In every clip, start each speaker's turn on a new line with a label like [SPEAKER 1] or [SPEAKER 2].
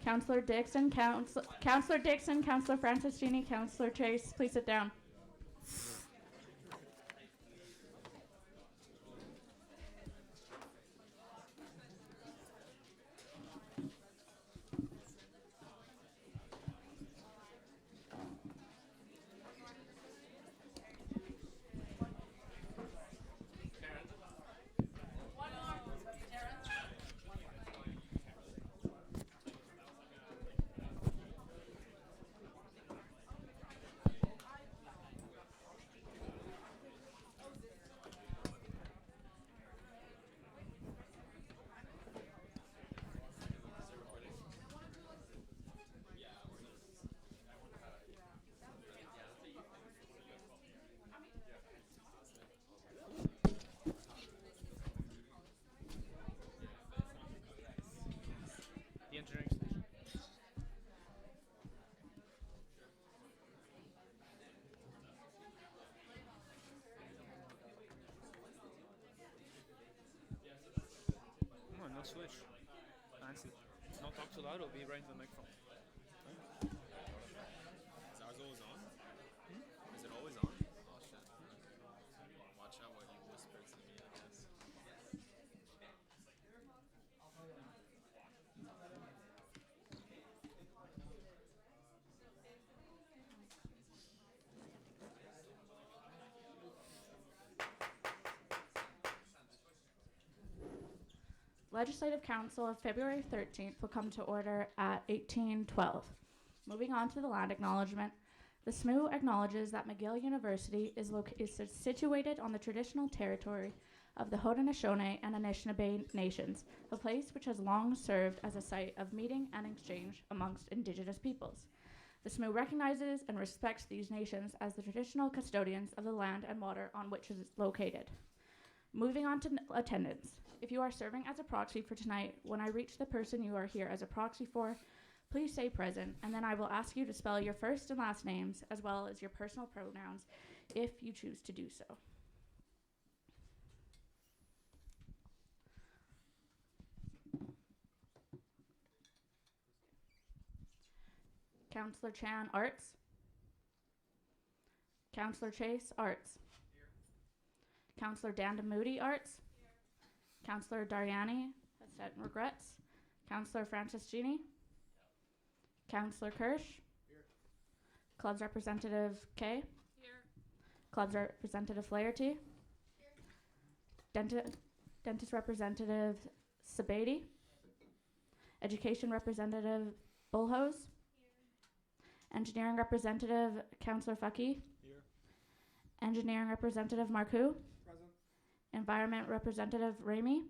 [SPEAKER 1] Councillor Dixon, Councillor Dixon, Councillor Francis Genie, Councillor Chase, please sit down.
[SPEAKER 2] The engineering station. Oh, no switch. Fancy. Don't talk too loud, it'll be right into the microphone.
[SPEAKER 3] Is ours always on? Is it always on? Oh shit. Watch out what you whisper to me, I guess.
[SPEAKER 1] Legislative Council of February 13th will come to order at 18:12. Moving on to the land acknowledgement, the SSMU acknowledges that McGill University is situated on the traditional territory of the Haudenosaunee and Anishinaabe nations, a place which has long served as a site of meeting and exchange amongst Indigenous peoples. The SSMU recognizes and respects these nations as the traditional custodians of the land and water on which it is located. Moving on to attendance. If you are serving as a proxy for tonight, when I reach the person you are here as a proxy for, please say present, and then I will ask you to spell your first and last names as well as your personal pronouns if you choose to do so. Councillor Chan, Arts. Councillor Chase, Arts. Councillor Danda Moody, Arts. Councillor Dariani, Assent and Regrets. Councillor Francis Genie. Councillor Kirsch. Here. Clubs Representative Kay. Here. Clubs Representative Flaherty. Here. Dentist Representative Sabady. Education Representative Bullhose. Here. Engineering Representative Councillor Fucky.
[SPEAKER 4] Here.
[SPEAKER 1] Engineering Representative Marcoux.
[SPEAKER 4] Present.
[SPEAKER 1] Environment Representative Ramey.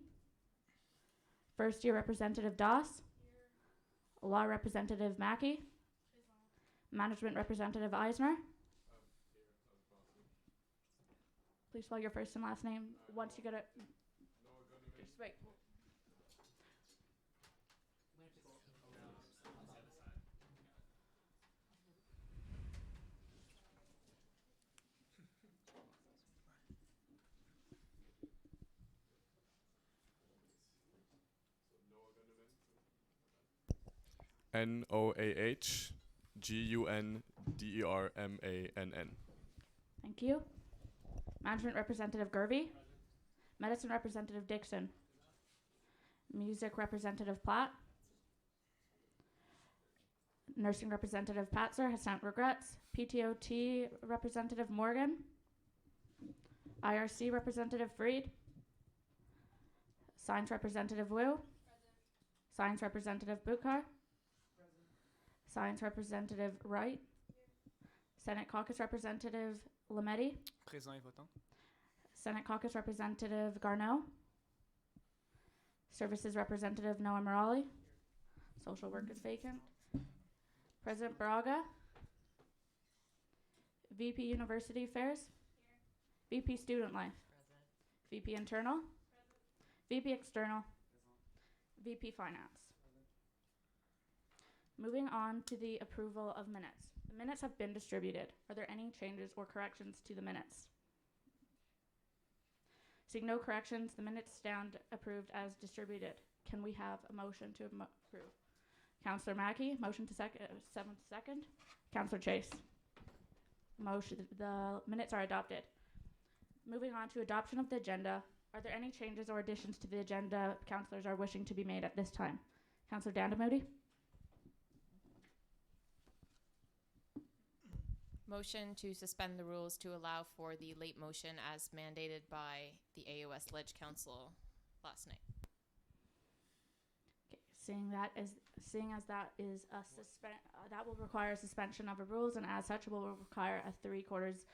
[SPEAKER 1] First Year Representative Doss. Here. Law Representative Mackey. Management Representative Eisner. Please spell your first and last name. Once you get it. Just wait.
[SPEAKER 4] NOAHGUNDERMANN.
[SPEAKER 1] Thank you. Management Representative Gervey. Medicine Representative Dixon. Music Representative Platt. Nursing Representative Patzer, Assent Regrets. PTOT Representative Morgan. IRC Representative Freed. Science Representative Wu. Present. Science Representative Bukhar. Science Representative Wright. Senate Caucus Representative Lametti.
[SPEAKER 2] Présent et votant.
[SPEAKER 1] Senate Caucus Representative Garneau. Services Representative Noah Morali. Social work is vacant. President Braga. VP University Affairs. Here. VP Student Life. Present. VP Internal. Present. VP External. Present. VP Finance. Moving on to the approval of minutes. The minutes have been distributed. Are there any changes or corrections to the minutes? Seeing no corrections, the minutes stand approved as distributed. Can we have a motion to approve? Councillor Mackey, motion to second. Councillor Chase. The minutes are adopted. Moving on to adoption of the agenda. Are there any changes or additions to the agenda councillors are wishing to be made at this time? Councillor Dandamudi.
[SPEAKER 5] Motion to suspend the rules to allow for the late motion as mandated by the AOS Ledge Council last night.
[SPEAKER 1] Okay, seeing as that is a that will require a suspension of the rules, and as such will require a 3/4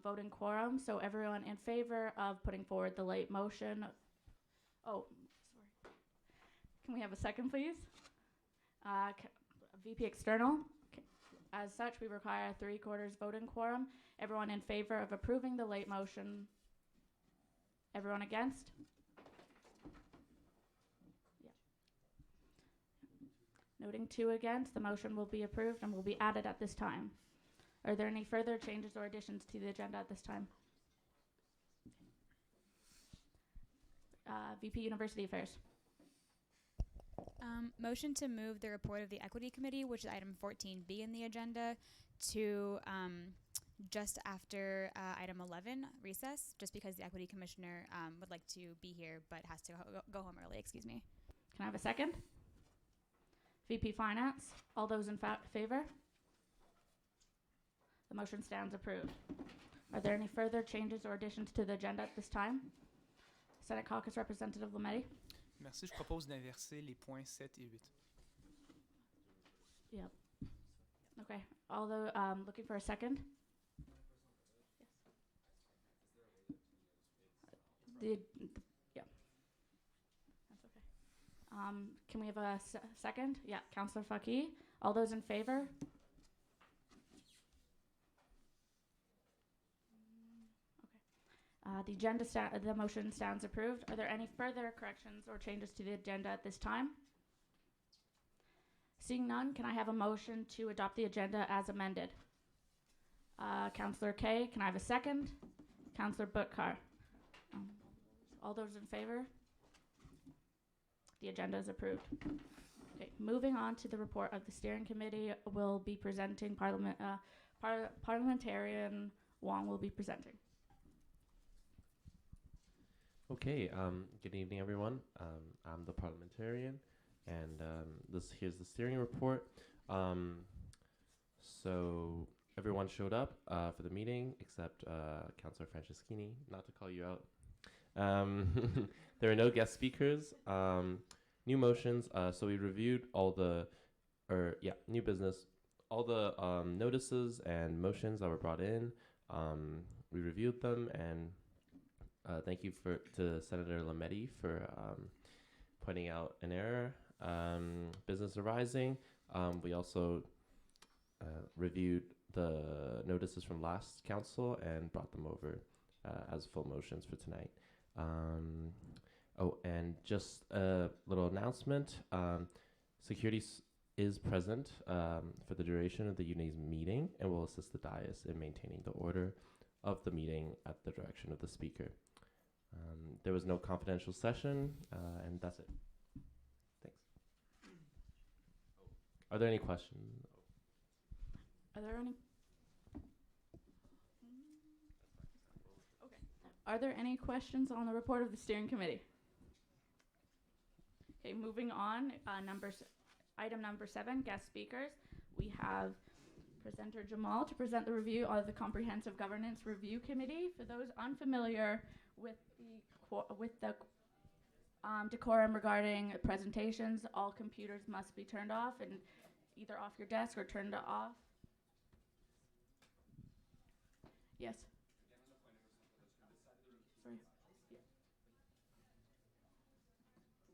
[SPEAKER 1] voting quorum. So everyone in favor of putting forward the late motion. Oh, sorry. Can we have a second, please? VP External. Okay. As such, we require a 3/4 voting quorum. Everyone in favor of approving the late motion. Everyone against? Yeah. Noting 2 against, the motion will be approved and will be added at this time. Are there any further changes or additions to the agenda at this time? VP University Affairs.
[SPEAKER 6] Motion to move the report of the Equity Committee, which is item 14B in the agenda, to just after item 11, recess, just because the Equity Commissioner would like to be here but has to go home early, excuse me.
[SPEAKER 1] Can I have a second? VP Finance. All those in favor? The motion stands approved. Are there any further changes or additions to the agenda at this time? Senate Caucus Representative Lametti.
[SPEAKER 2] Merci. Je propose d'inverser les points 7 et 8.
[SPEAKER 1] Yep. Okay. Although looking for a second. Yes. Yeah. That's okay. Can we have a second? Yeah. Councillor Faki. All those in favor? The motion stands approved. Are there any further corrections or changes to the agenda at this time? Seeing none, can I have a motion to adopt the agenda as amended? Councillor Kay, can I have a second? Councillor Butkar. All those in favor? The agenda is approved. Okay, moving on to the report of the steering committee, will be presenting Parliamentarian Wong will be presenting.
[SPEAKER 7] Okay, good evening, everyone. I'm the parliamentarian, and here's the steering report. So everyone showed up for the meeting except Councillor Franceschini, not to call you out. There are no guest speakers. New motions. So we reviewed all the, new business, all the notices and motions that were brought in. We reviewed them, and thank you to Senator Lametti for pointing out an error. Business arising. We also reviewed the notices from last council and brought them over as full motions for tonight. And just a little announcement. Security is present for the duration of the UNI's meeting and will assist the dais in maintaining the order of the meeting at the direction of the speaker. There was no confidential session, and that's it. Thanks. Are there any questions?
[SPEAKER 1] Are there any? Okay. Are there any questions on the report of the steering committee? Okay, moving on. Item number 7, guest speakers. We have Presenter Jamal to present the review of the Comprehensive Governance Review Committee. For those unfamiliar with the decorum regarding presentations, all computers must be turned off and either off your desk or turned off. Yes. Sorry. Yeah.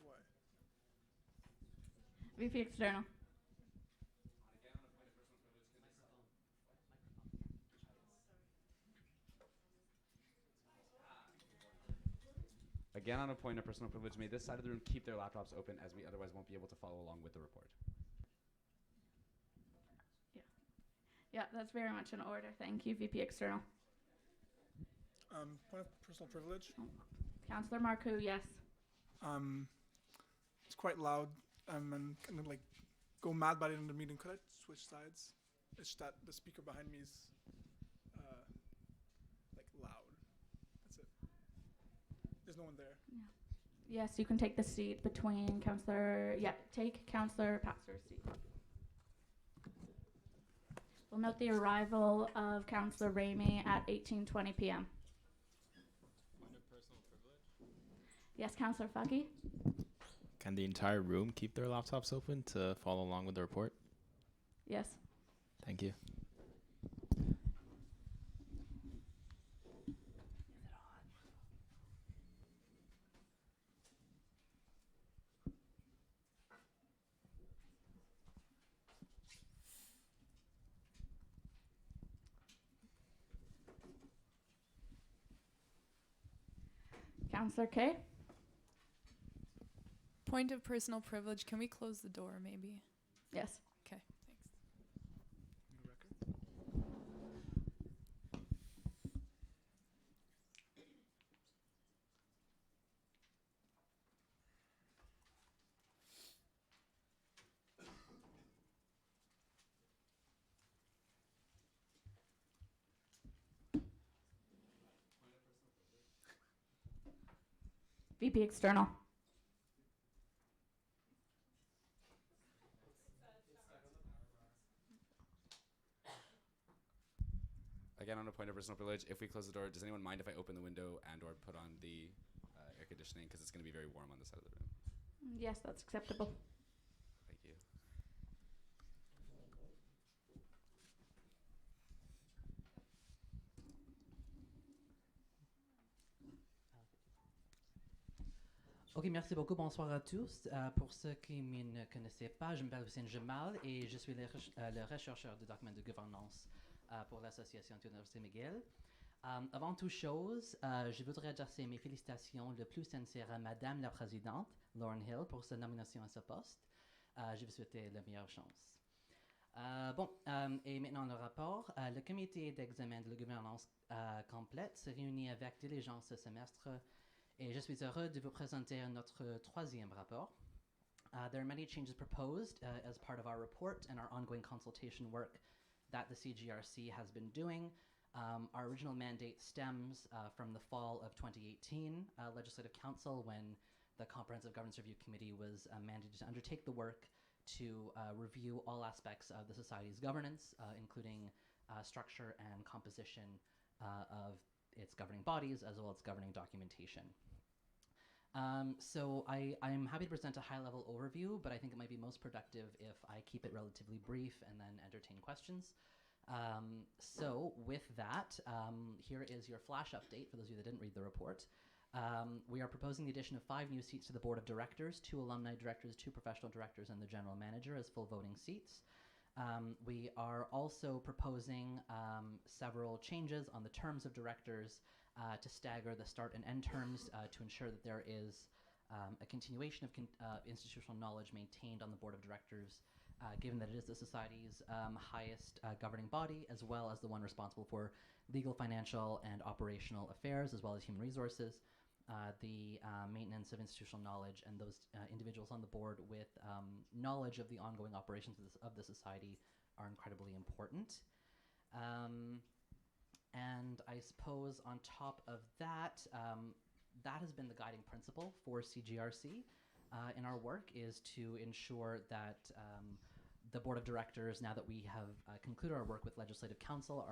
[SPEAKER 3] What?
[SPEAKER 1] VP External.
[SPEAKER 8] Again, on a point of personal privilege, may this side of the room keep their laptops open, as we otherwise won't be able to follow along with the report.
[SPEAKER 1] Yeah, that's very much in order. Thank you, VP External.
[SPEAKER 9] Point of personal privilege.
[SPEAKER 1] Councillor Marcoux, yes.
[SPEAKER 9] It's quite loud. And kind of like go mad by the end of the meeting, could I switch sides? It's just that the speaker behind me is like loud. That's it. There's no one there.
[SPEAKER 1] Yes, you can take the seat between take Councillor Pastor's seat. We'll note the arrival of Councillor Ramey at 18:20 p.m.
[SPEAKER 3] Point of personal privilege.
[SPEAKER 1] Yes, Councillor Fuggy?
[SPEAKER 3] Can the entire room keep their laptops open to follow along with the report?
[SPEAKER 1] Yes.
[SPEAKER 3] Thank you.
[SPEAKER 1] Councillor Kay?
[SPEAKER 10] Point of personal privilege. Can we close the door, maybe?
[SPEAKER 1] Yes.
[SPEAKER 10] Okay, thanks.
[SPEAKER 1] VP External.
[SPEAKER 8] Again, on a point of personal privilege, if we close the door, does anyone mind if I open the window and or put on the air conditioning? Because it's going to be very warm on this side of the room.
[SPEAKER 1] Yes, that's acceptable.
[SPEAKER 8] Thank you.
[SPEAKER 11] Ok, merci beaucoup. Bonsoir à tous. Pour ceux qui ne me connaissaient pas, je m'appelle Hussein Jamal et je suis le rechercheur de documents de gouvernance pour l'association de l'Université McGill. Avant toute chose, je voudrais adresser mes félicitations le plus sincères à Madame la Présidente, Lauren Hill, pour sa nomination à ce poste. Je vous souhaite la meilleure chance. Et maintenant le rapport. Le comité d'examen de la gouvernance complète se réunit avec diligence ce semestre et je suis heureux de vous présenter notre troisième rapport. There are many changes proposed as part of our report and our ongoing consultation work that the CGRC has been doing. Our original mandate stems from the fall of 2018 Legislative Council when the Comprehensive Governance Review Committee was mandated to undertake the work to review all aspects of the Society's governance, including structure and composition of its governing bodies as well as governing documentation. So I'm happy to present a high-level overview, but I think it might be most productive if I keep it relatively brief and then entertain questions. So with that, here is your flash update for those of you that didn't read the report. We are proposing the addition of 5 new seats to the Board of Directors, 2 alumni directors, 2 professional directors, and the General Manager as full voting seats. We are also proposing several changes on the terms of directors to stagger the start and end terms to ensure that there is a continuation of institutional knowledge maintained on the Board of Directors, given that it is the Society's highest governing body, as well as the one responsible for legal, financial, and operational affairs, as well as human resources. The maintenance of institutional knowledge and those individuals on the board with knowledge of the ongoing operations of the Society are incredibly important. And I suppose on top of that, that has been the guiding principle for CGRC in our work, is to ensure that the Board of Directors, now that we have concluded our work with Legislative Council,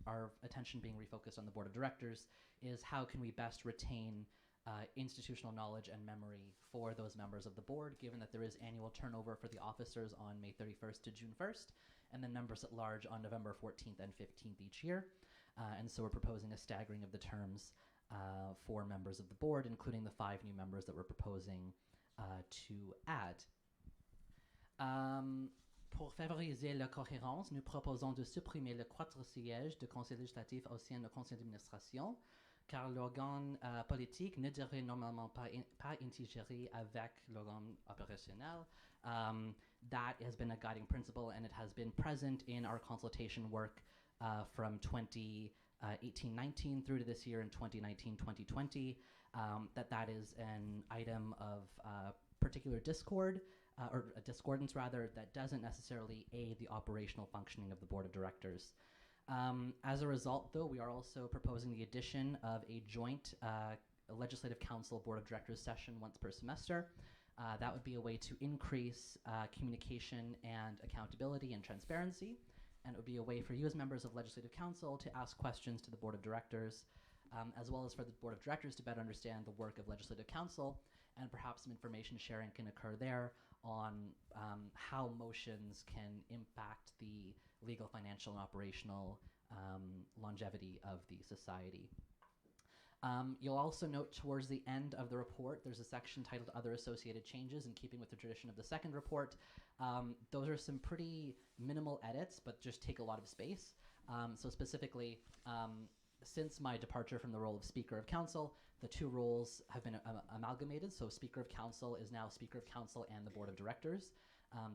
[SPEAKER 11] our attention being refocused on the Board of Directors, is how can we best retain institutional knowledge and memory for those members of the board, given that there is annual turnover for the officers on May 31st to June 1st, and then members at large on November 14th and 15th each year. And so we're proposing a staggering of the terms for members of the board, including the 5 new members that we're proposing to add. Pour favoriser la cohérence, nous proposons de supprimer les 4 sièges de conseil législatif au sein du conseil d'administration, car l'organe politique ne devrait normalement pas interagir avec l'organe opérationnel. That has been a guiding principle, and it has been present in our consultation work from 2018-19 through to this year in 2019-2020, that is an item of particular discord or a discordance rather, that doesn't necessarily aid the operational functioning of the board of directors. As a result, though, we are also proposing the addition of a joint legislative council board of directors session once per semester. That would be a way to increase communication and accountability and transparency, and it would be a way for you as members of legislative council to ask questions to the board of directors, as well as for the board of directors to better understand the work of legislative council, and perhaps some information sharing can occur there on how motions can impact the legal, financial, and operational longevity of the society. You'll also note towards the end of the report, there's a section titled Other Associated Changes, in keeping with the tradition of the second report. Those are some pretty minimal edits, but just take a lot of space. So specifically, since my departure from the role of Speaker of Council, the two roles have been amalgamated. So Speaker of Council is now Speaker of Council and the Board of Directors.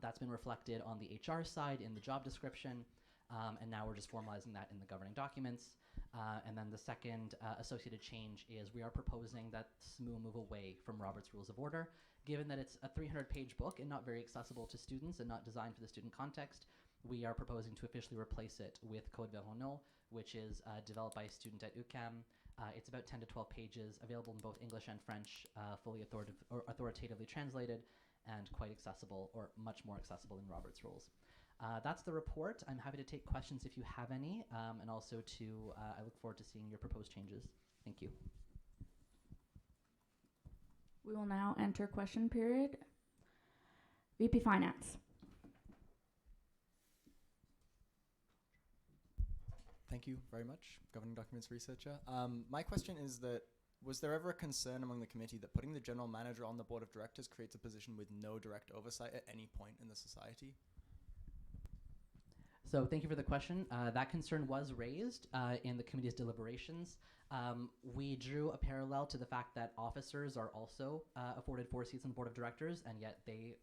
[SPEAKER 11] That's been reflected on the HR side in the job description, and now we're just formalizing that in the governing documents. And then the second associated change is we are proposing that SSMU move away from Robert's Rules of Order. Given that it's a 300-page book and not very accessible to students and not designed for the student context, we are proposing to officially replace it with Code Véronneau, which is developed by a student at UQAM. It's about 10 to 12 pages, available in both English and French, fully authoritatively translated, and quite accessible, or much more accessible than Robert's Rules. That's the report. I'm happy to take questions if you have any, and also I look forward to seeing your proposed changes. Thank you.
[SPEAKER 1] We will now enter question period. VP Finance.
[SPEAKER 12] Thank you very much, Governing Documents Researcher. My question is that, was there ever a concern among the committee that putting the general manager on the board of directors creates a position with no direct oversight at any point in the society?
[SPEAKER 11] So thank you for the question. That concern was raised in the committee's deliberations. We drew a parallel to the fact that officers are also afforded 4 seats on the board of directors, and yet they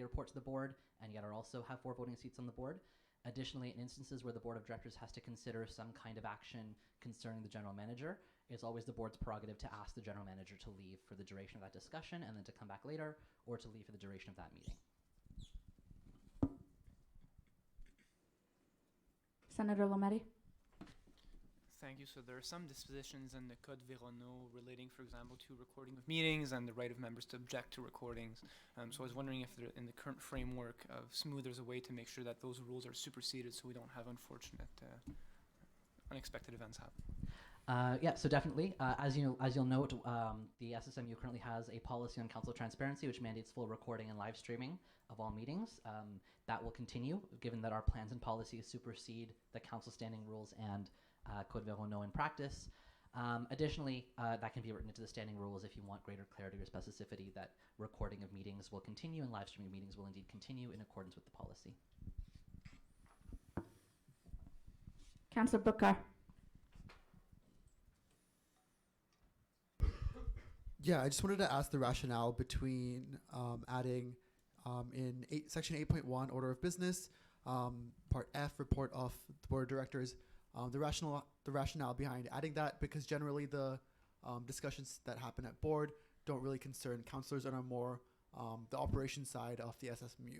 [SPEAKER 11] report to the board, and yet also have 4 voting seats on the board. Additionally, in instances where the board of directors has to consider some kind of action concerning the general manager, it's always the board's prerogative to ask the general manager to leave for the duration of that discussion and then to come back later, or to leave for the duration of that meeting.
[SPEAKER 1] Senator Lametti.
[SPEAKER 2] Thank you. So there are some dispositions in the Code Véronneau relating, for example, to recording of meetings and the right of members to object to recordings. So I was wondering if in the current framework of SSMU, there's a way to make sure that those rules are superseded so we don't have unfortunate, unexpected events happen.
[SPEAKER 11] Yeah, so definitely. As you'll note, the SSMU currently has a policy on council transparency, which mandates full recording and live streaming of all meetings. That will continue, given that our plans and policies supersede the council standing rules and Code Véronneau in practice. Additionally, that can be written into the standing rules if you want greater clarity or specificity that recording of meetings will continue and live streaming meetings will indeed continue in accordance with the policy.
[SPEAKER 1] Councillor Booker.
[SPEAKER 13] Yeah, I just wanted to ask the rationale between adding in section 8.1, order of business, part F, report of the board of directors, the rationale behind adding that, because generally the discussions that happen at board don't really concern councillors and are more the operations side of the SSMU.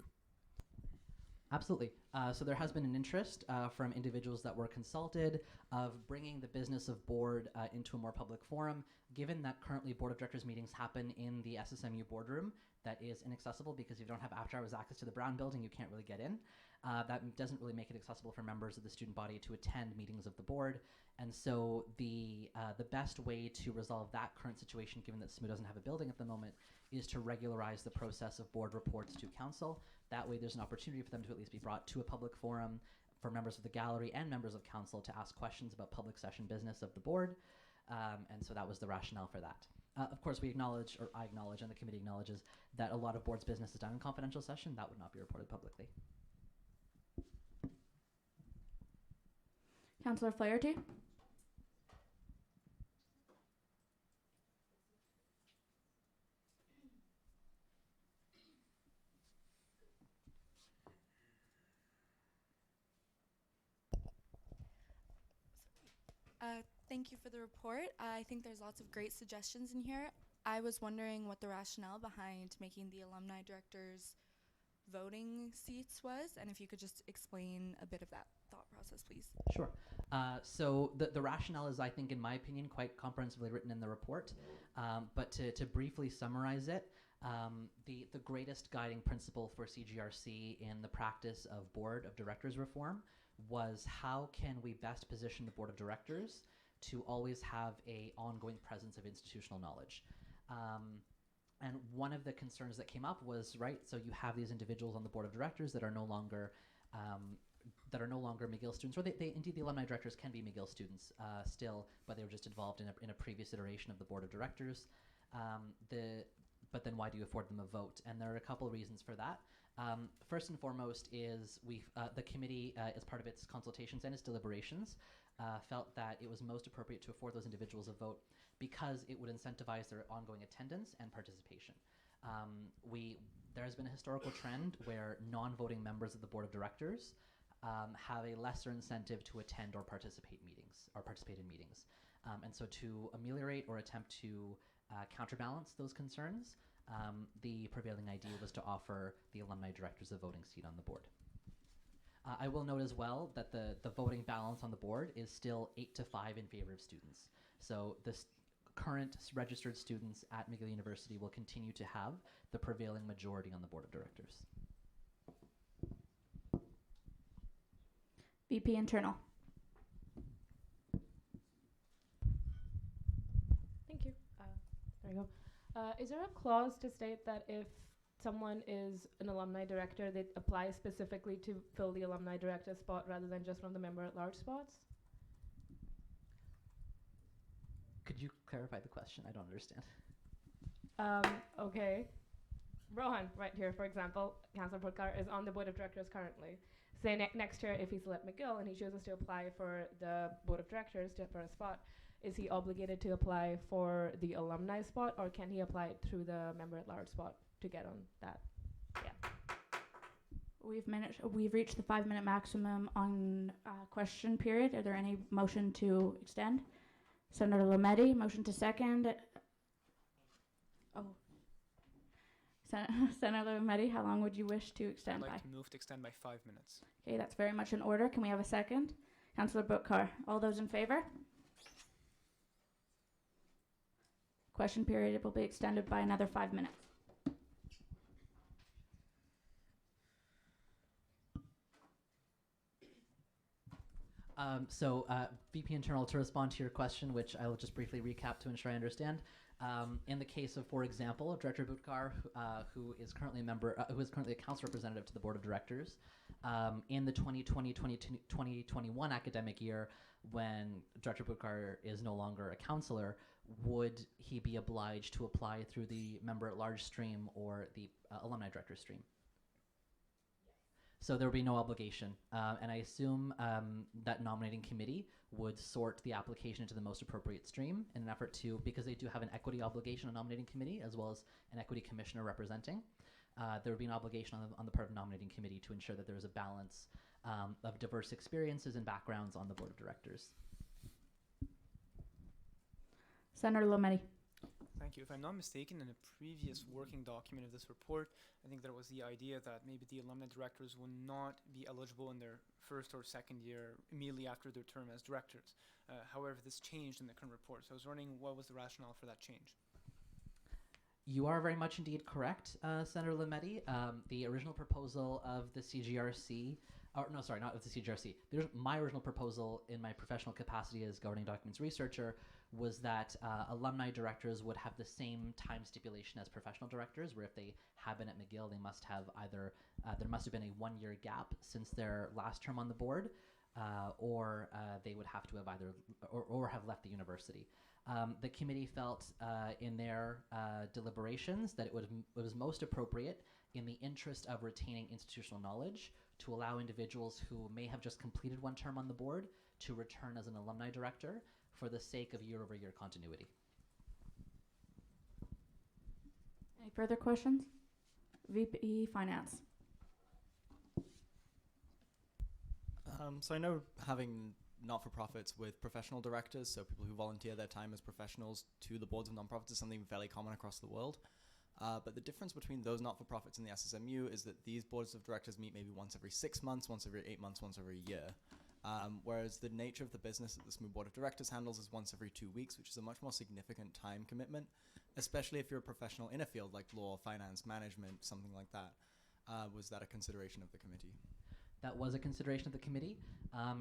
[SPEAKER 11] Absolutely. So there has been an interest from individuals that were consulted of bringing the business of board into a more public forum, given that currently board of directors meetings happen in the SSMU boardroom that is inaccessible because if you don't have after hours access to the Brown building, you can't really get in. That doesn't really make it accessible for members of the student body to attend meetings of the board. And so the best way to resolve that current situation, given that SSMU doesn't have a building at the moment, is to regularize the process of board reports to council. That way there's an opportunity for them to at least be brought to a public forum for members of the gallery and members of council to ask questions about public session business of the board. And so that was the rationale for that. Of course, we acknowledge, or I acknowledge, and the committee acknowledges, that a lot of board's business is done in confidential session. That would not be reported publicly.
[SPEAKER 1] Councillor Flaherty.
[SPEAKER 14] Thank you for the report. I think there's lots of great suggestions in here. I was wondering what the rationale behind making the alumni directors voting seats was, and if you could just explain a bit of that thought process, please.
[SPEAKER 11] Sure. So the rationale is, I think, in my opinion, quite comprehensively written in the report. But to briefly summarize it, the greatest guiding principle for CGRC in the practice of board of directors reform was how can we best position the board of directors to always have a ongoing presence of institutional knowledge. And one of the concerns that came up was, right, so you have these individuals on the board of directors that are no longer McGill students, or they indeed the alumni directors can be McGill students still, but they were just involved in a previous iteration of the board of directors. But then why do you afford them a vote? And there are a couple of reasons for that. First and foremost is the committee, as part of its consultations and its deliberations, felt that it was most appropriate to afford those individuals a vote because it would incentivize their ongoing attendance and participation. There has been a historical trend where non-voting members of the board of directors have a lesser incentive to attend or participate in meetings. And so to ameliorate or attempt to counterbalance those concerns, the prevailing idea was to offer the alumni directors a voting seat on the board. I will note as well that the voting balance on the board is still 8-5 in favor of students. So the current registered students at McGill University will continue to have the prevailing majority on the board of directors.
[SPEAKER 1] VP Internal.
[SPEAKER 15] Thank you. There you go. Is there a clause to state that if someone is an alumni director, they apply specifically to fill the alumni director spot rather than just one of the member at large spots?
[SPEAKER 11] Could you clarify the question? I don't understand.
[SPEAKER 15] Okay. Rohan, right here, for example, Councillor Putkar is on the board of directors currently. Say next year, if he's at McGill and he chooses to apply for the board of directors for a spot, is he obligated to apply for the alumni spot, or can he apply through the member at large spot to get on that? Yeah.
[SPEAKER 1] We've reached the 5-minute maximum on question period. Are there any motion to extend? Senator Lametti, motion to second. Senator Lametti, how long would you wish to extend
[SPEAKER 2] I'd
[SPEAKER 1] by?
[SPEAKER 2] like to move to extend by 5 minutes.
[SPEAKER 1] Okay, that's very much in order. Can we have a second? Councillor Putkar, all those in favor? Question period will be extended by another 5 minutes.
[SPEAKER 11] VP Internal, to respond to your question, which I will just briefly recap to ensure I understand. In the case of, for example, Director Putkar, who is currently a council representative to the board of directors, in the 2020-2021 academic year, when Director Putkar is no longer a councillor, would he be obliged to apply through the member at large stream or the alumni director stream? So there would be no obligation. And I assume that nominating committee would sort the application into the most appropriate stream in an effort to, because they do have an equity obligation on nominating committee as well as an equity commissioner representing. There would be an obligation on the part of nominating committee to ensure that there is a balance of diverse experiences and backgrounds on the board of directors.
[SPEAKER 1] Senator Lametti.
[SPEAKER 2] Thank you. If I'm not mistaken, in a previous working document of this report, I think there was the idea that maybe the alumni directors will not be eligible in their first or second year immediately after their term as directors. However, this changed in the current report. So I was wondering what was the rationale for that change?
[SPEAKER 11] You are very much indeed correct, Senator Lametti. The original proposal of the CGRC, not of the CGRC. My original proposal in my professional capacity as governing documents researcher was that alumni directors would have the same time stipulation as professional directors, where if they have been at McGill, they must have either, there must have been a 1-year gap since their last term on the board, or they would have to have either, or have left the university. The committee felt in their deliberations that it was most appropriate in the interest of retaining institutional knowledge to allow individuals who may have just completed 1 term on the board to return as an alumni director for the sake of year-over-year continuity.
[SPEAKER 1] Any further questions? VP Finance.
[SPEAKER 12] So I know having not-for-profits with professional directors, so people who volunteer their time as professionals to the boards of nonprofits is something fairly common across the world. But the difference between those not-for-profits and the SSMU is that these boards of directors meet maybe once every 6 months, once every 8 months, once every year. Whereas the nature of the business that the SSMU board of directors handles is once every 2 weeks, which is a much more significant time commitment, especially if you're a professional in a field like law, finance, management, something like that. Was that a consideration of the committee?
[SPEAKER 11] That was a consideration of the committee.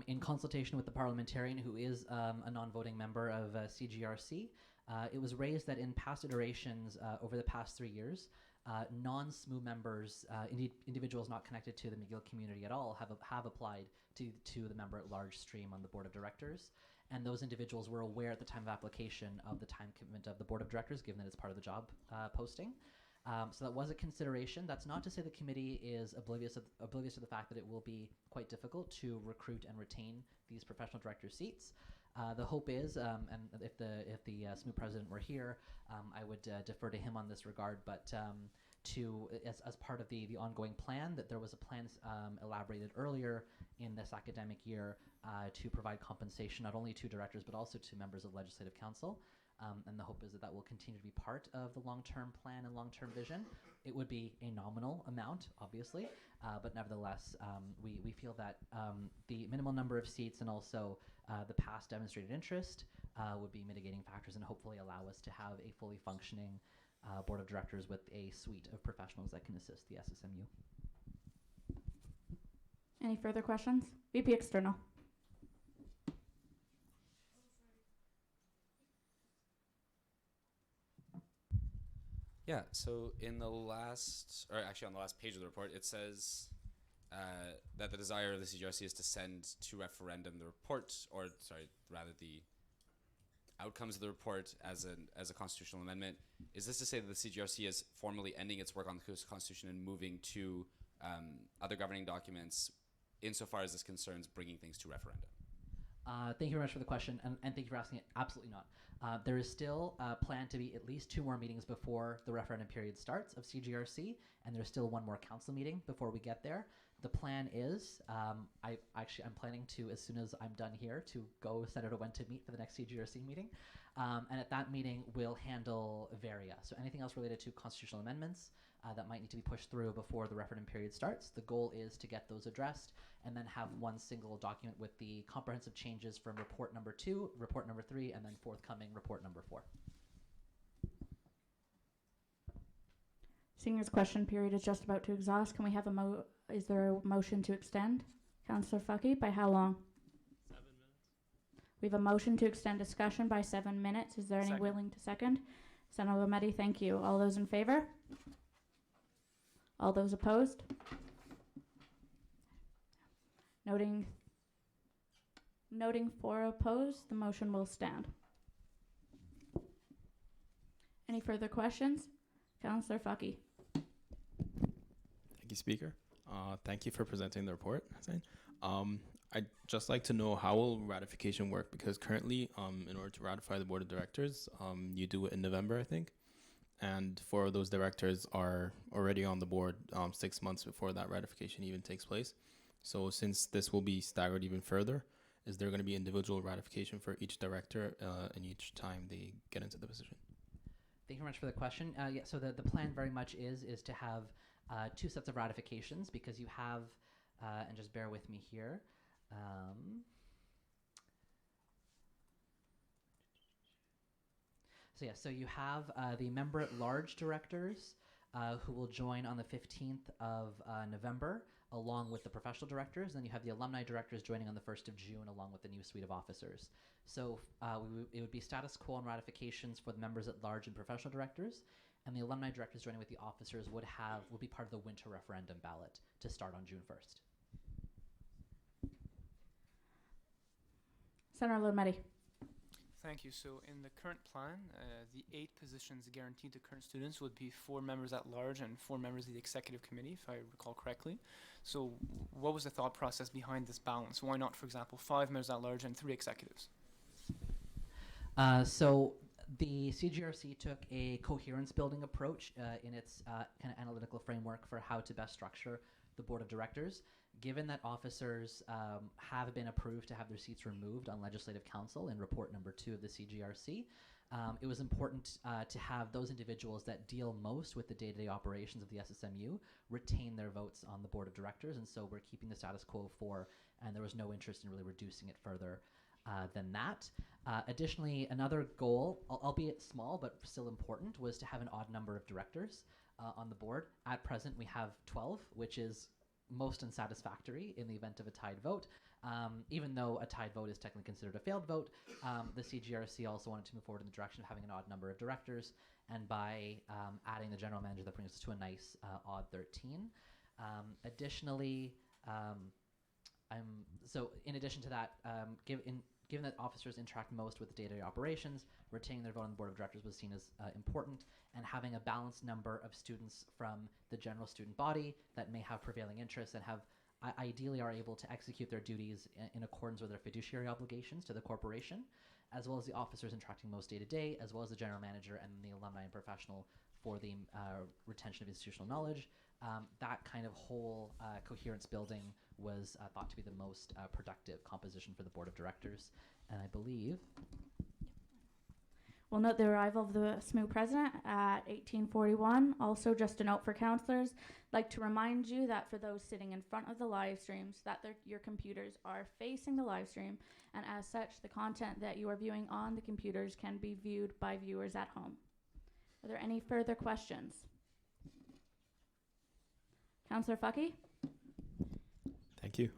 [SPEAKER 11] In consultation with the parliamentarian, who is a non-voting member of CGRC, it was raised that in past iterations over the past 3 years, non-SMU members, individuals not connected to the McGill community at all, have applied to the member-at-large stream on the board of directors. And those individuals were aware at the time of application of the time commitment of the board of directors, given that it's part of the job posting. So that was a consideration. That's not to say the committee is oblivious to the fact that it will be quite difficult to recruit and retain these professional director seats. The hope is, and if the SMU president were here, I would defer to him on this regard, but as part of the ongoing plan, that there was a plan elaborated earlier in this academic year to provide compensation not only to directors but also to members of Legislative Council. And the hope is that that will continue to be part of the long-term plan and long-term vision. It would be a nominal amount, obviously, but nevertheless, we feel that the minimal number of seats and also the past demonstrated interest would be mitigating factors and hopefully allow us to have a fully functioning board of directors with a suite of professionals that can assist the SSMU.
[SPEAKER 1] Any further questions? VP External.
[SPEAKER 8] Yeah, so in the last, or actually on the last page of the report, it says that the desire of the CGRC is to send to referendum the report, or sorry, rather the outcomes of the report as a constitutional amendment. Is this to say that the CGRC is formally ending its work on the Constitution and moving to other governing documents insofar as this concerns bringing things to referendum?
[SPEAKER 11] Thank you very much for the question, and thank you for asking it. Absolutely not. There is still planned to be at least 2 more meetings before the referendum period starts of CGRC, and there's still 1 more council meeting before we get there. The plan is, I'm planning to, as soon as I'm done here, to go Senator when to meet for the next CGRC meeting. And at that meeting, we'll handle varia. So anything else related to constitutional amendments that might need to be pushed through before the referendum period starts. The goal is to get those addressed and then have one single document with the comprehensive changes from report number 2, report number 3, and then forthcoming report number 4.
[SPEAKER 1] Seniors question period is just about to exhaust. Can we have is there a motion to extend? Councillor Fucky, by how long?
[SPEAKER 3] 7 minutes.
[SPEAKER 1] We have a motion to extend discussion by 7 minutes. Is there any
[SPEAKER 2] Second.
[SPEAKER 1] willing to second? Senator Lametti, thank you. All those in favor? All those opposed? Noting 4 opposed, the motion will stand. Any further questions? Councillor Fucky.
[SPEAKER 3] Thank you, Speaker. Thank you for presenting the report. I'd just like to know how will ratification work, because currently, in order to ratify the board of directors, you do it in November, I think. And 4 of those directors are already on the board 6 months before that ratification even takes place. So since this will be staggered even further, is there going to be individual ratification for each director and each time they get into the position?
[SPEAKER 11] Thank you very much for the question. Yeah, so the plan very much is to have 2 sets of ratifications, because you have, and just bear with me here. So you have the member-at-large directors who will join on the 15th of November, along with the professional directors. Then you have the alumni directors joining on the 1st of June, along with the new suite of officers. So it would be status quo on ratifications for the members-at-large and professional directors, and the alumni directors joining with the officers would be part of the winter referendum ballot to start on June 1st.
[SPEAKER 1] Senator Lametti.
[SPEAKER 2] Thank you. So in the current plan, the 8 positions guaranteed to current students would be 4 members at large and 4 members of the executive committee, if I recall correctly. So what was the thought process behind this balance? Why not, for example, 5 members at large and 3 executives?
[SPEAKER 11] So the CGRC took a coherence building approach in its kind of analytical framework for how to best structure the board of directors, Given that officers have been approved to have their seats removed on Legislative Council in report number 2 of the CGRC, it was important to have those individuals that deal most with the day-to-day operations of the SSMU retain their votes on the board of directors, and so we're keeping the status quo and there was no interest in really reducing it further than that. Additionally, another goal, albeit small but still important, was to have an odd number of directors on the board. At present, we have 12, which is most unsatisfactory in the event of a tied vote. Even though a tied vote is technically considered a failed vote, the CGRC also wanted to move forward in the direction of having an odd number of directors, and by adding the general manager, that brings us to a nice odd 13. Additionally, so in addition to that, given that officers interact most with day-to-day operations, retaining their vote on the board of directors was seen as important, and having a balanced number of students from the general student body that may have prevailing interests and have ideally are able to execute their duties in accordance with their fiduciary obligations to the corporation, as well as the officers interacting most day-to-day, as well as the general manager and the alumni and professional for the retention of institutional knowledge. That kind of whole coherence building was thought to be the most productive composition for the board of directors. And I believe...
[SPEAKER 1] We'll note the arrival of the SMU president at 1841. Also, just a note for counselors, I'd like to remind you that for those sitting in front of the live streams, that your computers are facing the live stream, and as such, the content that you are viewing on the computers can be viewed by viewers at home. Are there any further questions? Councillor Fucky?
[SPEAKER 3] Thank you.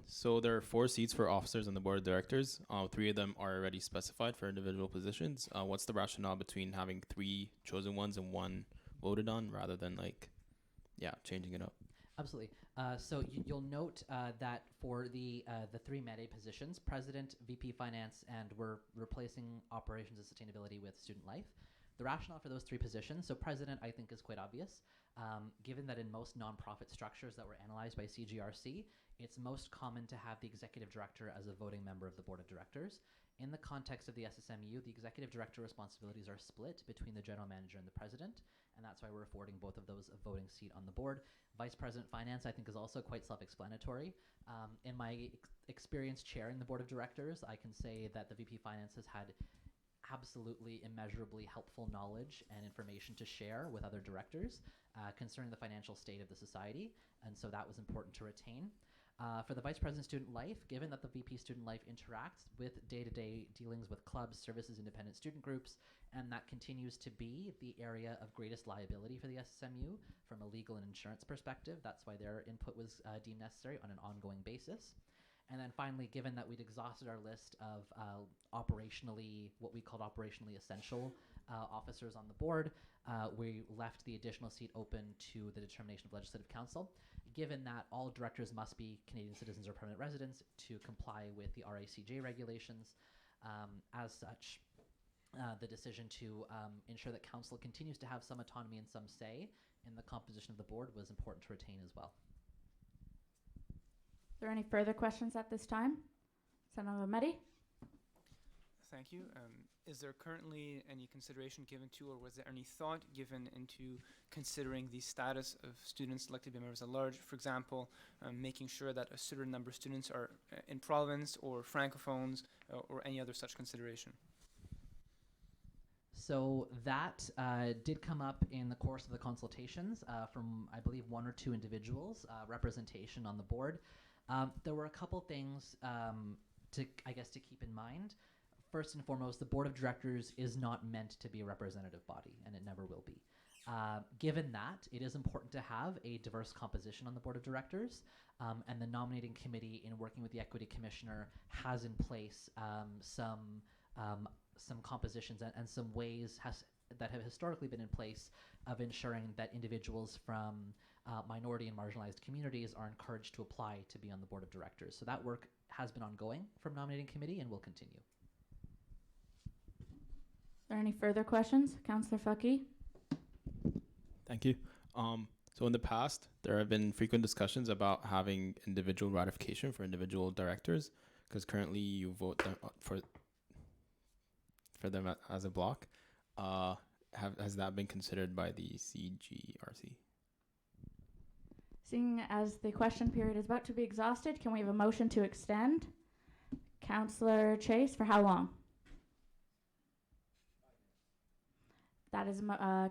[SPEAKER 3] So there are 4 seats for officers on the board of directors. 3 of them are already specified for individual positions. What's the rationale between having 3 chosen ones and 1 voted on rather than changing it up?
[SPEAKER 11] Absolutely. So you'll note that for the 3 Med-A positions, President, VP Finance, and we're replacing Operations and Sustainability with Student Life. The rationale for those 3 positions, so President I think is quite obvious. Given that in most nonprofit structures that were analyzed by CGRC, it's most common to have the executive director as a voting member of the board of directors. In the context of the SSMU, the executive director responsibilities are split between the general manager and the president, and that's why we're affording both of those a voting seat on the board. Vice President Finance, I think, is also quite self-explanatory. In my experience chairing the board of directors, I can say that the VP Finance has had absolutely immeasurably helpful knowledge and information to share with other directors concerning the financial state of the society, and so that was important to retain. For the Vice President Student Life, given that the VP Student Life interacts with day-to-day dealings with clubs, services, independent student groups, and that continues to be the area of greatest liability for the SSMU from a legal and insurance perspective, that's why their input was deemed necessary on an ongoing basis. And then finally, given that we'd exhausted our list of what we called operationally essential officers on the board, we left the additional seat open to the determination of Legislative Council. Given that all directors must be Canadian citizens or permanent residents to comply with the RACJ regulations, as such, the decision to ensure that Council continues to have some autonomy and some say in the composition of the board was important to retain as well.
[SPEAKER 1] Are there any further questions at this time? Senator Mehdi?
[SPEAKER 2] Thank you. Is there currently any consideration given to, or was there any thought given into considering the status of students elected by members at large? For example, making sure that a certain number of students are in province or francophones or any other such consideration?
[SPEAKER 11] So that did come up in the course of the consultations from, I believe, 1 or 2 individuals, representation on the board. There were a couple things to keep in mind. First and foremost, the board of directors is not meant to be a representative body, and it never will be. Given that, it is important to have a diverse composition on the board of directors, and the nominating committee, in working with the equity commissioner, has in place some compositions and some ways that have historically been in place of ensuring that individuals from minority and marginalized communities are encouraged to apply to be on the board of directors. So that work has been ongoing from nominating committee and will continue.
[SPEAKER 1] Are there any further questions? Councillor Fucky?
[SPEAKER 3] Thank you. So in the past, there have been frequent discussions about having individual ratification for individual directors, because currently you vote them for them as a block. Has that been considered by the CGRC?
[SPEAKER 1] Seeing as the question period is about to be exhausted, can we have a motion to extend? Councillor Chase, for how long? That is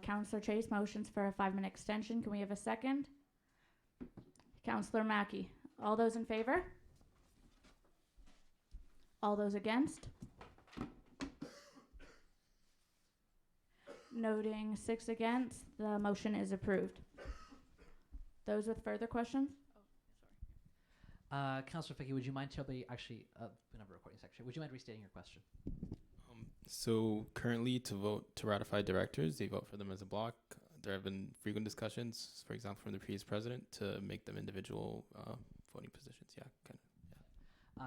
[SPEAKER 1] Councillor Chase motions for a 5-minute extension. Can we have a second? Councillor Mackey. All those in favor? All those against? Noting 6 against, the motion is approved. Those with further questions?
[SPEAKER 11] Councillor Fickey, would you mind actually, we have a recording section. Would you mind restating your question?
[SPEAKER 3] So currently, to vote to ratify directors, they vote for them as a block. There have been frequent discussions, for example, from the previous president, to make them individual voting positions. Yeah, kind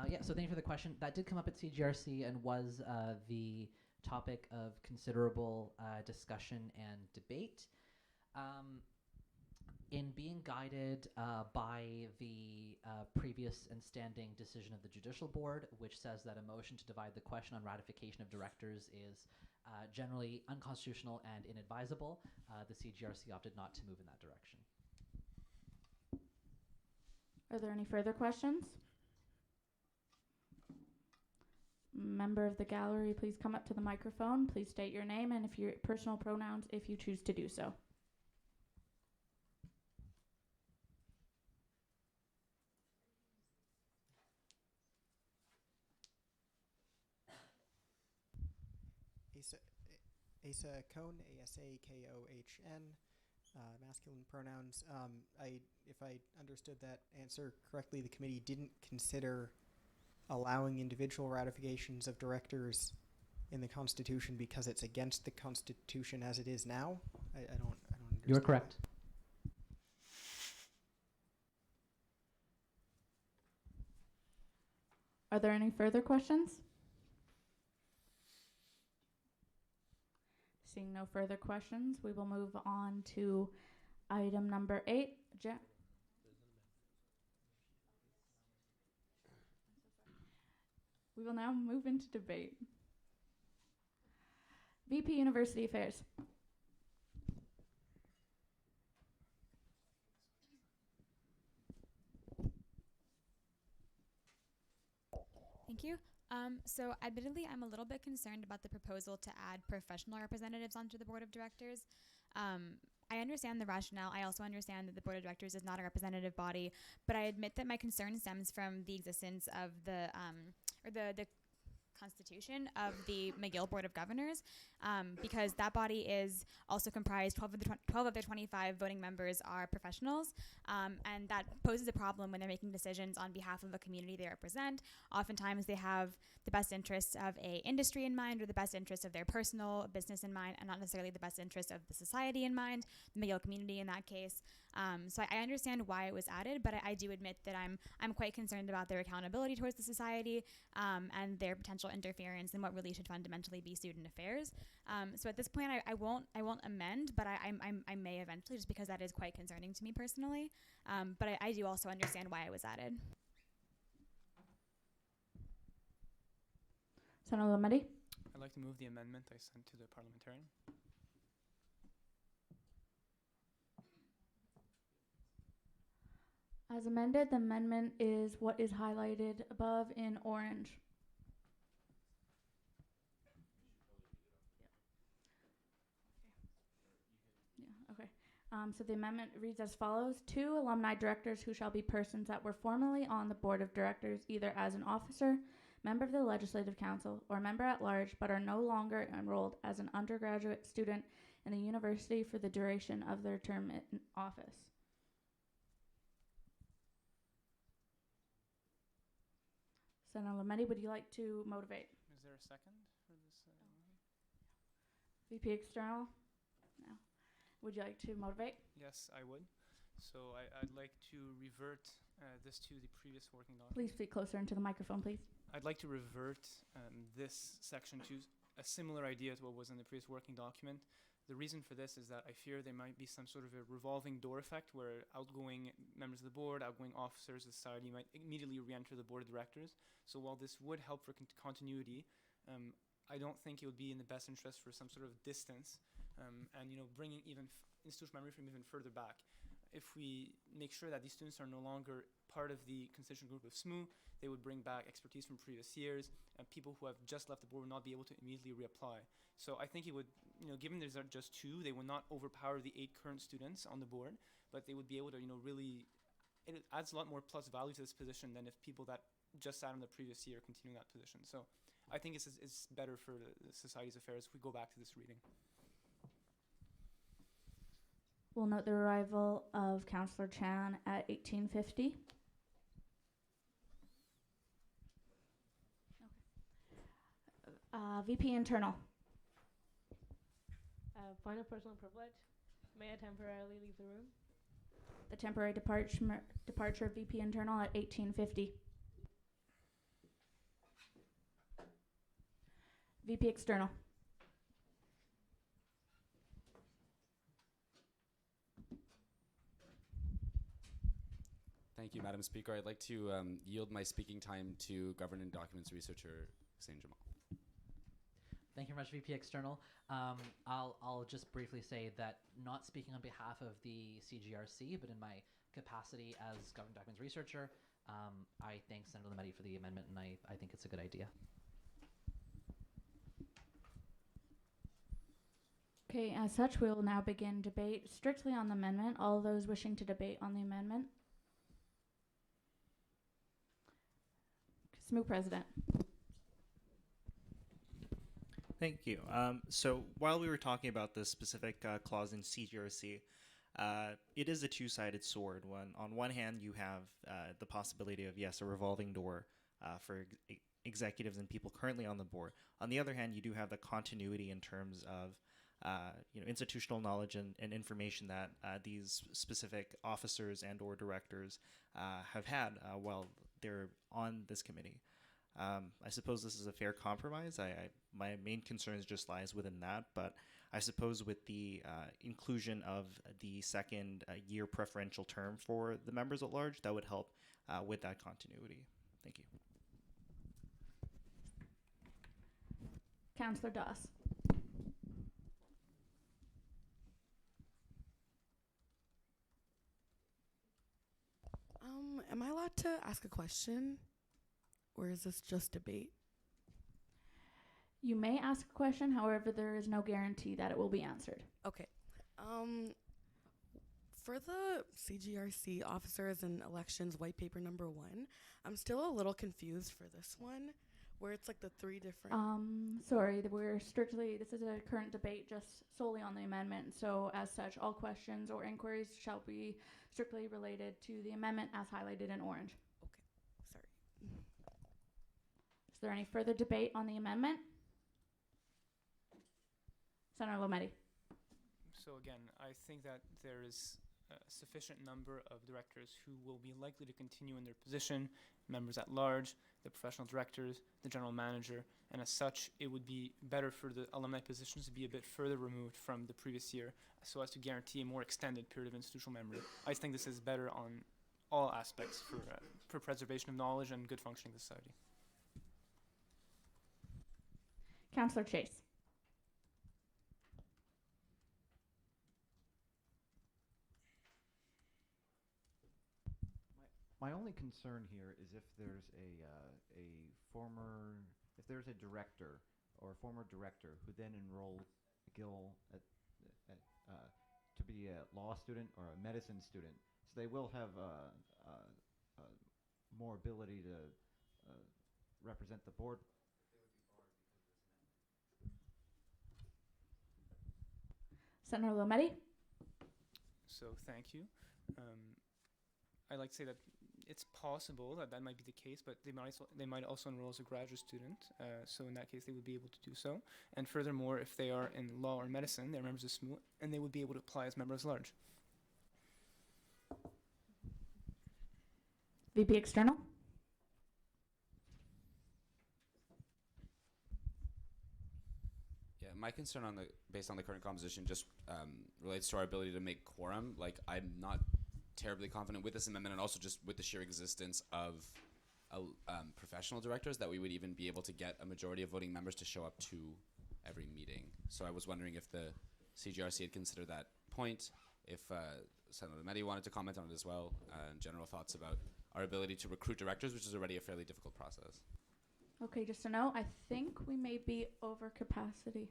[SPEAKER 3] of.
[SPEAKER 11] Yeah, so thank you for the question. That did come up at CGRC and was the topic of considerable discussion and debate. In being guided by the previous and standing decision of the Judicial Board, which says that a motion to divide the question on ratification of directors is generally unconstitutional and inadvisable, the CGRC opted not to move in that direction.
[SPEAKER 1] Are there any further questions? Member of the gallery, please come up to the microphone. Please state your name and if your personal pronouns if you choose to do so.
[SPEAKER 16] Asa Cohn, A-S-A-K-O-H-N, masculine pronouns. If I understood that answer correctly, the committee didn't consider allowing individual ratifications of directors in the Constitution because it's against the Constitution as it is now. I don't understand.
[SPEAKER 11] You are correct.
[SPEAKER 1] Are there any further questions? Seeing no further questions, we will move on to item number 8. We will now move into debate. VP University Affairs.
[SPEAKER 6] Thank you. So admittedly, I'm a little bit concerned about the proposal to add professional representatives onto the board of directors. I understand the rationale. I also understand that the board of directors is not a representative body, but I admit that my concern stems from the existence of the constitution of the McGill Board of Governors, because that body is also comprised, 12 of their 25 voting members are professionals, and that poses a problem when they're making decisions on behalf of a community they represent. Oftentimes they have the best interests of a industry in mind or the best interests of their personal business in mind and not necessarily the best interests of the society in mind, the McGill community in that case. So I understand why it was added, but I do admit that I'm quite concerned about their accountability towards the society and their potential interference in what really should fundamentally be student affairs. So at this point, I won't amend, but I may eventually, just because that is quite concerning to me personally. But I do also understand why it was added.
[SPEAKER 1] Senator Lametti?
[SPEAKER 2] I'd like to move the amendment I sent to the parliamentarian.
[SPEAKER 1] As amended, the amendment is what is highlighted above in orange. Okay. So the amendment reads as follows. 2 alumni directors who shall be persons that were formerly on the board of directors either as an officer, member of the Legislative Council, or member at large, but are no longer enrolled as an undergraduate student in the university for the duration of their term in office. Senator Lametti, would you like to motivate?
[SPEAKER 2] Is there a second for this?
[SPEAKER 1] VP External? No. Would you like to motivate?
[SPEAKER 2] Yes, I would. So I'd like to revert this to the previous working document.
[SPEAKER 1] Please speak closer into the microphone, please.
[SPEAKER 2] I'd like to revert this section to a similar idea to what was in the previous working document. The reason for this is that I fear there might be some sort of a revolving door effect where outgoing members of the board, outgoing officers of society might immediately re-enter the board of directors. So while this would help for continuity, I don't think it would be in the best interest for some sort of distance and bringing even institutional memory from even further back. if we make sure that these students are no longer part of the constituent group of SMU, they would bring back expertise from previous years, and people who have just left the board would not be able to immediately reapply. So I think it would, given there's just 2, they would not overpower the 8 current students on the board, but they would be able to, really, it adds a lot more plus value to this position than if people that just sat in the previous year continue that position. So I think it's better for the society's affairs if we go back to this reading.
[SPEAKER 1] We'll note the arrival of Councillor Chan at 1850. VP Internal.
[SPEAKER 15] Point of personal privilege. May I temporarily leave the room?
[SPEAKER 1] The temporary departure of VP Internal at 1850. VP External.
[SPEAKER 8] Thank you, Madam Speaker. I'd like to yield my speaking time to Governing Documents Researcher Hussein Jamal.
[SPEAKER 11] Thank you very much, VP External. I'll just briefly say that not speaking on behalf of the CGRC, but in my capacity as Governing Documents Researcher, I thank Senator Lametti for the amendment, and I think it's a good idea.
[SPEAKER 1] Okay, as such, we will now begin debate strictly on the amendment. All those wishing to debate on the amendment. SMU President.
[SPEAKER 17] Thank you. So while we were talking about this specific clause in CGRC, it is a two-sided sword. On one hand, you have the possibility of, yes, a revolving door for executives and people currently on the board. On the other hand, you do have the continuity in terms of institutional knowledge and information that these specific officers and or directors have had while they're on this committee. I suppose this is a fair compromise. My main concerns just lies within that, but I suppose with the inclusion of the second year preferential term for the members at large, that would help with that continuity. Thank you.
[SPEAKER 1] Councillor Doss.
[SPEAKER 18] Am I allowed to ask a question? Or is this just debate?
[SPEAKER 1] You may ask a question, however, there is no guarantee that it will be answered.
[SPEAKER 18] Okay. For the CGRC Officers and Elections White Paper number 1, I'm still a little confused for this one, where it's like the 3 different...
[SPEAKER 1] Sorry, this is a current debate just solely on the amendment, so as such, all questions or inquiries shall be strictly related to the amendment as highlighted in orange.
[SPEAKER 18] Okay, sorry.
[SPEAKER 1] Is there any further debate on the amendment? Senator Lametti.
[SPEAKER 2] So again, I think that there is a sufficient number of directors who will be likely to continue in their position, members at large, the professional directors, the general manager, and as such, it would be better for the alumni positions to be a bit further removed from the previous year so as to guarantee a more extended period of institutional memory. I think this is better on all aspects for preservation of knowledge and good functioning of society.
[SPEAKER 1] Councillor Chase.
[SPEAKER 19] My only concern here is if there's if there's a director or a former director who then enrolls McGill to be a law student or a medicine student, so they will have more ability to represent the board.
[SPEAKER 1] Senator Lametti.
[SPEAKER 2] So thank you. I'd like to say that it's possible that that might be the case, but they might also enroll as a graduate student. So in that case, they would be able to do so. And furthermore, if they are in law or medicine, they're members of SMU, and they would be able to apply as members at large.
[SPEAKER 1] VP External.
[SPEAKER 8] Yeah, my concern based on the current composition just relates to our ability to make quorum. Like, I'm not terribly confident with this amendment, and also just with the sheer existence of professional directors, that we would even be able to get a majority of voting members to show up to every meeting. So I was wondering if the CGRC had considered that point, if Senator Mehdi wanted to comment on it as well, and general thoughts about our ability to recruit directors, which is already a fairly difficult process.
[SPEAKER 1] Okay, just to know, I think we may be over capacity.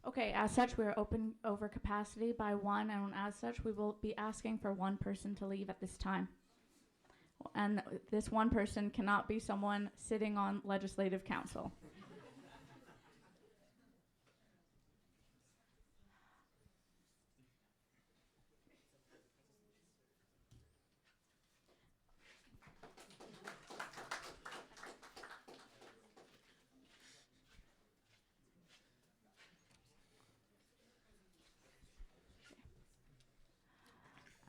[SPEAKER 1] Okay, as such, we're open over capacity by one, and as such, we will be asking for one person to leave at this time. And this one person cannot be someone sitting on legislative council.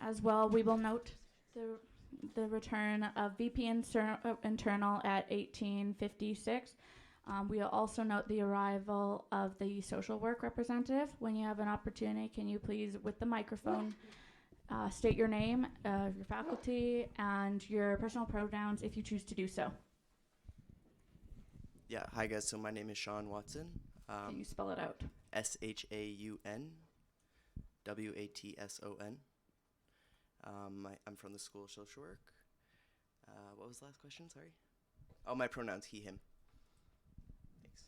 [SPEAKER 1] As well, we will note the return of VP internal at 1856. We will also note the arrival of the social work representative. When you have an opportunity, can you please, with the microphone, state your name, your faculty, and your personal pronouns if you choose to do so.
[SPEAKER 20] Yeah, hi guys, so my name is Sean Watson.
[SPEAKER 1] Can you spell it out?
[SPEAKER 20] SHAUN WATSON. I'm from the School of Social Work. What was the last question? Sorry. Oh, my pronouns, he, him. Thanks.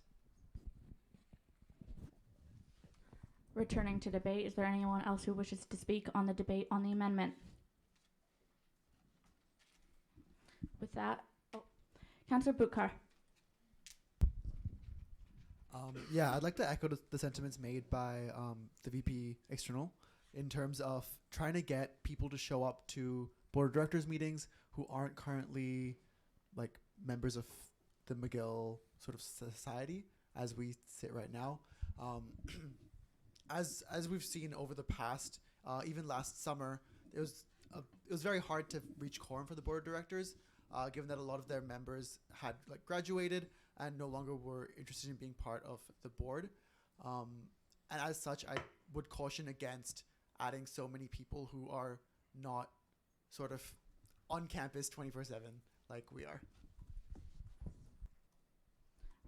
[SPEAKER 1] Returning to debate, is there anyone else who wishes to speak on the debate on the amendment? With that, Councillor Butkar.
[SPEAKER 13] Yeah, I'd like to echo the sentiments made by the VP External in terms of trying to get people to show up to board of directors meetings who aren't currently like members of the McGill sort of society as we sit right now. As we've seen over the past, even last summer, it was very hard to reach quorum for the board of directors, given that a lot of their members had like graduated and no longer were interested in being part of the board. And as such, I would caution against adding so many people who are not sort of on campus 24/7 like we are.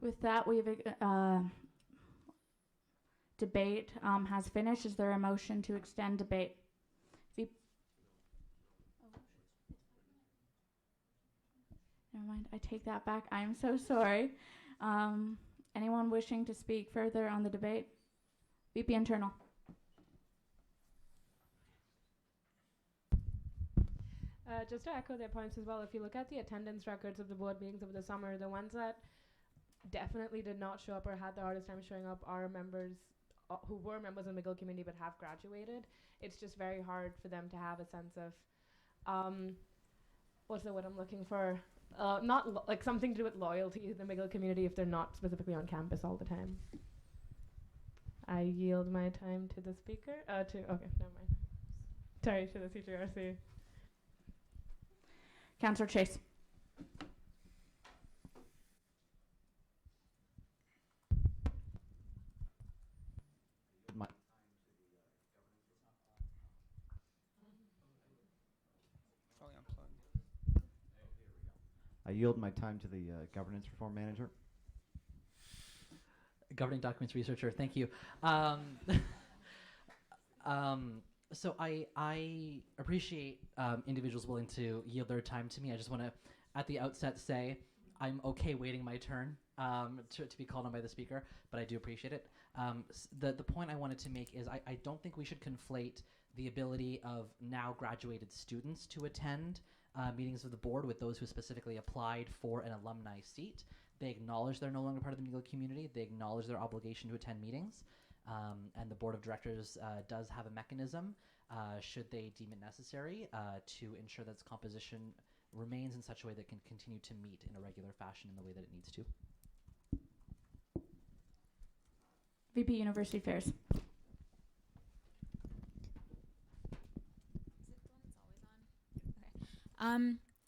[SPEAKER 1] With that, we've debate has finished. Is there a motion to extend debate? Never mind, I take that back. I'm so sorry. Anyone wishing to speak further on the debate? VP Internal.
[SPEAKER 15] Just to echo their points as well, if you look at the attendance records of the board meetings over the summer, the ones that definitely did not show up or had the hardest time showing up are members who were members of the McGill community but have graduated. It's just very hard for them to have a sense of, what's the word I'm looking for? Not like something to do with loyalty to the McGill community if they're not specifically on campus all the time. I yield my time to the speaker. Okay, never mind. Sorry, to the CGRC.
[SPEAKER 1] Councillor Chase.
[SPEAKER 19] I yield my time to the governance reform manager.
[SPEAKER 11] Governing documents researcher, thank you. So I appreciate individuals willing to yield their time to me. I just want to, at the outset, say I'm okay waiting my turn to be called on by the speaker, but I do appreciate it. The point I wanted to make is I don't think we should conflate the ability of now graduated students to attend meetings of the board with those who specifically applied for an alumni seat. They acknowledge they're no longer part of the McGill community. They acknowledge their obligation to attend meetings. And the board of directors does have a mechanism, should they deem it necessary, to ensure that its composition remains in such a way that can continue to meet in a regular fashion in the way that it needs to.
[SPEAKER 1] VP University Affairs.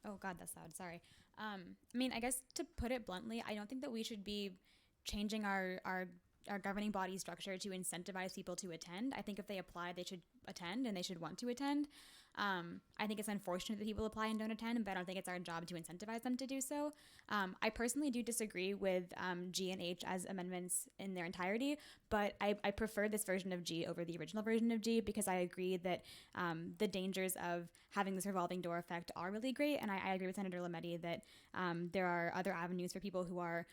[SPEAKER 6] Oh God, that's loud. Sorry. I mean, I guess to put it bluntly, I don't think that we should be changing our our governing body structure to incentivize people to attend. I think if they apply, they should attend and they should want to attend. I think it's unfortunate that people apply and don't attend, but I don't think it's our job to incentivize them to do so. I personally do disagree with G and H as amendments in their entirety, but I prefer this version of G over the original version of G because I agree that the dangers of having this revolving door effect are really great, and I agree with Senator Lametti that there are other avenues for people who are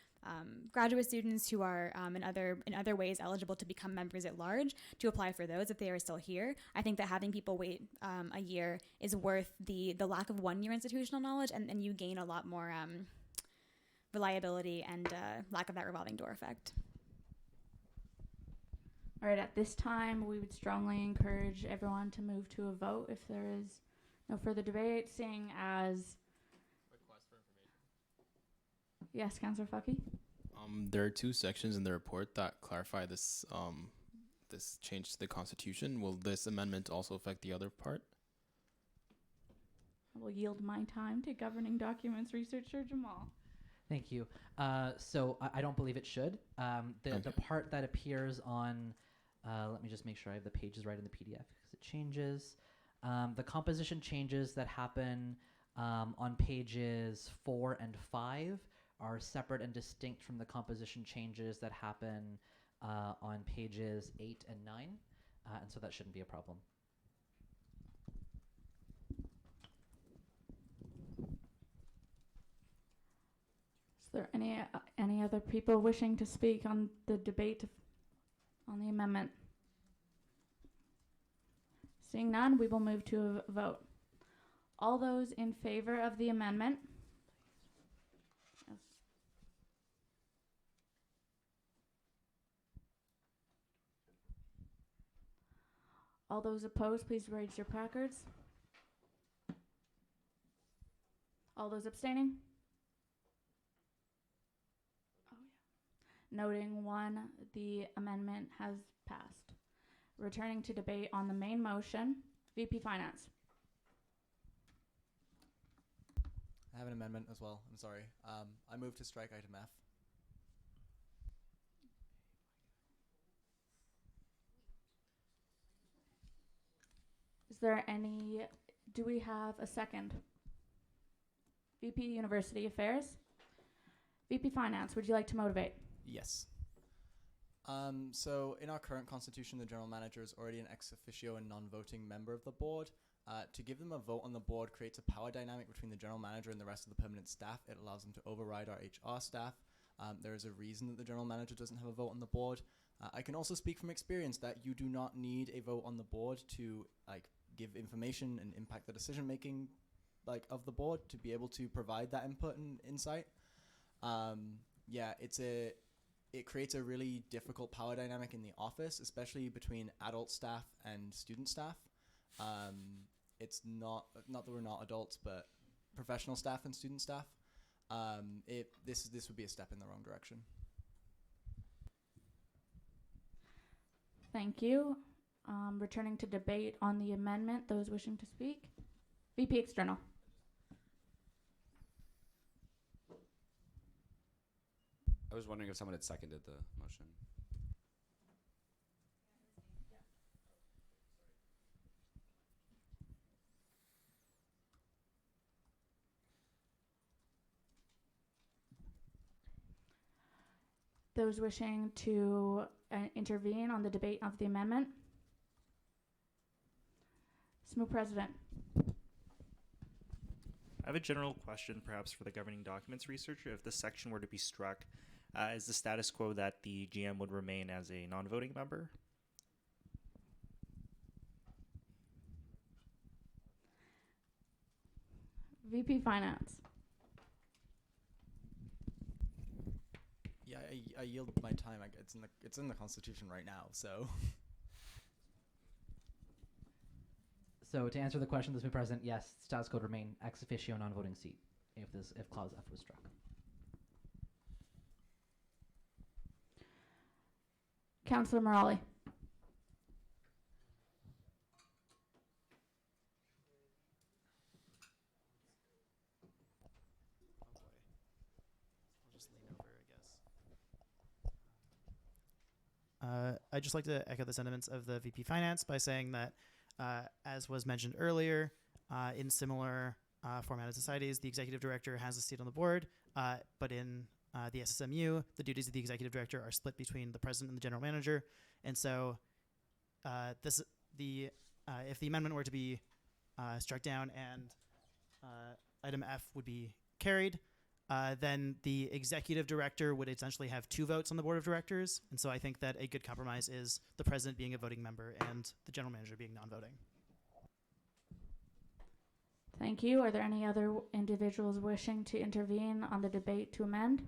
[SPEAKER 6] graduate students who are in other ways eligible to become members at large to apply for those if they are still here. I think that having people wait a year is worth the lack of 1 year institutional knowledge, and you gain a lot more reliability and lack of that revolving door effect.
[SPEAKER 1] All right, at this time, we would strongly encourage everyone to move to a vote if there is no further debate, seeing as...
[SPEAKER 3] Request for information.
[SPEAKER 1] Yes, Councillor Fucky?
[SPEAKER 3] There are 2 sections in the report that clarify this this change to the Constitution. Will this amendment also affect the other part?
[SPEAKER 1] I will yield my time to Governing Documents Researcher Jamal.
[SPEAKER 11] Thank you. So I don't believe it should. The part that appears on, let me just make sure I have the pages right in the PDF because it changes. The composition changes that happen on pages 4 and 5 are separate and distinct from the composition changes that happen on pages 8 and 9, and so that shouldn't be a problem.
[SPEAKER 1] Is there any other people wishing to speak on the debate on the amendment? Seeing none, we will move to a vote. All those in favor of the amendment? Yes. All those opposed, please raise your placards. All those abstaining? Noting 1, the amendment has passed. Returning to debate on the main motion, VP Finance.
[SPEAKER 12] I have an amendment as well. I'm sorry. I move to strike item F.
[SPEAKER 1] Is there any, do we have a second? VP University Affairs. VP Finance, would you like to motivate?
[SPEAKER 12] Yes. So in our current constitution, the general manager is already an ex officio and non-voting member of the board. To give them a vote on the board creates a power dynamic between the general manager and the rest of the permanent staff. It allows them to override our HR staff. There is a reason that the general manager doesn't have a vote on the board. I can also speak from experience that you do not need a vote on the board to give information and impact the decision making of the board to be able to provide that input and insight. It creates a really difficult power dynamic in the office, especially between adult staff and student staff. It's not that we're not adults, but professional staff and student staff. This would be a step in the wrong direction.
[SPEAKER 1] Thank you. Returning to debate on the amendment, those wishing to speak. VP External.
[SPEAKER 8] I was wondering if someone had seconded the motion.
[SPEAKER 1] Those wishing to intervene on the debate of the amendment. SMU President.
[SPEAKER 17] I have a general question perhaps for the governing documents researcher. If this section were to be struck, is the status quo that the GM would remain as a non-voting member?
[SPEAKER 1] VP Finance.
[SPEAKER 12] Yeah, I yield my time. It's in the Constitution right now, so.
[SPEAKER 11] So to answer the question, Mr. President, yes, status quo would remain ex officio non-voting seat if clause F was struck.
[SPEAKER 1] Councillor Morali.
[SPEAKER 21] I'll just lean over, I guess. I'd just like to echo the sentiments of the VP Finance by saying that, as was mentioned earlier, in similar formatted societies, the executive director has a seat on the board, but in the SSMU, the duties of the executive director are split between the president and the general manager. And so if the amendment were to be struck down and item F would be carried, then the executive director would essentially have 2 votes on the board of directors. And so I think that a good compromise is the president being a voting member and the general manager being non-voting.
[SPEAKER 1] Thank you. Are there any other individuals wishing to intervene on the debate to amend?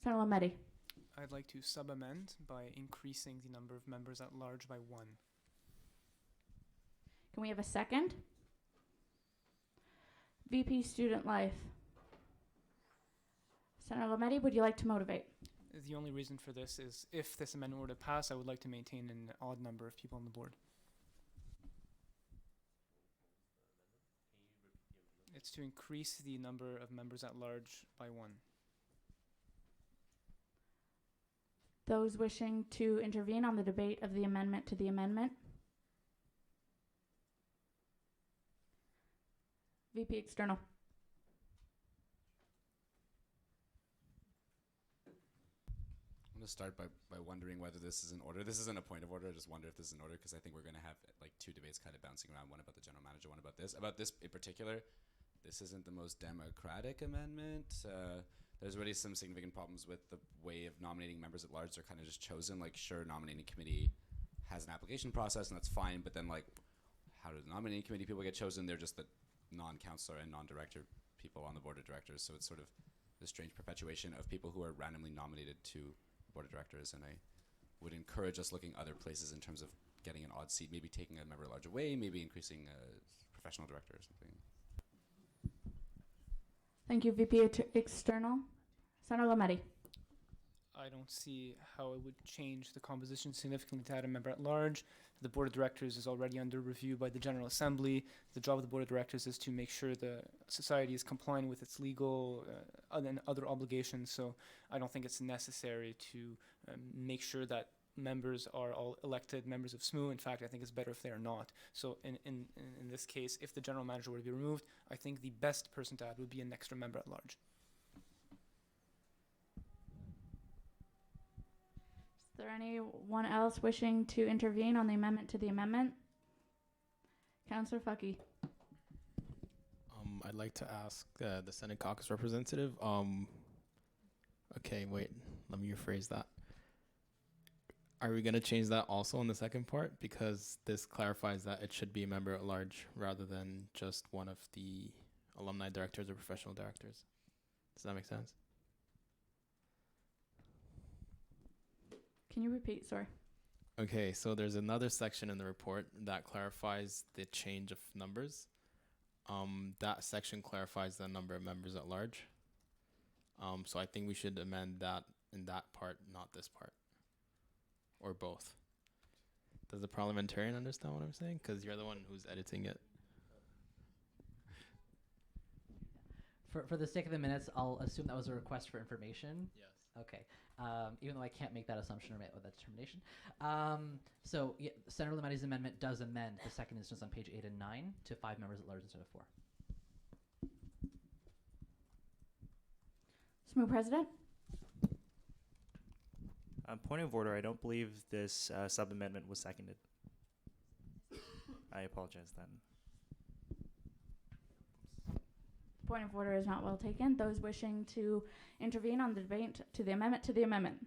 [SPEAKER 1] Senator Lametti.
[SPEAKER 2] I'd like to sub-amend by increasing the number of members at large by 1.
[SPEAKER 1] Can we have a second? VP Student Life. Senator Lametti, would you like to motivate?
[SPEAKER 2] The only reason for this is if this amendment were to pass, I would like to maintain an odd number of people on the board. It's to increase the number of members at large by 1.
[SPEAKER 1] Those wishing to intervene on the debate of the amendment to the amendment? VP External.
[SPEAKER 8] I'm going to start by wondering whether this is in order. This isn't a point of order. I just wonder if this is in order because I think we're going to have like 2 debates kind of bouncing around, one about the general manager, one about this. About this in particular, this isn't the most democratic amendment. There's already some significant problems with the way of nominating members at large. They're kind of just chosen. Like, sure, nominating committee has an application process, and that's fine. But then, like, how do the nominating committee people get chosen? They're just the non-counselor and non-director people on the board of directors. So it's sort of a strange perpetuation of people who are randomly nominated to the board of directors. And I would encourage us looking other places in terms of getting an odd seat, maybe taking a member at large away, maybe increasing a professional director or something.
[SPEAKER 1] Thank you, VP External. Senator Lametti.
[SPEAKER 2] I don't see how it would change the composition significantly to add a member at large. The board of directors is already under review by the General Assembly. The job of the board of directors is to make sure the society is complying with its legal and other obligations. So I don't think it's necessary to make sure that members are all elected members of SMU. In fact, I think it's better if they are not. So in this case, if the general manager were to be removed, I think the best person to add would be an extra member at large.
[SPEAKER 1] Is there anyone else wishing to intervene on the amendment to the amendment? Councillor Fucky.
[SPEAKER 3] I'd like to ask the Senate caucus representative. Okay, wait, let me rephrase that. Are we going to change that also in the second part? Because this clarifies that it should be a member at large rather than just one of the alumni directors or professional directors. Does that make sense?
[SPEAKER 1] Can you repeat, sorry?
[SPEAKER 3] Okay, so there's another section in the report that clarifies the change of numbers. That section clarifies the number of members at large. So I think we should amend that in that part, not this part. Or both. Does the parliamentarian understand what I'm saying? Because you're the one who's editing it.
[SPEAKER 11] For the sake of the minutes, I'll assume that was a request for information.
[SPEAKER 3] Yes.
[SPEAKER 11] Okay. Even though I can't make that assumption or make that determination. So yeah, Senator Lametti's amendment does amend the second instance on page 8 and 9 to 5 members at large instead of 4.
[SPEAKER 1] SMU President.
[SPEAKER 17] Point of order, I don't believe this sub-amendment was seconded. I apologize then.
[SPEAKER 1] Point of order is not well taken. Those wishing to intervene on the debate to the amendment to the amendment.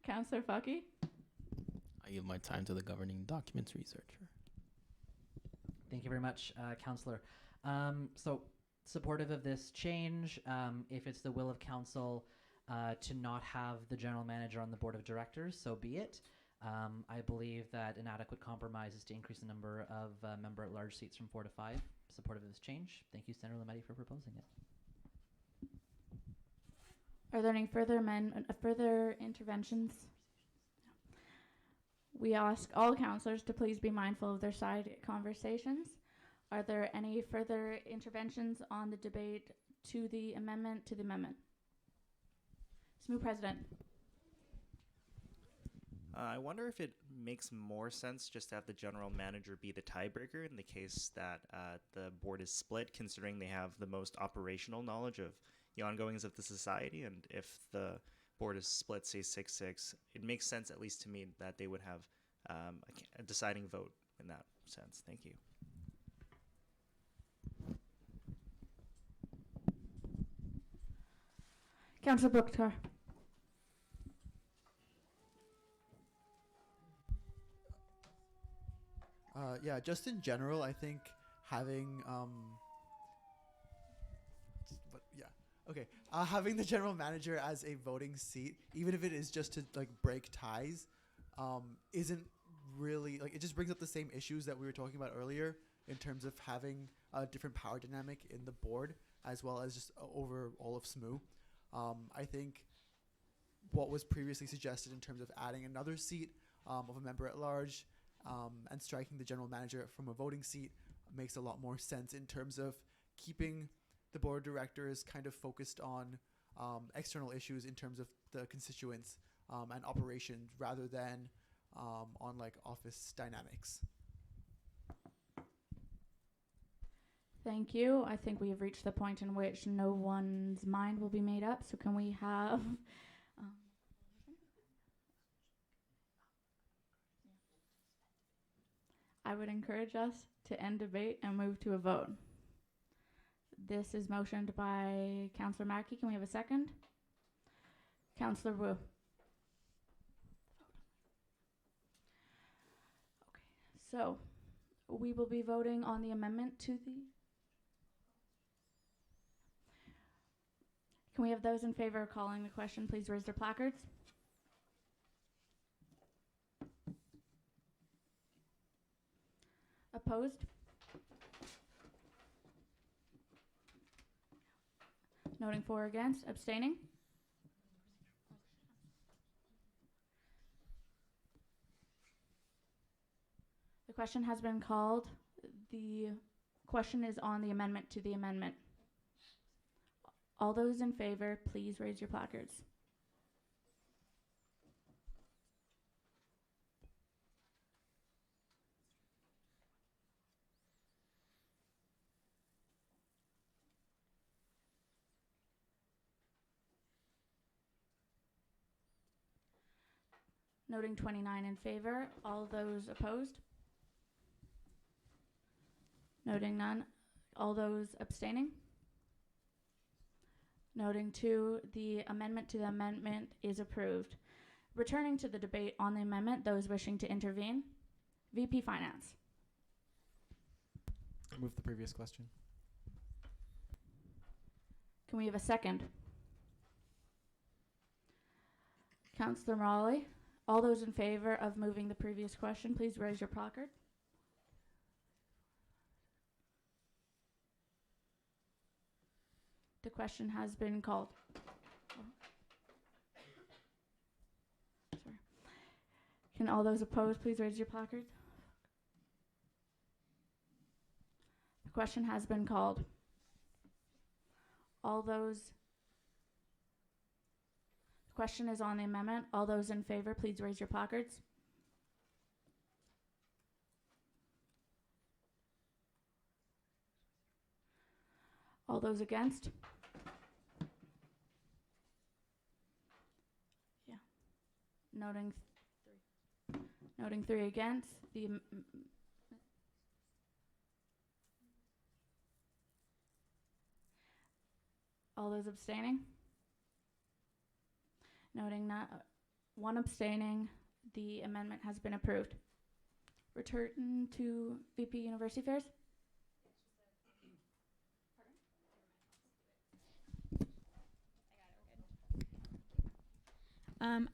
[SPEAKER 1] Councillor Fucky.
[SPEAKER 3] I give my time to the governing documents researcher.
[SPEAKER 11] Thank you very much, Councillor. So supportive of this change. If it's the will of council to not have the general manager on the board of directors, so be it. I believe that an adequate compromise is to increase the number of member at large seats from 4 to 5. Supportive of this change. Thank you, Senator Lametti, for proposing it.
[SPEAKER 1] Are there any further interventions? We ask all councillors to please be mindful of their side conversations. Are there any further interventions on the debate to the amendment to the amendment. SMU President.
[SPEAKER 17] I wonder if it makes more sense just to have the general manager be the tiebreaker in the case that the board is split, considering they have the most operational knowledge of the ongoings of the society. And if the board is split, say 6-6, it makes sense, at least to me, that they would have a deciding vote in that sense. Thank you.
[SPEAKER 1] Councillor Bookhtar.
[SPEAKER 13] Yeah, just in general, I think having having the general manager as a voting seat, even if it is just to like break ties, isn't really like, it just brings up the same issues that we were talking about earlier in terms of having a different power dynamic in the board as well as just over all of SMU. I think what was previously suggested in terms of adding another seat of a member at large and striking the general manager from a voting seat makes a lot more sense in terms of keeping the board of directors kind of focused on external issues in terms of the constituents and operations rather than on like office dynamics.
[SPEAKER 1] Thank you. I think we have reached the point in which no one's mind will be made up. So can we have I would encourage us to end debate and move to a vote. This is motioned by Councillor Mackey. Can we have a second? Councillor Wu. Okay. So we will be voting on the amendment to the... Can we have those in favor of calling the question, please raise their placards? Opposed? Noting for or against? Abstaining? The question has been called. The question is on the amendment to the amendment. All those in favor, please raise your placards. Noting 29 in favor. All those opposed? Noting none. All those abstaining? Noting 2, the amendment to the amendment is approved. Returning to the debate on the amendment, those wishing to intervene. VP Finance.
[SPEAKER 12] Move the previous question.
[SPEAKER 1] Can we have a second? Councillor Raleigh. All those in favor of moving the previous question, please raise your placard. The question has been called. Oh. Sorry. Can all those opposed please raise your placard? The question has been called. All those... The question is on the amendment. All those in favor, please raise your placards. All those against? Yeah. Noting 3. Noting 3 against. All those abstaining? Noting that 1 abstaining, the amendment has been approved. Return to VP University Affairs.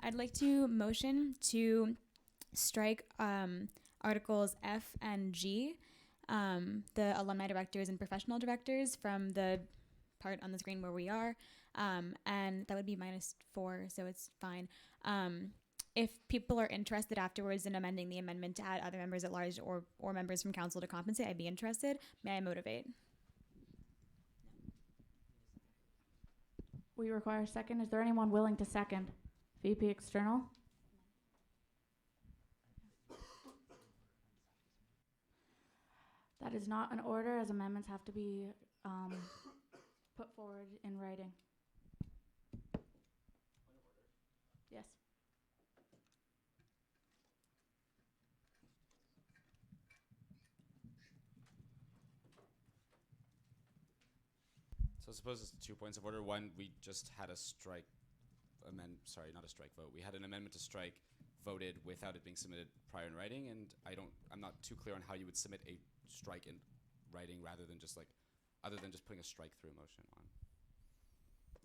[SPEAKER 6] I'd like to motion to strike Articles F and G, the alumni directors and professional directors, from the part on the screen where we are, and that would be -4, so it's fine. If people are interested afterwards in amending the amendment to add other members at large or members from council to compensate, I'd be interested. May I motivate?
[SPEAKER 1] We require a second. Is there anyone willing to second? VP External? That is not an order, as amendments have to be put forward in writing. Yes.
[SPEAKER 8] So I suppose it's 2 points of order. One, we just had a strike sorry, not a strike vote. We had an amendment to strike voted without it being submitted prior in writing, and I'm not too clear on how you would submit a strike in writing rather than just other than just putting a strike through motion on.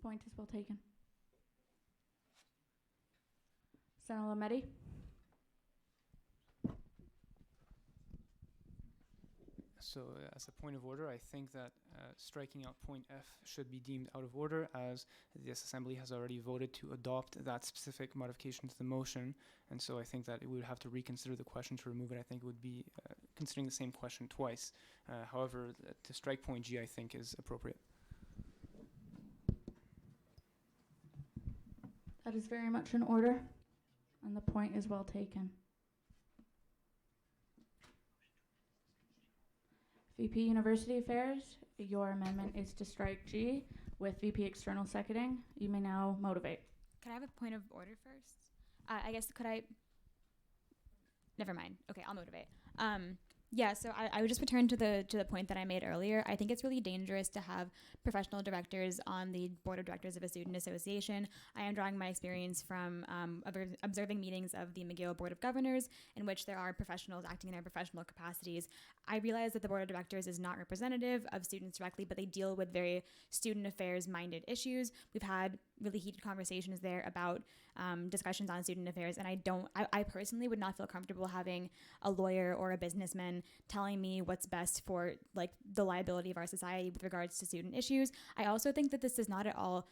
[SPEAKER 1] Point is well taken. Senator Lametti?
[SPEAKER 2] So as a point of order, I think that striking out point F should be deemed out of order, as this assembly has already voted to adopt that specific modification to the motion, and so I think that it would have to reconsider the question to remove it. I think it would be considering the same question twice. However, to strike point G, I think is appropriate.
[SPEAKER 1] That is very much in order, and the point is well taken. VP University Affairs, your amendment is to strike G with VP External seconding. You may now motivate.
[SPEAKER 6] Could I have a point of order first? I guess could I? Never mind. Okay, I'll motivate. Yeah, so I would just return to the point that I made earlier. I think it's really dangerous to have professional directors on the board of directors of a student association. I am drawing my experience from observing meetings of the McGill Board of Governors, in which there are professionals acting in their professional capacities. I realize that the board of directors is not representative of students directly, but they deal with very student affairs minded issues. We've had really heated conversations there about discussions on student affairs, and I personally would not feel comfortable having a lawyer or a businessman telling me what's best for the liability of our society with regards to student issues. I also think that this does not at all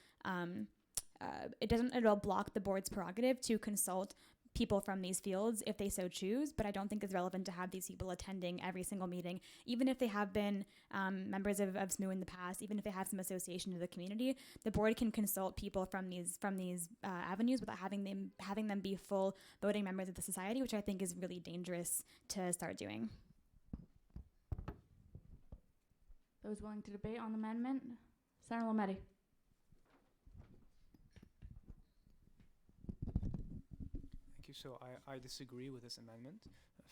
[SPEAKER 6] it doesn't at all block the board's prerogative to consult people from these fields if they so choose, but I don't think it's relevant to have these people attending every single meeting, even if they have been members of SSMU in the past, even if they have some association to the community. The board can consult people from these avenues without having them be full voting members of the society, which I think is really dangerous to start doing.
[SPEAKER 1] Those willing to debate on the amendment? Senator Lametti.
[SPEAKER 2] So I disagree with this amendment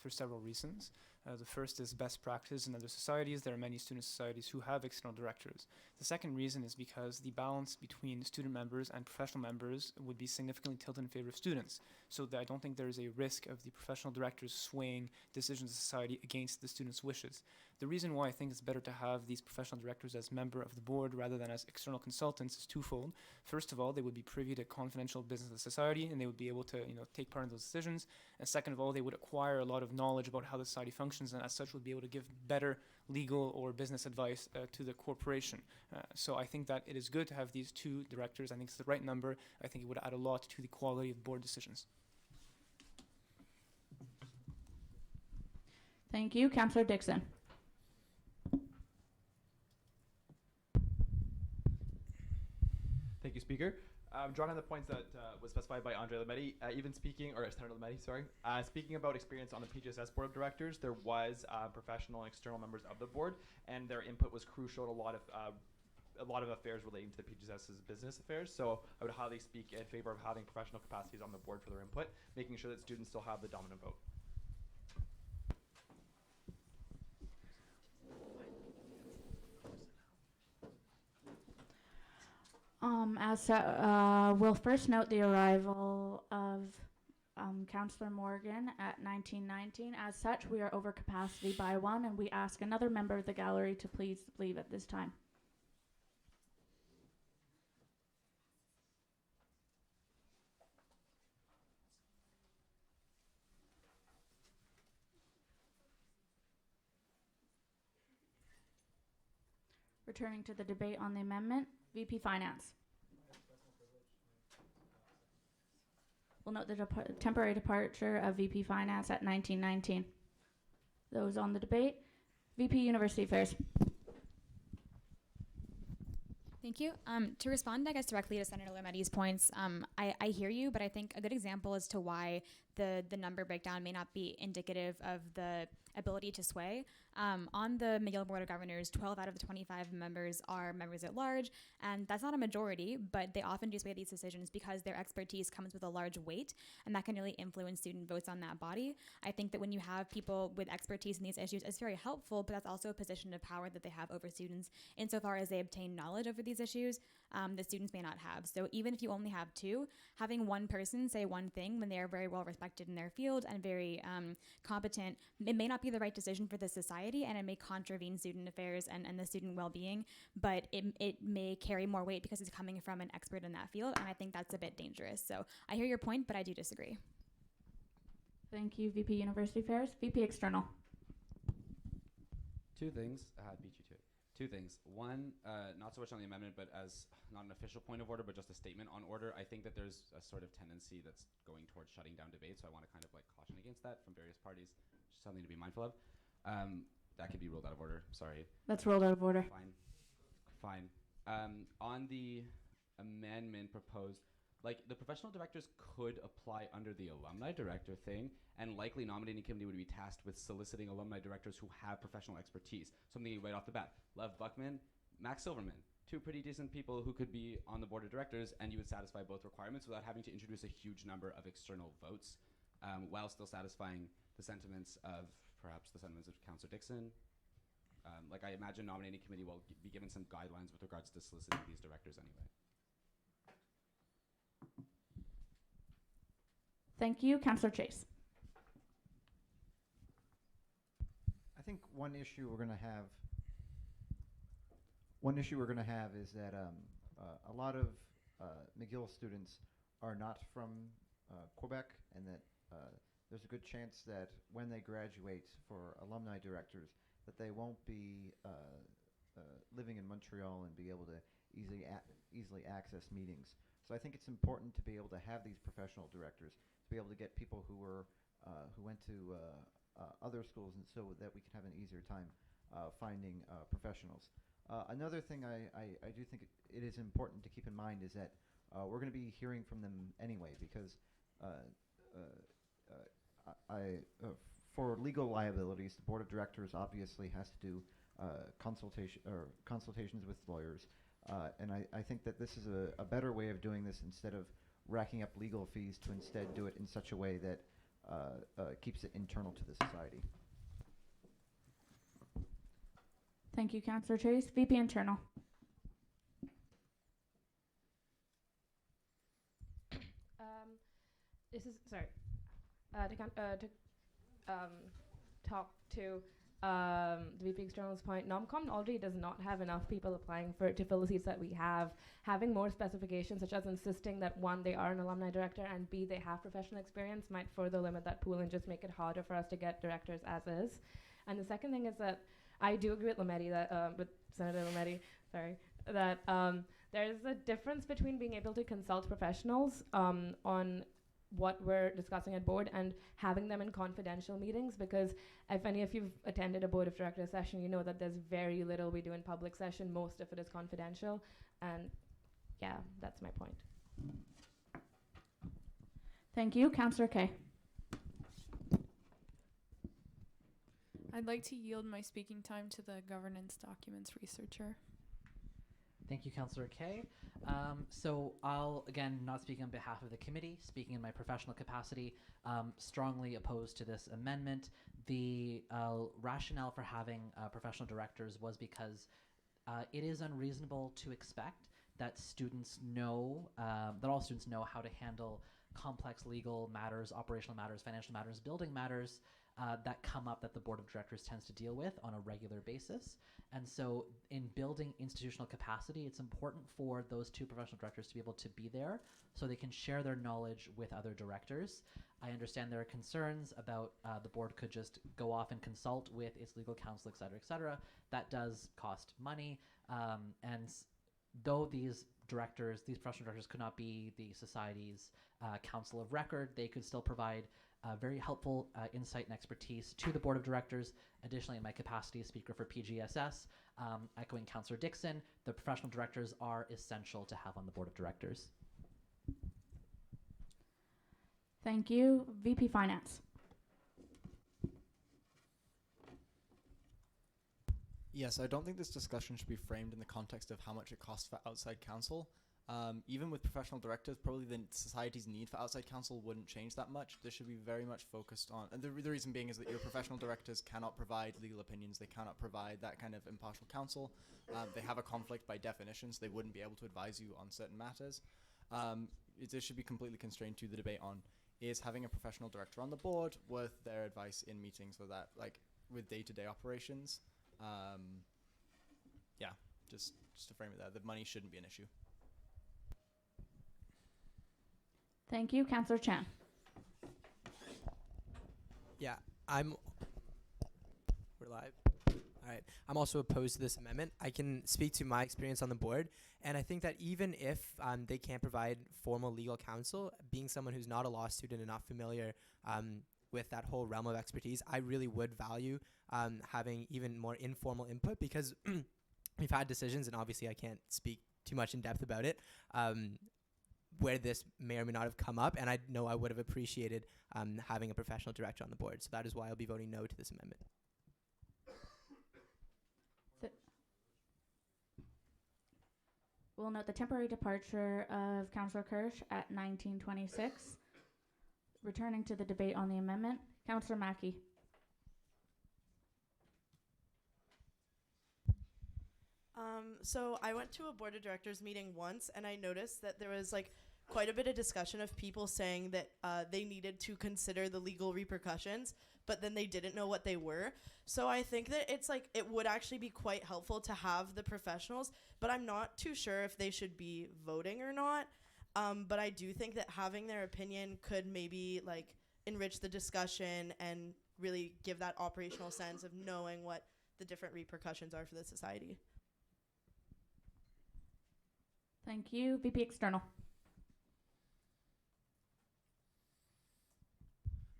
[SPEAKER 2] for several reasons. The first is best practice in other societies. There are many student societies who have external directors. The second reason is because the balance between student members and professional members would be significantly tilted in favor of students. So that I don't think there is a risk of the professional directors swaying decisions of society against the students' wishes. The reason why I think it's better to have these professional directors as member of the board rather than as external consultants is twofold. First of all, they would be privy to confidential business of the society, and they would be able to take part in those decisions. And second of all, they would acquire a lot of knowledge about how the society functions, and as such would be able to give better legal or business advice to the corporation. So I think that it is good to have these two directors. I think it's the right number. I think it would add a lot to the quality of board decisions.
[SPEAKER 1] Thank you. Councillor Dixon.
[SPEAKER 4] Thank you, Speaker. Drawing on the points that was specified by Andre Lametti, Senator Lametti, speaking about experience on the PGSS Board of Directors, there was professional and external members of the board, and their input was crucial to a lot of affairs relating to the PGSS's business affairs. So I would highly speak in favor of having professional capacities on the board for their input, making sure that students still have the dominant vote.
[SPEAKER 1] We'll first note the arrival of Councillor Morgan at 1919. As such, we are over capacity by one, and we ask another member of the gallery to please leave at this time. Returning to the debate on the amendment, VP Finance. We'll note the temporary departure of VP Finance at 1919. Those on the debate, VP University Affairs.
[SPEAKER 6] Thank you. To respond, I guess, directly to Senator Lameti's points, I hear you, but I think a good example as to why the number breakdown may not be indicative of the ability to sway. On the McGill Board of Governors, 12 out of the 25 members are members at large, and that's not a majority, but they often do sway these decisions because their expertise comes with a large weight, and that can really influence student votes on that body. I think that when you have people with expertise in these issues, it's very helpful, but that's also a position of power that they have over students insofar as they obtain knowledge over these issues that students may not have. So even if you only have two, having one person say one thing when they are very well respected in their field and very competent, it may not be the right decision for the society, and it may contravene student affairs and the student well-being, but it may carry more weight because it's coming from an expert in that field, and I think that's a bit dangerous. So I hear your point, but I do disagree.
[SPEAKER 1] Thank you, VP University Affairs. VP External.
[SPEAKER 8] Two things. Beat you to it. Two things. One, not so much on the amendment, but as not an official point of order, but just a statement on order. I think that there's a sort of tendency that's going towards shutting down debate, so I want to kind of like caution against that from various parties. Just something to be mindful of. That could be ruled out of order. Sorry.
[SPEAKER 1] That's ruled out of order.
[SPEAKER 8] Fine. On the amendment proposed, like the professional directors could apply under the alumni director thing, and likely nominating committee would be tasked with soliciting alumni directors who have professional expertise. Something right off the bat. Lev Buckman, Max Silverman, two pretty decent people who could be on the board of directors, and you would satisfy both requirements without having to introduce a huge number of external votes, while still satisfying the sentiments of perhaps the sentiments of Councillor Dixon. Like I imagine nominating committee will be given some guidelines with regards to soliciting these directors anyway.
[SPEAKER 1] Thank you, Councillor Chase.
[SPEAKER 19] I think one issue we're going to have is that a lot of McGill students are not from Quebec, and that there's a good chance that when they graduate for alumni directors, that they won't be living in Montreal and be able to easily access meetings. So I think it's important to be able to have these professional directors, to be able to get people who went to other schools, and so that we can have an easier time finding professionals. Another thing I do think it is important to keep in mind is that we're going to be hearing from them anyway, because for legal liabilities, the board of directors obviously has to do consultations with lawyers, and I think that this is a better way of doing this instead of racking up legal fees, to instead do it in such a way that keeps it internal to the society.
[SPEAKER 1] Thank you, Councillor Chase. VP Internal.
[SPEAKER 15] This is sorry. Talk to the VP External's point. Nomcom already does not have enough people applying to fill the seats that we have. Having more specifications, such as insisting that one, they are an alumni director, and B, they have professional experience, might further limit that pool and just make it harder for us to get directors as is. And the second thing is that I do agree with Lameti, that with Senator Lameti, that there's a difference between being able to consult professionals on what we're discussing at board and having them in confidential meetings, because if any of you've attended a board of directors session, you know that there's very little we do in public session. Most of it is confidential, and yeah, that's my point.
[SPEAKER 1] Thank you, Councillor Kay.
[SPEAKER 10] I'd like to yield my speaking time to the governance documents researcher.
[SPEAKER 11] Thank you, Councillor Kay. So I'll, again, not speaking on behalf of the committee, speaking in my professional capacity, strongly opposed to this amendment. The rationale for having professional directors was because it is unreasonable to expect that students know, that all students know how to handle complex legal matters, operational matters, financial matters, building matters that come up that the board of directors tends to deal with on a regular basis. And so in building institutional capacity, it's important for those two professional directors to be able to be there so they can share their knowledge with other directors. I understand there are concerns about the board could just go off and consult with its legal counsel, et cetera, et cetera. That does cost money. And though these directors, these professional directors could not be the society's council of record. They could still provide very helpful insight and expertise to the board of directors. Additionally, in my capacity as speaker for PGSS, echoing Councillor Dixon, the professional directors are essential to have on the board of directors.
[SPEAKER 1] Thank you. VP Finance.
[SPEAKER 12] Yes, I don't think this discussion should be framed in the context of how much it costs for outside counsel. Even with professional directors, probably the society's need for outside counsel wouldn't change that much. This should be very much focused on, and the reason being is that your professional directors cannot provide legal opinions. They cannot provide that kind of impartial counsel. They have a conflict by definition, so they wouldn't be able to advise you on certain matters. This should be completely constrained to the debate on, is having a professional director on the board worth their advice in meetings so that, like, with day-to-day operations. Yeah, just to frame it there, the money shouldn't be an issue.
[SPEAKER 1] Thank you. Councillor Chan.
[SPEAKER 5] Yeah, we're live. All right. I'm also opposed to this amendment. I can speak to my experience on the board, and I think that even if they can't provide formal legal counsel, being someone who's not a law student and not familiar with that whole realm of expertise, I really would value having even more informal input, because we've had decisions, and obviously I can't speak too much in depth about it, where this may or may not have come up, and I know I would have appreciated having a professional director on the board. So that is why I'll be voting no to this amendment.
[SPEAKER 1] We'll note the temporary departure of Councillor Kirsch at 1926. Returning to the debate on the amendment, Councillor Mackey.
[SPEAKER 22] So I went to a board of directors meeting once, and I noticed that there was like quite a bit of discussion of people saying that they needed to consider the legal repercussions, but then they didn't know what they were. So I think that it's like it would actually be quite helpful to have the professionals, but I'm not too sure if they should be voting or not. But I do think that having their opinion could maybe like enrich the discussion and really give that operational sense of knowing what the different repercussions are for the society.
[SPEAKER 1] Thank you. VP External.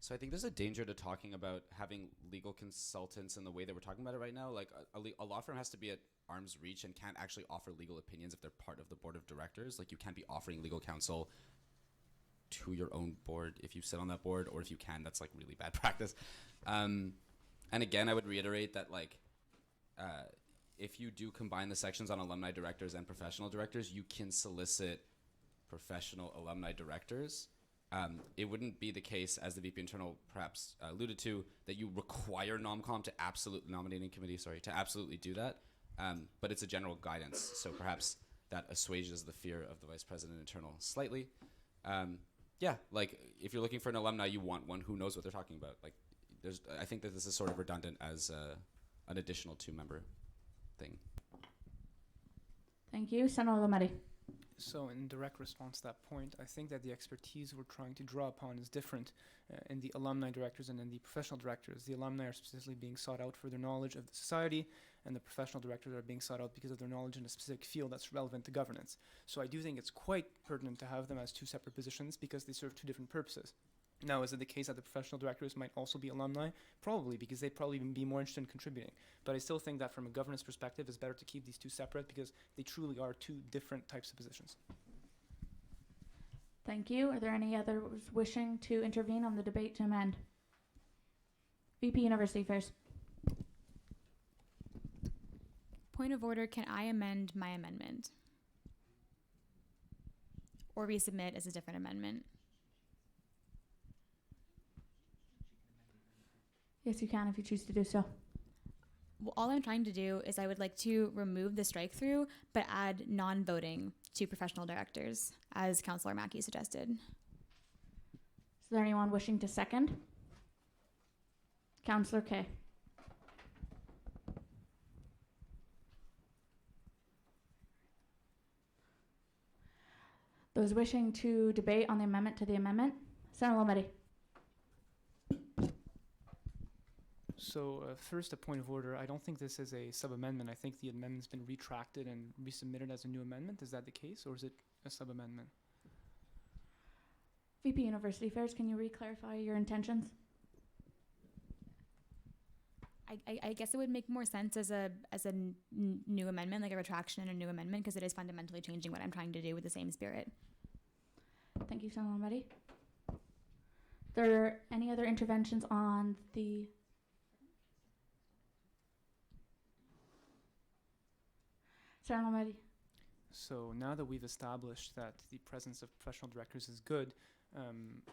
[SPEAKER 8] So I think there's a danger to talking about having legal consultants in the way that we're talking about it right now. Like a law firm has to be at arm's reach and can't actually offer legal opinions if they're part of the board of directors. Like you can't be offering legal counsel to your own board if you sit on that board, or if you can, that's like really bad practice. And again, I would reiterate that like if you do combine the sections on alumni directors and professional directors, you can solicit professional alumni directors. It wouldn't be the case, as the VP Internal perhaps alluded to, that you require NomCom to nominating committee, to absolutely do that. But it's a general guidance, so perhaps that assuages the fear of the Vice President Internal slightly. Yeah, like if you're looking for an alumni, you want one who knows what they're talking about. Like, I think that this is sort of redundant as an additional 2-member thing.
[SPEAKER 1] Thank you. Senator Lametti.
[SPEAKER 2] So in direct response to that point, I think that the expertise we're trying to draw upon is different in the alumni directors and in the professional directors. The alumni are specifically being sought out for their knowledge of the society, and the professional directors are being sought out because of their knowledge in a specific field that's relevant to governance. So I do think it's quite pertinent to have them as 2 separate positions because they serve 2 different purposes. Now, is it the case that the professional directors might also be alumni? Probably, because they'd probably even be more interested in contributing. But I still think that from a governance perspective, it's better to keep these 2 separate because they truly are 2 different types of positions.
[SPEAKER 1] Thank you. Are there any others wishing to intervene on the debate to amend? VP University Affairs.
[SPEAKER 6] Point of order, can I amend my amendment? Or resubmit as a different amendment?
[SPEAKER 1] Yes, you can if you choose to do so.
[SPEAKER 6] Well, all I'm trying to do is I would like to remove the strike through, but add non-voting to professional directors, as Councillor Mackey suggested.
[SPEAKER 1] Is there anyone wishing to second? Councillor Kay. Those wishing to debate on the amendment to the amendment? Senator Lametti.
[SPEAKER 2] So first, a point of order. I don't think this is a sub-amendment. I think the amendment's been retracted and resubmitted as a new amendment. Is that the case, or is it a sub-amendment?
[SPEAKER 1] VP University Affairs, can you re-clarify your intentions?
[SPEAKER 6] I guess it would make more sense as a new amendment, like a retraction and a new amendment, because it is fundamentally changing what I'm trying to do with the same spirit.
[SPEAKER 1] Thank you, Senator Meddy. There any other interventions on the Senator Meddy?
[SPEAKER 2] So now that we've established that the presence of professional directors is good,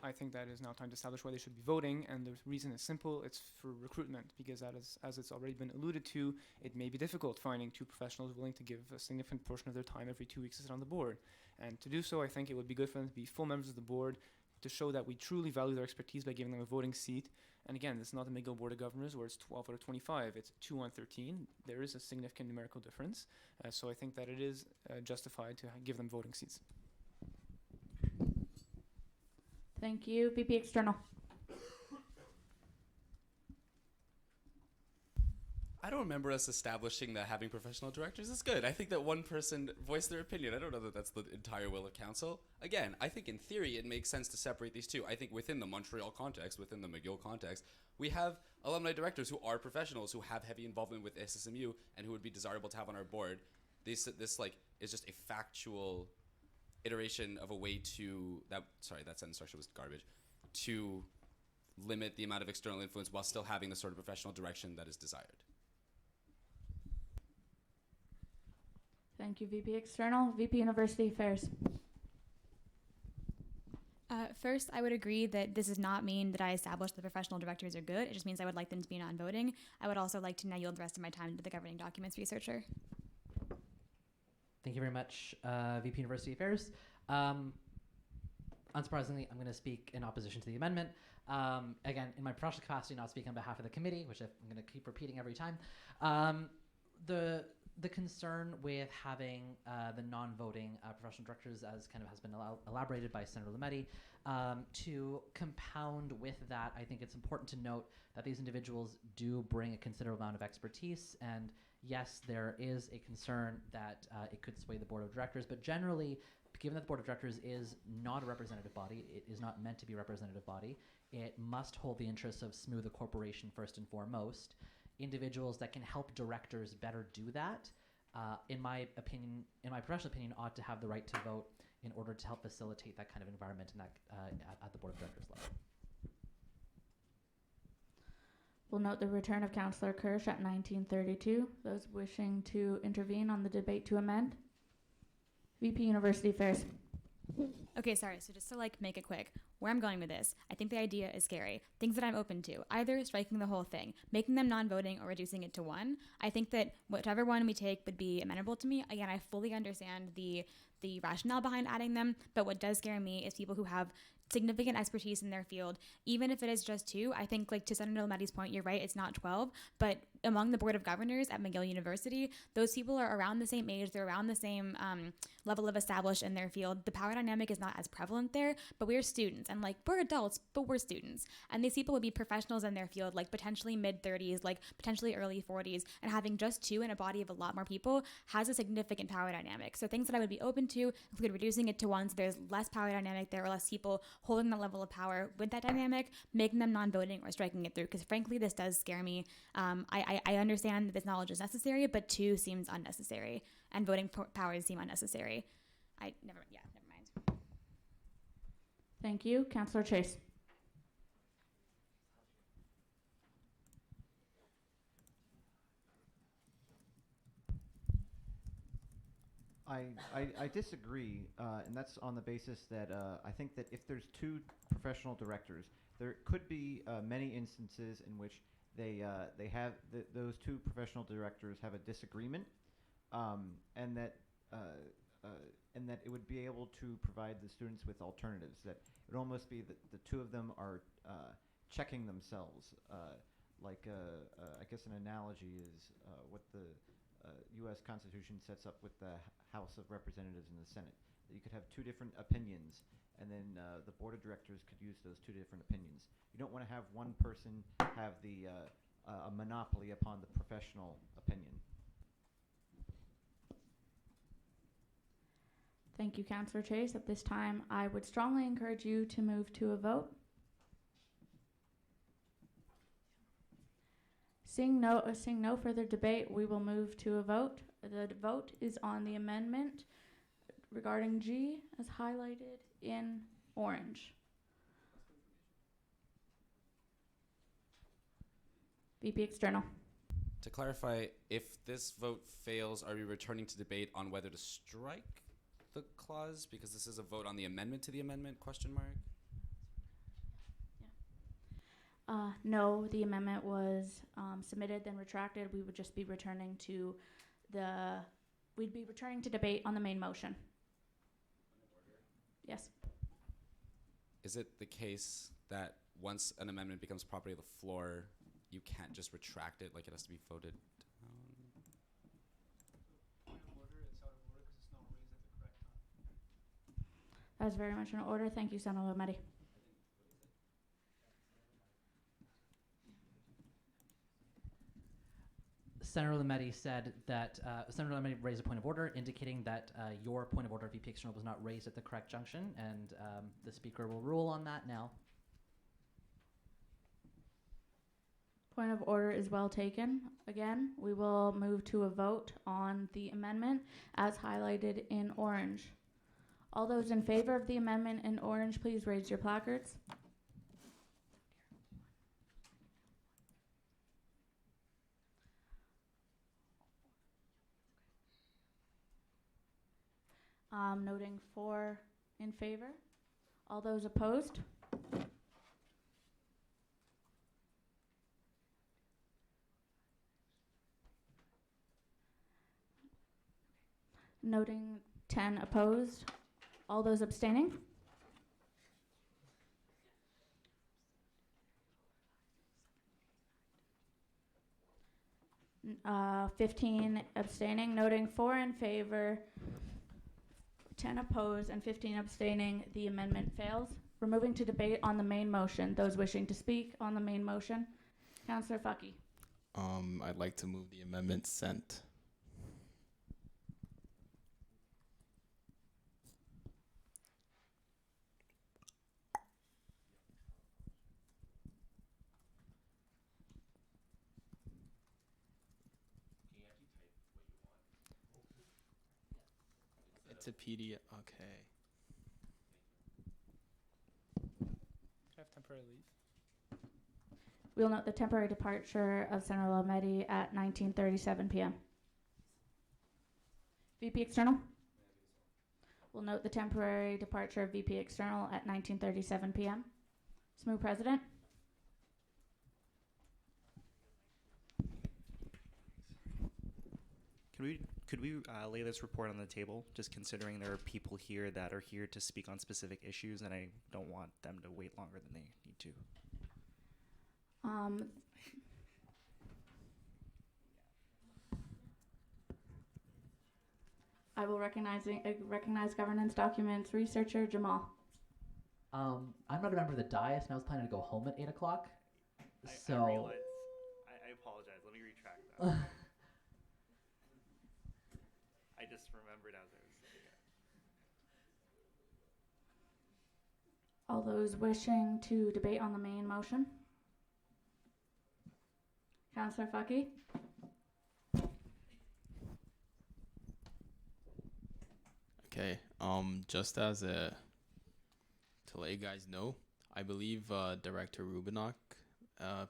[SPEAKER 2] I think that it is now time to establish why they should be voting, and the reason is simple. It's for recruitment, because as it's already been alluded to, it may be difficult finding two professionals willing to give a significant portion of their time every 2 weeks to sit on the board. And to do so, I think it would be good for them to be full members of the board, to show that we truly value their expertise by giving them a voting seat. And again, this is not the McGill Board of Governors where it's 12 out of 25, it's 2 on 13. There is a significant numerical difference. So I think that it is justified to give them voting seats.
[SPEAKER 1] Thank you. VP External.
[SPEAKER 8] I don't remember us establishing that having professional directors is good. I think that one person voiced their opinion. I don't know that that's the entire will of council. Again, I think in theory it makes sense to separate these two. I think within the Montreal context, within the McGill context, we have alumni directors who are professionals, who have heavy involvement with SSMU, and who would be desirable to have on our board. This like is just a factual iteration of a way to that sentence structure was garbage, to limit the amount of external influence while still having the sort of professional direction that is desired.
[SPEAKER 1] Thank you, VP External. VP University Affairs.
[SPEAKER 6] First, I would agree that this does not mean that I establish the professional directors are good. It just means I would like them to be non-voting. I would also like to now yield the rest of my time to the governing documents researcher.
[SPEAKER 11] Thank you very much, VP University Affairs. Unsurprisingly, I'm going to speak in opposition to the amendment. Again, in my professional capacity, not speaking on behalf of the committee, which I'm going to keep repeating every time. The concern with having the non-voting professional directors, as kind of has been elaborated by Senator Lametti, to compound with that, I think it's important to note that these individuals do bring a considerable amount of expertise, and yes, there is a concern that it could sway the board of directors, but generally, given that the board of directors is not a representative body, it is not meant to be a representative body, it must hold the interests of SMU, the corporation, first and foremost. Individuals that can help directors better do that, in my opinion, in my professional opinion, ought to have the right to vote in order to help facilitate that kind of environment and that at the board of directors level.
[SPEAKER 1] We'll note the return of Councillor Kirsch at 1932. Those wishing to intervene on the debate to amend. VP University Affairs.
[SPEAKER 6] Okay, sorry. So just to make it quick, where I'm going with this, I think the idea is scary. Things that I'm open to, either striking the whole thing, making them non-voting, or reducing it to one. I think that whichever one we take would be amenable to me. Again, I fully understand the rationale behind adding them, but what does scare me is people who have significant expertise in their field, even if it is just 2. I think, to Senator Lametti's point, you're right, it's not 12, but among the Board of Governors at McGill University, those people are around the same age, they're around the same level of established in their field. The power dynamic is not as prevalent there, but we're students, and we're adults, but we're students. And these people would be professionals in their field, potentially mid-30s, potentially early 40s, and having just 2 in a body of a lot more people has a significant power dynamic. So things that I would be open to include reducing it to 1 so there's less power dynamic there, or less people holding that level of power with that dynamic, making them non-voting, or striking it through, because frankly this does scare me. I understand that this knowledge is necessary, but 2 seems unnecessary, and voting powers seem unnecessary. Never mind.
[SPEAKER 1] Thank you. Councillor Chase.
[SPEAKER 19] I disagree, and that's on the basis that I think that if there's 2 professional directors, there could be many instances in which they have those 2 professional directors have a disagreement, and that it would be able to provide the students with alternatives. That it would almost be that the 2 of them are checking themselves. I guess an analogy is what the U.S. Constitution sets up with the House of Representatives and the Senate. That you could have 2 different opinions, and then the board of directors could use those 2 different opinions. You don't want to have one person have the a monopoly upon the professional opinion.
[SPEAKER 1] Thank you, Councillor Chase. At this time, I would strongly encourage you to move to a vote. Seeing no further debate, we will move to a vote. The vote is on the amendment regarding G as highlighted in orange. VP External.
[SPEAKER 8] To clarify, if this vote fails, are we returning to debate on whether to strike the clause? Because this is a vote on the amendment to the amendment, question mark?
[SPEAKER 1] No, the amendment was submitted, then retracted. We would just be returning to we'd be returning to debate on the main motion. Yes.
[SPEAKER 8] Is it the case that once an amendment becomes property of the floor, you can't just retract it, like it has to be voted down?
[SPEAKER 1] That is very much in order. Thank you, Senator Mehdi.
[SPEAKER 11] Senator Lametti said that Senator Lametti raised a point of order indicating that your point of order, VP External, was not raised at the correct junction, and the Speaker will rule on that now.
[SPEAKER 1] Point of order is well taken. Again, we will move to a vote on the amendment as highlighted in orange. All those in favor of the amendment in orange, please raise your placards. Noting 4 in favor. All those opposed? Noting 10 opposed. All those abstaining? N- 15 abstaining. Noting 4 in favor, 10 opposed, and 15 abstaining. The amendment fails. We're moving to debate on the main motion. Those wishing to speak on the main motion. Councillor Fucky.
[SPEAKER 3] I'd like to move the amendment sent. It's a PDF. Okay.
[SPEAKER 2] Could I have temporary leave?
[SPEAKER 1] We'll note the temporary departure of Senator Lametti at 19:37 p.m. VP External? We'll note the temporary departure of VP External at 19:37 p.m. SMU President?
[SPEAKER 17] Could we lay this report on the table, just considering there are people here that are here to speak on specific issues, and I don't want them to wait longer than they need to.
[SPEAKER 1] I will recognize governance documents researcher Jamal.
[SPEAKER 11] I'm not a member of the dais, and I was planning to go home at 8 o'clock.
[SPEAKER 17] I realize. I apologize. Let me retract that. I just remembered as I was saying it.
[SPEAKER 1] All those wishing to debate on the main motion? Councillor Fucky?
[SPEAKER 3] Okay. Just as to let you guys know, I believe Director Rubinock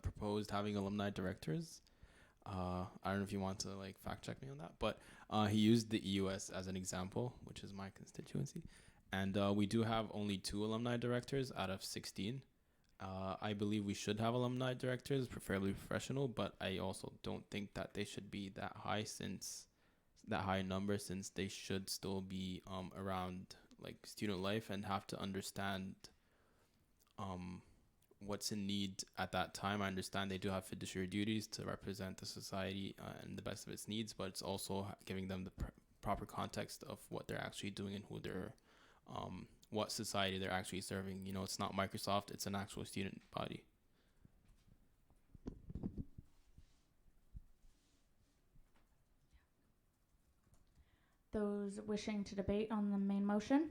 [SPEAKER 3] proposed having alumni directors. I don't know if you want to like fact check me on that, but he used the EUS as an example, which is my constituency, and we do have only 2 alumni directors out of 16. I believe we should have alumni directors, preferably professional, but I also don't think that they should be that high number, since they should still be around like student life and have to understand what's in need at that time. I understand they do have fiduciary duties to represent the society and the best of its needs, but it's also giving them the proper context of what they're actually doing and who they're what society they're actually serving. You know, it's not Microsoft, it's an actual student body.
[SPEAKER 1] wishing to debate on the main motion?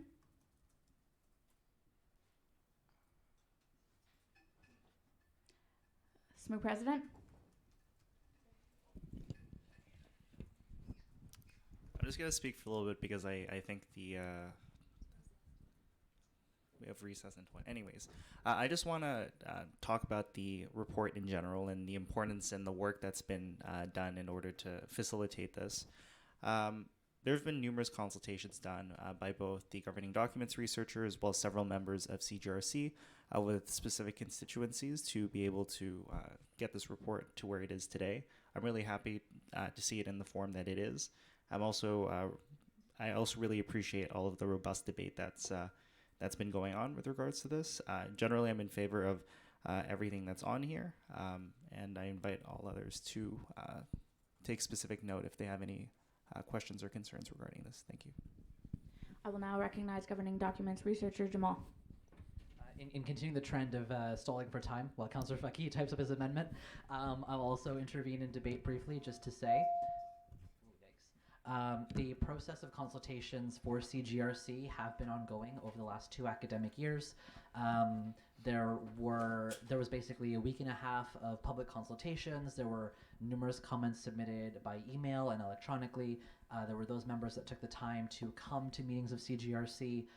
[SPEAKER 1] SMU President?
[SPEAKER 17] I'm just going to speak for a little bit because I think we have recess in 20. Anyways, I just want to talk about the report in general and the importance and the work that's been done in order to facilitate this. There have been numerous consultations done by both the governing documents researcher as well as several members of CGRC with specific constituencies to be able to get this report to where it is today. I'm really happy to see it in the form that it is. I also really appreciate all of the robust debate that's been going on with regards to this. Generally, I'm in favor of everything that's on here, and I invite all others to take specific note if they have any questions or concerns regarding this. Thank you.
[SPEAKER 1] I will now recognize governing documents researcher Jamal.
[SPEAKER 11] In continuing the trend of stalling for time while Councillor Faki types up his amendment, I'll also intervene in debate briefly just to say the process of consultations for CGRC have been ongoing over the last 2 academic years. There was basically a week and a half of public consultations. There were numerous comments submitted by email and electronically. There were those members that took the time to come to meetings of CGRC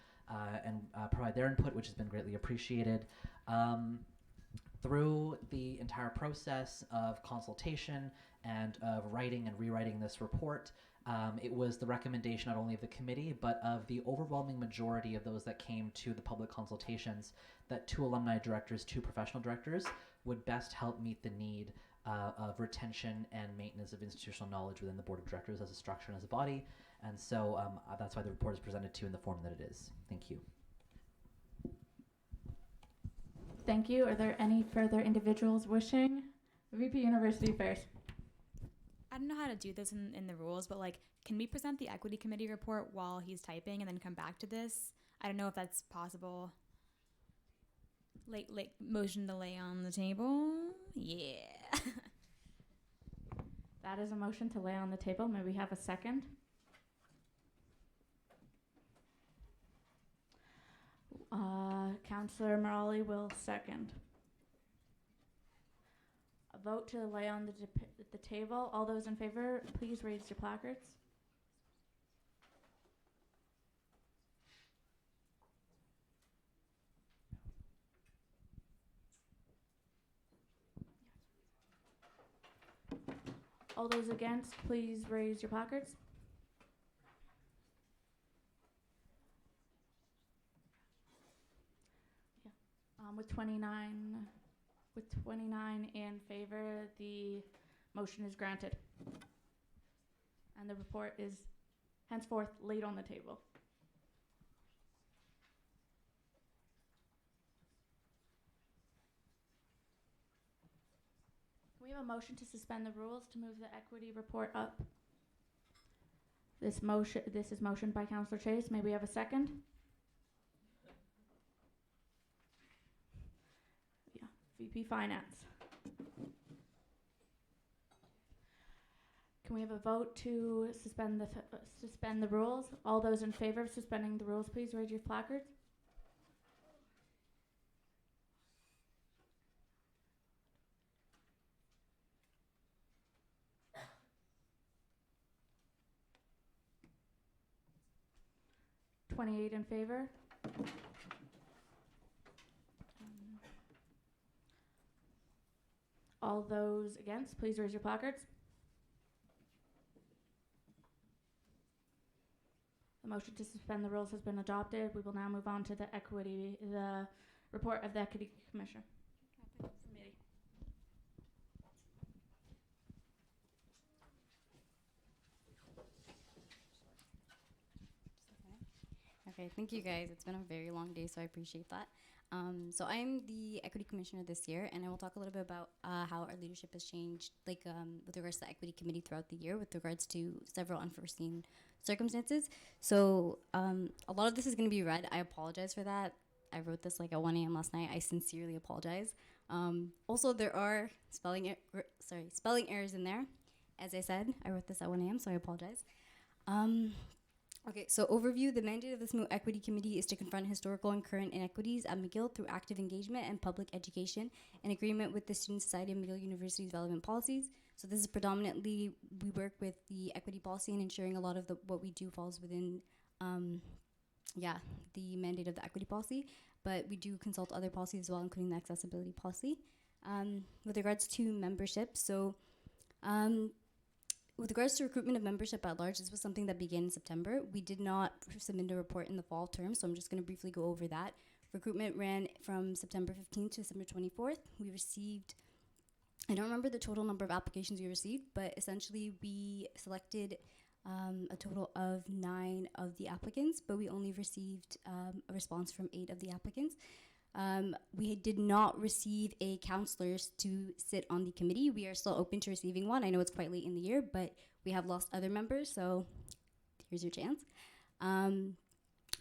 [SPEAKER 11] and provide their input, which has been greatly appreciated. Through the entire process of consultation and of writing and rewriting this report, it was the recommendation not only of the committee, but of the overwhelming majority of those that came to the public consultations that 2 alumni directors, 2 professional directors would best help meet the need of retention and maintenance of institutional knowledge within the board of directors as a structure and as a body. And so that's why the report is presented to you in the form that it is. Thank you.
[SPEAKER 1] Thank you. Are there any further individuals wishing? VP University Affairs.
[SPEAKER 6] I don't know how to do this in the rules, but like, can we present the equity committee report while he's typing and then come back to this? I don't know if that's possible. Like motion to lay on the table. Yeah.
[SPEAKER 1] That is a motion to lay on the table. May we have a second? Councillor Morali will second. A vote to lay on the table. All those in favor, please raise your placards. All those against, please raise your placards. Yeah. With 29 in favor, the motion is granted. And the report is henceforth laid on the table. Can we have a motion to suspend the rules to move the equity report up? This is motion by Councillor Chase. May we have a second? Yeah, VP Finance. Can we have a vote to suspend the rules? All those in favor of suspending the rules, please raise your placards. (28) in favor. All those against, please raise your placards. The motion to suspend the rules has been adopted. We will now move on to the report of the Equity Commissioner.
[SPEAKER 7] Okay, thank you guys. It's been a very long day, so I appreciate that. So I'm the Equity Commissioner this year, and I will talk a little bit about how our leadership has changed, like with regards to the Equity Committee throughout the year, with regards to several unforeseen circumstances. So a lot of this is going to be read. I apologize for that. I wrote this like at 1 a.m. last night. I sincerely apologize. Also, there are spelling errors in there. As I said, I wrote this at 1 a.m., so I apologize. Okay, so overview. The mandate of the SMU Equity Committee is to confront historical and current inequities at McGill through active engagement and public education in agreement with the Student Society of McGill University's relevant policies. So this is predominantly, we work with the equity policy and ensuring a lot of what we do falls within, the mandate of the equity policy. But we do consult other policies as well, including the accessibility policy. With regards to membership, with regards to recruitment of membership at large, this was something that began in September. We did not submit a report in the fall term, so I'm just going to briefly go over that. Recruitment ran from September 15th to December 24th. We received, I don't remember the total number of applications we received, but essentially we selected a total of 9 of the applicants, but we only received a response from 8 of the applicants. We did not receive a counselor to sit on the committee. We are still open to receiving one. I know it's quite late in the year, but we have lost other members, so here's your chance.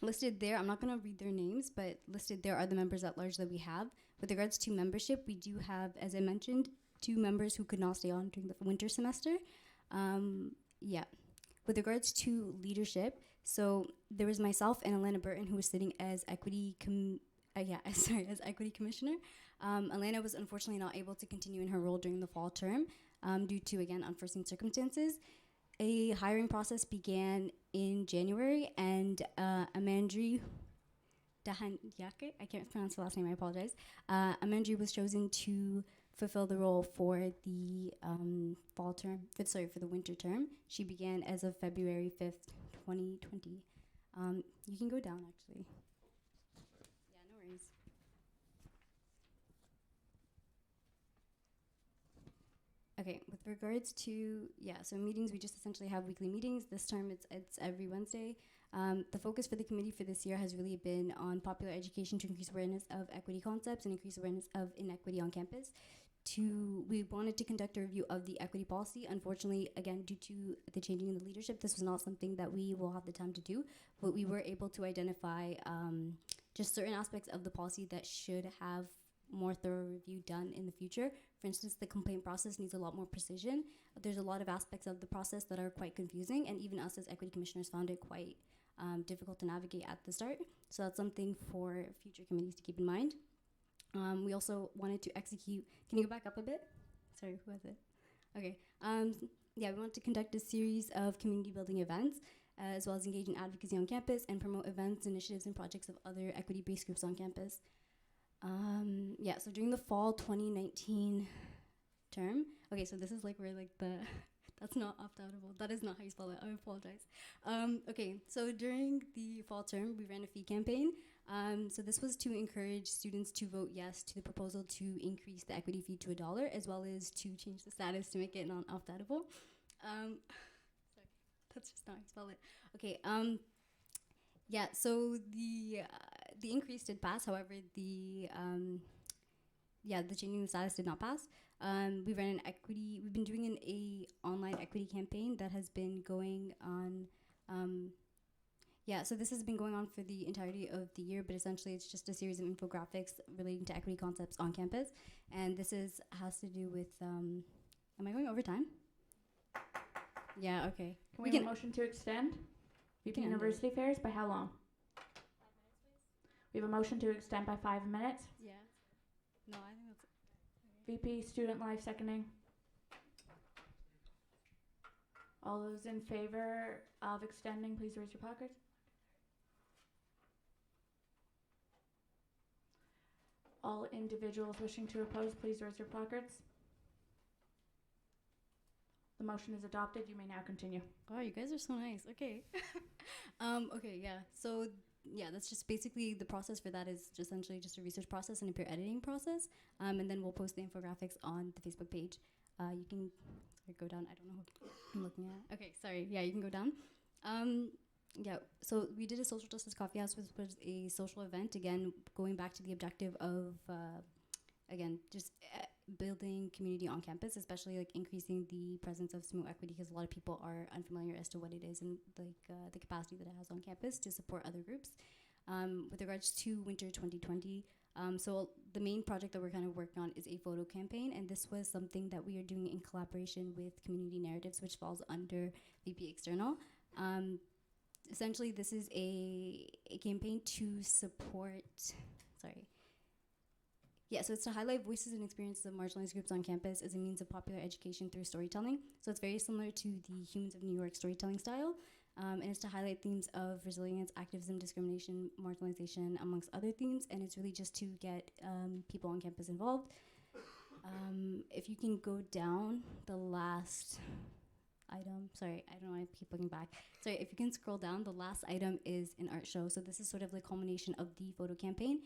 [SPEAKER 7] Listed there, I'm not going to read their names, but listed there are the members at large that we have. With regards to membership, we do have, as I mentioned, 2 members who could not stay on during the winter semester. With regards to leadership, so there was myself and Alana Burton who was sitting as equity as equity commissioner. Alana was unfortunately not able to continue in her role during the fall term due to, again, unforeseen circumstances. A hiring process began in January, and Amandri Dahandiake, I can't pronounce the last name, I apologize. Amandri was chosen to fulfill the role for the for the winter term. She began as of February 5th, 2020. You can go down, actually. Yeah, no worries. Okay, with regards to, so meetings, we just essentially have weekly meetings. This term, it's every Wednesday. The focus for the committee for this year has really been on popular education to increase awareness of equity concepts and increase awareness of inequity on campus. We wanted to conduct a review of the equity policy. Unfortunately, again, due to the changing in the leadership, this was not something that we will have the time to do, but we were able to identify just certain aspects of the policy that should have more thorough review done in the future. For instance, the complaint process needs a lot more precision. There's a lot of aspects of the process that are quite confusing, and even us as equity commissioners found it quite difficult to navigate at the start. So that's something for future committees to keep in mind. We also wanted to execute, can you go back up a bit? Sorry, who has it? Okay. We wanted to conduct a series of community building events, as well as engage in advocacy on campus and promote events, initiatives, and projects of other equity-based groups on campus. So during the fall 2019 term, okay, so this is like where like that's not opt-outable. That is not how you spell it. I apologize. Okay, so during the fall term, we ran a fee campaign. So this was to encourage students to vote yes to the proposal to increase the equity fee to $1, as well as to change the status to make it non-opt-outable. Sorry, that's just not how you spell it. Okay. So the increase did pass. However, the changing the status did not pass. We ran we've been doing a online equity campaign that has been going on. So this has been going on for the entirety of the year, but essentially it's just a series of infographics relating to equity concepts on campus. And this has to do with, am I going over time? Yeah, okay.
[SPEAKER 1] Can we have a motion to extend VP University Fairs by how long? 5 minutes, please. We have a motion to extend by 5 minutes.
[SPEAKER 7] Yeah. No, I think that's
[SPEAKER 1] VP Student Life seconding. All those in favor of extending, please raise your placards. All individuals wishing to oppose, please raise your placards. The motion is adopted. You may now continue.
[SPEAKER 7] Oh, you guys are so nice. Okay. So that's just basically the process for that is just essentially just a research process and a peer editing process. And then we'll post the infographics on the Facebook page. You can go down. I don't know who I'm looking at. Okay, sorry. Yeah, you can go down. So we did a social justice coffee house, which was a social event. Again, going back to the objective of, building community on campus, especially like increasing the presence of SMU equity, because a lot of people are unfamiliar as to what it is and the capacity that it has on campus to support other groups. With regards to winter 2020, so the main project that we're kind of working on is a photo campaign, and this was something that we are doing in collaboration with Community Narratives, which falls under VP External. essentially, this is a campaign to support. Sorry. Yeah, so it's to highlight voices and experiences of marginalized groups on campus as a means of popular education through storytelling. So it's very similar to the Humans of New York storytelling style. And it's to highlight themes of resilience, activism, discrimination, marginalization, amongst other themes. And it's really just to get people on campus involved. If you can go down the last item. Sorry, I don't know why I keep looking back. Sorry, if you can scroll down, the last item is an art show. So this is sort of the culmination of the photo campaign.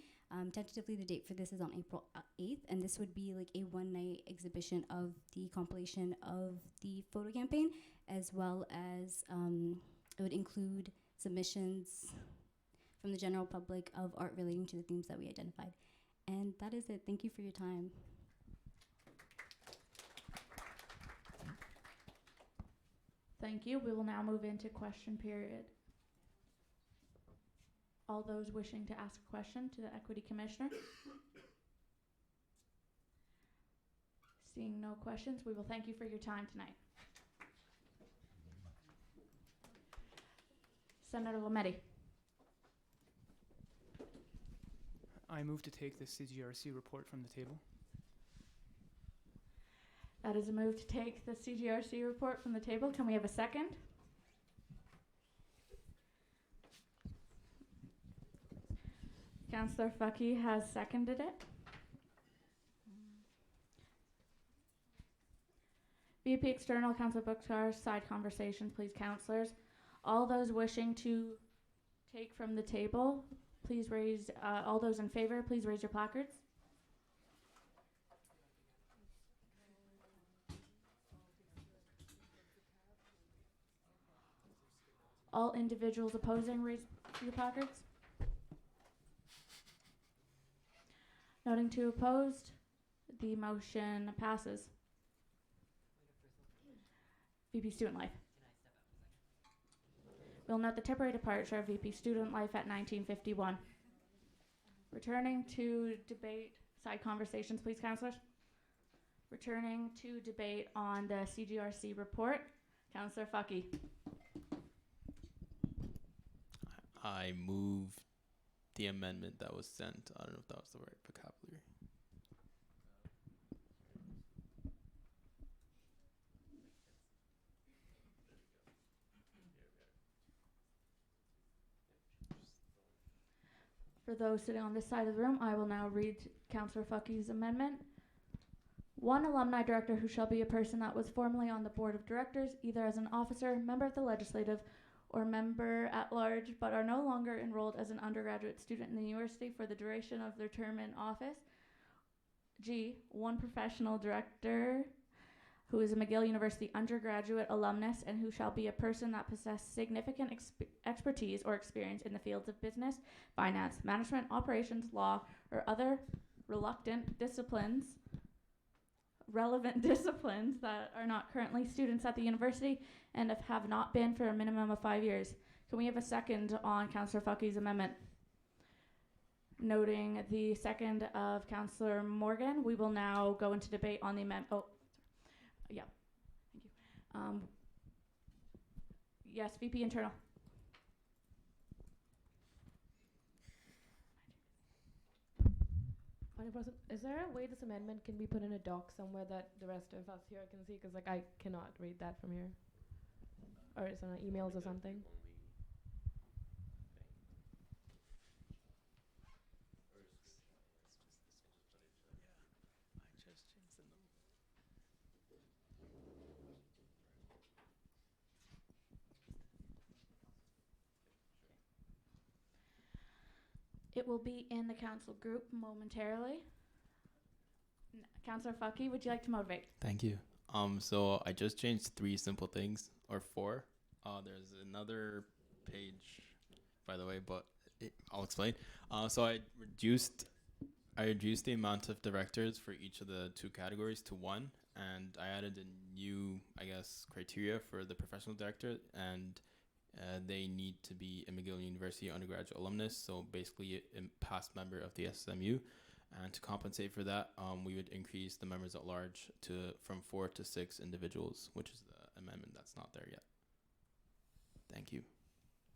[SPEAKER 7] Tentatively, the date for this is on April 8th, and this would be like a one-night exhibition of the compilation of the photo campaign, as well as it would include submissions from the general public of art relating to the themes that we identified. And that is it. Thank you for your time.
[SPEAKER 1] Thank you. We will now move into question period. All those wishing to ask a question to the Equity Commissioner. Seeing no questions, we will thank you for your time tonight. Senator Lametti.
[SPEAKER 2] I move to take the CGRC report from the table.
[SPEAKER 1] That is a move to take the CGRC report from the table. Can we have a second? Councillor Fucky has seconded it. VP External, Councillor Bookar, side conversation, please, councillors. All those wishing to take from the table, please raise, all those in favor, please raise your placards. All individuals opposing, raise your placards. Noting two opposed, the motion passes. VP Student Life. We'll note the temporary departure of VP Student Life at 1951. Returning to debate, side conversations, please, councillors. Returning to debate on the CGRC report, Councillor Fucky.
[SPEAKER 3] I move the amendment that was sent. I don't know if that was the right vocabulary.
[SPEAKER 1] For those sitting on this side of the room, I will now read Councillor Fucky's amendment. One alumni director who shall be a person that was formerly on the board of directors, either as an officer, member of the legislative, or member at large, but are no longer enrolled as an undergraduate student in the university for the duration of their term in office. G, one professional director who is a McGill University undergraduate alumnus and who shall be a person that possesses significant expertise or experience in the fields of business, finance, management, operations, law, or other relevant disciplines that are not currently students at the university and have not been for a minimum of 5 years. Can we have a second on Councillor Fucky's amendment? Noting the second of Councillor Morgan, we will now go into debate on the amendment. Oh, yeah, thank you. Yes, VP Internal.
[SPEAKER 15] Is there a way this amendment can be put in a doc somewhere that the rest of us here can see? Because like I cannot read that from here. Or is it on emails or something?
[SPEAKER 1] It will be in the council group momentarily. Councillor Fucky, would you like to motivate?
[SPEAKER 3] Thank you. So I just changed 3 simple things, or 4. There's another page, by the way, but I'll explain. So I reduced the amount of directors for each of the 2 categories to 1, and I added a new, I guess, criteria for the professional director, and they need to be a McGill University undergraduate alumnus, so basically a past member of the SSMU. And to compensate for that, we would increase the members at large from 4 to 6 individuals, which is the amendment that's not there yet. Thank you.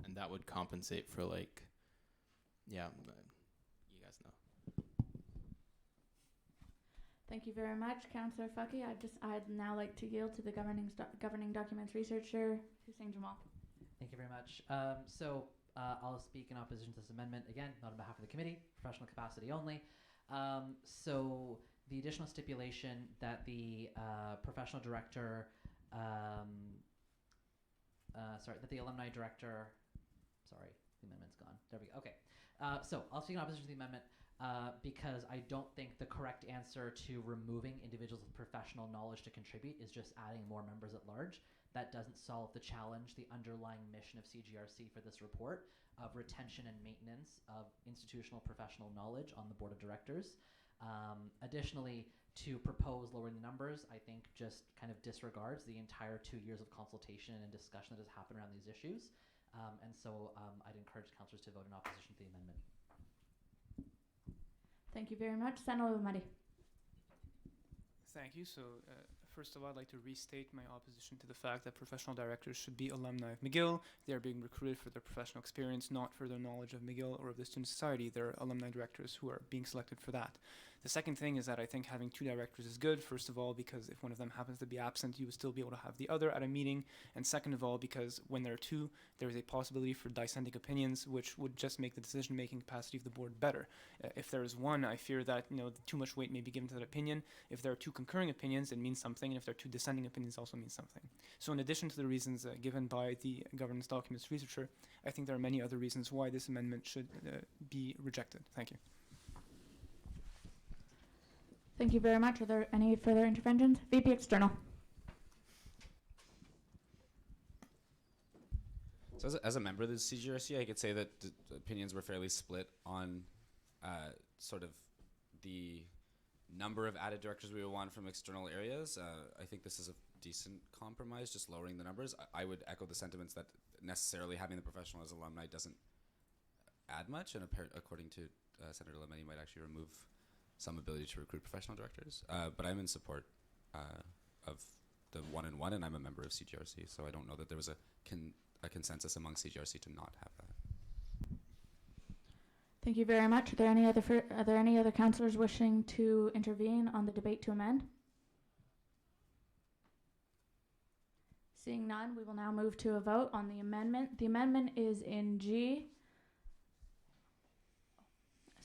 [SPEAKER 3] and that would compensate for like, yeah, you guys know.
[SPEAKER 1] Thank you very much, Councillor Fucky. I'd now like to yield to the governing documents researcher, Hussein Jamal.
[SPEAKER 11] Thank you very much. I'll speak in opposition to this amendment, again, not on behalf of the committee, professional capacity only. So the additional stipulation that the professional director, that the alumni director, the amendment's gone. There we go. Okay. So I'll speak in opposition to the amendment because I don't think the correct answer to removing individuals with professional knowledge to contribute is just adding more members at large. That doesn't solve the challenge, the underlying mission of CGRC for this report of retention and maintenance of institutional professional knowledge on the board of directors. Additionally, to propose lowering the numbers, I think just kind of disregards the entire 2 years of consultation and discussion that has happened around these issues. I'd encourage councillors to vote in opposition to the amendment.
[SPEAKER 1] Thank you very much. Senator Madi.
[SPEAKER 2] Thank you. So, first of all, I'd like to restate my opposition to the fact that professional directors should be alumni of McGill. They are being recruited for their professional experience, not for their knowledge of McGill or of the student society. They're alumni directors who are being selected for that. The second thing is that I think having 2 directors is good, first of all, because if one of them happens to be absent, you would still be able to have the other at a meeting. And second of all, because when there are 2, there is a possibility for dissenting opinions, which would just make the decision-making capacity of the board better. If there is 1, I fear that too much weight may be given to that opinion. If there are 2 concurring opinions, it means something, and if there are 2 dissenting opinions, also means something. So in addition to the reasons given by the governance documents researcher, I think there are many other reasons why this amendment should be rejected. Thank you.
[SPEAKER 1] Thank you very much. Are there any further interventions? VP External.
[SPEAKER 8] So as a member of the CGRC, I could say that the opinions were fairly split on sort of the number of added directors we would want from external areas. I think this is a decent compromise, just lowering the numbers. I would echo the sentiments that necessarily having the professional as alumni doesn't add much, and according to Senator Lemay, might actually remove some ability to recruit professional directors. But I'm in support of the 1-in-1, and I'm a member of CGRC, so I don't know that there was a consensus among CGRC to not have that.
[SPEAKER 1] Thank you very much. Are there any other councillors wishing to intervene on the debate to amend? Seeing none, we will now move to a vote on the amendment. The amendment is in G.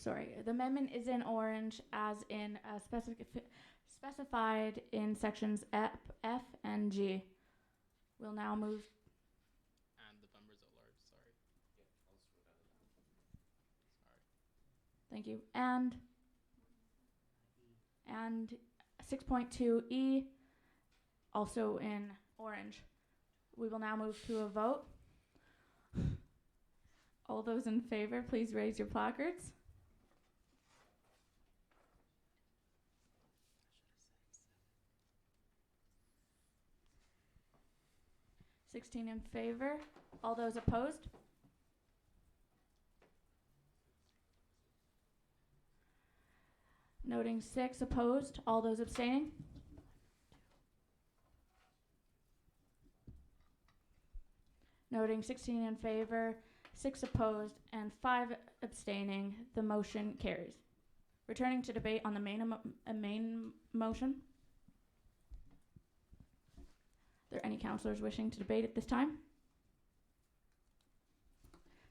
[SPEAKER 1] The amendment is in orange, as in specified in sections F and G. We'll now move.
[SPEAKER 3] And the members at large, sorry.
[SPEAKER 1] Thank you. And 6.2E, also in orange. We will now move to a vote. All those in favor, please raise your placards. (16) in favor. All those opposed? Noting 6 opposed. All those abstaining? Noting 16 in favor, 6 opposed, and 5 abstaining, the motion carries. Returning to debate on the main motion. Are there any councillors wishing to debate at this time?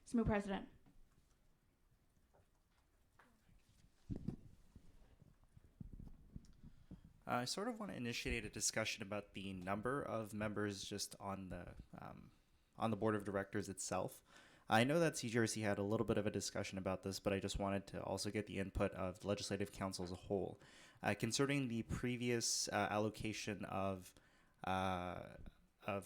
[SPEAKER 1] SMU President.
[SPEAKER 17] I sort of want to initiate a discussion about the number of members just on the board of directors itself. I know that CGRC had a little bit of a discussion about this, but I just wanted to also get the input of the Legislative Council as a whole. Concerning the previous allocation of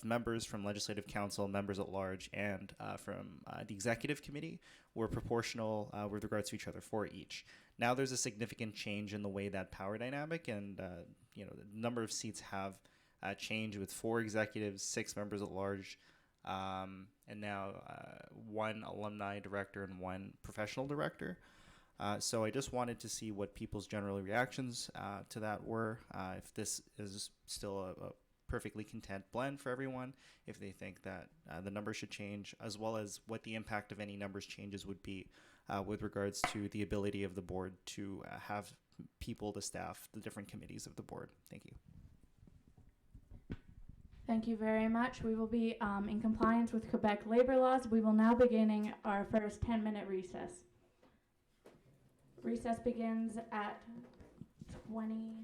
[SPEAKER 17] members from Legislative Council, members at large, and from the Executive Committee were proportional with regards to each other for each. Now there's a significant change in the way that power dynamic and the number of seats have changed with 4 executives, 6 members at large, and now 1 alumni director and 1 professional director. So I just wanted to see what people's general reactions to that were, if this is still a perfectly content blend for everyone, if they think that the numbers should change, as well as what the impact of any numbers changes would be with regards to the ability of the board to have people to staff the different committees of the board. Thank you.
[SPEAKER 1] Thank you very much. We will be in compliance with Quebec labor laws. We will now beginning our first 10-minute recess. Recess begins at 20.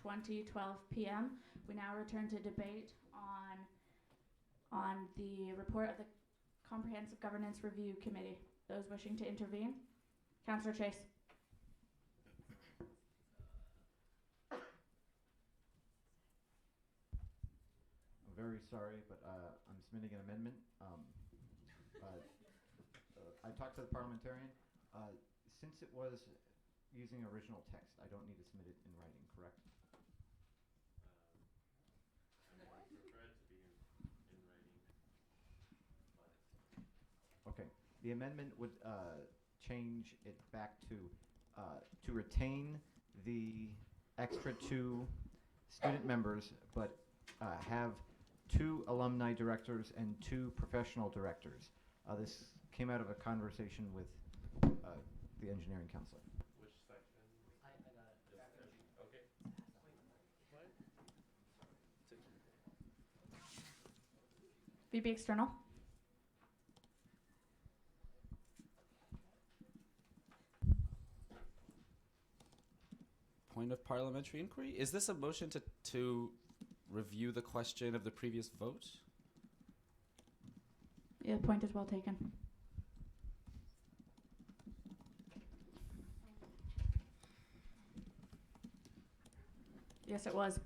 [SPEAKER 1] 20:12 p.m. We now return to debate on the report of the Comprehensive Governance Review Committee. Those wishing to intervene? Councillor Chase.
[SPEAKER 19] I'm very sorry, but I'm submitting an amendment. I talked to the parliamentarian. Since it was using original text, I don't need to submit it in writing, correct? Okay. The amendment would change it back to retain the extra 2 student members, but have 2 alumni directors and 2 professional directors. This came out of a conversation with the engineering counselor.
[SPEAKER 9] Which section?
[SPEAKER 11] I got it.
[SPEAKER 9] Okay.
[SPEAKER 1] VP External.
[SPEAKER 8] Point of parliamentary inquiry. Is this a motion to review the question of the previous vote?
[SPEAKER 1] Yeah, point is well taken. Yes, it was.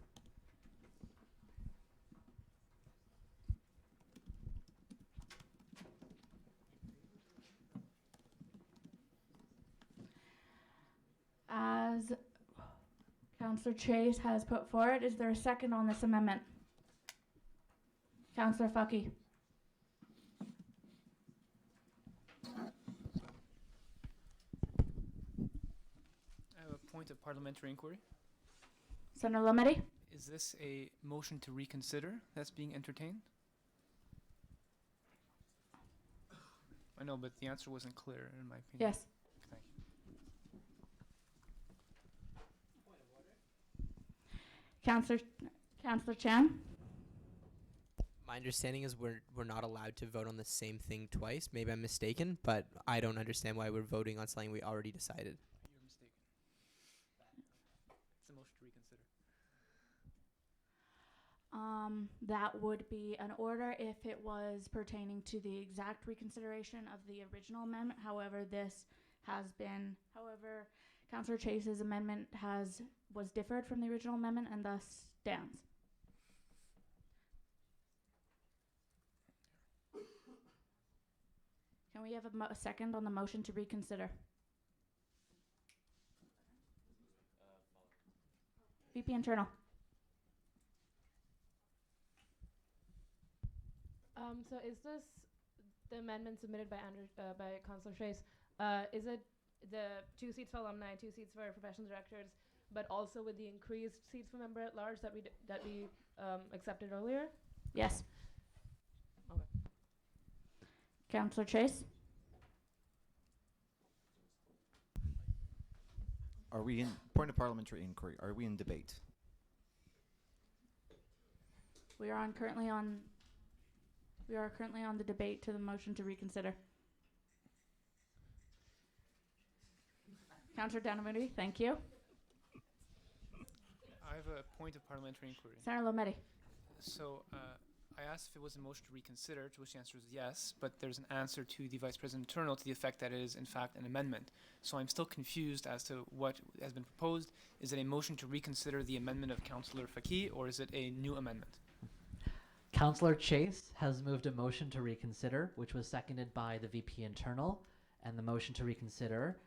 [SPEAKER 1] As Councillor Chase has put forward, is there a second on this amendment? Councillor Fucky.
[SPEAKER 2] I have a point of parliamentary inquiry.
[SPEAKER 1] Senator Lametti?
[SPEAKER 2] Is this a motion to reconsider that's being entertained? I know, but the answer wasn't clear in my opinion.
[SPEAKER 1] Yes.
[SPEAKER 2] Thank you.
[SPEAKER 1] Councillor Chan?
[SPEAKER 5] My understanding is we're not allowed to vote on the same thing twice. Maybe I'm mistaken, but I don't understand why we're voting on something we already decided.
[SPEAKER 2] You're mistaken. It's a motion to reconsider.
[SPEAKER 1] That would be an order if it was pertaining to the exact reconsideration of the original amendment. However, Councillor Chase's amendment was differed from the original amendment and thus stands. Can we have a second on the motion to reconsider? VP Internal.
[SPEAKER 15] So is this the amendment submitted by Councillor Chase? Is it the 2 seats for alumni, 2 seats for professional directors, but also with the increased seats for member at large that we accepted earlier?
[SPEAKER 1] Yes.
[SPEAKER 15] Okay.
[SPEAKER 1] Councillor Chase?
[SPEAKER 19] Are we in point of parliamentary inquiry? Are we in debate?
[SPEAKER 1] We are currently on the debate to the motion to reconsider. Councillor Danamudi, thank you.
[SPEAKER 2] I have a point of parliamentary inquiry.
[SPEAKER 1] Senator Lametti.
[SPEAKER 2] So I asked if it was a motion to reconsider, to which the answer is yes, but there's an answer to the Vice President Internal to the effect that it is in fact an amendment. So I'm still confused as to what has been proposed. Is it a motion to reconsider the amendment of Councillor Faki, or is it a new amendment?
[SPEAKER 11] Councillor Chase has moved a motion to reconsider, which was seconded by the VP Internal, and the motion to reconsider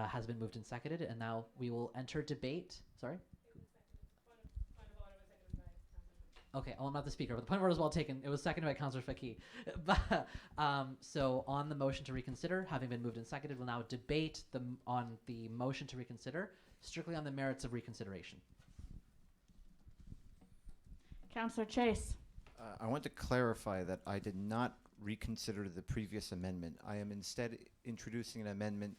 [SPEAKER 11] has been moved and seconded, and now we will enter debate. Sorry? Okay, I'm not the speaker, but the point of order is well taken. It was seconded by Councillor Faki. So on the motion to reconsider, having been moved and seconded, we'll now debate on the motion to reconsider, strictly on the merits of reconsideration.
[SPEAKER 1] Councillor Chase.
[SPEAKER 19] I want to clarify that I did not reconsider the previous amendment. I am instead introducing an amendment.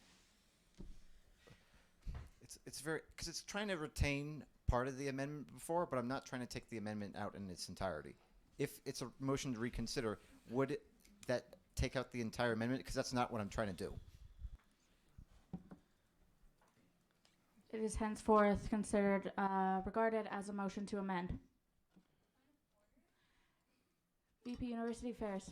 [SPEAKER 19] It's very, because it's trying to retain part of the amendment before, but I'm not trying to take the amendment out in its entirety. If it's a motion to reconsider, would that take out the entire amendment? Because that's not what I'm trying to do.
[SPEAKER 1] It is henceforth considered regarded as a motion to amend. VP University Affairs.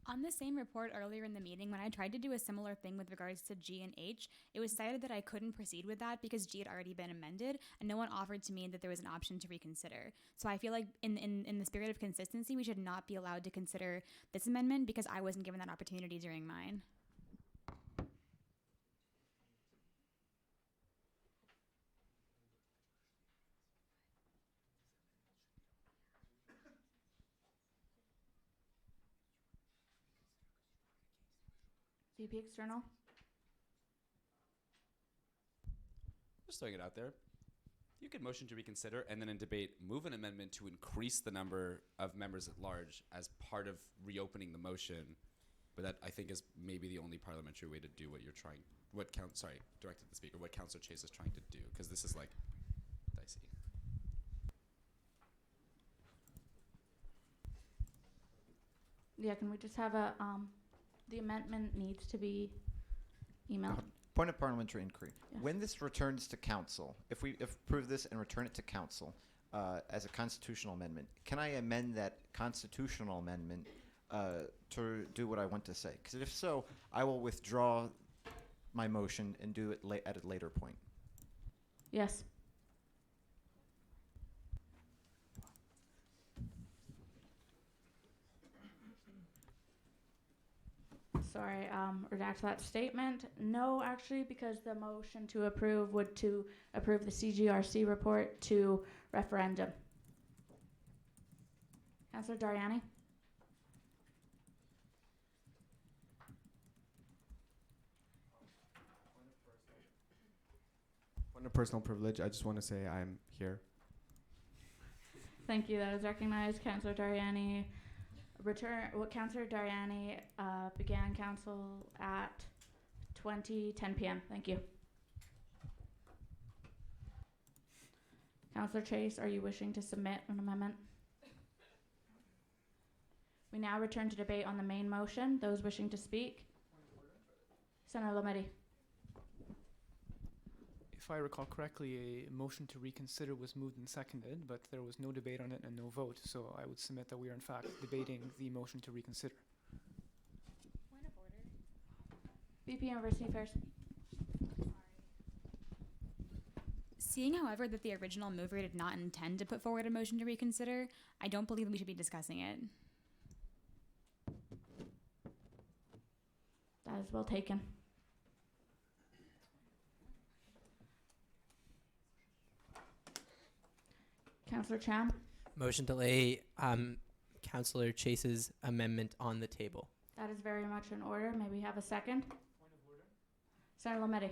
[SPEAKER 6] On the same report earlier in the meeting, when I tried to do a similar thing with regards to G and H, it was decided that I couldn't proceed with that because G had already been amended, and no one offered to me that there was an option to reconsider. So I feel like in the spirit of consistency, we should not be allowed to consider this amendment because I wasn't given that opportunity during mine.
[SPEAKER 1] VP External.
[SPEAKER 8] Just throwing it out there. You could motion to reconsider and then in debate move an amendment to increase the number of members at large as part of reopening the motion. But that I think is maybe the only parliamentary way to do what you're trying, directed to the speaker, what Councillor Chase is trying to do, because this is like dicey.
[SPEAKER 1] Yeah, can we just have a, the amendment needs to be emailed.
[SPEAKER 9] Point of parliamentary inquiry.
[SPEAKER 1] Yes.
[SPEAKER 9] When this returns to council, if we approve this and return it to council as a constitutional amendment, can I amend that constitutional amendment to do what I want to say? Because if so, I will withdraw my motion and do it at a later point.
[SPEAKER 1] Yes. Sorry, redact that statement. No, actually, because the motion to approve would to approve the CGRC report to referendum. Councillor Dariani?
[SPEAKER 14] Point of personal privilege, I just want to say I'm here.
[SPEAKER 1] Thank you. That is recognized. Councillor Dariani. Councillor Dariani began council at 10 p.m. Thank you. Councillor Chase, are you wishing to submit an amendment? We now return to debate on the main motion. Those wishing to speak? Senator Lametti.
[SPEAKER 2] If I recall correctly, a motion to reconsider was moved and seconded, but there was no debate on it and no vote. So I would submit that we are in fact debating the motion to reconsider.
[SPEAKER 6] Point of order.
[SPEAKER 1] VP University Affairs.
[SPEAKER 6] Seeing, however, that the original mover did not intend to put forward a motion to reconsider, I don't believe we should be discussing it.
[SPEAKER 1] That is well taken. Councillor Chan.
[SPEAKER 5] Motion to lay Councillor Chase's amendment on the table.
[SPEAKER 1] That is very much in order. May we have a second? Point of order. Senator Lametti.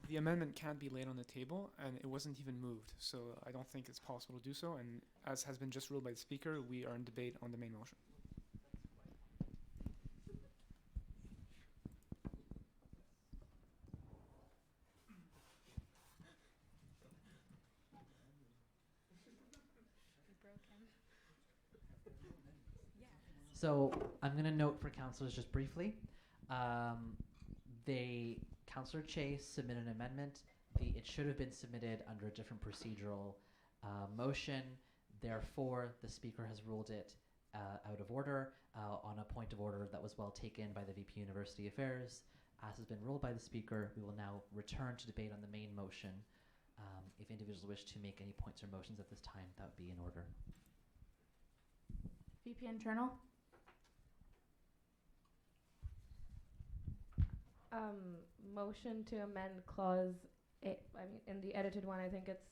[SPEAKER 2] The amendment can't be laid on the table, and it wasn't even moved, so I don't think it's possible to do so. And as has been just ruled by the speaker, we are in debate on the main motion.
[SPEAKER 11] So I'm going to note for councillors just briefly. Councillor Chase submitted an amendment. It should have been submitted under a different procedural motion. Therefore, the speaker has ruled it out of order on a point of order that was well taken by the VP University Affairs. As has been ruled by the speaker, we will now return to debate on the main motion. If individuals wish to make any points or motions at this time, that would be in order.
[SPEAKER 1] VP Internal.
[SPEAKER 15] Motion to amend clause 8. In the edited one, I think it's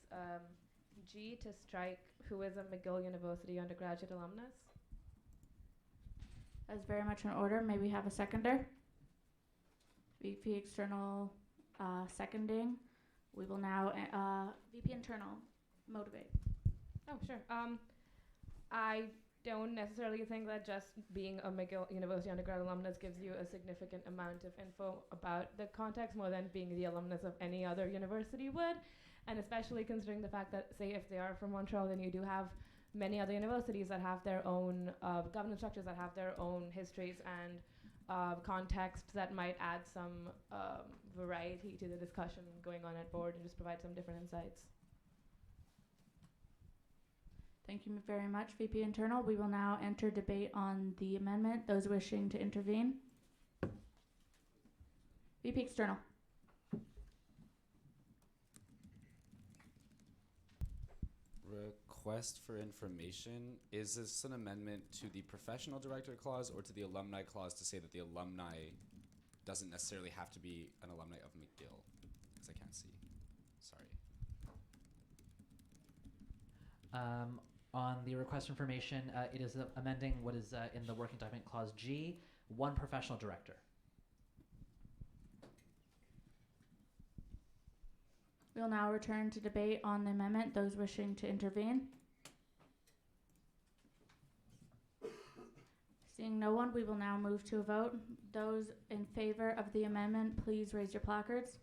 [SPEAKER 15] G to strike who is a McGill University undergraduate alumnus.
[SPEAKER 1] That is very much in order. May we have a seconder? VP External seconding. We will now, VP Internal, motivate.
[SPEAKER 15] Oh, sure. I don't necessarily think that just being a McGill University undergrad alumnus gives you a significant amount of info about the context more than being the alumnus of any other university would. And especially considering the fact that, say, if they are from Montreal, then you do have many other universities that have their own governance structures, that have their own histories and context that might add some variety to the discussion going on at board and just provide some different insights.
[SPEAKER 1] Thank you very much, VP Internal. We will now enter debate on the amendment. Those wishing to intervene. VP External.
[SPEAKER 8] Request for information. Is this an amendment to the professional director clause or to the alumni clause to say that the alumni doesn't necessarily have to be an alumni of McGill? Because I can't see. Sorry.
[SPEAKER 11] On the request for information, it is amending what is in the working document clause G, one professional director.
[SPEAKER 1] We'll now return to debate on the amendment. Those wishing to intervene. Seeing no one, we will now move to a vote. Those in favor of the amendment, please raise your placards.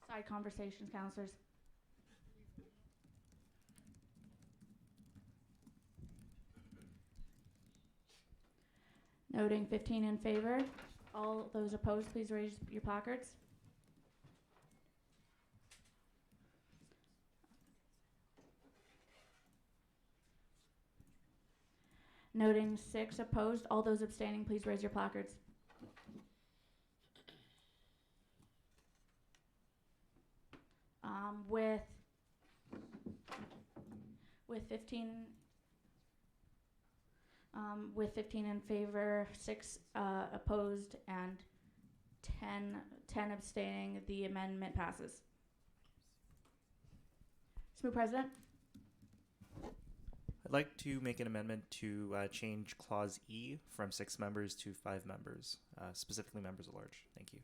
[SPEAKER 1] Side conversations, councillors. Noting 15 in favor. All those opposed, please raise your placards. Noting 6 opposed. All those abstaining, please raise your placards. With 15 in favor, 6 opposed, and 10 abstaining, the amendment passes. SMU President.
[SPEAKER 17] I'd like to make an amendment to change Clause E from 6 members to 5 members, specifically members at large. Thank you.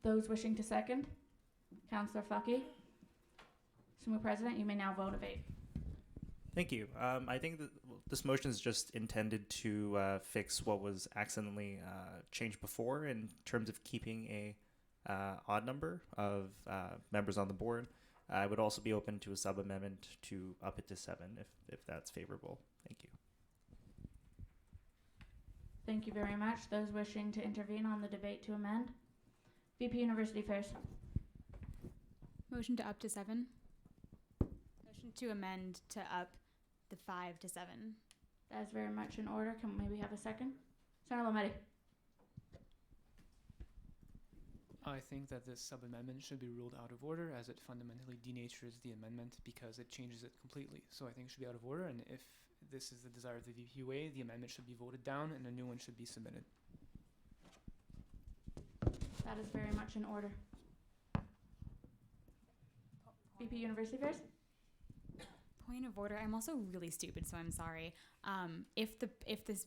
[SPEAKER 1] Those wishing to second? Councillor Fucky. SMU President, you may now vote debate.
[SPEAKER 17] Thank you. I think that this motion is just intended to fix what was accidentally changed before in terms of keeping a odd number of members on the board. I would also be open to a sub-amendment to up it to 7 if that's favorable. Thank you.
[SPEAKER 1] Thank you very much. Those wishing to intervene on the debate to amend? VP University Affairs.
[SPEAKER 6] Motion to up to 7. Motion to amend to up the 5 to 7.
[SPEAKER 1] That is very much in order. Can we maybe have a second? Senator Lametti.
[SPEAKER 2] I think that this sub-amendment should be ruled out of order as it fundamentally denatures the amendment because it changes it completely. So I think it should be out of order, and if this is the desire of the VPUA, the amendment should be voted down and a new one should be submitted.
[SPEAKER 1] That is very much in order. VP University Affairs.
[SPEAKER 6] Point of order. I'm also really stupid, so I'm sorry. If this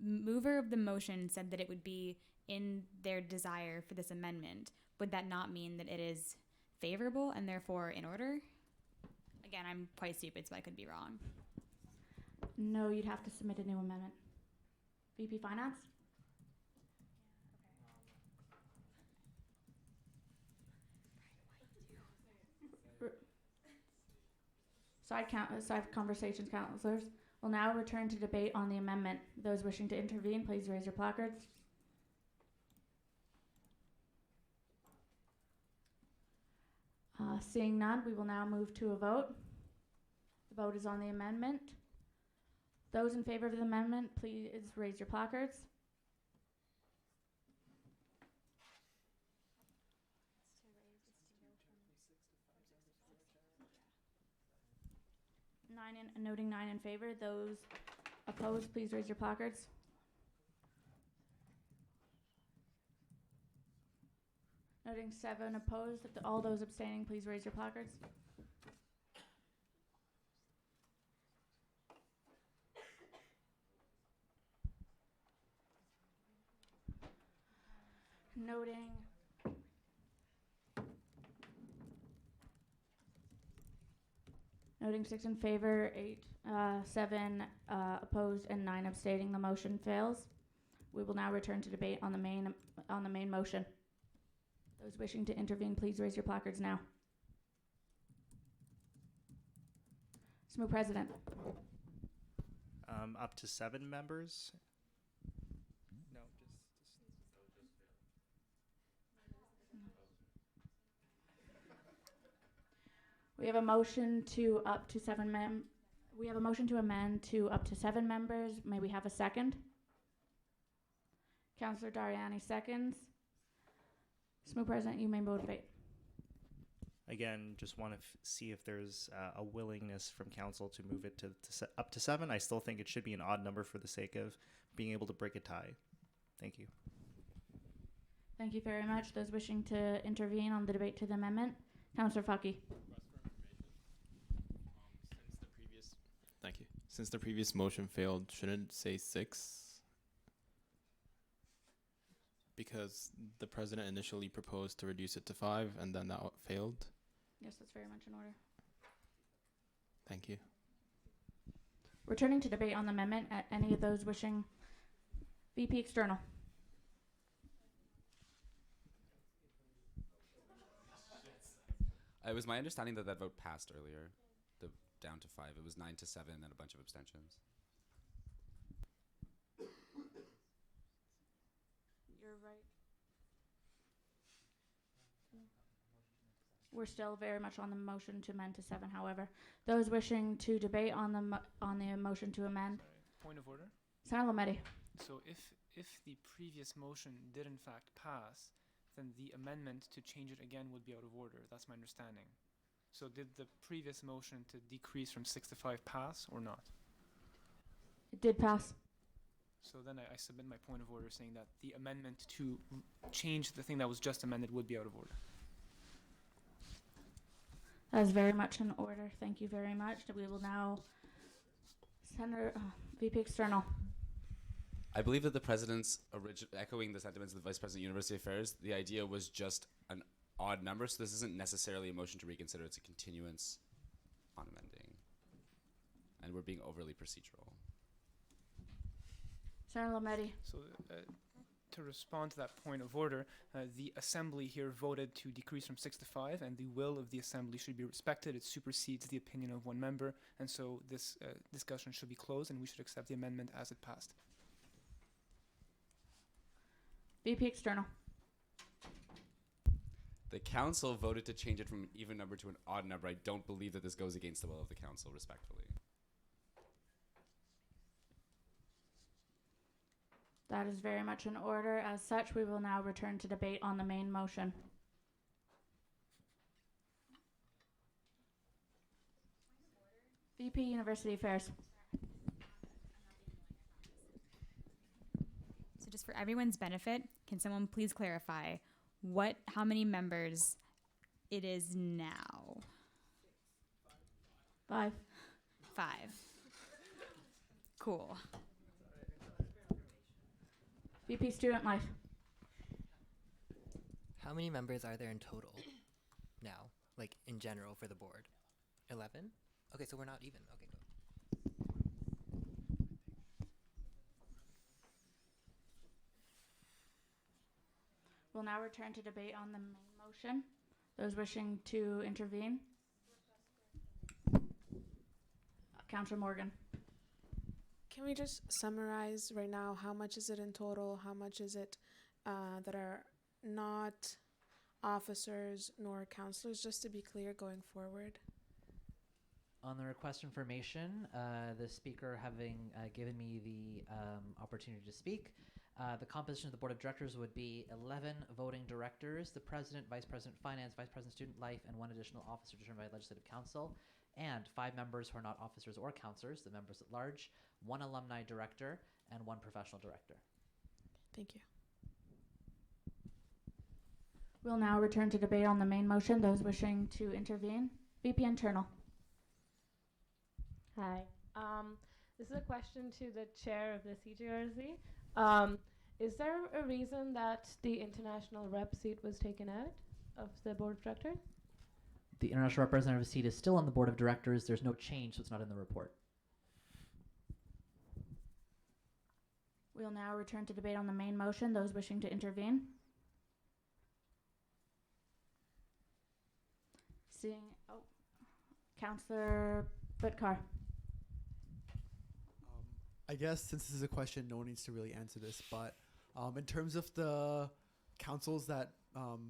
[SPEAKER 6] mover of the motion said that it would be in their desire for this amendment, would that not mean that it is favorable and therefore in order? Again, I'm quite stupid, so I could be wrong.
[SPEAKER 1] No, you'd have to submit a new amendment. VP Finance. Side conversations, councillors. We'll now return to debate on the amendment. Those wishing to intervene, please raise your placards. Seeing none, we will now move to a vote. The vote is on the amendment. Those in favor of the amendment, please raise your placards. Noting 9 in favor. Those opposed, please raise your placards. Noting 7 opposed. All those abstaining, please raise your placards. Noting 6 in favor, 7 opposed, and 9 abstaining. The motion fails. We will now return to debate on the main motion. Those wishing to intervene, please raise your placards now. SMU President.
[SPEAKER 17] Up to 7 members. No,
[SPEAKER 1] We have a motion to up to 7 we have a motion to amend to up to 7 members. May we have a second? Councillor Dariani seconds. SMU President, you may motivate.
[SPEAKER 17] Again, just want to see if there's a willingness from council to move it to up to 7. I still think it should be an odd number for the sake of being able to break a tie. Thank you.
[SPEAKER 1] Thank you very much. Those wishing to intervene on the debate to the amendment, Councillor Faki.
[SPEAKER 3] Thank you. Since the previous motion failed, shouldn't it say 6? Because the president initially proposed to reduce it to 5, and then that failed.
[SPEAKER 1] Yes, that's very much in order.
[SPEAKER 3] Thank you.
[SPEAKER 1] Returning to debate on the amendment, at any of those wishing, VP External.
[SPEAKER 8] It was my understanding that that vote passed earlier, down to 5. It was 9 to 7 and a bunch of abstentions.
[SPEAKER 1] You're right. We're still very much on the motion to amend to 7, however. Those wishing to debate on the motion to amend.
[SPEAKER 2] Point of order.
[SPEAKER 1] Senator Lametti.
[SPEAKER 2] So if the previous motion did in fact pass, then the amendment to change it again would be out of order. That's my understanding. So did the previous motion to decrease from 6 to 5 pass or not?
[SPEAKER 1] It did pass.
[SPEAKER 2] So then I submit my point of order saying that the amendment to change the thing that was just amended would be out of order.
[SPEAKER 1] That is very much in order. Thank you very much. We will now Senator VP External.
[SPEAKER 8] I believe that the president's echoing the sentiments of the Vice President of University Affairs, the idea was just an odd number, so this isn't necessarily a motion to reconsider, it's a continuance on amending. And we're being overly procedural.
[SPEAKER 1] Senator Lametti.
[SPEAKER 2] So to respond to that point of order, the Assembly here voted to decrease from 6 to 5, and the will of the Assembly should be respected. It supersedes the opinion of one member, and so this discussion should be closed, and we should accept the amendment as it passed.
[SPEAKER 1] VP External.
[SPEAKER 8] The council voted to change it from an even number to an odd number. I don't believe that this goes against the will of the council, respectfully.
[SPEAKER 1] That is very much in order. As such, we will now return to debate on the main motion. VP University Affairs.
[SPEAKER 6] So just for everyone's benefit, can someone please clarify how many members it is now?
[SPEAKER 1] 5.
[SPEAKER 6] 5. Cool.
[SPEAKER 1] VP Student Life.
[SPEAKER 16] How many members are there in total now, like in general for the board? 11? Okay, so we're not even. Okay, go.
[SPEAKER 1] We'll now return to debate on the main motion. Those wishing to intervene. Councillor Morgan.
[SPEAKER 10] Can we just summarize right now how much is it in total? How much is it that are not officers nor councillors, just to be clear going forward?
[SPEAKER 11] On the request information, the speaker having given me the opportunity to speak, the composition of the board of directors would be 11 voting directors, the president, vice president finance, vice president student life, and 1 additional officer determined by legislative council, and 5 members who are not officers or councillors, the members at large, 1 alumni director, and 1 professional director.
[SPEAKER 10] Thank you.
[SPEAKER 1] We'll now return to debate on the main motion. Those wishing to intervene. VP Internal.
[SPEAKER 15] Hi. This is a question to the chair of the CGRZ. Is there a reason that the international rep seat was taken out of the board of directors?
[SPEAKER 11] The international representative seat is still on the board of directors. There's no change, so it's not in the report.
[SPEAKER 1] We'll now return to debate on the main motion. Those wishing to intervene. Seeing, Councillor Butcar.
[SPEAKER 13] I guess since this is a question, no one needs to really answer this, but in terms of the councils that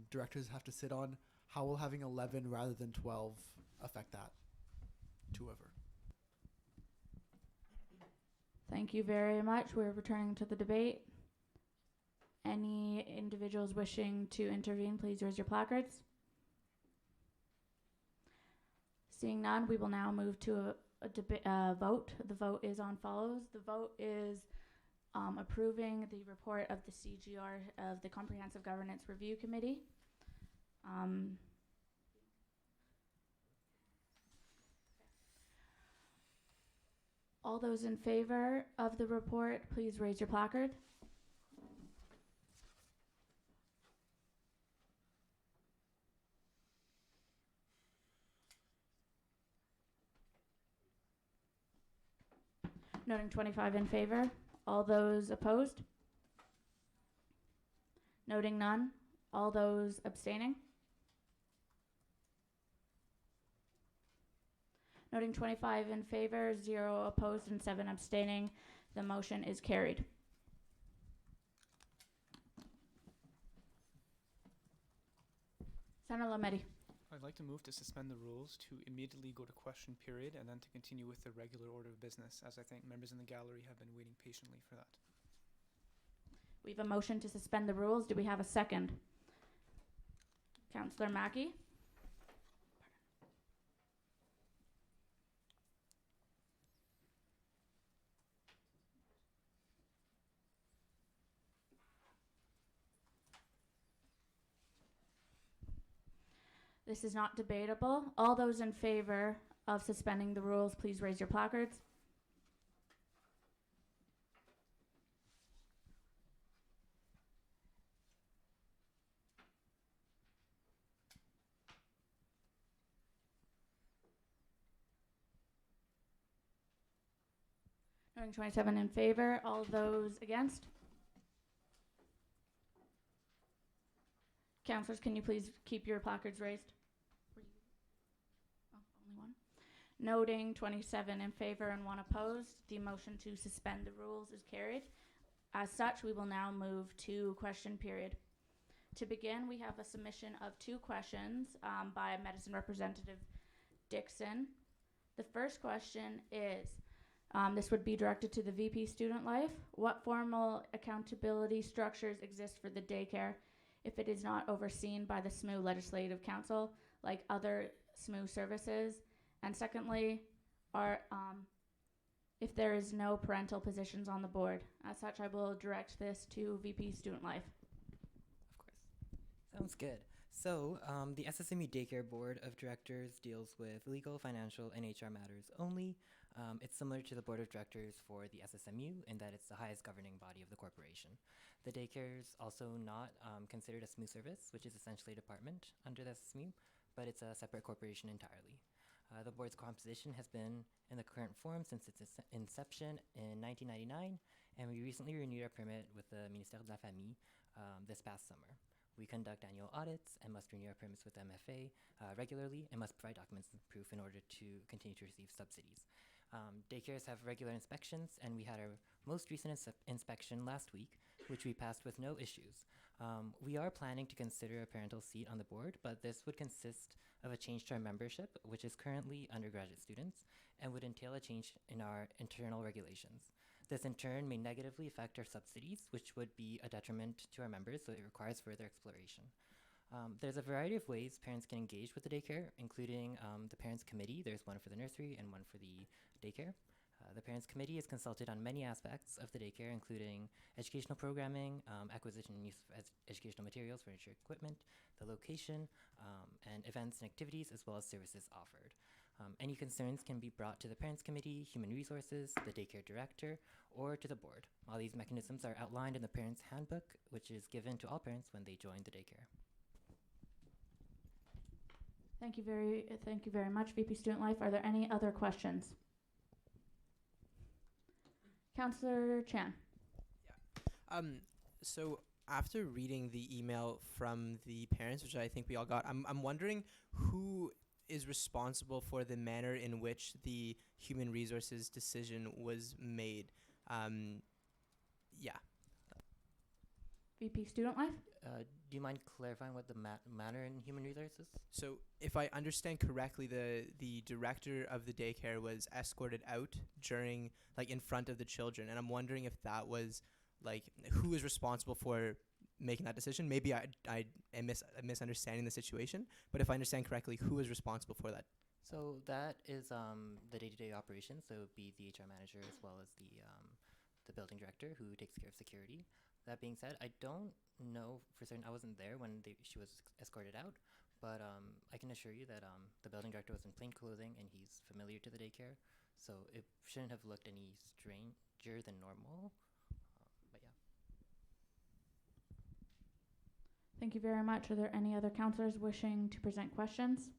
[SPEAKER 13] directors have to sit on, how will having 11 rather than 12 affect that to whoever?
[SPEAKER 1] Thank you very much. We're returning to the debate. Any individuals wishing to intervene, please raise your placards. Seeing none, we will now move to a vote. The vote is on follows. The vote is approving the report of the CGR of the Comprehensive Governance Review Committee. All those in favor of the report, please raise your placard. Noting 25 in favor. All those opposed? Noting none. All those abstaining? Noting 25 in favor, 0 opposed, and 7 abstaining. The motion is carried. Senator Lametti.
[SPEAKER 2] I'd like to move to suspend the rules to immediately go to question period and then to continue with the regular order of business, as I think members in the gallery have been waiting patiently for that.
[SPEAKER 1] We have a motion to suspend the rules. Do we have a second? Councillor Mackey. This is not debatable. All those in favor of suspending the rules, please raise your placards. Noting 27 in favor. All those against? Councillors, can you please keep your placards raised? Only one. Noting 27 in favor and 1 opposed, the motion to suspend the rules is carried. As such, we will now move to question period. To begin, we have a submission of 2 questions by Medicine Representative Dixon. The first question is, this would be directed to the VP Student Life. What formal accountability structures exist for the daycare if it is not overseen by the SSMU Legislative Council like other SSMU services? And secondly, if there is no parental positions on the board. As such, I will direct this to VP Student Life.
[SPEAKER 16] Sounds good. So, the SSMU Daycare Board of Directors deals with legal, financial, and HR matters only. It's similar to the Board of Directors for the SSMU in that it's the highest governing body of the corporation. The daycare is also not considered a SSMU service, which is essentially a department under the SSMU, but it's a separate corporation entirely. The board's composition has been in the current form since its inception in 1999, and we recently renewed our permit with the Ministère de la Famille this past summer. We conduct annual audits and must renew our permits with MFA regularly and must provide documents and proof in order to continue to receive subsidies. Daycares have regular inspections, and we had our most recent inspection last week, which we passed with no issues. We are planning to consider a parental seat on the board, but this would consist of a change to our membership, which is currently undergraduate students, and would entail a change in our internal regulations. This in turn may negatively affect our subsidies, which would be a detriment to our members, so it requires further exploration. There's a variety of ways parents can engage with the daycare, including the Parents Committee. There's one for the nursery and one for the daycare. The Parents Committee is consulted on many aspects of the daycare, including educational programming, acquisition and use of educational materials, furniture, equipment, the location, and events and activities, as well as services offered. Any concerns can be brought to the Parents Committee, Human Resources, the daycare director, or to the board. All these mechanisms are outlined in the Parents Handbook, which is given to all parents when they join the daycare.
[SPEAKER 1] Thank you very much, VP Student Life. Are there any other questions? Councillor Chan.
[SPEAKER 5] So after reading the email from the parents, which I think we all got, I'm wondering who is responsible for the manner in which the human resources decision was made. Yeah.
[SPEAKER 1] VP Student Life?
[SPEAKER 16] Do you mind clarifying what the manner in human resources?
[SPEAKER 5] So, if I understand correctly, the director of the daycare was escorted out during, like, in front of the children, and I'm wondering if that was, like, who is responsible for making that decision. Maybe I am misunderstanding the situation, but if I understand correctly, who is responsible for that?
[SPEAKER 16] So that is the day-to-day operations. So it would be the HR manager as well as the building director who takes care of security. That being said, I don't know for certain. I wasn't there when she was escorted out, but I can assure you that the building director was in plain clothing and he's familiar to the daycare, so it shouldn't have looked any stranger than normal. But yeah.
[SPEAKER 1] Thank you very much. Are there any other counselors wishing to present questions?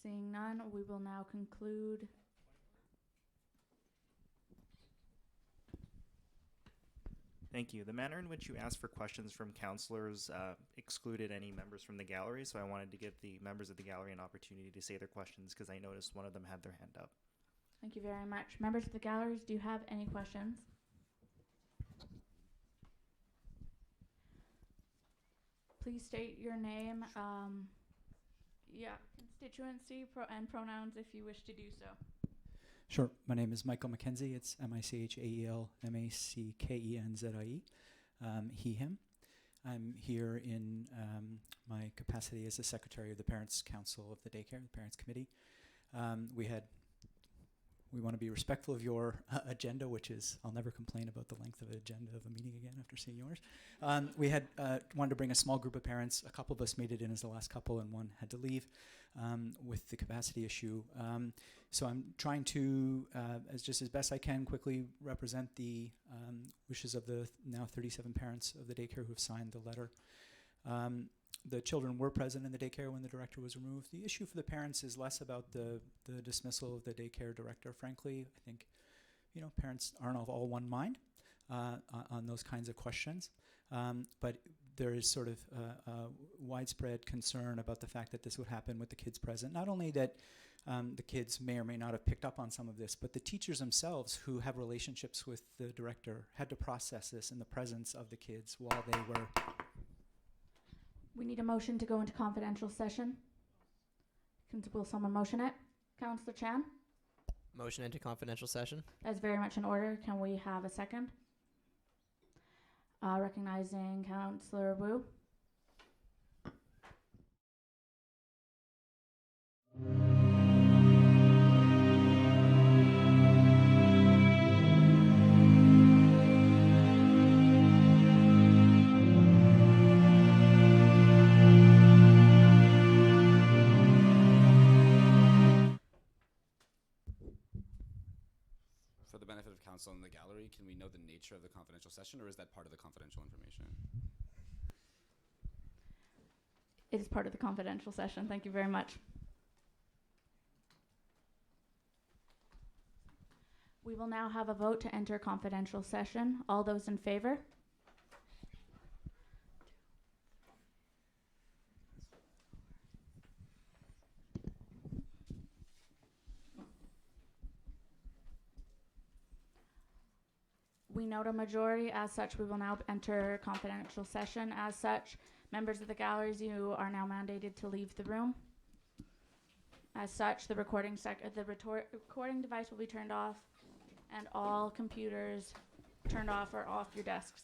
[SPEAKER 1] Seeing none, we will now conclude.
[SPEAKER 17] Thank you. The manner in which you asked for questions from counselors excluded any members from the gallery, so I wanted to give the members of the gallery an opportunity to say their questions because I noticed one of them had their hand up.
[SPEAKER 1] Thank you very much. Members of the galleries, do you have any questions? Please state your name, constituency, and pronouns if you wish to do so.
[SPEAKER 18] Sure. My name is Michael McKenzie. It's MichaelMackenzie, he, him. I'm here in my capacity as the secretary of the Parents' Council of the daycare, the Parents' Committee. We want to be respectful of your agenda, which is, I'll never complain about the length of an agenda of a meeting again after seeing yours. We had wanted to bring a small group of parents. A couple of us made it in as the last couple, and one had to leave with the capacity issue. So I'm trying to, as best I can, quickly represent the wishes of the now 37 parents of the daycare who have signed the letter. The children were present in the daycare when the director was removed. The issue for the parents is less about the dismissal of the daycare director. Frankly, I think, parents aren't of all one mind on those kinds of questions. But there is sort of widespread concern about the fact that this would happen with the kids present. Not only that the kids may or may not have picked up on some of this, but the teachers themselves who have relationships with the director had to process this in the presence of the kids while they were...
[SPEAKER 1] We need a motion to go into confidential session. Will someone motion it? Councillor Chan?
[SPEAKER 5] Motion into confidential session.
[SPEAKER 1] That's very much in order. Can we have a second? Recognizing Councillor Wu.
[SPEAKER 8] For the benefit of council in the gallery, can we know the nature of the confidential session, or is that part of the confidential information?
[SPEAKER 1] It is part of the confidential session. Thank you very much. We will now have a vote to enter confidential session. All those in favor? We note a majority. As such, we will now enter confidential session. As such, members of the galleries, you are now mandated to leave the room. As such, the recording device will be turned off, and all computers turned off or off your desks.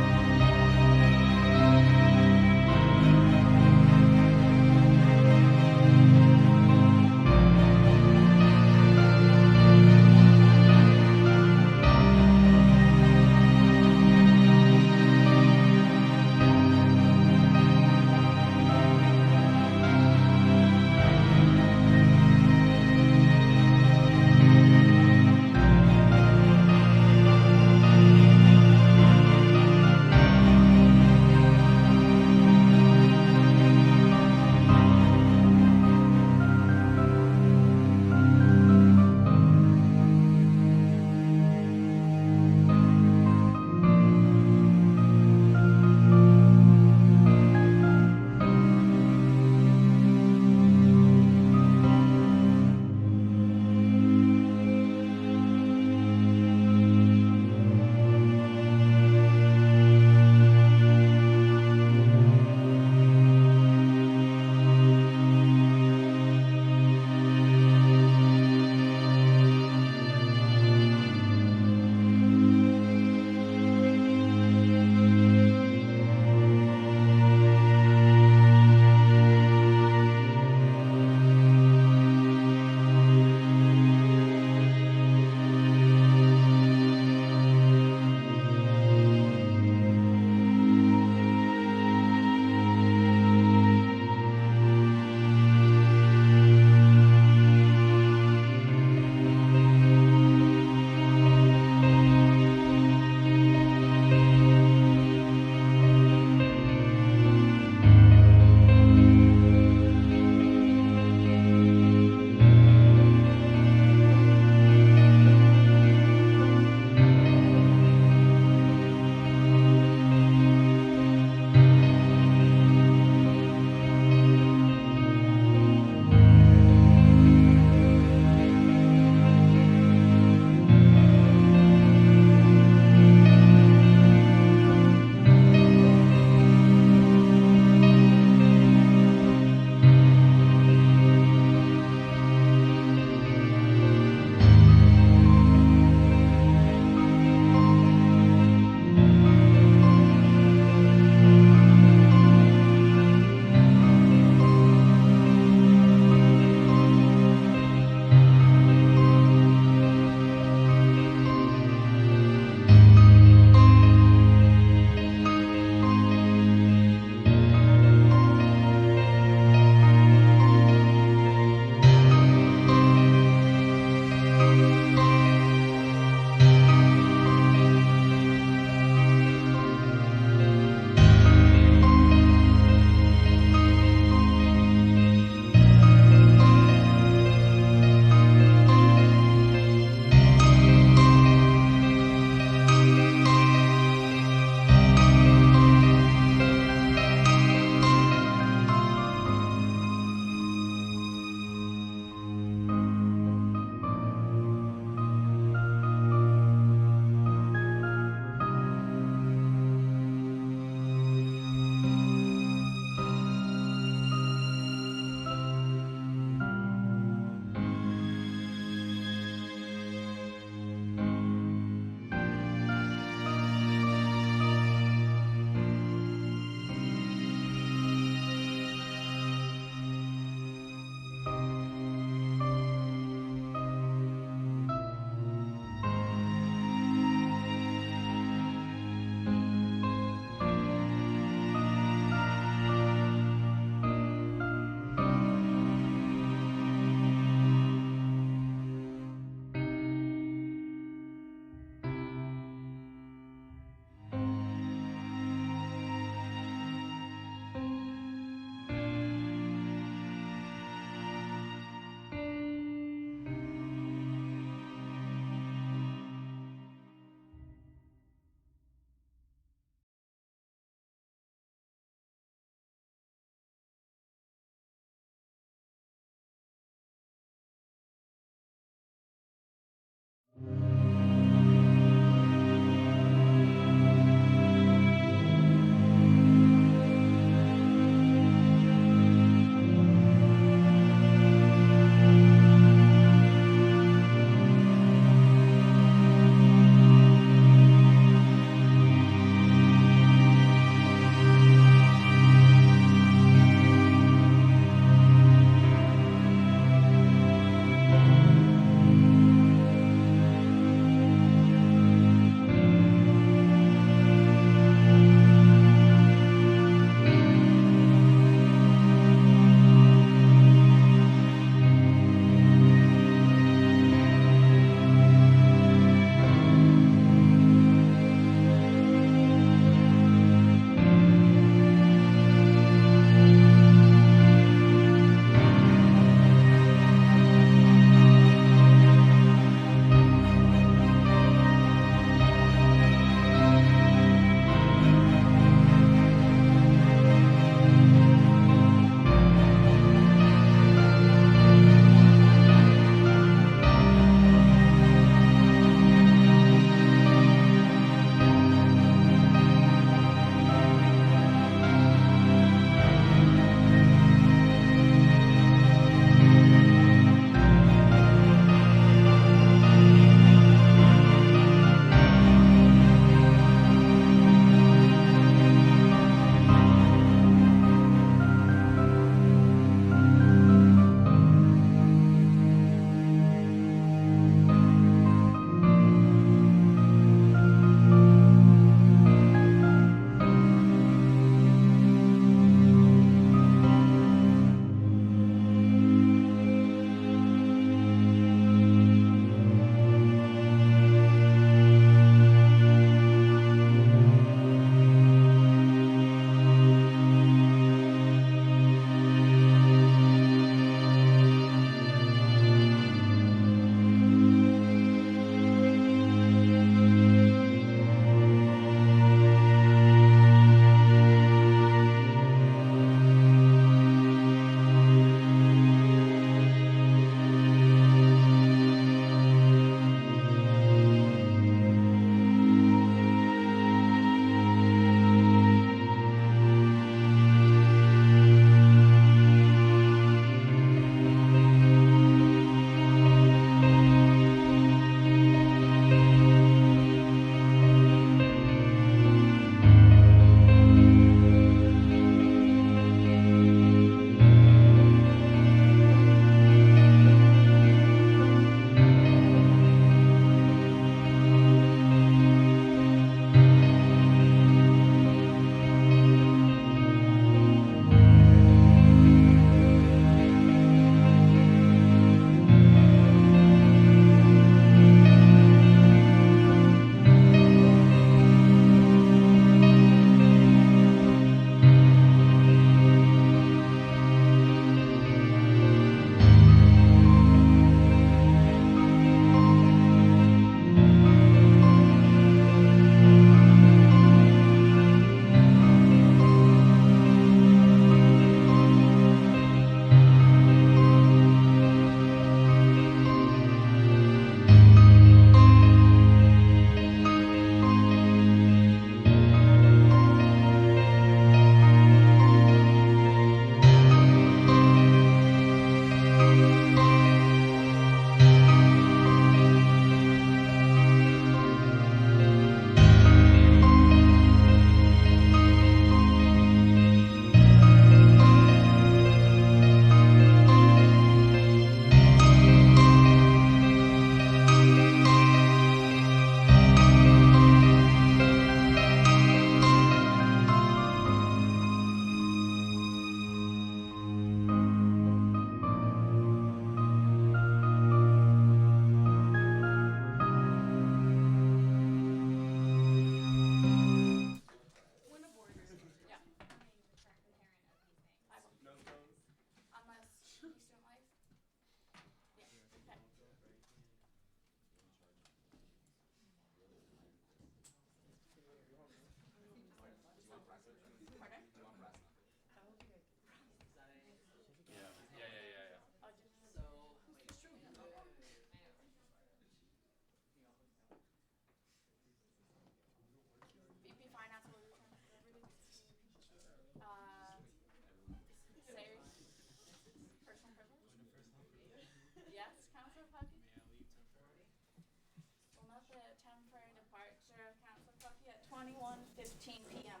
[SPEAKER 1] 21:15 p.m.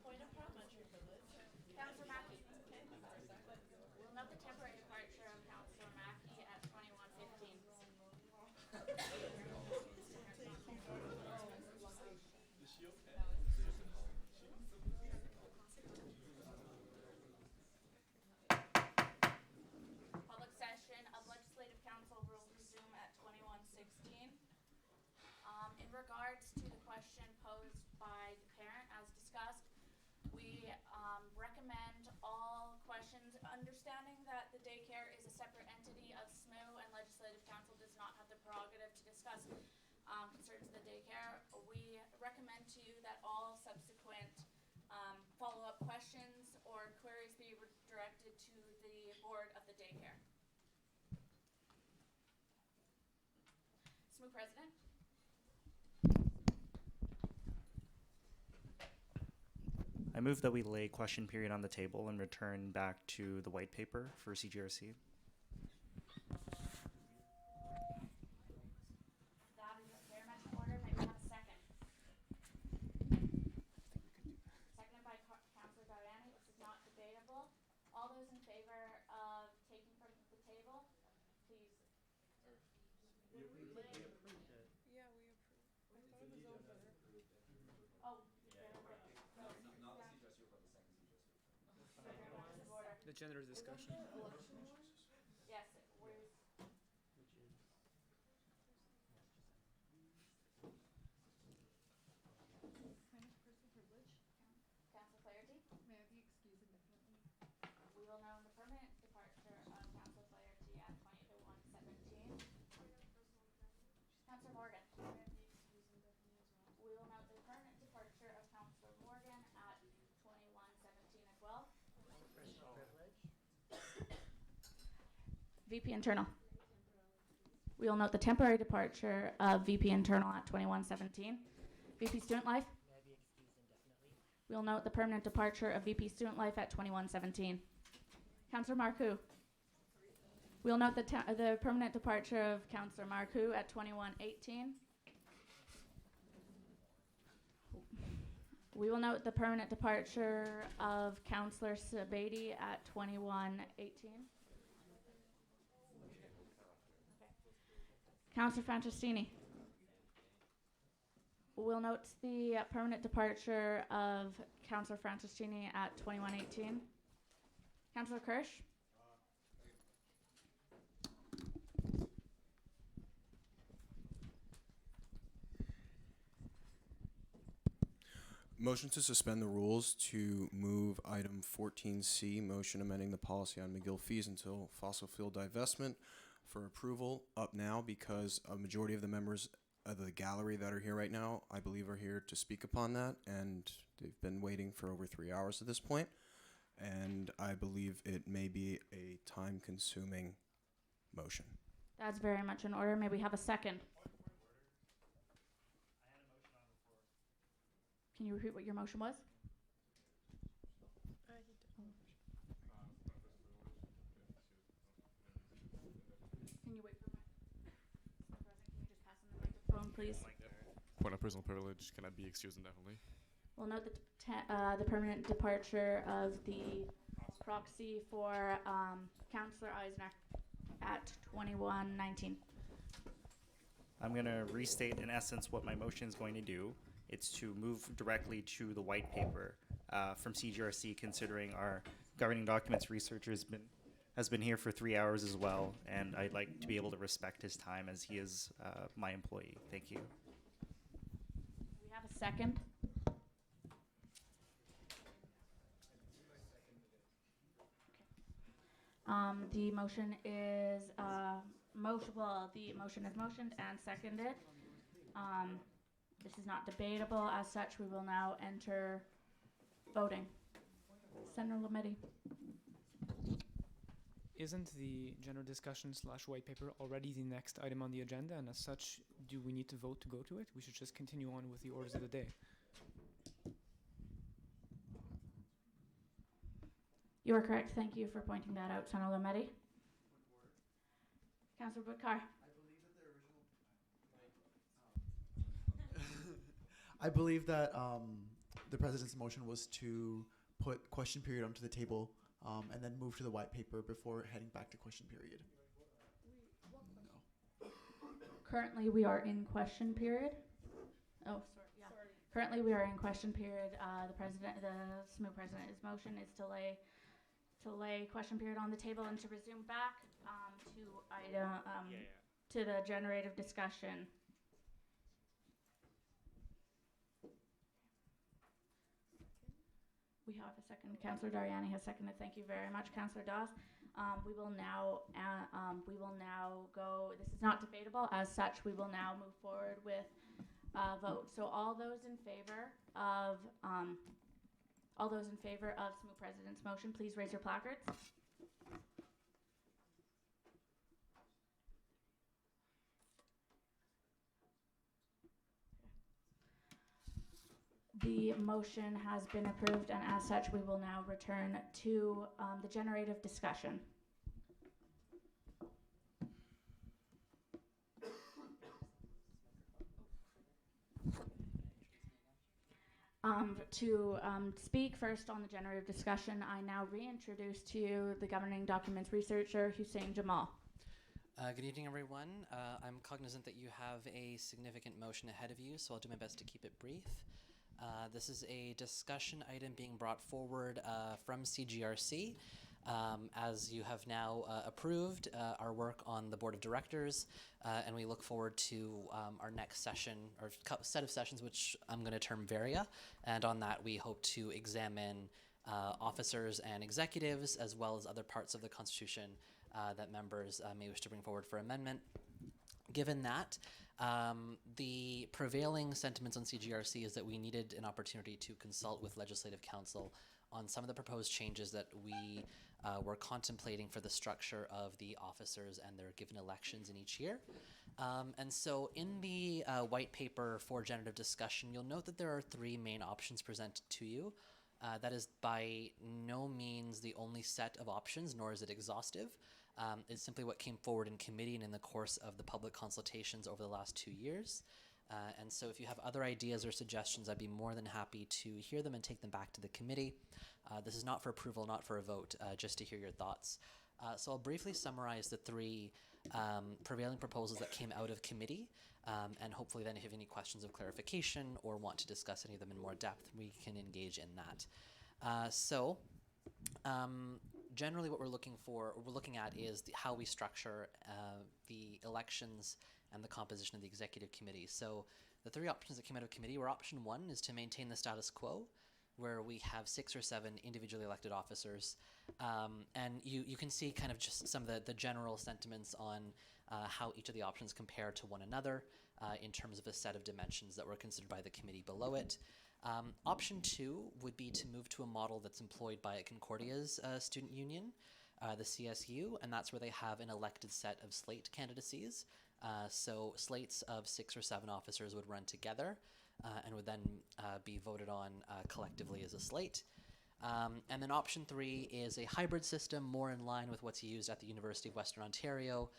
[SPEAKER 1] Point of parliamentary privilege. Councillor Mackey. We'll note the temporary departure of Councillor Mackey at 21:15. Public session of Legislative Council will resume at 21:16. In regards to the question posed by the parent, as discussed, we recommend all questions, understanding that the daycare is a separate entity of SMU and Legislative Council does not have the prerogative to discuss concerns of the daycare. We recommend to you that all subsequent follow-up questions or queries be directed to the board of the daycare. SMU President.
[SPEAKER 17] I move that we lay question period on the table and return back to the white paper for CGRC.
[SPEAKER 1] That is very much in order. May we have a second? Seconded by Councillor Galliani. This is not debatable. All those in favor of taking from the table, please.
[SPEAKER 10] We approved it. Yeah, we approved. I thought it was over.
[SPEAKER 1] Oh,
[SPEAKER 2] The gender discussion.
[SPEAKER 1] yes, where's Councillor Flaherty?
[SPEAKER 20] May I be excused indefinitely?
[SPEAKER 1] We will know the permanent departure of Councillor Flaherty at 21:17. Councillor Morgan. We will note the permanent departure of Councillor Morgan at 21:17 as well. VP Internal. We will note the temporary departure of VP Internal at 21:17. VP Student Life. We will note the permanent departure of VP Student Life at 21:17. Councillor Marcoux. We will note the permanent departure of Councillor Marcoux at 21:18. We will note the permanent departure of Councillor Sabady at 21:18. Councillor Francestini. We'll note the permanent departure of Councillor Francestini at 21:18. Councillor Kirsch.
[SPEAKER 21] Motion to suspend the rules to move item 14C, motion amending the policy on McGill fees until fossil fuel divestment for approval up now, because a majority of the members of the gallery that are here right now, I believe, are here to speak upon that, and they've been waiting for over 3 hours at this point, and I believe it may be a time-consuming motion.
[SPEAKER 1] That's very much in order. May we have a second? Can you repeat what your motion was? Can you wait for my Mr. President, can you just pass him the microphone, please?
[SPEAKER 23] Point of personal privilege, can I be excused indefinitely?
[SPEAKER 1] We'll note the permanent departure of the proxy for Councillor Eisner at 21:19.
[SPEAKER 17] I'm going to restate in essence what my motion is going to do. It's to move directly to the white paper from CGRC, considering our governing documents researcher has been here for 3 hours as well, and I'd like to be able to respect his time as he is my employee. Thank you.
[SPEAKER 1] We have a second. The motion is the motion is motioned and seconded. This is not debatable. As such, we will now enter voting. Senator Lametti.
[SPEAKER 2] Isn't the general discussion / white paper already the next item on the agenda, and as such, do we need to vote to go to it? We should just continue on with the orders of the day.
[SPEAKER 1] You are correct. Thank you for pointing that out, Senator Lametti. Councillor Budkar.
[SPEAKER 13] I believe that the president's motion was to put question period onto the table and then move to the white paper before heading back to question period. No.
[SPEAKER 1] Currently, we are in question period. Oh, sorry. Yeah. Currently, we are in question period. The SMU president's motion is to lay question period on the table and to resume back to the generative discussion. We have a second. Councillor Dariani has seconded. Thank you very much, Councillor Dawes. We will now go. This is not debatable. As such, we will now move forward with vote. So all those in favor of SMU President's motion, please raise your placards. The motion has been approved, and as such, we will now return to the generative discussion. To speak first on the generative discussion, I now reintroduce to you the governing documents researcher, Hussein Jamal.
[SPEAKER 4] Good evening, everyone. I'm cognizant that you have a significant motion ahead of you, so I'll do my best to keep it brief. This is a discussion item being brought forward from CGRC. As you have now approved our work on the Board of Directors, and we look forward to our next session, or set of sessions, which I'm going to term Varia, and on that we hope to examine officers and executives, as well as other parts of the Constitution that members may wish to bring forward for amendment. Given that, the prevailing sentiments on CGRC is that we needed an opportunity to consult with Legislative Council on some of the proposed changes that we were contemplating for the structure of the officers and their given elections in each year. And so in the white paper for generative discussion, you'll note that there are three main options presented to you. That is by no means the only set of options, nor is it exhaustive. It's simply what came forward in committee and in the course of the public consultations over the last 2 years. And so if you have other ideas or suggestions, I'd be more than happy to hear them and take them back to the committee. This is not for approval, not for a vote, just to hear your thoughts. So I'll briefly summarize the three prevailing proposals that came out of committee, and hopefully then if you have any questions of clarification or want to discuss any of them in more depth, we can engage in that. Generally what we're looking at is how we structure the elections and the composition of the executive committee. So the three options that came out of committee were: option one is to maintain the status quo, where we have 6 or 7 individually elected officers. And you can see kind of just some of the general sentiments on how each of the options compare to one another in terms of a set of dimensions that were considered by the committee below it. Option two would be to move to a model that's employed by Concordia's student union, the CSU, and that's where they have an elected set of slate candidacies. So slates of 6 or 7 officers would run together and would then be voted on collectively as a slate. And then option three is a hybrid system, more in line with what's used at the University of Western Ontario,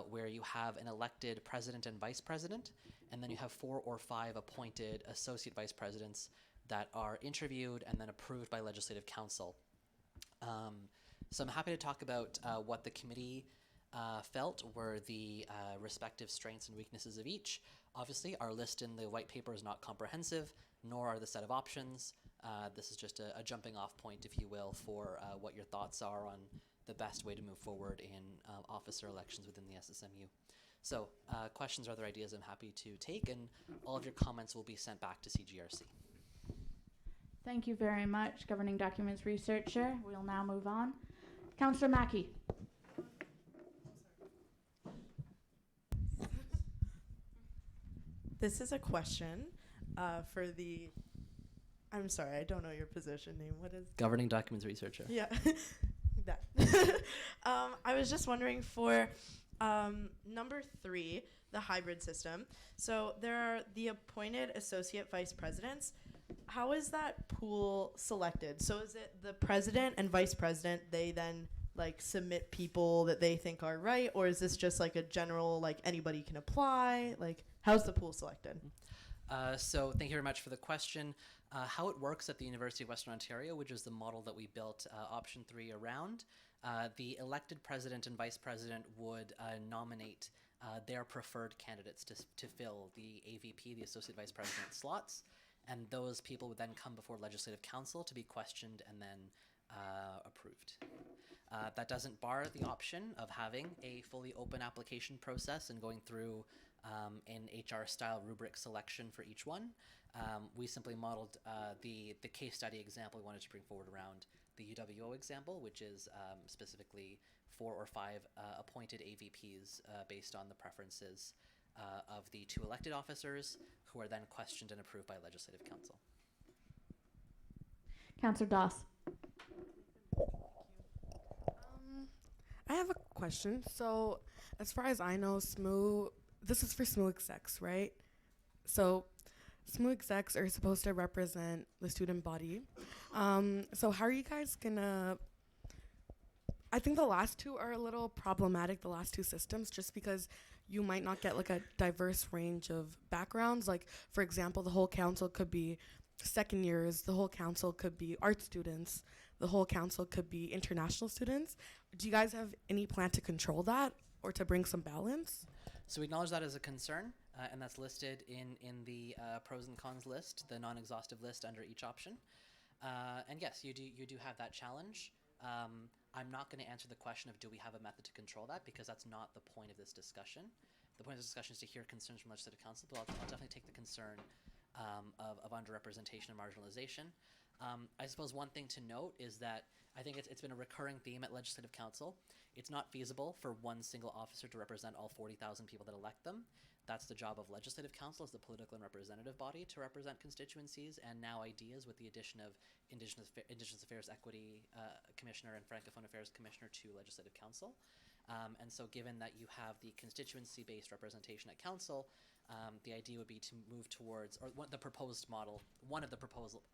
[SPEAKER 4] where you have an elected president and vice president, and then you have 4 or 5 appointed associate vice presidents that are interviewed and then approved by Legislative Council. So I'm happy to talk about what the committee felt were the respective strengths and weaknesses of each. Obviously, our list in the white paper is not comprehensive, nor are the set of options. This is just a jumping off point, if you will, for what your thoughts are on the best way to move forward in officer elections within the SSMU. So questions or other ideas I'm happy to take, and all of your comments will be sent back to CGRC.
[SPEAKER 1] Thank you very much, Governing Documents Researcher. We'll now move on. Councillor Mackey.
[SPEAKER 7] This is a question for the. I'm sorry, I don't know your position name. What is?
[SPEAKER 4] Governing documents researcher.
[SPEAKER 7] Yeah, that. I was just wondering for number 3, the hybrid system. So there are the appointed associate vice presidents. How is that pool selected? So is it the president and vice president, they then like submit people that they think are right, or is this just like a general, like anybody can apply? Like how's the pool selected?
[SPEAKER 4] So thank you very much for the question. How it works at the University of Western Ontario, which is the model that we built option 3 around, the elected president and vice president would nominate their preferred candidates to fill the AVP, the associate vice president slots, and those people would then come before legislative council to be questioned and then approved. That doesn't bar the option of having a fully open application process and going through an HR-style rubric selection for each one. We simply modeled the case study example we wanted to bring forward around the UWO example, which is specifically 4 or 5 appointed AVPs based on the preferences of the 2 elected officers, who are then questioned and approved by Legislative Council.
[SPEAKER 1] Councillor Doss.
[SPEAKER 10] I have a question. So, as far as I know, SMU, this is for SMU execs, right? So, SMU execs are supposed to represent the student body. So, how are you guys gonna? I think the last 2 are a little problematic, the last 2 systems, just because you might not get like a diverse range of backgrounds. Like, for example, the whole council could be second years, the whole council could be art students, the whole council could be international students. Do you guys have any plan to control that or to bring some balance?
[SPEAKER 4] So we acknowledge that as a concern, and that's listed in the pros and cons list, the non-exhaustive list under each option. And yes, you do have that challenge. I'm not going to answer the question of do we have a method to control that, because that's not the point of this discussion. The point of this discussion is to hear concerns from Legislative Council, but I'll definitely take the concern of underrepresentation and marginalization. I suppose one thing to note is that I think it's been a recurring theme at Legislative Council. It's not feasible for one single officer to represent all 40,000 people that elect them. That's the job of Legislative Council as the political and representative body to represent constituencies, and now ideas with the addition of Indigenous Affairs Equity Commissioner and Francophone Affairs Commissioner to Legislative Council. And so given that you have the constituency-based representation at Council, the idea would be to move towards, or the proposed model,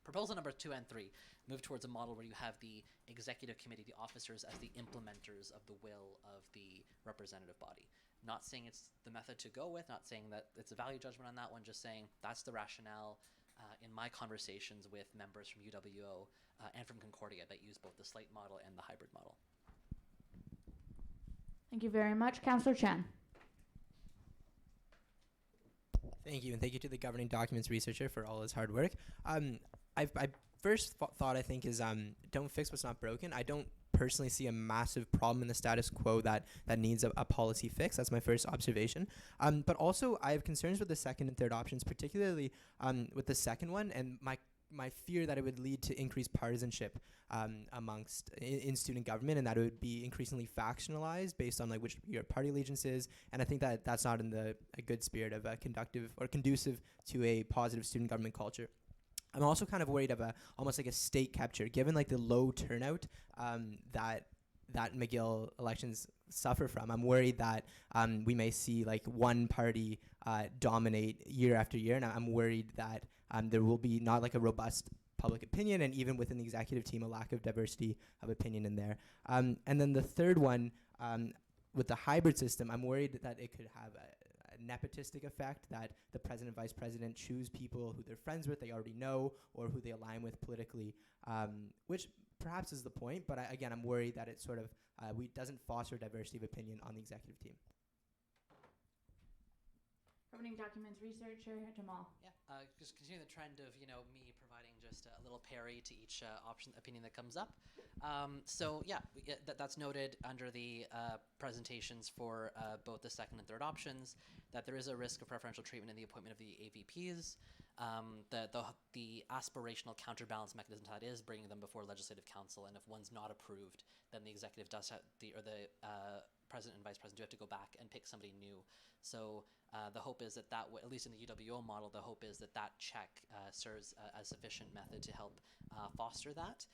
[SPEAKER 4] proposal number 2 and 3, move towards a model where you have the executive committee, the officers, as the implementers of the will of the representative body. Not saying it's the method to go with, not saying that it's a value judgment on that one, just saying that's the rationale in my conversations with members from UWO and from Concordia that use both the slate model and the hybrid model.
[SPEAKER 1] Thank you very much. Councillor Chen.
[SPEAKER 5] Thank you, and thank you to the governing documents researcher for all his hard work. I first thought I think is don't fix what's not broken. I don't personally see a massive problem in the status quo that needs a policy fix. That's my first observation. But also I have concerns with the second and third options, particularly with the second one, and my fear that it would lead to increased partisanship amongst in student government, and that it would be increasingly factionalized based on like which your party allegiance is. And I think that that's not in a good spirit of conductive or conducive to a positive student government culture. I'm also kind of worried of almost like a state capture, given like the low turnout that McGill elections suffer from. I'm worried that we may see like one party dominate year after year, and I'm worried that there will be not like a robust public opinion, and even within the executive team, a lack of diversity of opinion in there. And then the third one, with the hybrid system, I'm worried that it could have a nepotistic effect, that the president and vice president choose people who they're friends with, they already know, or who they align with politically, which perhaps is the point, but again, I'm worried that it sort of doesn't foster diversity of opinion on the executive team.
[SPEAKER 1] Governing documents researcher Jamal.
[SPEAKER 4] Yeah, just continue the trend of me providing just a little parry to each opinion that comes up. So yeah, that's noted under the presentations for both the second and third options, that there is a risk of preferential treatment in the appointment of the AVPs. The aspirational counterbalance mechanism to that is bringing them before Legislative Council, and if one's not approved, then the executive does have the president and vice president do have to go back and pick somebody new. So the hope is that at least in the UWO model, the hope is that check serves as sufficient method to help foster that.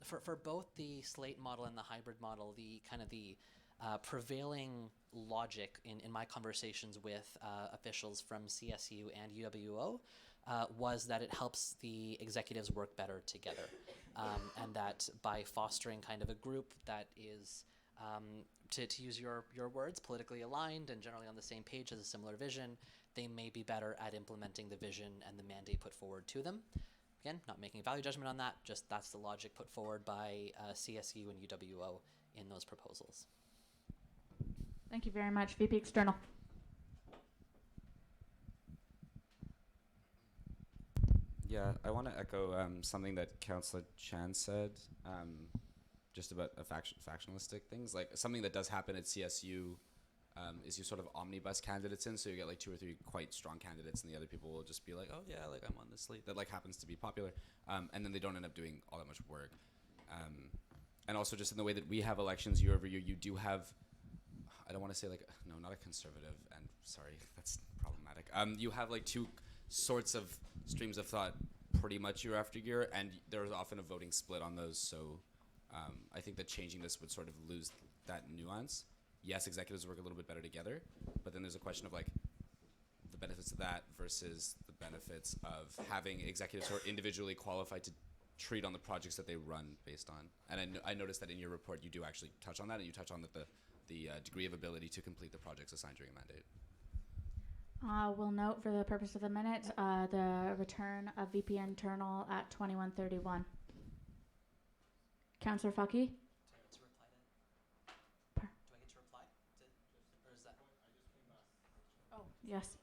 [SPEAKER 4] For both the slate model and the hybrid model, the prevailing logic in my conversations with officials from CSU and UWO was that it helps the executives work better together, and that by fostering kind of a group that is, to use your words, politically aligned and generally on the same page, has a similar vision, they may be better at implementing the vision and the mandate put forward to them. Again, not making a value judgment on that, just that's the logic put forward by CSU and UWO in those proposals.
[SPEAKER 1] Thank you very much. VP External.
[SPEAKER 8] Yeah, I want to echo something that Councillor Chan said, just about factionalistic things. Like something that does happen at CSU is you sort of omnibus candidates in, so you get like 2 or 3 quite strong candidates, and the other people will just be like, oh yeah, like I'm on this slate that like happens to be popular, and then they don't end up doing all that much work. And also just in the way that we have elections year over year, you do have, I don't want to say like, no, not a conservative, and sorry, that's problematic. You have like 2 sorts of streams of thought pretty much year after year, and there's often a voting split on those, so I think that changing this would sort of lose that nuance. Yes, executives work a little bit better together, but then there's a question of like the benefits of that versus the benefits of having executives who are individually qualified to treat on the projects that they run based on. And I noticed that in your report you do actually touch on that, and you touch on the degree of ability to complete the projects assigned during a mandate.
[SPEAKER 1] We'll note for the purpose of the minute the return of VP Internal at 2131. Councillor Fucky? Oh, yes.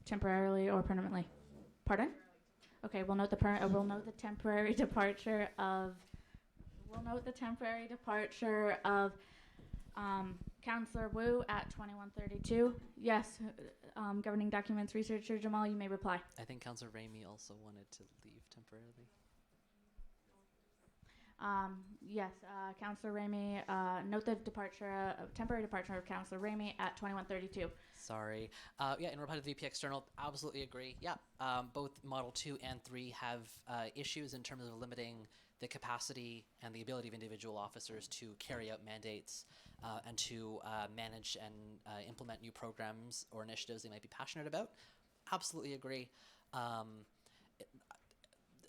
[SPEAKER 1] Temporarily or permanently? Pardon? Okay, we'll note the temporary departure of. We'll note the temporary departure of Councillor Wu at 2132. Yes, Governing Documents Researcher Jamal, you may reply.
[SPEAKER 4] I think Councillor Ramey also wanted to leave temporarily.
[SPEAKER 1] Yes, Councillor Ramey, note the temporary departure of Councillor Ramey at 2132.
[SPEAKER 4] Sorry. Yeah, in reply to the VP External, absolutely agree. Yeah, both Model 2 and 3 have issues in terms of limiting the capacity and the ability of individual officers to carry out mandates and to manage and implement new programs or initiatives they might be passionate about. Absolutely agree.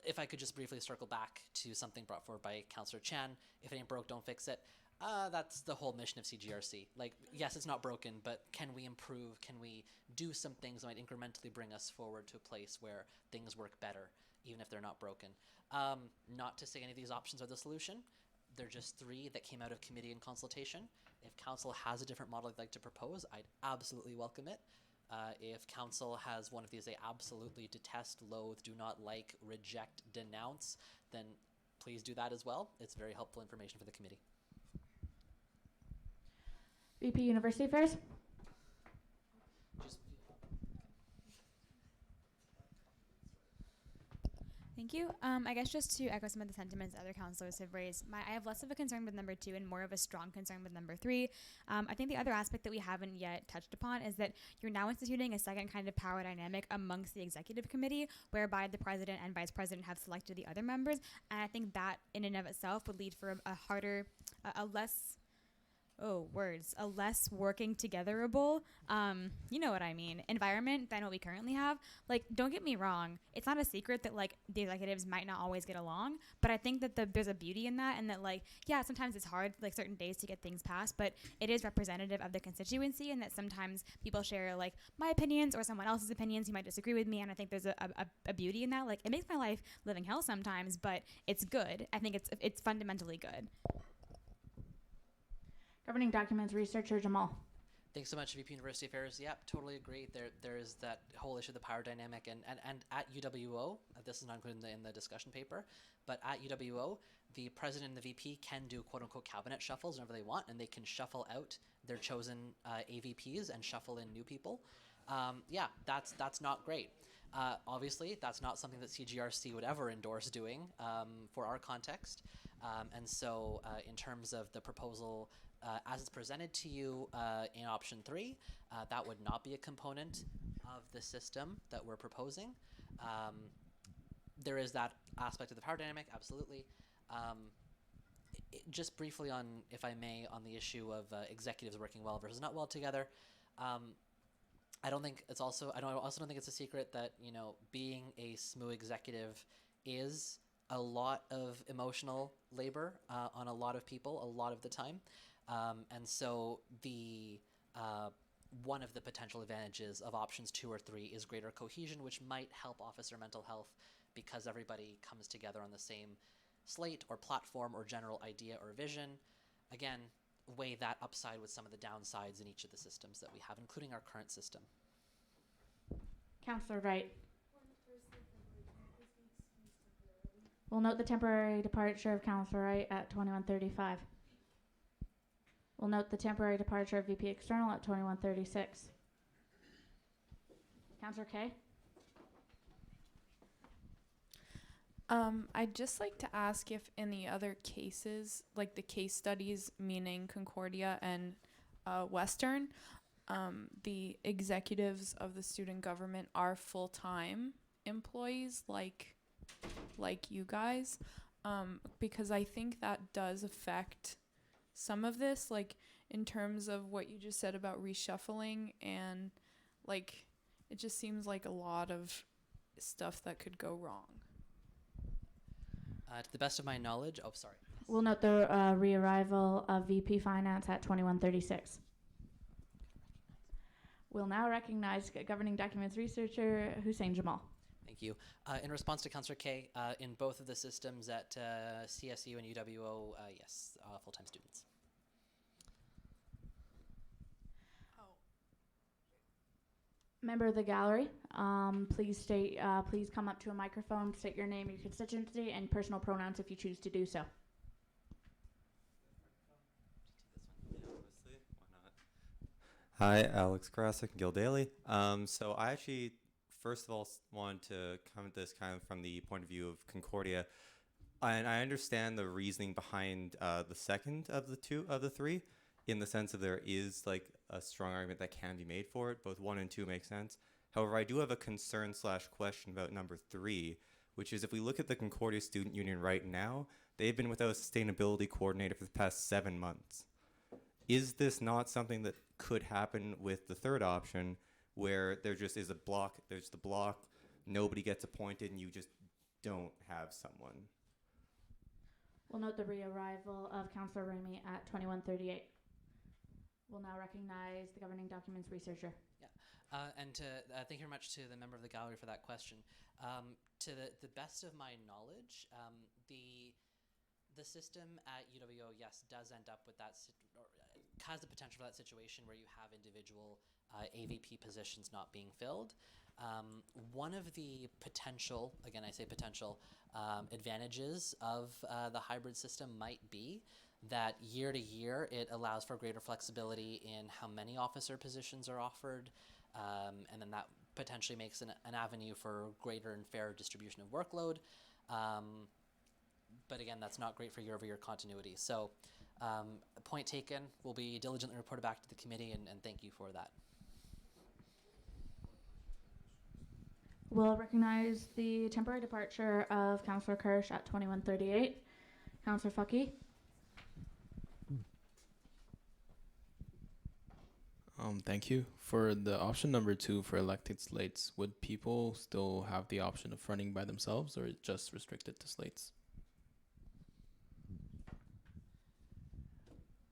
[SPEAKER 4] If I could just briefly circle back to something brought forward by Councillor Chan, if it ain't broke, don't fix it. That's the whole mission of CGRC. Like, yes, it's not broken, but can we improve? Can we do some things that might incrementally bring us forward to a place where things work better, even if they're not broken? Not to say any of these options are the solution. They're just 3 that came out of committee and consultation. If council has a different model they'd like to propose, I'd absolutely welcome it. If council has one of these they absolutely detest, loathe, do not like, reject, denounce, then please do that as well. It's very helpful information for the committee.
[SPEAKER 1] VP University Affairs.
[SPEAKER 6] Thank you. I guess just to echo some of the sentiments other councillors have raised, I have less of a concern with number 2 and more of a strong concern with number 3. I think the other aspect that we haven't yet touched upon is that you're now instituting a second kind of power dynamic amongst the executive committee, whereby the president and vice president have selected the other members, and I think that in and of itself would lead for a less working togetherable, you know what I mean, environment than what we currently have. Like, don't get me wrong, it's not a secret that like the executives might not always get along, but I think that there's a beauty in that, and that like, yeah, sometimes it's hard like certain days to get things passed, but it is representative of the constituency, and that sometimes people share like my opinions or someone else's opinions who might disagree with me, and I think there's a beauty in that. Like, it makes my life living hell sometimes, but it's good. I think it's fundamentally good.
[SPEAKER 1] Governing Documents Researcher Jamal.
[SPEAKER 4] Thanks so much, VP University Affairs. Yep, totally agree. There is that whole issue of the power dynamic, and at UWO, this is not included in the discussion paper, but at UWO, the president and the VP can do quote-unquote cabinet shuffles whenever they want, and they can shuffle out their chosen AVPs and shuffle in new people. Yeah, that's not great. Obviously, that's not something that CGRC would ever endorse doing for our context. And so in terms of the proposal as it's presented to you in option 3, that would not be a component of the system that we're proposing. There is that aspect of the power dynamic, absolutely. Just briefly on, if I may, on the issue of executives working well versus not well together. I don't think it's also, I also don't think it's a secret that, you know, being a SMU executive is a lot of emotional labor on a lot of people a lot of the time. And so the one of the potential advantages of options 2 or 3 is greater cohesion, which might help officer mental health because everybody comes together on the same slate or platform or general idea or vision. Again, weigh that upside with some of the downsides in each of the systems that we have, including our current system.
[SPEAKER 1] Councillor Wright. We'll note the temporary departure of Councillor Wright at 21:35. We'll note the temporary departure of VP External at 21:36. Councillor Kay.
[SPEAKER 12] I'd just like to ask if in the other cases, like the case studies, meaning Concordia and Western, the executives of the student government are full-time employees like you guys, because I think that does affect some of this, like in terms of what you just said about reshuffling, and like it just seems like a lot of stuff that could go wrong.
[SPEAKER 4] To the best of my knowledge, oh, sorry.
[SPEAKER 1] We'll note the re-arrival of VP Finance at 21:36. We'll now recognize Governing Documents Researcher Hussein Jamal.
[SPEAKER 4] Thank you. In response to Councillor Kay, in both of the systems at CSU and UWO, yes, full-time students.
[SPEAKER 1] Member of the gallery, please come up to a microphone, state your name, your constituency, and personal pronouns if you choose to do so.
[SPEAKER 19] Hi, Alex Krasik, Gil Daly. So I actually, first of all, wanted to come at this kind of from the point of view of Concordia. And I understand the reasoning behind the second of the three, in the sense that there is like a strong argument that can be made for it. Both 1 and 2 make sense. However, I do have a concern/question about number 3, which is if we look at the Concordia Student Union right now, they've been without a sustainability coordinator for the past 7 months. Is this not something that could happen with the third option, where there just is a block, there's the block, nobody gets appointed, and you just don't have someone?
[SPEAKER 1] We'll note the re-arrival of Councillor Remy at 21:38. We'll now recognize the Governing Documents Researcher.
[SPEAKER 4] Yeah, and thank you very much to the member of the gallery for that question. To the best of my knowledge, the system at UWO, yes, does end up with that, or has the potential for that situation where you have individual AVP positions not being filled. One of the potential, again I say potential, advantages of the hybrid system might be that year to year it allows for greater flexibility in how many officer positions are offered, and then that potentially makes an avenue for greater and fairer distribution of workload. But again, that's not great for year-over-year continuity. So point taken, will be diligently reported back to the committee, and thank you for that.
[SPEAKER 1] We'll recognize the temporary departure of Councillor Kirsch at 21:38. Councillor Fucky.
[SPEAKER 3] Thank you. For the option number 2 for elected slates, would people still have the option of running by themselves, or just restricted to slates?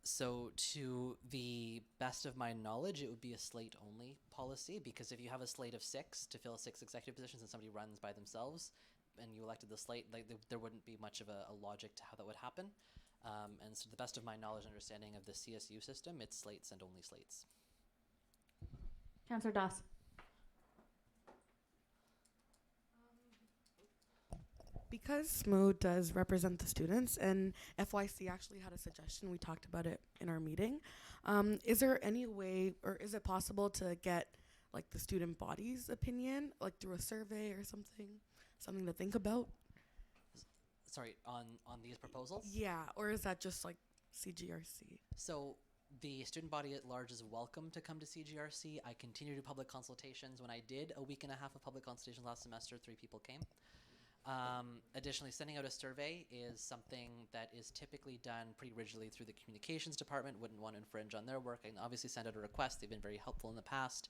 [SPEAKER 4] So to the best of my knowledge, it would be a slate-only policy, because if you have a slate of 6 to fill 6 executive positions and somebody runs by themselves and you elected the slate, like there wouldn't be much of a logic to how that would happen. And so to the best of my knowledge and understanding of the CSU system, it's slates and only slates.
[SPEAKER 1] Councillor Doss.
[SPEAKER 22] Because SMU does represent the students, and FYC actually had a suggestion, we talked about it in our meeting, is there any way, or is it possible to get like the student body's opinion, like through a survey or something to think about?
[SPEAKER 4] Sorry, on these proposals?
[SPEAKER 22] Yeah, or is that just like CGRC?
[SPEAKER 4] So the student body at large is welcome to come to CGRC. I continue to do public consultations. When I did a week and a half of public consultations last semester, 3 people came. Additionally, sending out a survey is something that is typically done pretty rigidly through the communications department. Wouldn't want to infringe on their work. I can obviously send out a request. They've been very helpful in the past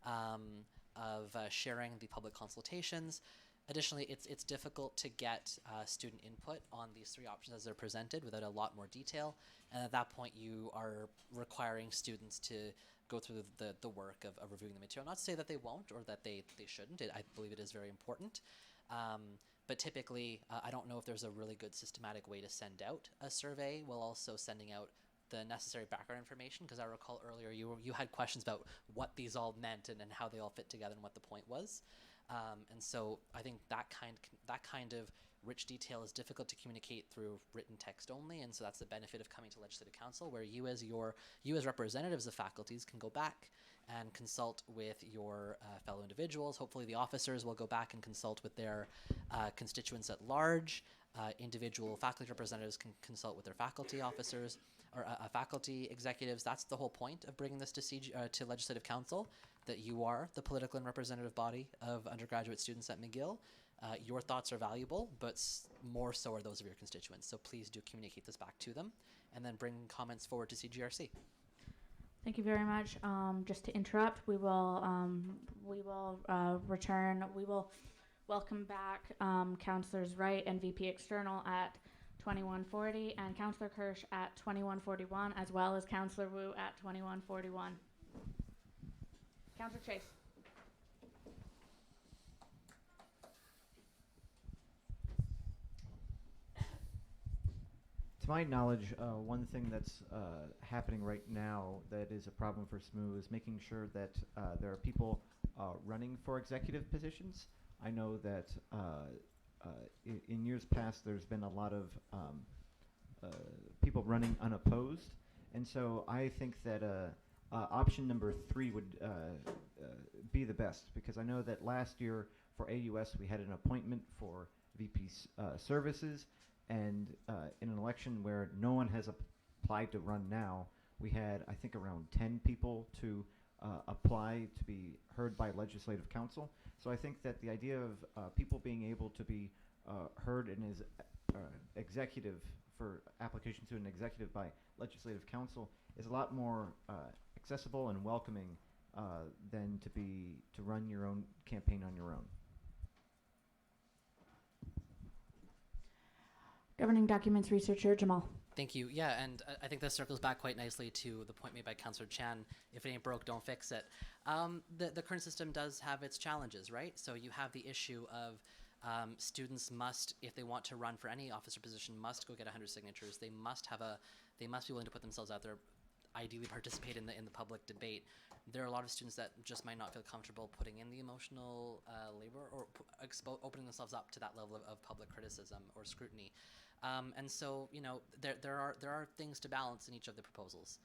[SPEAKER 4] of sharing the public consultations. Additionally, it's difficult to get student input on these 3 options as they're presented without a lot more detail. And at that point, you are requiring students to go through the work of reviewing the material. Not to say that they won't or that they shouldn't. I believe it is very important. But typically, I don't know if there's a really good systematic way to send out a survey while also sending out the necessary background information, because I recall earlier you had questions about what these all meant and how they all fit together and what the point was. And so I think that kind of rich detail is difficult to communicate through written text only, and so that's the benefit of coming to Legislative Council, where you as representatives of faculties can go back and consult with your fellow individuals. Hopefully the officers will go back and consult with their constituents at large. Individual faculty representatives can consult with their faculty officers or faculty executives. That's the whole point of bringing this to Legislative Council, that you are the political and representative body of undergraduate students at McGill. Your thoughts are valuable, but more so are those of your constituents. So please do communicate this back to them and then bring comments forward to CGRC.
[SPEAKER 1] Thank you very much. Just to interrupt, we will return. We will welcome back Councillors Wright and VP External at 2140 and Councillor Kirsch at 2141, as well as Councillor Wu at 2141. Councillor Chase.
[SPEAKER 9] To my knowledge, one thing that's happening right now that is a problem for SMU is making sure that there are people running for executive positions. I know that in years past there's been a lot of people running unopposed, and so I think that option number 3 would be the best, because I know that last year for AUS we had an appointment for VP services, and in an election where no one has applied to run now, we had, I think, around 10 people to apply to be heard by Legislative Council. So I think that the idea of people being able to be heard in his executive for application to an executive by Legislative Council is a lot more accessible and welcoming than to run your own campaign on your own.
[SPEAKER 1] Governing Documents Researcher Jamal.
[SPEAKER 4] Thank you. Yeah, and I think this circles back quite nicely to the point made by Councillor Chan. If it ain't broke, don't fix it. The current system does have its challenges, right? So you have the issue of students must, if they want to run for any officer position, must go get 100 signatures. They must be willing to put themselves out there, ideally participate in the public debate. There are a lot of students that just might not feel comfortable putting in the emotional labor or opening themselves up to that level of public criticism or scrutiny. And so, there are things to balance in each of the proposals.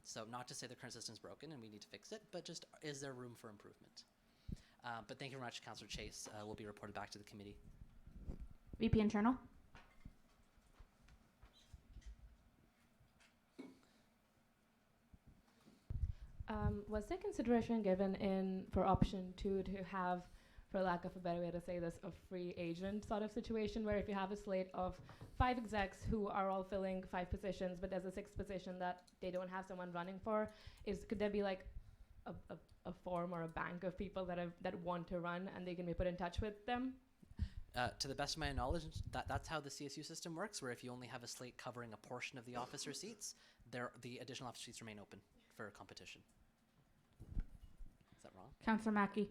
[SPEAKER 4] So not to say the current system is broken and we need to fix it, but just is there room for improvement? But thank you very much, Councillor Chase. Will be reported back to the committee.
[SPEAKER 1] VP Internal.
[SPEAKER 14] Was there consideration given for option 2 to have, for lack of a better way to say this, a free agent sort of situation, where if you have a slate of 5 execs who are all filling 5 positions, but there's a 6th position that they don't have someone running for, could there be like a form or a bank of people that want to run and they can be put in touch with them?
[SPEAKER 4] To the best of my knowledge, that's how the CSU system works, where if you only have a slate covering a portion of the officer seats, the additional officer seats remain open for competition. Is that wrong?
[SPEAKER 1] Councillor Mackey.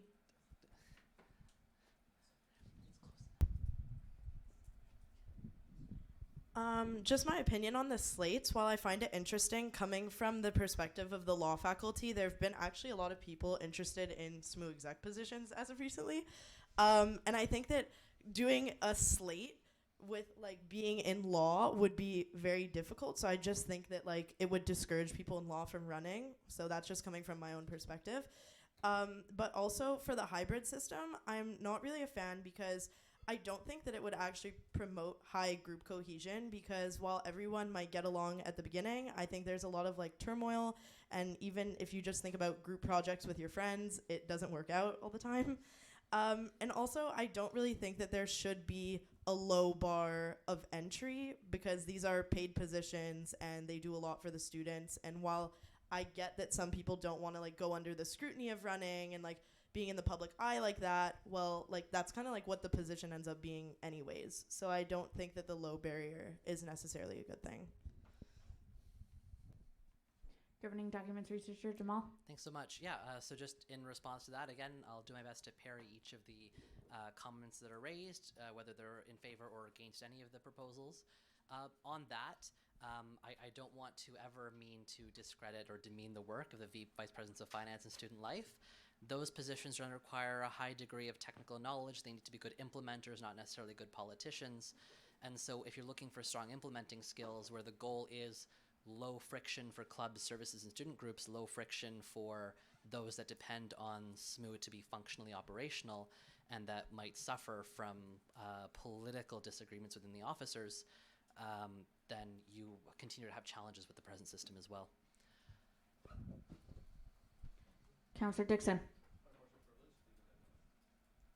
[SPEAKER 7] Just my opinion on the slates. While I find it interesting coming from the perspective of the law faculty, there have been actually a lot of people interested in SMU exec positions as of recently. And I think that doing a slate with being in law would be very difficult. So I just think that it would discourage people in law from running. So that's just coming from my own perspective. But also for the hybrid system, I'm not really a fan because I don't think that it would actually promote high group cohesion, because while everyone might get along at the beginning, I think there's a lot of like turmoil. And even if you just think about group projects with your friends, it doesn't work out all the time. And also, I don't really think that there should be a low bar of entry, because these are paid positions and they do a lot for the students. And while I get that some people don't want to like go under the scrutiny of running and like being in the public eye like that, well, like that's kind of like what the position ends up being anyways. So I don't think that the low barrier is necessarily a good thing.
[SPEAKER 1] Governing documents researcher Jamal.
[SPEAKER 4] Thanks so much. Yeah, so just in response to that, again, I'll do my best to parry each of the comments that are raised, whether they're in favor or against any of the proposals. On that, I don't want to ever mean to discredit or demean the work of the Vice Presidents of Finance and Student Life. Those positions don't require a high degree of technical knowledge. They need to be good implementers, not necessarily good politicians. And so if you're looking for strong implementing skills where the goal is low friction for clubs, services, and student groups, low friction for those that depend on SSMU to be functionally operational and that might suffer from political disagreements within the officers, then you continue to have challenges with the present system as well.
[SPEAKER 1] Councillor Dixon.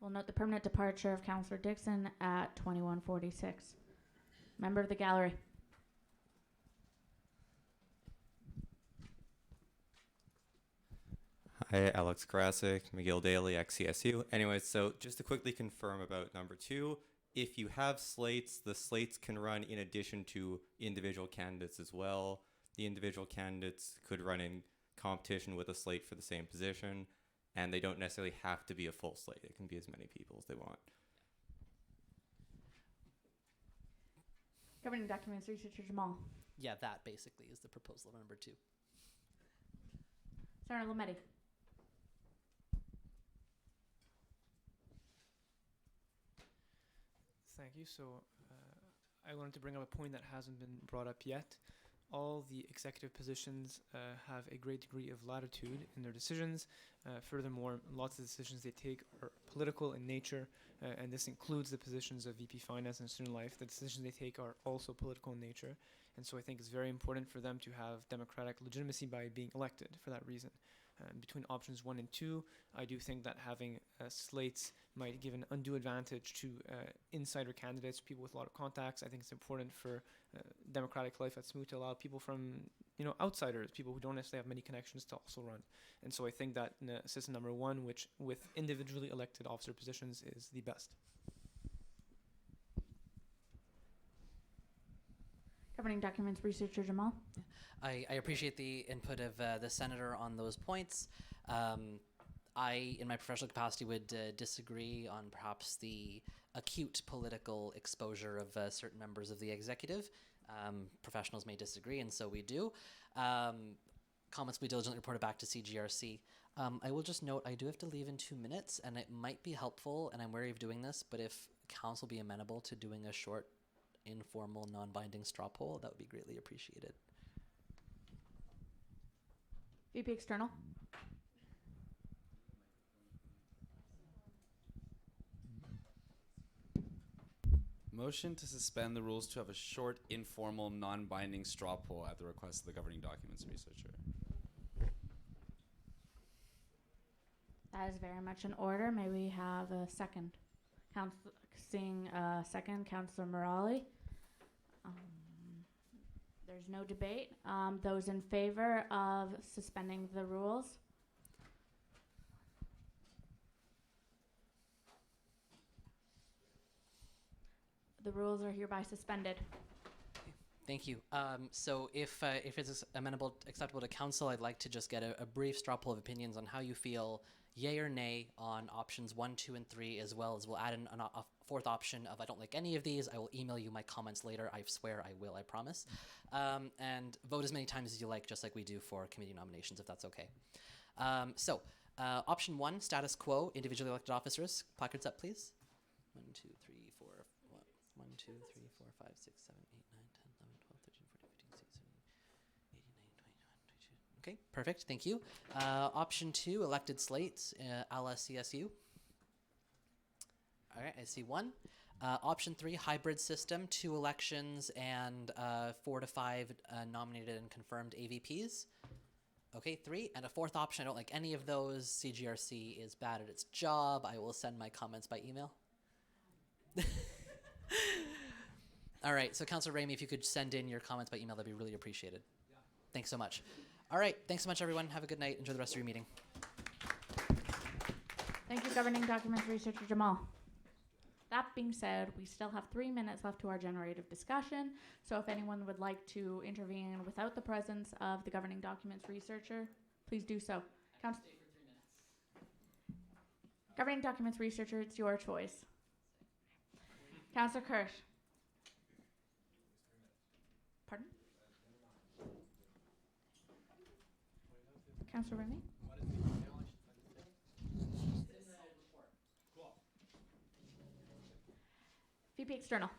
[SPEAKER 1] We'll note the permanent departure of Councillor Dixon at 21:46. Member of the gallery.
[SPEAKER 19] Hi, Alex Krasik, McGill Daily, XCSU. Anyways, so just to quickly confirm about number 2, if you have slates, the slates can run in addition to individual candidates as well. The individual candidates could run in competition with a slate for the same position, and they don't necessarily have to be a full slate. It can be as many people as they want.
[SPEAKER 1] Governing documents researcher Jamal.
[SPEAKER 4] Yeah, that basically is the proposal of number 2.
[SPEAKER 1] Senator Lametti.
[SPEAKER 2] Thank you. So I wanted to bring up a point that hasn't been brought up yet. All the executive positions have a great degree of latitude in their decisions. Furthermore, lots of decisions they take are political in nature, and this includes the positions of VP Finance and Student Life. The decisions they take are also political in nature, and so I think it's very important for them to have democratic legitimacy by being elected for that reason. Between options 1 and 2, I do think that having slates might give an undue advantage to insider candidates, people with a lot of contacts. I think it's important for democratic life at SSMU to allow people from, outsiders, people who don't necessarily have many connections, to also run. And so I think that system number 1, which with individually elected officer positions, is the best.
[SPEAKER 1] Governing documents researcher Jamal.
[SPEAKER 4] I appreciate the input of the senator on those points. I, in my professional capacity, would disagree on perhaps the acute political exposure of certain members of the executive. Professionals may disagree, and so we do. Comments will be diligently reported back to CGRC. I will just note I do have to leave in 2 minutes, and it might be helpful, and I'm wary of doing this, but if council be amenable to doing a short, informal, non-binding straw poll, that would be greatly appreciated.
[SPEAKER 1] VP External.
[SPEAKER 8] Motion to suspend the rules to have a short, informal, non-binding straw poll at the request of the governing documents researcher.
[SPEAKER 1] That is very much in order. May we have a second? Seeing a second, Councillor Morali. There's no debate. Those in favor of suspending the rules? The rules are hereby suspended.
[SPEAKER 4] Thank you. So if it's amenable, acceptable to council, I'd like to just get a brief straw poll of opinions on how you feel, yay or nay, on options 1, 2, and 3, as well as we'll add in a 4th option of I don't like any of these. I will email you my comments later. I swear I will, I promise. And vote as many times as you like, just like we do for committee nominations, if that's okay. Option 1, status quo, individually elected officers. Placards up, please. 1, 2, 3, 4, 1, 2, 3, 4, 5, 6, 7, 8, 9, 10, 11, 12, 13, 14, 15, 16, 17, 18, 19, 20, 21, 22. Okay, perfect, thank you. Option 2, elected slates, a la CSU. All right, I see 1. Option 3, hybrid system, 2 elections and 4 to 5 nominated and confirmed AVPs. Okay, 3. And a 4th option, I don't like any of those. CGRC is bad at its job. I will send my comments by email. All right, so Councilor Ramey, if you could send in your comments by email, that'd be really appreciated. Yeah. Thanks so much. All right, thanks so much, everyone. Have a good night. Enjoy the rest of your meeting.
[SPEAKER 1] Thank you, Governing Documents Researcher Jamal. That being said, we still have 3 minutes left to our generative discussion. So if anyone would like to intervene without the presence of the Governing Documents Researcher, please do so. Governing Documents Researcher, it's your choice. Councillor Kirsch. Pardon? Councillor Remy? VP External.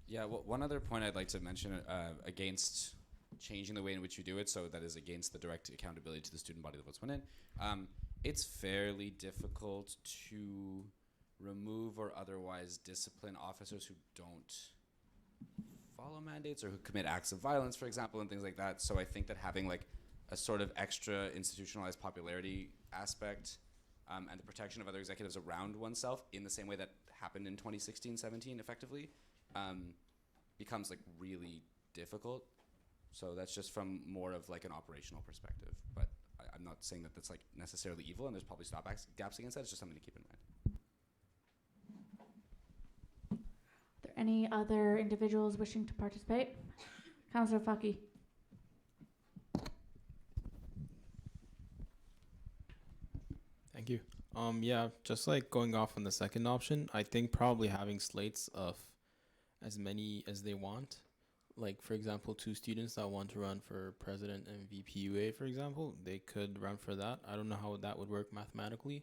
[SPEAKER 8] Yeah, well, one other point I'd like to mention against changing the way in which you do it, so that is against the direct accountability to the student body that votes one in. It's fairly difficult to remove or otherwise discipline officers who don't follow mandates or who commit acts of violence, for example, and things like that. So I think that having like a sort of extra institutionalized popularity aspect and the protection of other executives around oneself in the same way that happened in 2016-17 effectively becomes like really difficult. So that's just from more of like an operational perspective. But I'm not saying that that's like necessarily evil, and there's probably gaps against that. It's just something to keep in mind.
[SPEAKER 1] Are there any other individuals wishing to participate? Councillor Fucky.
[SPEAKER 3] Thank you. Yeah, just like going off on the second option, I think probably having slates of as many as they want. Like, for example, 2 students that want to run for president and VPUA, for example, they could run for that. I don't know how that would work mathematically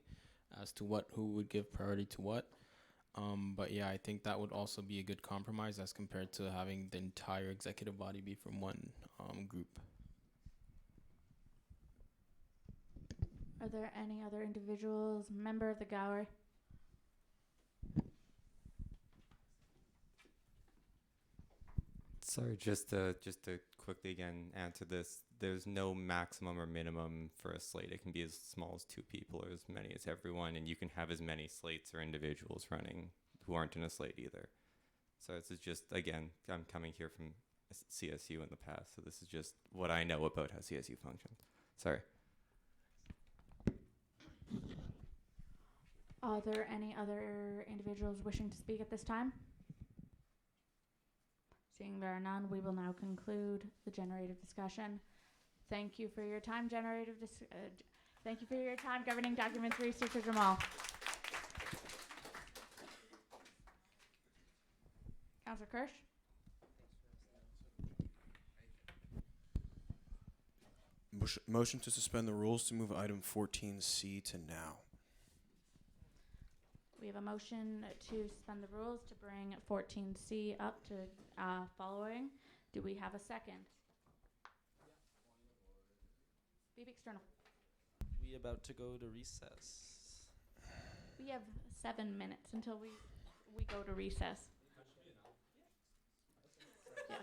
[SPEAKER 3] as to who would give priority to what. But yeah, I think that would also be a good compromise as compared to having the entire executive body be from one group.
[SPEAKER 1] Are there any other individuals, member of the gallery?
[SPEAKER 19] Sorry, just to quickly again answer this. There's no maximum or minimum for a slate. It can be as small as 2 people or as many as everyone, and you can have as many slates or individuals running who aren't in a slate either. So this is just, again, I'm coming here from CSU in the past, so this is just what I know about how CSU functions. Sorry.
[SPEAKER 1] Are there any other individuals wishing to speak at this time? Seeing there are none, we will now conclude the generative discussion. Thank you for your time, thank you for your time, Governing Documents Researcher Jamal. Councillor Kirsch.
[SPEAKER 21] Motion to suspend the rules to move item 14C to now.
[SPEAKER 1] We have a motion to suspend the rules to bring 14C up to following. Do we have a second? VP External.
[SPEAKER 11] We about to go to recess.
[SPEAKER 1] We have 7 minutes until we go to recess. Yes.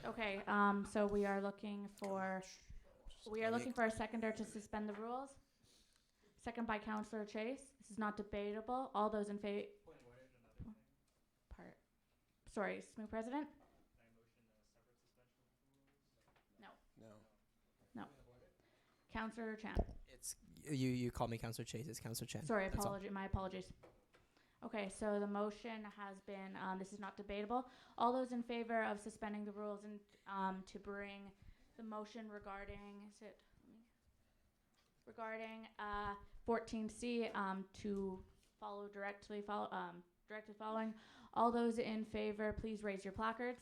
[SPEAKER 1] Okay, so we are looking for a seconder to suspend the rules. Second by Councillor Chase. This is not debatable. All those in favor. Sorry, SMU President. No. Councillor Chan.
[SPEAKER 5] It's you call me Councillor Chase. It's Councillor Chen.
[SPEAKER 1] Sorry,
[SPEAKER 5] That's all.
[SPEAKER 1] my apologies. Okay, so the motion has been, this is not debatable. All those in favor of suspending the rules and to bring the motion regarding 14C to directly following. All those in favor, please raise your placards.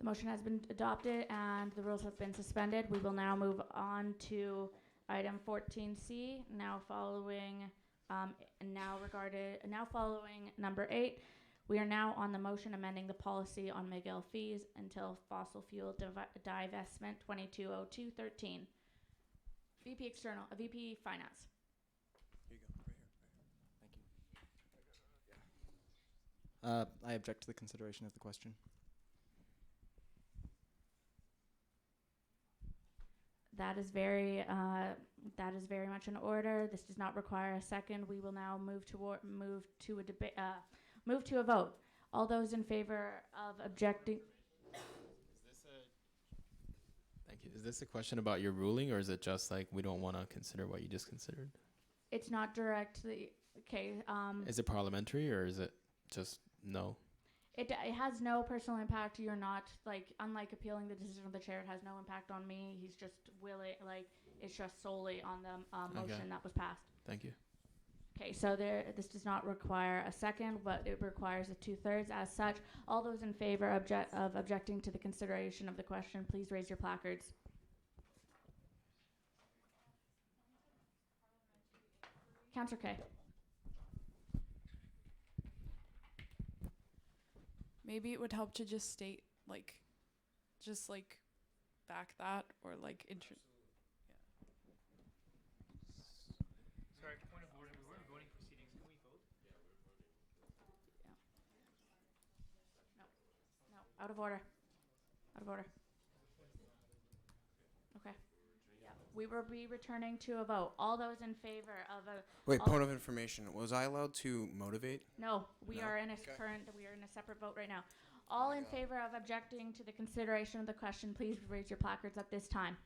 [SPEAKER 1] The motion has been adopted and the rules have been suspended. We will now move on to item 14C, now following number 8, We are now on the motion amending the policy on McGill fees until fossil fuel divestment 220213. VP External, VP Finance.
[SPEAKER 15] Here you go, right here. Thank you. I object to the consideration of the question.
[SPEAKER 1] That is very much in order. This does not require a second. We will now move to a vote. All those in favor of objecting.
[SPEAKER 3] Thank you. Is this a question about your ruling, or is it just like we don't want to consider what you just considered?
[SPEAKER 1] It's not directly okay.
[SPEAKER 3] Is it parliamentary, or is it just no?
[SPEAKER 1] It has no personal impact. You're not unlike appealing the decision of the chair. It has no impact on me. He's just willing it's just solely on the motion that was passed.
[SPEAKER 3] Thank you.
[SPEAKER 1] Okay, so this does not require a second, but it requires a 2/3. As such, all those in favor of objecting to the consideration of the question, please raise your placards. Councillor Kay.
[SPEAKER 12] Maybe it would help to just state back that or
[SPEAKER 2] Sorry, point of order. We weren't voting proceedings. Can we vote?
[SPEAKER 1] No, out of order. Okay. Yeah, we will be returning to a vote. All those in favor of a.
[SPEAKER 21] Wait, point of information. Was I allowed to motivate?
[SPEAKER 1] No, we
[SPEAKER 21] No?
[SPEAKER 1] are in a
[SPEAKER 21] Okay.
[SPEAKER 1] we are in a separate vote right now. All in favor of objecting to the consideration of the question, please raise your placards at this time.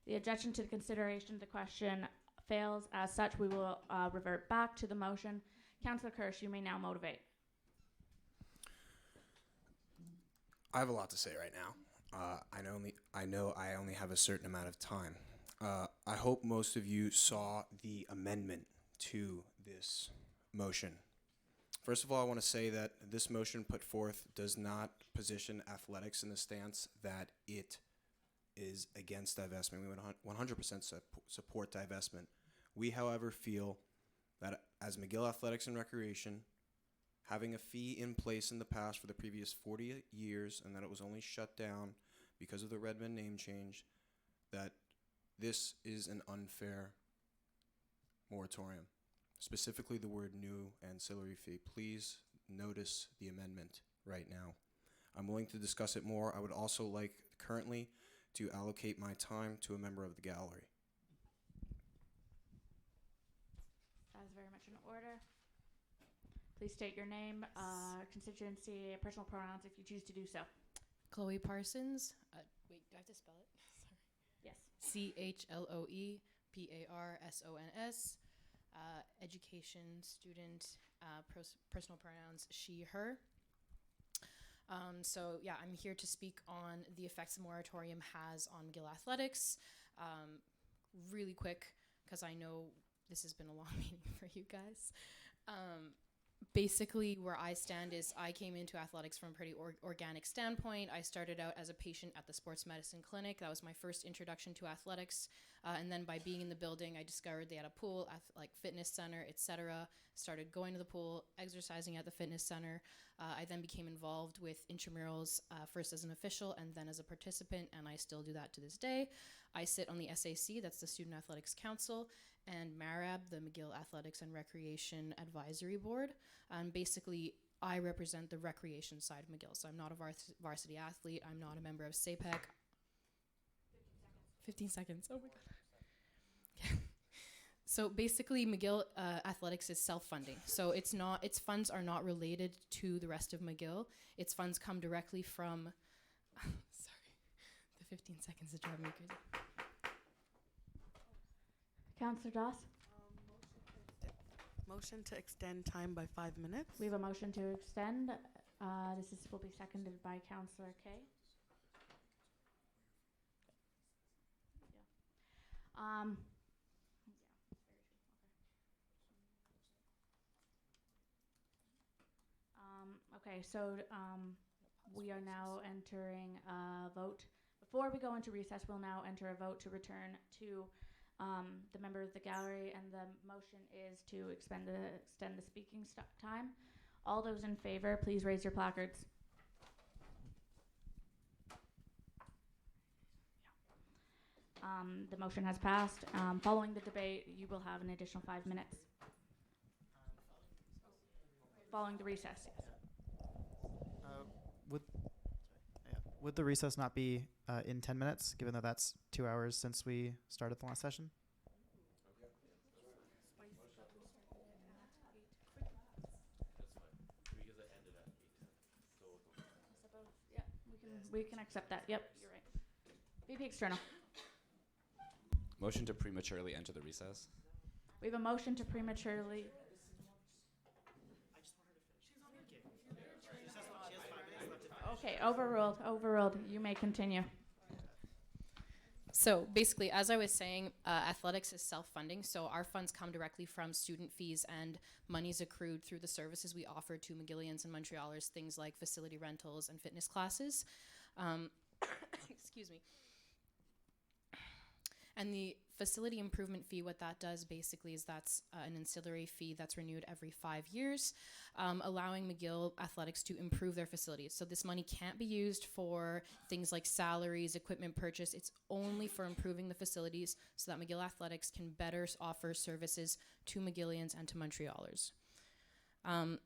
[SPEAKER 1] The objection to the consideration of the question fails. As such, we will revert back to the motion. Councillor Kirsch, you may now motivate.
[SPEAKER 21] I have a lot to say right now. I know I only have a certain amount of time. I hope most of you saw the amendment to this motion. First of all, I want to say that this motion put forth does not position athletics in the stance that it is against divestment. We would 100% support divestment. We, however, feel that as McGill Athletics and Recreation, having a fee in place in the past for the previous 40 years and that it was only shut down because of the Redmond name change, that this is an unfair moratorium. Specifically the word new ancillary fee. Please notice the amendment right now. I'm willing to discuss it more. I would also like currently to allocate my time to a member of the gallery.
[SPEAKER 1] That is very much in order. Please state your name, constituency, personal pronouns if you choose to do so.
[SPEAKER 16] Chloe Parsons. Wait, do I have to spell it? Sorry.
[SPEAKER 1] Yes.
[SPEAKER 16] CHLOE PARSONS. Education, student, personal pronouns, she, her. So yeah, I'm here to speak on the effects the moratorium has on McGill athletics. Really quick, because I know this has been a long meeting for you guys. Basically, where I stand is I came into athletics from a pretty organic standpoint. I started out as a patient at the sports medicine clinic. That was my first introduction to athletics. And then by being in the building, I discovered they had a pool, fitness center, etc. Started going to the pool, exercising at the fitness center. I then became involved with intramurals, first as an official and then as a participant, and I still do that to this day. I sit on the SAC, that's the Student Athletics Council, and MARAB, the McGill Athletics and Recreation Advisory Board. Basically, I represent the recreation side of McGill. So I'm not a varsity athlete. I'm not a member of SAPEC. 15 seconds. Oh my God. So basically, McGill Athletics is self-funding. So its funds are not related to the rest of McGill. Its funds come directly from, sorry, the 15 seconds that drive me crazy.
[SPEAKER 1] Councillor Doss?
[SPEAKER 22] Motion to extend time by 5 minutes.
[SPEAKER 1] We have a motion to extend. This will be seconded by Councillor Kay. Okay, so we are now entering a vote. Before we go into recess, we'll now enter a vote to return to the member of the gallery, and the motion is to extend the speaking time. All those in favor, please raise your placards. The motion has passed. Following the debate, you will have an additional 5 minutes. Following the recess, yes.
[SPEAKER 18] Would the recess not be in 10 minutes, given that that's 2 hours since we started the last session?
[SPEAKER 1] Yeah, we can accept that. Yep, you're right. VP External.
[SPEAKER 8] Motion to prematurely enter the recess.
[SPEAKER 1] We have a motion to prematurely. Okay, overruled. Overruled. You may continue.
[SPEAKER 16] So basically, as I was saying, athletics is self-funding, so our funds come directly from student fees and monies accrued through the services we offer to McGillians and Montrealers, things like facility rentals and fitness classes. Excuse me. And the facility improvement fee, what that does basically is that's an ancillary fee that's renewed every 5 years, allowing McGill Athletics to improve their facilities. So this money can't be used for things like salaries, equipment purchase. It's only for improving the facilities so that McGill Athletics can better offer services to McGillians and to Montrealers.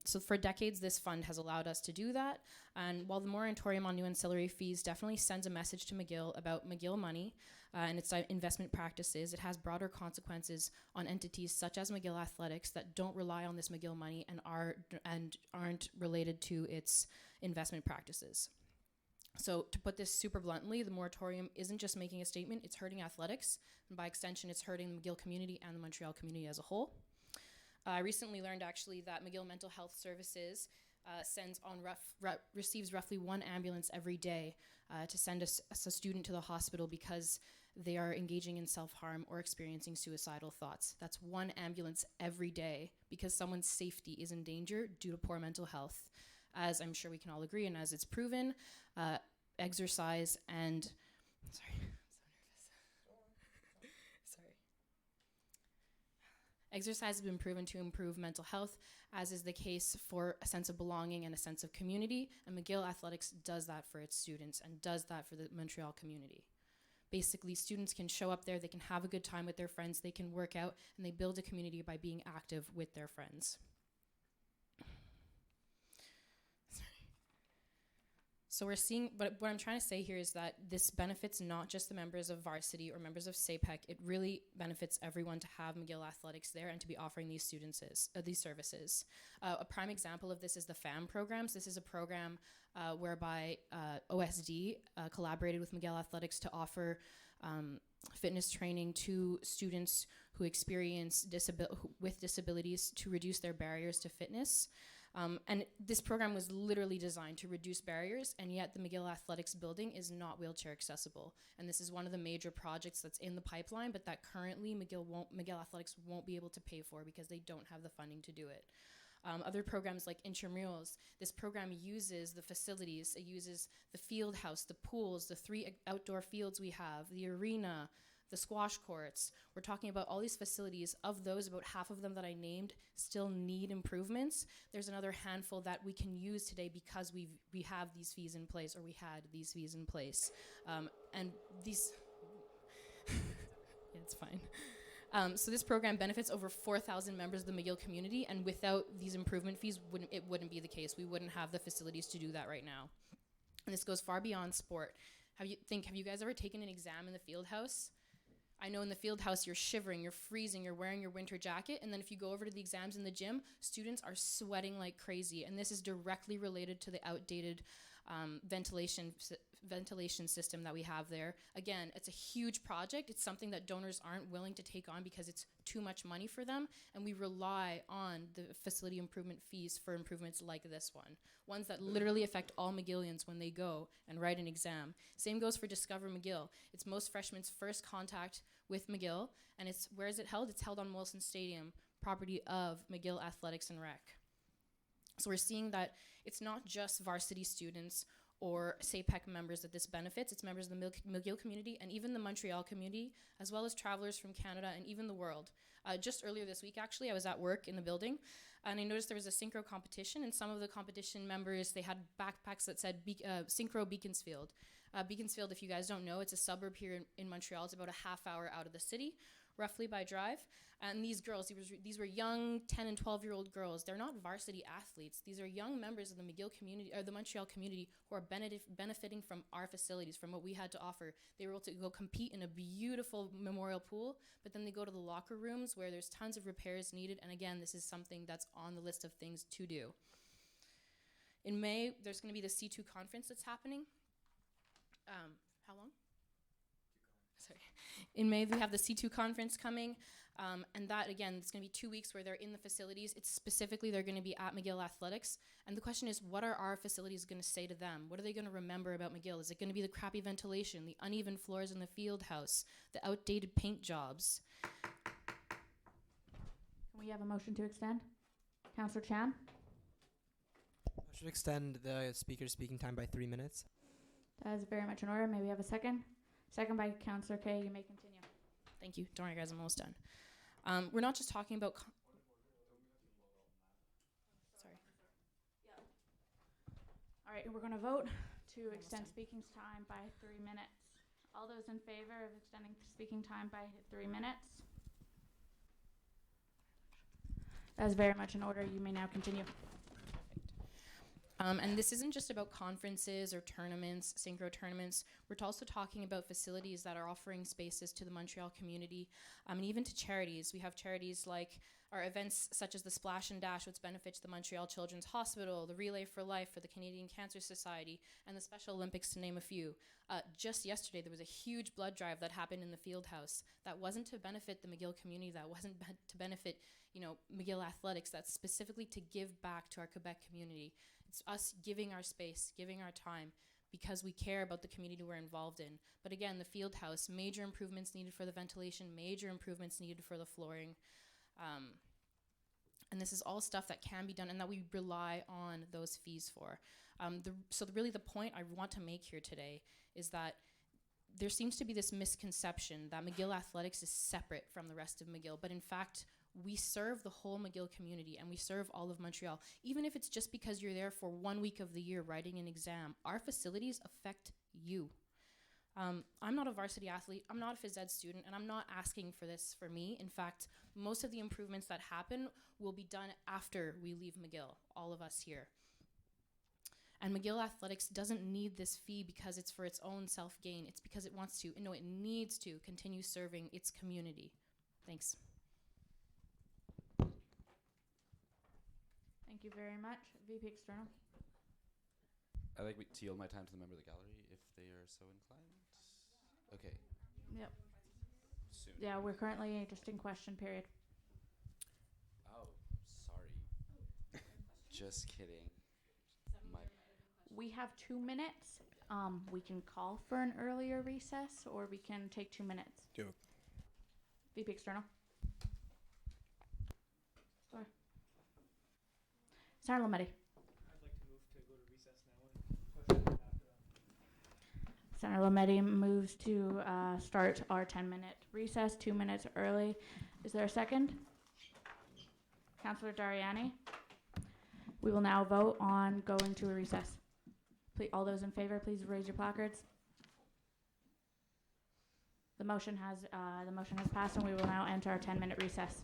[SPEAKER 16] So for decades, this fund has allowed us to do that. And while the moratorium on new ancillary fees definitely sends a message to McGill about McGill money and its investment practices, it has broader consequences on entities such as McGill Athletics that don't rely on this McGill money and aren't related to its investment practices. So to put this super bluntly, the moratorium isn't just making a statement, it's hurting athletics, and by extension, it's hurting the McGill community and the Montreal community as a whole. I recently learned actually that McGill Mental Health Services receives roughly 1 ambulance every day to send a student to the hospital because they are engaging in self-harm or experiencing suicidal thoughts. That's 1 ambulance every day because someone's safety is in danger due to poor mental health. As I'm sure we can all agree, and as it's proven, exercise and exercise has been proven to improve mental health, as is the case for a sense of belonging and a sense of community, and McGill Athletics does that for its students and does that for the Montreal community. Basically, students can show up there, they can have a good time with their friends, they can work out, and they build a community by being active with their friends. So we're seeing, but what I'm trying to say here is that this benefits not just the members of varsity or members of SAPEC, it really benefits everyone to have McGill Athletics there and to be offering these these services. A prime example of this is the FAM programs. This is a program whereby OSD collaborated with McGill Athletics to offer fitness training to students who experience with disabilities to reduce their barriers to fitness. And this program was literally designed to reduce barriers, and yet the McGill Athletics building is not wheelchair accessible. And this is one of the major projects that's in the pipeline, but that currently McGill Athletics won't be able to pay for because they don't have the funding to do it. Other programs like intramurals, this program uses the facilities, it uses the field house, the pools, the 3 outdoor fields we have, the arena, the squash courts. We're talking about all these facilities. Of those, about half of them that I named still need improvements. There's another handful that we can use today because we have these fees in place, or we had these fees in place. And these, yeah, it's fine. So this program benefits over 4,000 members of the McGill community, and without these improvement fees, it wouldn't be the case. We wouldn't have the facilities to do that right now. And this goes far beyond sport. Have you guys ever taken an exam in the field house? I know in the field house you're shivering, you're freezing, you're wearing your winter jacket, and then if you go over to the exams in the gym, students are sweating like crazy, and this is directly related to the outdated ventilation system that we have there. Again, it's a huge project. It's something that donors aren't willing to take on because it's too much money for them, and we rely on the facility improvement fees for improvements like this one, ones that literally affect all McGillians when they go and write an exam. Same goes for Discover McGill. It's most freshmen's first contact with McGill, and where is it held? It's held on Wilson Stadium, property of McGill Athletics and Rec. So we're seeing that it's not just varsity students or SAPEC members that this benefits. It's members of the McGill community and even the Montreal community, as well as travelers from Canada and even the world. Just earlier this week, actually, I was at work in the building, and I noticed there was a synchro competition, and some of the competition members, they had backpacks that said Synchro Beaconsfield. Beaconsfield, if you guys don't know, it's a suburb here in Montreal. It's about a half hour out of the city, roughly by drive. And these girls, these were young 10 and 12-year-old girls. They're not varsity athletes. These are young members of the McGill community, or the Montreal community, who are benefiting from our facilities, from what we had to offer. They were able to go compete in a beautiful memorial pool, but then they go to the locker rooms where there's tons of repairs needed. And again, this is something that's on the list of things to do. In May, there's going to be the C2 conference that's happening. How long? Sorry. In May, we have the C2 conference coming. And that, again, it's going to be 2 weeks where they're in the facilities. It's specifically, they're going to be at McGill Athletics. And the question is, what are our facilities going to say to them? What are they going to remember about McGill? Is it going to be the crappy ventilation, the uneven floors in the field house, the outdated paint jobs?
[SPEAKER 1] Can we have a motion to extend? Councillor Chan?
[SPEAKER 5] Should extend the speaker's speaking time by 3 minutes.
[SPEAKER 1] That is very much in order. May we have a second? Second by Councillor Kay. You may continue.
[SPEAKER 16] Thank you. Don't worry, guys. I'm almost done. We're not just talking about... Sorry.
[SPEAKER 1] All right, we're going to vote to extend speaking time by 3 minutes. All those in favor of extending speaking time by 3 minutes? That is very much in order. You may now continue.
[SPEAKER 16] And this isn't just about conferences or tournaments, synchro tournaments. We're also talking about facilities that are offering spaces to the Montreal community, and even to charities. We have charities like our events such as the Splash and Dash, which benefits the Montreal Children's Hospital, the Relay for Life for the Canadian Cancer Society, and the Special Olympics, to name a few. Just yesterday, there was a huge blood drive that happened in the field house. That wasn't to benefit the McGill community. That wasn't to benefit, McGill Athletics. That's specifically to give back to our Quebec community. It's us giving our space, giving our time, because we care about the community we're involved in. But again, the field house, major improvements needed for the ventilation, major improvements needed for the flooring. And this is all stuff that can be done and that we rely on those fees for. Really the point I want to make here today is that there seems to be this misconception that McGill Athletics is separate from the rest of McGill, but in fact, we serve the whole McGill community and we serve all of Montreal. Even if it's just because you're there for 1 week of the year writing an exam, our facilities affect you. I'm not a varsity athlete, I'm not a phys ed student, and I'm not asking for this for me. In fact, most of the improvements that happen will be done after we leave McGill, all of us here. And McGill Athletics doesn't need this fee because it's for its own self-gain. It's because it wants to, no, it needs to continue serving its community. Thanks.
[SPEAKER 1] Thank you very much. VP External.
[SPEAKER 8] I'd like to yield my time to the member of the gallery if they are so inclined. Okay.
[SPEAKER 1] Yep.
[SPEAKER 8] Soon.
[SPEAKER 1] Yeah, we're currently just in question period.
[SPEAKER 8] Oh, sorry. Just kidding.
[SPEAKER 1] We have 2 minutes. We can call for an earlier recess, or we can take 2 minutes.
[SPEAKER 21] Do it.
[SPEAKER 1] VP External. Sorry. Senator Lametti.
[SPEAKER 2] I'd like to move to go to recess now and question after that.
[SPEAKER 1] Senator Lametti moves to start our 10-minute recess, 2 minutes early. Is there a second? Councillor Dariani. We will now vote on going to a recess. Please, all those in favor, please raise your placards. The motion has passed, and we will now enter our 10-minute recess.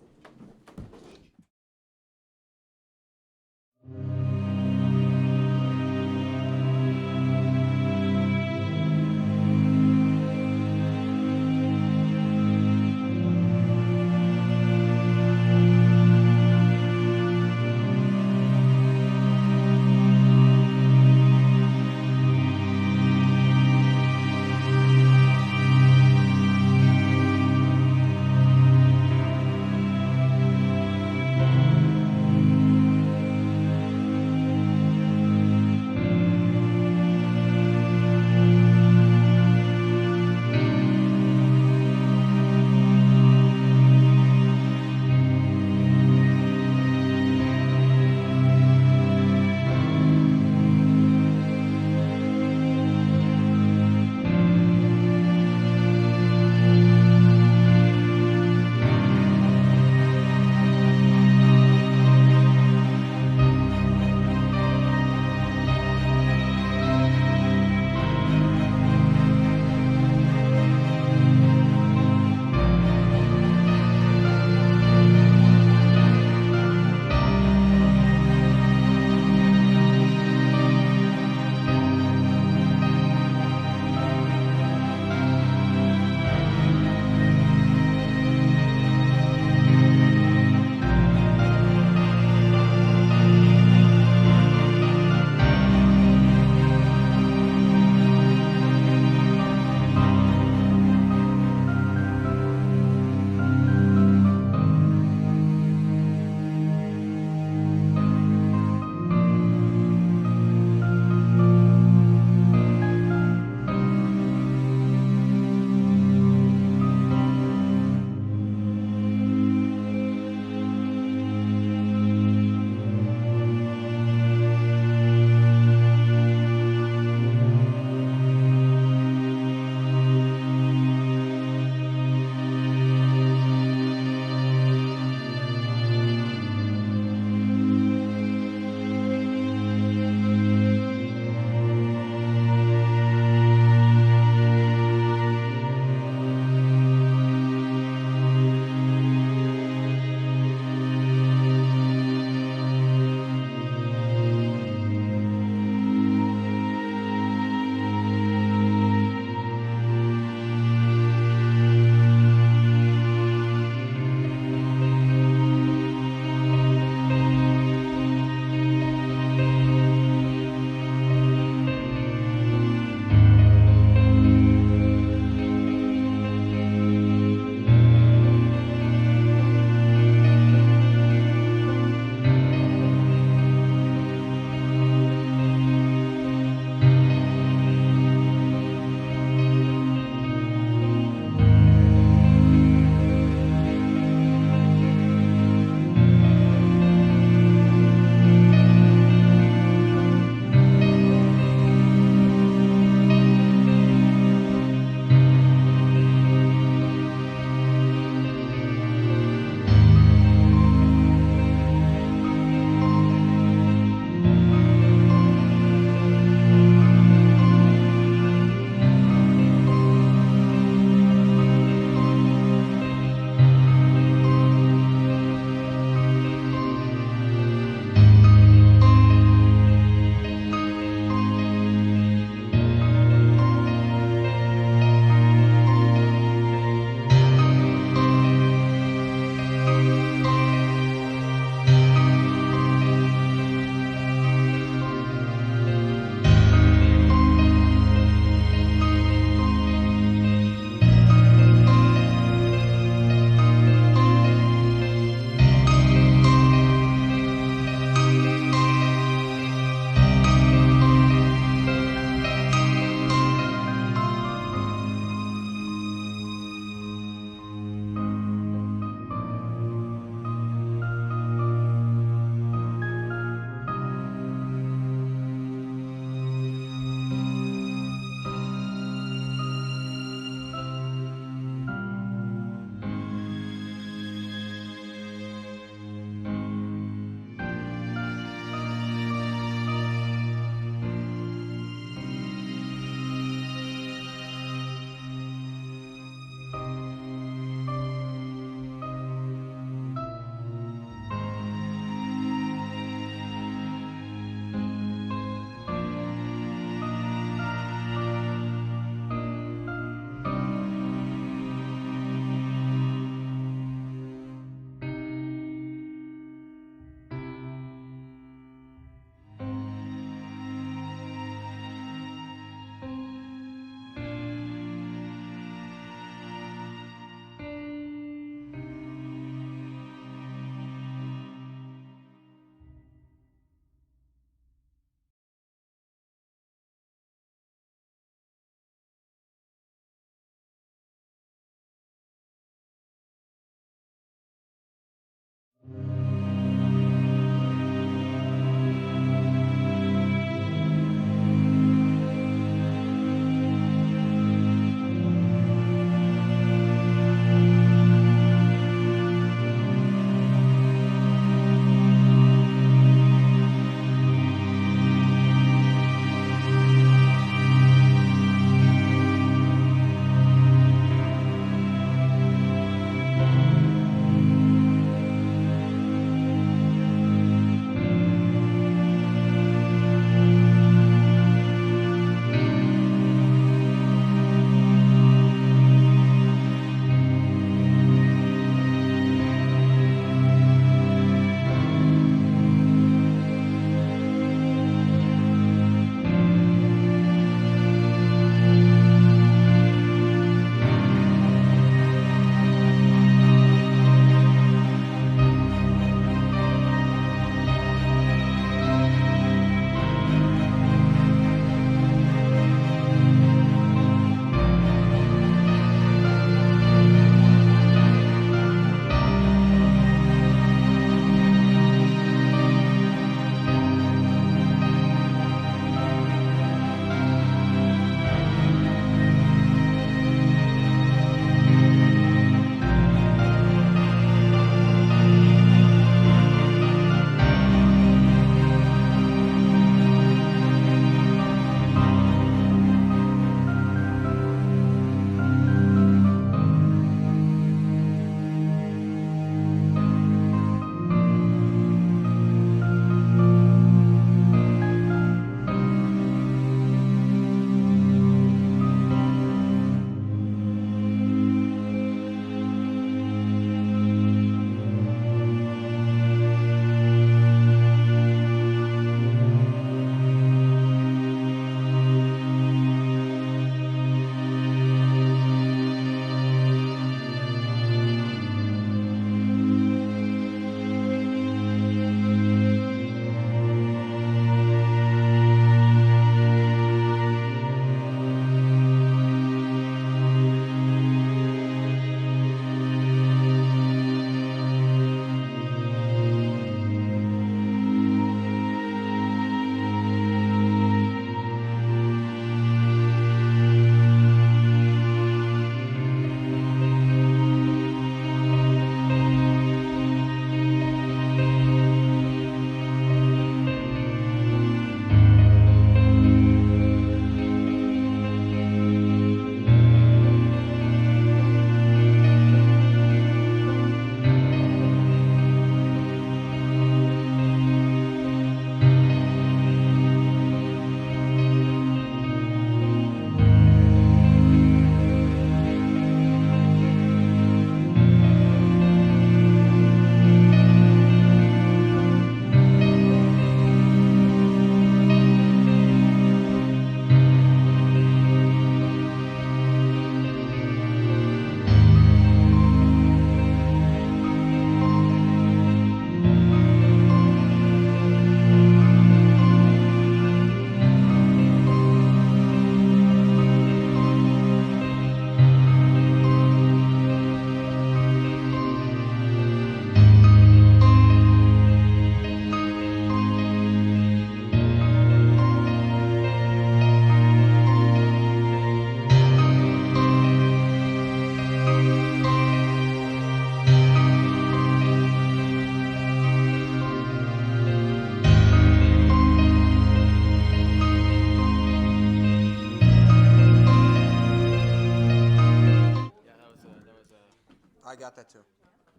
[SPEAKER 21] I got that too.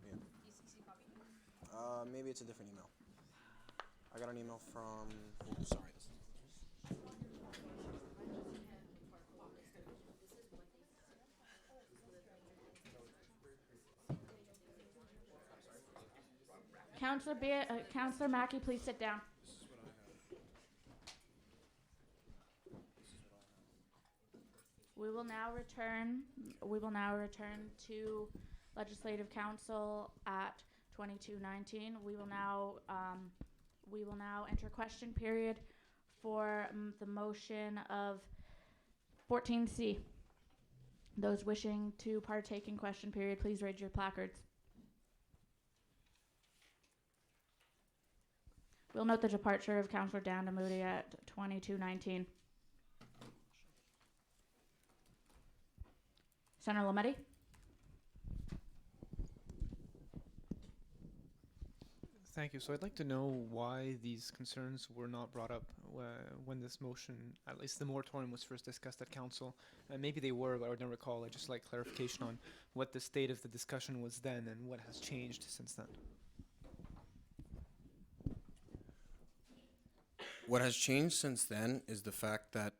[SPEAKER 21] Yeah. Maybe it's a different email. I got an email from. Oh, sorry.
[SPEAKER 1] Counselor Mackey, please sit down. We will now return to Legislative Council at 22:19. We will now enter question period for the motion of 14C. Those wishing to partake in question period, please raise your placards. We'll note the departure of Councillor Danda Moody at 22:19. Senator Lametti.
[SPEAKER 2] Thank you. So I'd like to know why these concerns were not brought up when this motion, at least the moratorium, was first discussed at council. Maybe they were, but I don't recall. I'd just like clarification on what the state of the discussion was then and what has changed since then.
[SPEAKER 21] What has changed since then is the fact that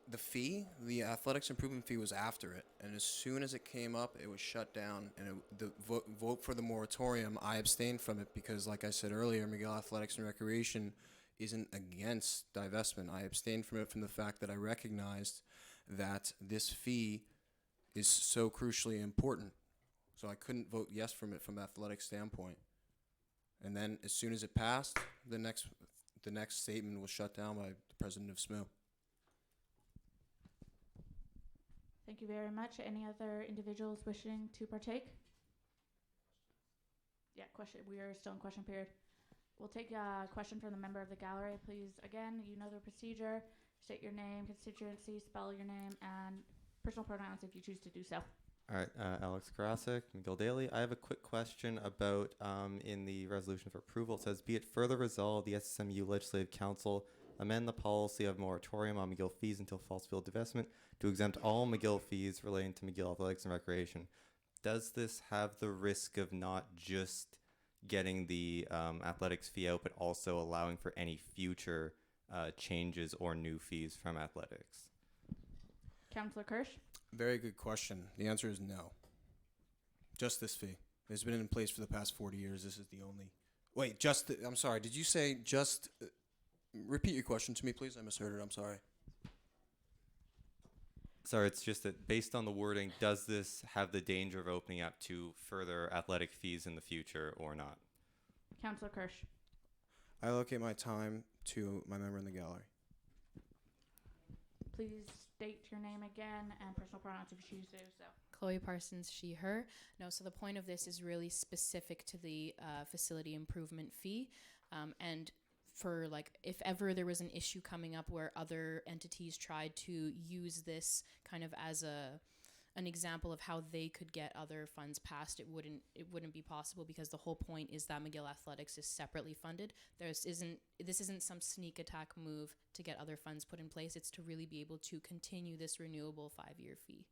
[SPEAKER 21] the fee, the athletics improvement fee, was after it, and as soon as it came up, it was shut down. And the vote for the moratorium, I abstained from it because, like I said earlier, Miguel Athletics and Recreation isn't against divestment. I abstained from it from the fact that I recognized that this fee is so crucially important. So I couldn't vote yes from it from an athletic standpoint. And then as soon as it passed, the next statement was shut down by the president of SMU.
[SPEAKER 1] Thank you very much. Any other individuals wishing to partake? Yeah, question. We are still in question period. We'll take a question from the member of the gallery. Please, again, you know the procedure. State your name, constituency, spell your name, and personal pronouns if you choose to do so.
[SPEAKER 19] All right, Alex Karasik, Miguel Daly. I have a quick question about in the resolution for approval. It says, be it further resolved, the SSMU Legislative Council amend the policy of moratorium on McGill fees until Fossil divestment to exempt all McGill fees relating to McGill Athletics and Recreation. Does this have the risk of not just getting the athletics fee out, but also allowing for any future changes or new fees from athletics?
[SPEAKER 1] Councillor Kirsch?
[SPEAKER 21] Very good question. The answer is no. Just this fee. It's been in place for the past 40 years. This is the only. Wait, I'm sorry. Did you say just? Repeat your question to me, please. I misheard it. I'm sorry.
[SPEAKER 19] Sorry, it's just that based on the wording, does this have the danger of opening up to further athletic fees in the future or not?
[SPEAKER 1] Councillor Kirsch.
[SPEAKER 21] I allocate my time to my member in the gallery.
[SPEAKER 1] Please state your name again and personal pronouns if you choose to do so.
[SPEAKER 16] Chloe Parsons, she, her. No, so the point of this is really specific to the facility improvement fee. And for if ever there was an issue coming up where other entities tried to use this kind of as an example of how they could get other funds passed, it wouldn't be possible because the whole point is that McGill Athletics is separately funded. This isn't some sneak attack move to get other funds put in place. It's to really be able to continue this renewable 5-year fee.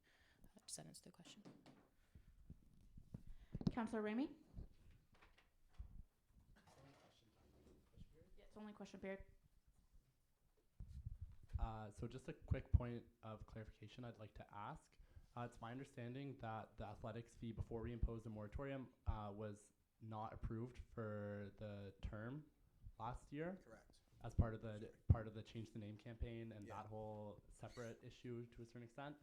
[SPEAKER 16] Does that answer the question?
[SPEAKER 1] Councillor Ramey? It's only question period.
[SPEAKER 17] So just a quick point of clarification I'd like to ask. It's my understanding that the athletics fee before we imposed the moratorium was not approved for the term last year.
[SPEAKER 21] Correct.
[SPEAKER 17] As part of the change the name campaign and that whole separate issue to a certain extent.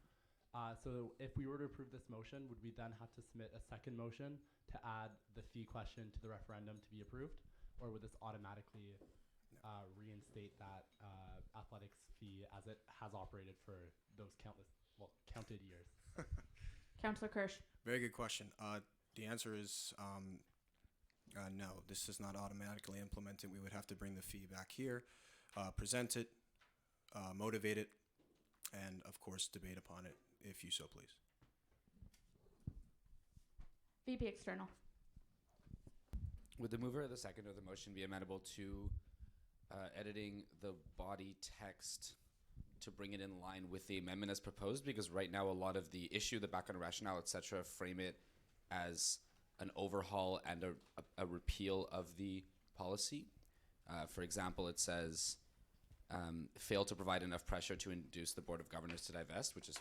[SPEAKER 17] So if we were to approve this motion, would we then have to submit a second motion to add the fee question to the referendum to be approved, or would this automatically reinstate that athletics fee as it has operated for those counted years?
[SPEAKER 1] Councillor Kirsch.
[SPEAKER 21] Very good question. The answer is no. This is not automatically implemented. We would have to bring the fee back here, present it, motivate it, and of course debate upon it if you so please.
[SPEAKER 1] VP External.
[SPEAKER 8] Would the mover or the seconder of the motion be amenable to editing the body text to bring it in line with the amendment as proposed, because right now a lot of the issue, the background rationale, etc., frame it as an overhaul and a repeal of the policy. For example, it says, fail to provide enough pressure to induce the Board of Governors to divest, which is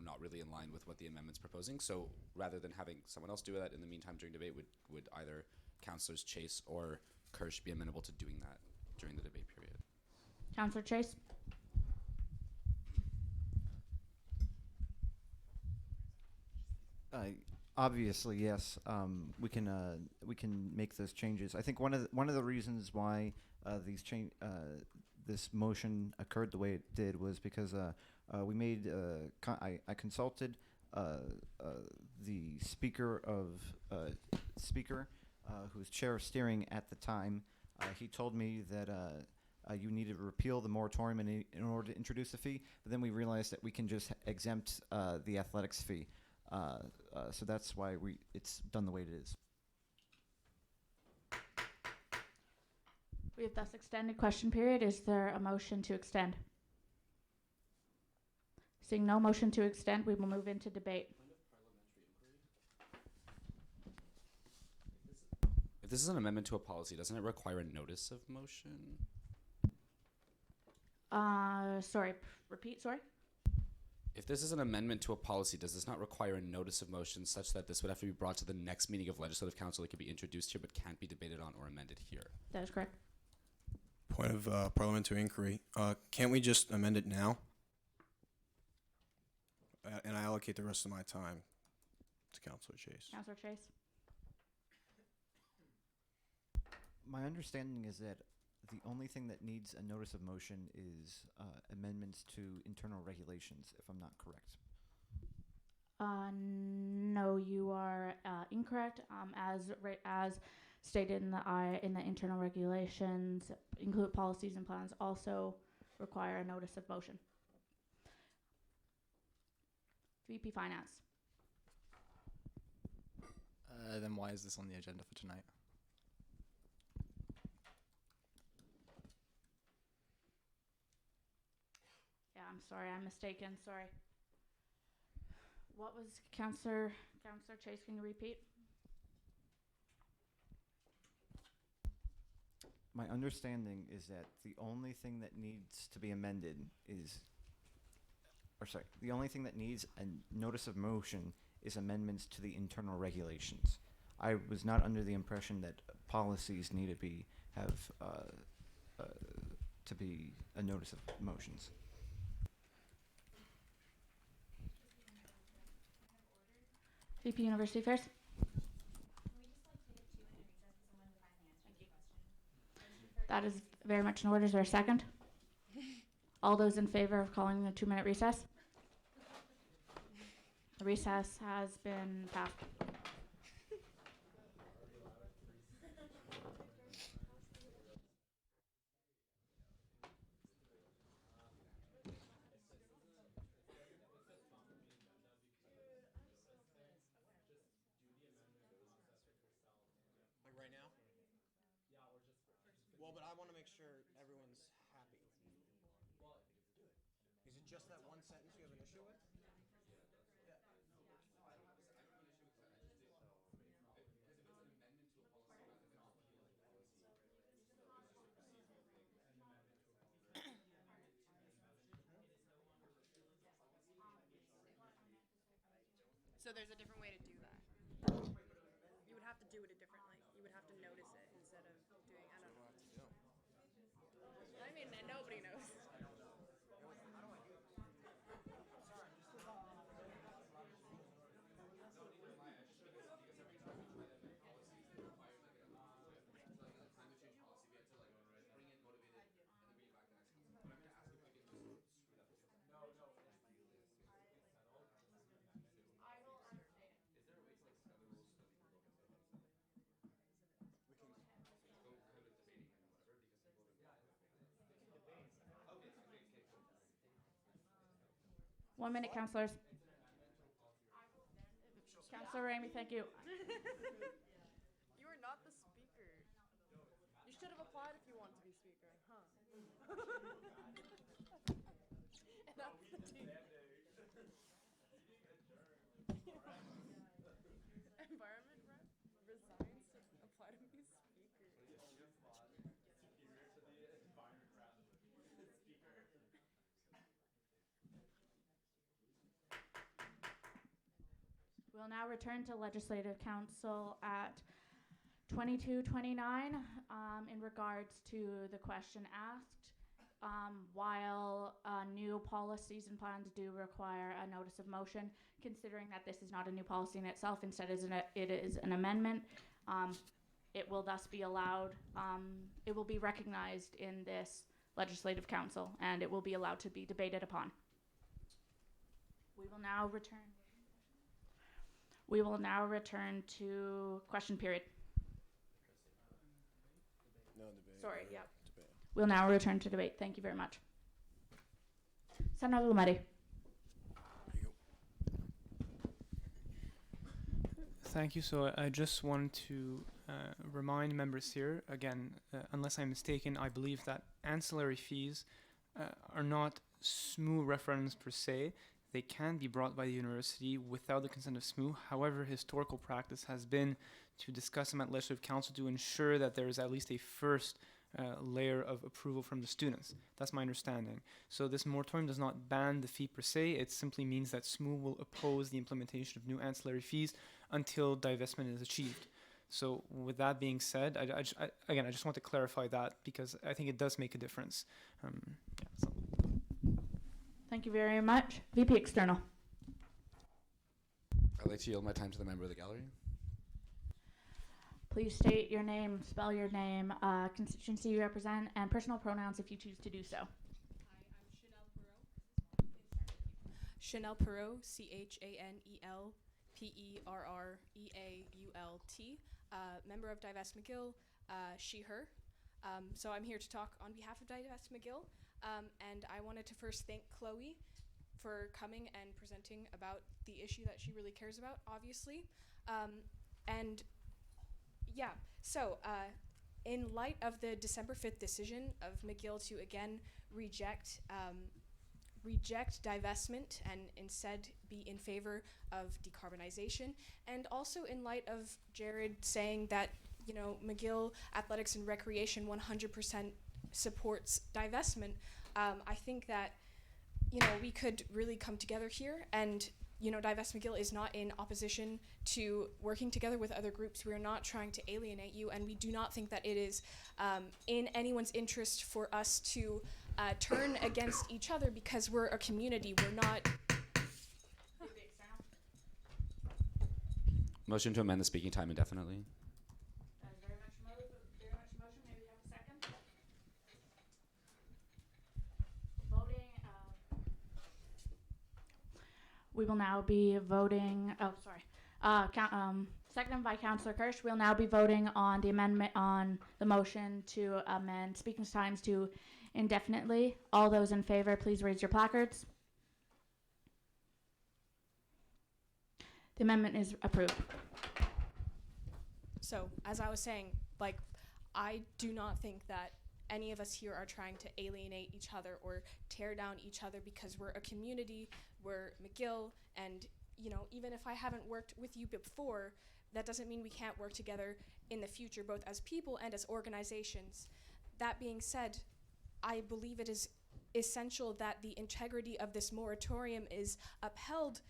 [SPEAKER 8] not really in line with what the amendment's proposing. So rather than having someone else do that in the meantime during debate, would either Councillors Chase or Kirsch be amenable to doing that during the debate period?
[SPEAKER 1] Councillor Chase.
[SPEAKER 9] Obviously, yes. We can make those changes. I think one of the reasons why this motion occurred the way it did was because we made I consulted the speaker who was chair of steering at the time. He told me that you needed to repeal the moratorium in order to introduce a fee. But then we realized that we can just exempt the athletics fee. So that's why it's done the way it is.
[SPEAKER 1] We have thus extended question period. Is there a motion to extend? Seeing no motion to extend, we will move into debate.
[SPEAKER 8] If this is an amendment to a policy, doesn't it require a notice of motion?
[SPEAKER 1] Sorry, repeat, sorry?
[SPEAKER 8] If this is an amendment to a policy, does this not require a notice of motion such that this would have to be brought to the next meeting of Legislative Council? It could be introduced here but can't be debated on or amended here.
[SPEAKER 1] That is correct.
[SPEAKER 21] Point of parliamentary inquiry. Can't we just amend it now? And I allocate the rest of my time to Councillor Chase.
[SPEAKER 1] Councillor Chase.
[SPEAKER 9] My understanding is that the only thing that needs a notice of motion is amendments to internal regulations, if I'm not correct.
[SPEAKER 1] No, you are incorrect. As stated in the internal regulations, include policies and plans also require a notice of motion. VP Finance.
[SPEAKER 15] Then why is this on the agenda for tonight?
[SPEAKER 1] Yeah, I'm sorry, I'm mistaken. Sorry. What was Councillor Chase? Can you repeat?
[SPEAKER 9] My understanding is that the only thing that needs to be amended the only thing that needs a notice of motion is amendments to the internal regulations. I was not under the impression that policies need to be a notice of motions.
[SPEAKER 1] VP University Affairs. That is very much in order. Is there a second? All those in favor of calling a 2-minute recess? The recess has been passed.
[SPEAKER 13] Like right now? Well, but I want to make sure everyone's happy. Is it just that one sentence you have an issue with?
[SPEAKER 20] So there's a different way to do that. You would have to do it differently. You would have to notice it instead of doing, I don't know. I mean, nobody knows.
[SPEAKER 1] One minute, councillors. Councillor Ramey, thank you.
[SPEAKER 20] You are not the speaker. You should have applied if you want to be speaker, huh?
[SPEAKER 1] will now return to Legislative Council at 22:29 in regards to the question asked. While new policies and plans do require a notice of motion, considering that this is not a new policy in itself, instead it is an amendment, it will thus be allowed, it will be recognized in this Legislative Council, and it will be allowed to be debated upon. We will now return to question period.
[SPEAKER 21] No debate.
[SPEAKER 1] Sorry,
[SPEAKER 21] yeah.
[SPEAKER 1] yep.
[SPEAKER 21] Debate.
[SPEAKER 1] We'll now return to debate. Thank you very much. Senator Lumedi.
[SPEAKER 2] Thank you. So I just want to remind members here, again, unless I'm mistaken, I believe that ancillary fees are not SMU referendums per se. They can be brought by the university without the consent of SMU. However, historical practice has been to discuss them at Legislative Council to ensure that there is at least a first layer of approval from the students. That's my understanding. So this moratorium does not ban the fee per se. It simply means that SMU will oppose the implementation of new ancillary fees until divestment is achieved. So with that being said, I just want to clarify that because I think it does make a difference.
[SPEAKER 1] Thank you very much. VP External.
[SPEAKER 8] I'd like to yield my time to the member of the gallery.
[SPEAKER 1] Please state your name, spell your name, constituency you represent, and personal pronouns if you choose to do so.
[SPEAKER 20] Chanel Perreault, ChanelPerreault, member of Divest McGill, she, her. So I'm here to talk on behalf of Divest McGill, and I wanted to first thank Chloe for coming and presenting about the issue that she really cares about, obviously. So in light of the December 5th decision of McGill to again reject divestment and instead be in favor of decarbonization, and also in light of Jared saying that, you know, McGill Athletics and Recreation 100% supports divestment, I think that, you know, we could really come together here, and you know, Divest McGill is not in opposition to working together with other groups. We are not trying to alienate you, and we do not think that it is in anyone's interest for us to turn against each other because we're a community. We're not.
[SPEAKER 8] Motion to amend the speaking time indefinitely.
[SPEAKER 1] Very much motion. Maybe we have a second. Voting. We will now be voting. Oh, sorry. Seconded by Councillor Kirsch. We'll now be voting on the amendment on the motion to amend speaking times to indefinitely. All those in favor, please raise your placards. The amendment is approved.
[SPEAKER 20] So, as I was saying, like, I do not think that any of us here are trying to alienate each other or tear down each other because we're a community, we're McGill, and, you know, even if I haven't worked with you before, that doesn't mean we can't work together in the future, both as people and as organizations. That being said, I believe it is essential that the integrity of this moratorium is upheld.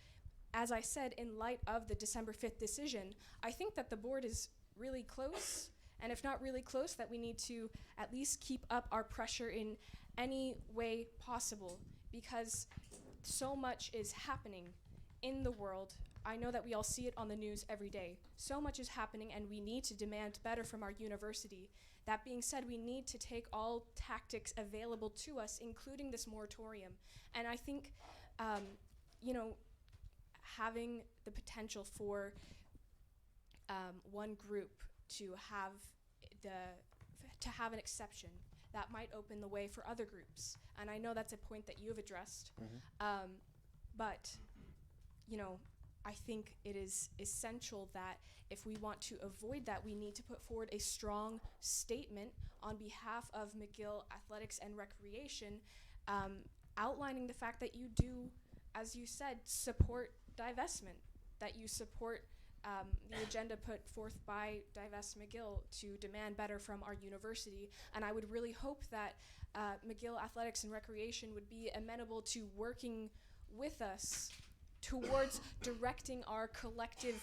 [SPEAKER 20] As I said, in light of the December 5th decision, I think that the board is really close, and if not really close, that we need to at least keep up our pressure in any way possible, because so much is happening in the world. I know that we all see it on the news every day. So much is happening, and we need to demand better from our university. That being said, we need to take all tactics available to us, including this moratorium. And I think, you know, having the potential for one group to have an exception that might open the way for other groups. And I know that's a point that you have addressed, but you know, I think it is essential that if we want to avoid that, we need to put forward a strong statement on behalf of McGill Athletics and Recreation, outlining the fact that you do, as you said, support divestment, that you support the agenda put forth by Divest McGill to demand better from our university. And I would really hope that McGill Athletics and Recreation would be amenable to working with us towards directing our collective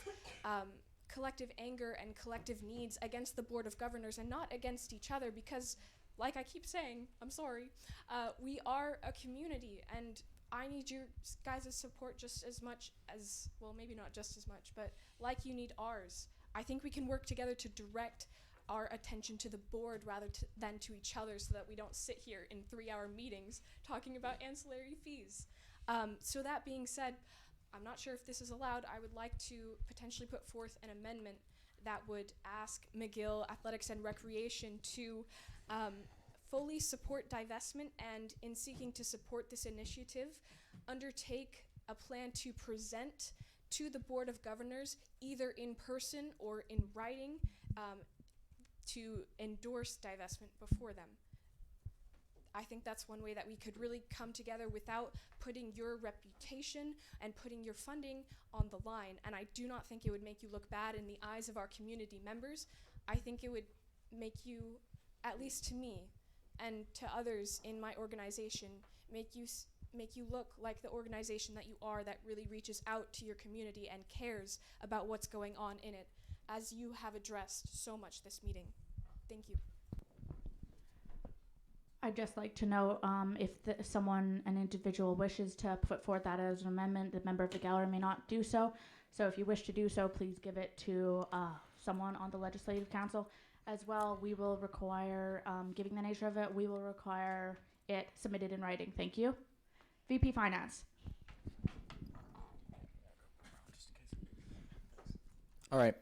[SPEAKER 20] anger and collective needs against the Board of Governors and not against each other, because, like I keep saying, I'm sorry, we are a community, and I need your guys' support just as much as, well, maybe not just as much, but like you need ours. I think we can work together to direct our attention to the board rather than to each other, so that we don't sit here in 3-hour meetings talking about ancillary fees. So that being said, I'm not sure if this is allowed. I would like to potentially put forth an amendment that would ask McGill Athletics and Recreation to fully support divestment, and in seeking to support this initiative, undertake a plan to present to the Board of Governors, either in person or in writing, to endorse divestment before them. I think that's one way that we could really come together without putting your reputation and putting your funding on the line. And I do not think it would make you look bad in the eyes of our community members. I think it would make you, at least to me and to others in my organization, make you look like the organization that you are, that really reaches out to your community and cares about what's going on in it, as you have addressed so much this meeting. Thank you.
[SPEAKER 1] I'd just like to know if an individual wishes to put forth that as an amendment, the member of the gallery may not do so. So if you wish to do so, please give it to someone on the Legislative Council. As well, we will require, given the nature of it, we will require it submitted in writing. Thank you. VP Finance.
[SPEAKER 6] All right.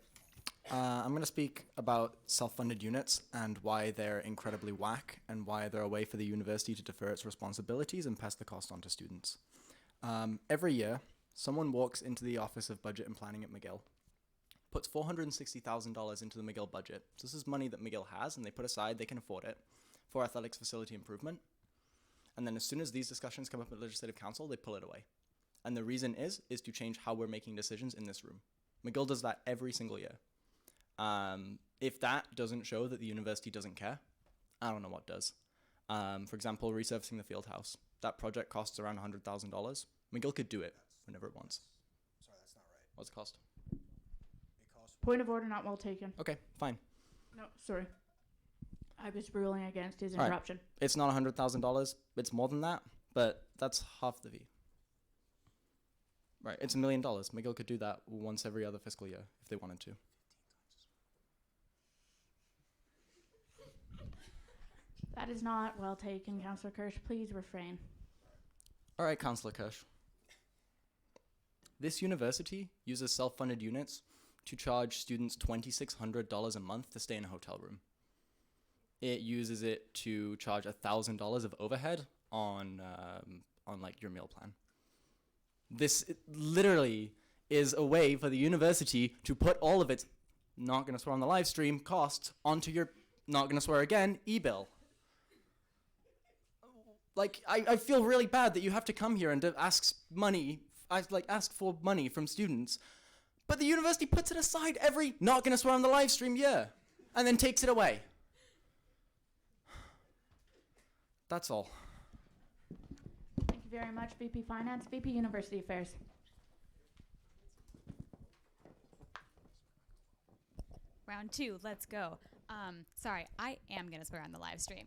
[SPEAKER 6] I'm going to speak about self-funded units and why they're incredibly whack, and why they're a way for the university to defer its responsibilities and pass the cost on to students. Every year, someone walks into the Office of Budget and Planning at McGill, puts $460,000 into the McGill budget. So this is money that McGill has, and they put aside, they can afford it, for athletics facility improvement. And then as soon as these discussions come up at Legislative Council, they pull it away. And the reason is to change how we're making decisions in this room. McGill does that every single year. If that doesn't show that the university doesn't care, I don't know what does. For example, resurfacing the field house. That project costs around $100,000. McGill could do it whenever it wants.
[SPEAKER 13] Sorry, that's not right.
[SPEAKER 6] What's the cost?
[SPEAKER 1] Point of order not well taken.
[SPEAKER 6] Okay, fine.
[SPEAKER 1] No, sorry. I was ruling against his
[SPEAKER 6] All right.
[SPEAKER 1] interruption.
[SPEAKER 6] It's not $100,000. It's more than that, but that's half the fee. Right, it's $1 million. McGill could do that once every other fiscal year if they wanted to.
[SPEAKER 1] That is not well taken, Councillor Kirsch. Please refrain.
[SPEAKER 6] All right, Councillor Kirsch. This university uses self-funded units to charge students $2,600 a month to stay in a hotel room. It uses it to charge $1,000 of overhead on like your meal plan. This literally is a way for the university to put all of its, not gonna swear on the live stream, costs onto your, not gonna swear again, e-bill. Like, I feel really bad that you have to come here and to ask for money from students, but the university puts it aside every, not gonna swear on the live stream, year, and then takes it away. That's all.
[SPEAKER 1] Thank you very much, VP Finance. VP University Affairs.
[SPEAKER 10] Round 2, let's go. Sorry, I am gonna swear on the live stream.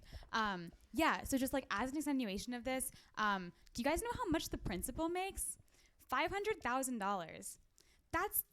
[SPEAKER 10] Yeah, so just like as an extenuation of this, do you guys know how much the principal makes? $500,000.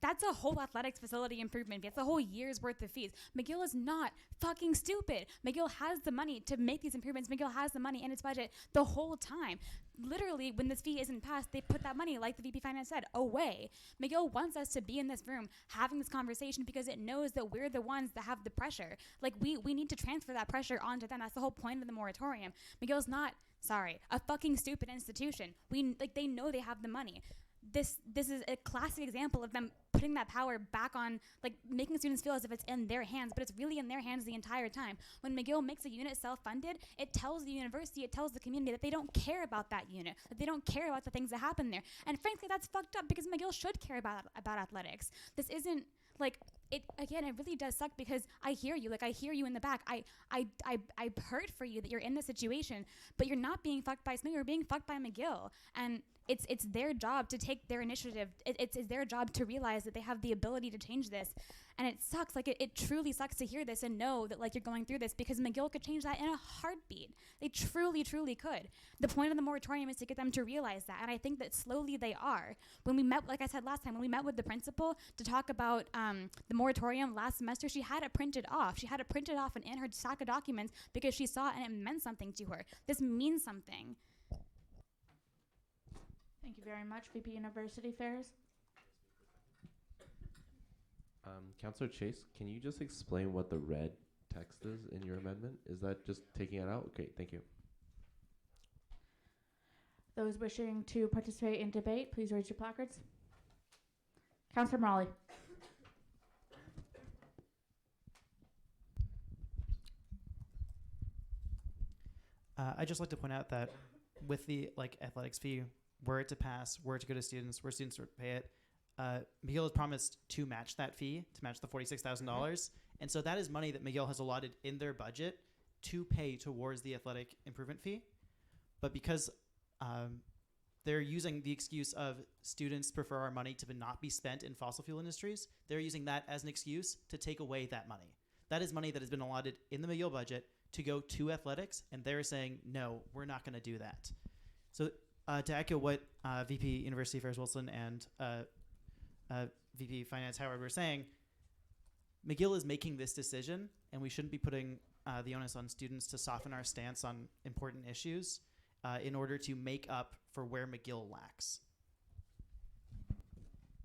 [SPEAKER 10] That's a whole athletics facility improvement fee. That's a whole year's worth of fees. McGill is not fucking stupid. McGill has the money to make these improvements. McGill has the money in its budget the whole time. Literally, when this fee isn't passed, they put that money, like the VP Finance said, away. McGill wants us to be in this room having this conversation because it knows that we're the ones that have the pressure. Like, we need to transfer that pressure onto them. That's the whole point of the moratorium. McGill's not, a fucking stupid institution. They know they have the money. This is a classic example of them putting that power back on, like, making students feel as if it's in their hands, but it's really in their hands the entire time. When McGill makes a unit self-funded, it tells the university, it tells the community that they don't care about that unit, that they don't care about the things that happen there. And frankly, that's fucked up because McGill should care about athletics. This isn't, like, it really does suck because I hear you. Like, I hear you in the back. I hurt for you that you're in this situation, but you're not being fucked by SMU, you're being fucked by McGill. And it's their job to take their initiative. It's their job to realize that they have the ability to change this. And it sucks, like it truly sucks to hear this and know that like you're going through this, because McGill could change that in a heartbeat. They truly, truly could. The point of the moratorium is to get them to realize that, and I think that slowly they are. When we met, like I said last time, when we met with the principal to talk about the moratorium last semester, she had it printed off. She had it printed off and in her stack of documents because she saw it and it meant something to her. This means something.
[SPEAKER 1] Thank you very much, VP University Affairs.
[SPEAKER 7] Councillor Chase, can you just explain what the red text is in your amendment? Is that just taking it out? Okay, thank you.
[SPEAKER 1] Those wishing to participate in debate, please raise your placards. Councillor Morley.
[SPEAKER 18] I'd just like to point out that with the athletics fee, were it to pass, were it to go to students, were students to pay it, McGill has promised to match that fee, to match the $46,000. And so that is money that McGill has allotted in their budget to pay towards the athletic improvement fee. But because they're using the excuse of students prefer our money to not be spent in fossil fuel industries, they're using that as an excuse to take away that money. That is money that has been allotted in the McGill budget to go to athletics, and they're saying, no, we're not going to do that. So to echo what VP University Affairs Wilson and VP Finance Howard were saying, McGill is making this decision, and we shouldn't be putting the onus on students to soften our stance on important issues in order to make up for where McGill lacks.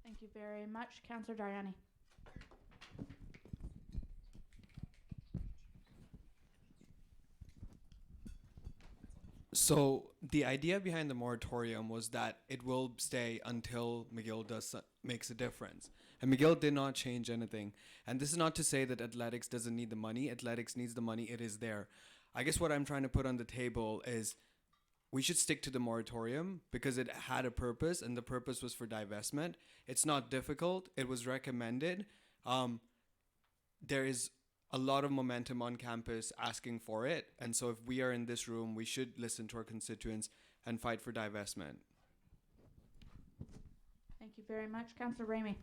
[SPEAKER 1] Thank you very much. Councillor Dariani.
[SPEAKER 14] So the idea behind the moratorium was that it will stay until McGill makes a difference. And McGill did not change anything. And this is not to say that athletics doesn't need the money. Athletics needs the money. It is there. I guess what I'm trying to put on the table is we should stick to the moratorium because it had a purpose, and the purpose was for divestment. It's not difficult. It was recommended. There is a lot of momentum on campus asking for it. And so if we are in this room, we should listen to our constituents and fight for divestment.
[SPEAKER 1] Thank you very much. Councillor Ramey.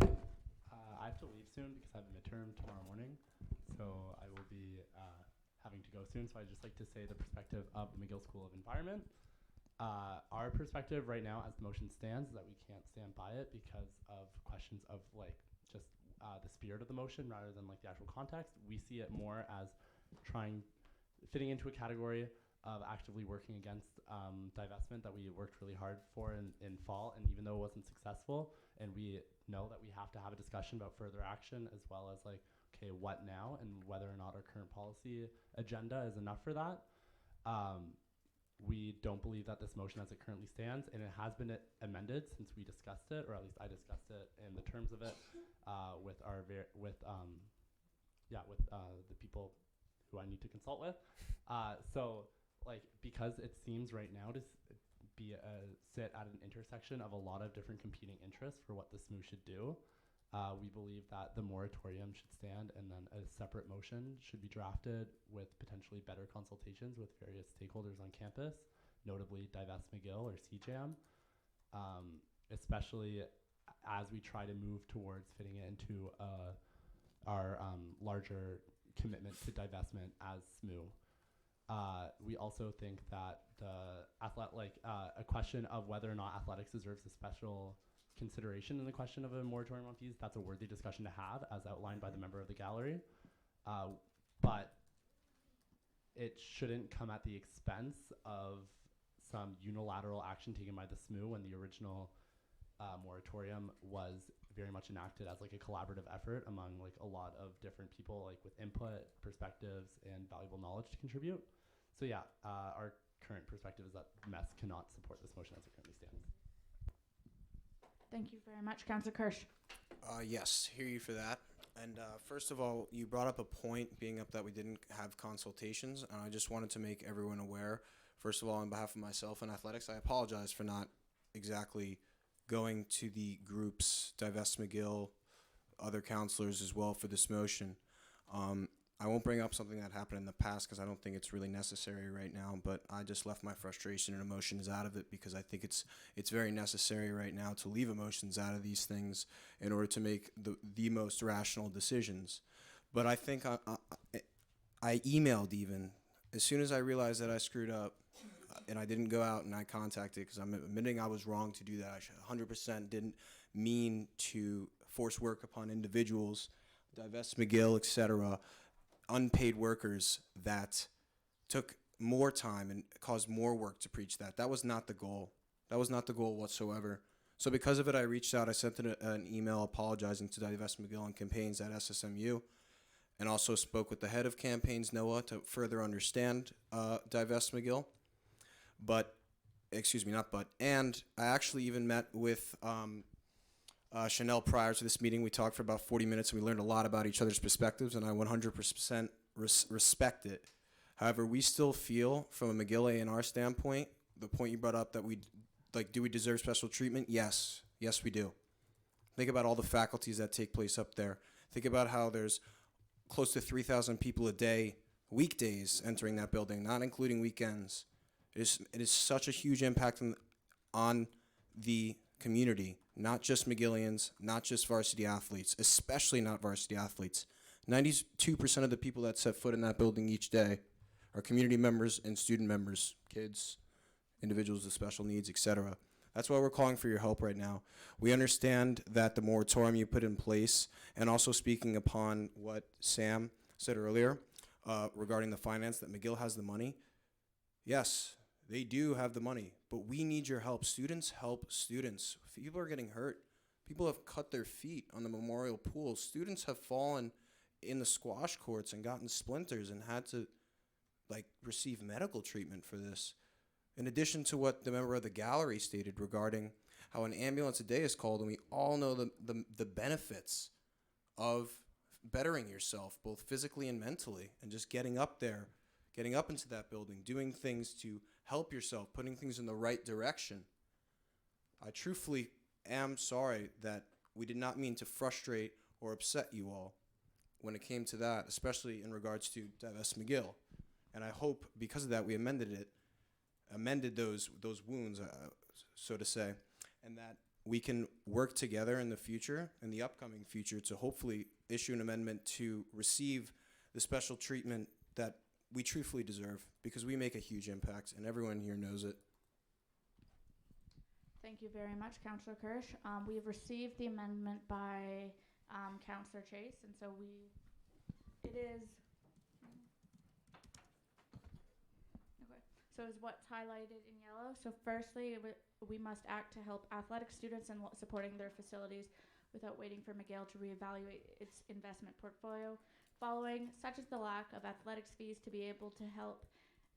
[SPEAKER 17] I have to leave soon because I have a midterm tomorrow morning. So I will be having to go soon. So I'd just like to say the perspective of the McGill School of Environment. Our perspective right now as the motion stands is that we can't stand by it because of questions of just the spirit of the motion rather than the actual context. We see it more as fitting into a category of actively working against divestment that we worked really hard for in fall, and even though it wasn't successful, and we know that we have to have a discussion about further action as well as okay, what now, and whether or not our current policy agenda is enough for that. We don't believe that this motion as it currently stands, and it has been amended since we discussed it, or at least I discussed it in the terms of it with the people who I need to consult with. Because it seems right now to sit at an intersection of a lot of different competing interests for what the SMU should do, we believe that the moratorium should stand, and then a separate motion should be drafted with potentially better consultations with various stakeholders on campus, notably Divest McGill or CJAM, especially as we try to move towards fitting it into our larger commitment to divestment as SMU. We also think that a question of whether or not athletics deserves a special consideration in the question of a moratorium on fees, that's a worthy discussion to have, as outlined by the member of the gallery. But it shouldn't come at the expense of some unilateral action taken by the SMU when the original moratorium was very much enacted as a collaborative effort among a lot of different people with input, perspectives, and valuable knowledge to contribute. So yeah, our current perspective is that MES cannot support this motion as it currently stands.
[SPEAKER 1] Thank you very much. Councillor Kirsch.
[SPEAKER 21] Yes, hear you for that. And first of all, you brought up a point being up that we didn't have consultations. And I just wanted to make everyone aware, first of all, on behalf of myself and athletics, I apologize for not exactly going to the groups, Divest McGill, other counselors as well for this motion. I won't bring up something that happened in the past because I don't think it's really necessary right now, but I just left my frustration and emotions out of it because I think it's very necessary right now to leave emotions out of these things in order to make the most rational decisions. But I think I emailed even as soon as I realized that I screwed up, and I didn't go out and I contacted because I'm admitting I was wrong to do that. I 100% didn't mean to force work upon individuals, divest McGill, etc., unpaid workers that took more time and caused more work to preach that. That was not the goal. That was not the goal whatsoever. So because of it, I reached out. I sent an email apologizing to Divest McGill on campaigns at SSMU, and also spoke with the head of campaigns, Noah, to further understand Divest McGill. And I actually even met with Chanel prior to this meeting. We talked for about 40 minutes, and we learned a lot about each other's perspectives, and I 100% respect it. However, we still feel, from a McGill A&R standpoint, the point you brought up that do we deserve special treatment? Yes. Yes, we do. Think about all the faculties that take place up there. Think about how there's close to 3,000 people a day, weekdays, entering that building, not including weekends. It is such a huge impact on the community, not just McGillians, not just varsity athletes, especially not varsity athletes. 92% of the people that set foot in that building each day are community members and student members, kids, individuals with special needs, etc. That's why we're calling for your help right now. We understand that the moratorium you put in place, and also speaking upon what Sam said earlier regarding the finance, that McGill has the money. Yes, they do have the money, but we need your help. Students help students. People are getting hurt. People have cut their feet on the memorial pool. Students have fallen in the squash courts and gotten splinters and had to receive medical treatment for this. In addition to what the member of the gallery stated regarding how an ambulance a day is called, and we all know the benefits of bettering yourself, both physically and mentally, and just getting up there, getting up into that building, doing things to help yourself, putting things in the right direction. I truthfully am sorry that we did not mean to frustrate or upset you all when it came to that, especially in regards to Divest McGill. And I hope because of that we amended those wounds, so to say, and that we can work together in the future, in the upcoming future, to hopefully issue an amendment to receive the special treatment that we truthfully deserve, because we make a huge impact, and everyone here knows it.
[SPEAKER 1] Thank you very much, Councillor Kirsch. We have received the amendment by Councillor Chase, and so it is. So is what's highlighted in yellow. So firstly, we must act to help athletic students and supporting their facilities without waiting for McGill to reevaluate its investment portfolio. Following, such as the lack of athletics fees to be able to help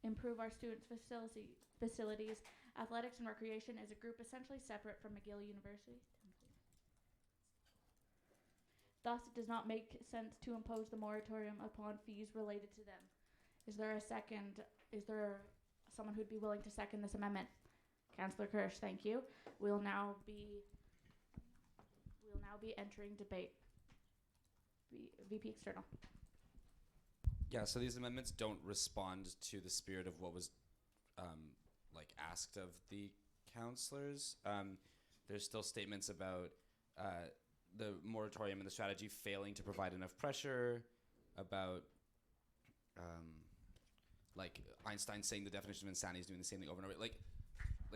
[SPEAKER 1] improve our students' facilities, athletics and recreation is a group essentially separate from McGill University. Thus, it does not make sense to impose the moratorium upon fees related to them. Is there a second? Is there someone who'd be willing to second this amendment? Councillor Kirsch, thank you. We'll now be entering debate. VP External.
[SPEAKER 8] Yeah, so these amendments don't respond to the spirit of what was asked of the councillors. There's still statements about the moratorium and the strategy failing to provide enough pressure, about Einstein saying the definition of insanity is doing the same thing over and over.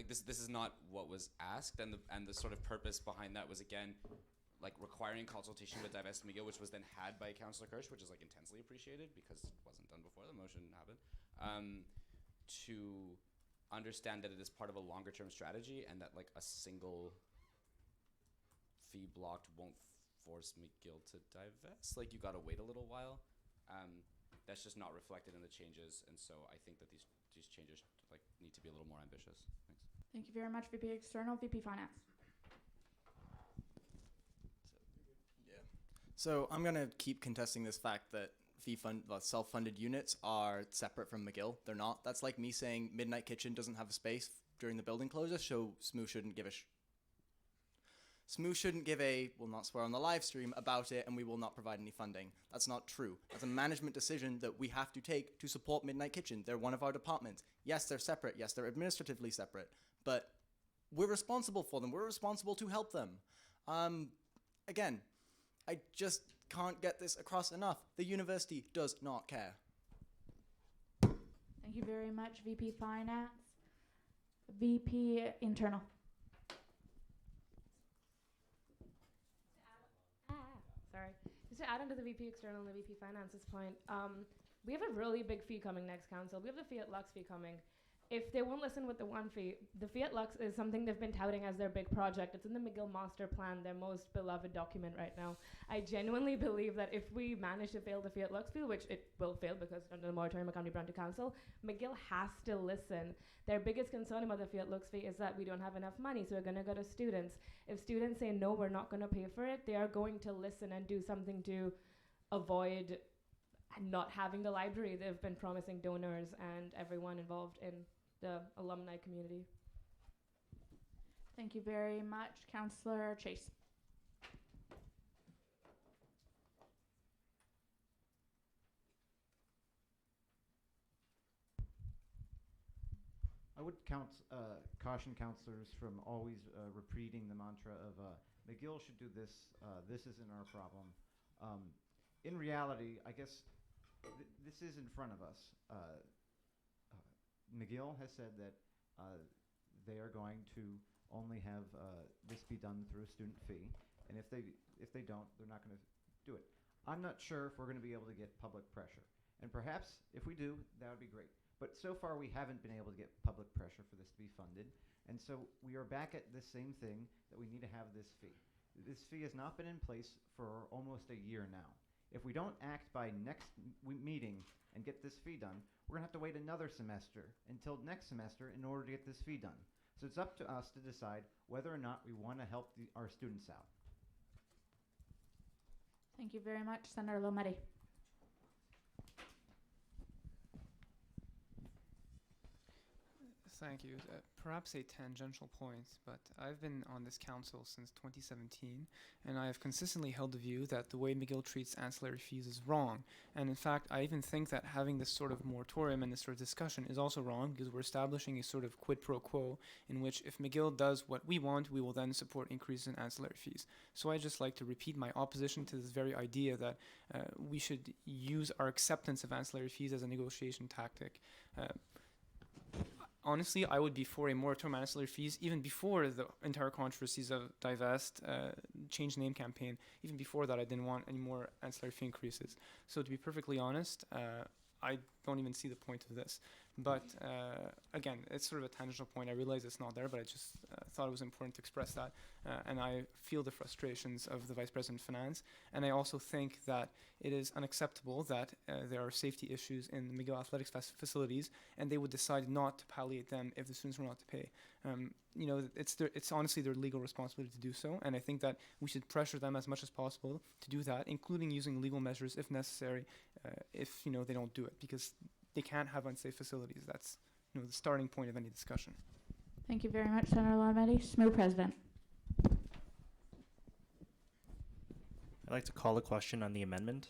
[SPEAKER 8] This is not what was asked, and the sort of purpose behind that was, again, requiring consultation with Divest McGill, which was then had by Councillor Kirsch, which is intensely appreciated because it wasn't done before the motion happened, to understand that it is part of a longer term strategy, and that a single fee blocked won't force McGill to divest. You gotta wait a little while. That's just not reflected in the changes, and so I think that these changes need to be a little more ambitious. Thanks.
[SPEAKER 1] Thank you very much, VP External. VP Finance.
[SPEAKER 6] So I'm going to keep contesting this fact that self-funded units are separate from McGill. They're not. That's like me saying Midnight Kitchen doesn't have a space during the building closure, so SMU shouldn't give a SMU shouldn't give a, will not swear on the live stream about it, and we will not provide any funding. That's not true. That's a management decision that we have to take to support Midnight Kitchen. They're one of our departments. Yes, they're separate. Yes, they're administratively separate. But we're responsible for them. We're responsible to help them. Again, I just can't get this across enough. The university does not care.
[SPEAKER 1] Thank you very much, VP Finance. VP Internal.
[SPEAKER 4] Sorry. Just to add on to the VP External and the VP Finance's point, we have a really big fee coming next council. We have the Fiat Lux fee coming. If they won't listen with the one fee, the Fiat Lux is something they've been touting as their big project. It's in the McGill Master Plan, their most beloved document right now. I genuinely believe that if we manage to fail the Fiat Lux fee, which it will fail because under the moratorium it can't be brought to council, McGill has to listen. Their biggest concern about the Fiat Lux fee is that we don't have enough money, so we're going to go to students. If students say, no, we're not going to pay for it, they are going to listen and do something to avoid not having the library they've been promising donors and everyone involved in the alumni community.
[SPEAKER 1] Thank you very much, Councillor Chase.
[SPEAKER 9] I would caution councillors from always repeating the mantra of McGill should do this, this isn't our problem. In reality, I guess this is in front of us. McGill has said that they are going to only have this be done through a student fee, and if they don't, they're not going to do it. I'm not sure if we're going to be able to get public pressure, and perhaps if we do, that would be great. But so far, we haven't been able to get public pressure for this to be funded, and so we are back at the same thing that we need to have this fee. This fee has not been in place for almost a year now. If we don't act by next meeting and get this fee done, we're going to have to wait another semester until next semester in order to get this fee done. So it's up to us to decide whether or not we want to help our students out.
[SPEAKER 1] Thank you very much, Senator Lometi.
[SPEAKER 2] Thank you. Perhaps a tangential point, but I've been on this council since 2017, and I have consistently held the view that the way McGill treats ancillary fees is wrong. And in fact, I even think that having this sort of moratorium and this sort of discussion is also wrong, because we're establishing a sort of quid pro quo in which if McGill does what we want, we will then support increases in ancillary fees. So I just like to repeat my opposition to this very idea that we should use our acceptance of ancillary fees as a negotiation tactic. Honestly, I would be for a moratorium on ancillary fees even before the entire controversies of divest, change name campaign. Even before that, I didn't want any more ancillary fee increases. So to be perfectly honest, I don't even see the point of this. But again, it's sort of a tangential point. I realize it's not there, but I just thought it was important to express that. And I feel the frustrations of the Vice President of Finance. And I also think that it is unacceptable that there are safety issues in the McGill athletics facilities, and they would decide not to palliate them if the students were not to pay. You know, it's honestly their legal responsibility to do so, and I think that we should pressure them as much as possible to do that, including using legal measures if necessary, if they don't do it, because they can't have unsafe facilities. That's the starting point of any discussion.
[SPEAKER 1] Thank you very much, Senator Lometi. SMU President.
[SPEAKER 11] I'd like to call a question on the amendment.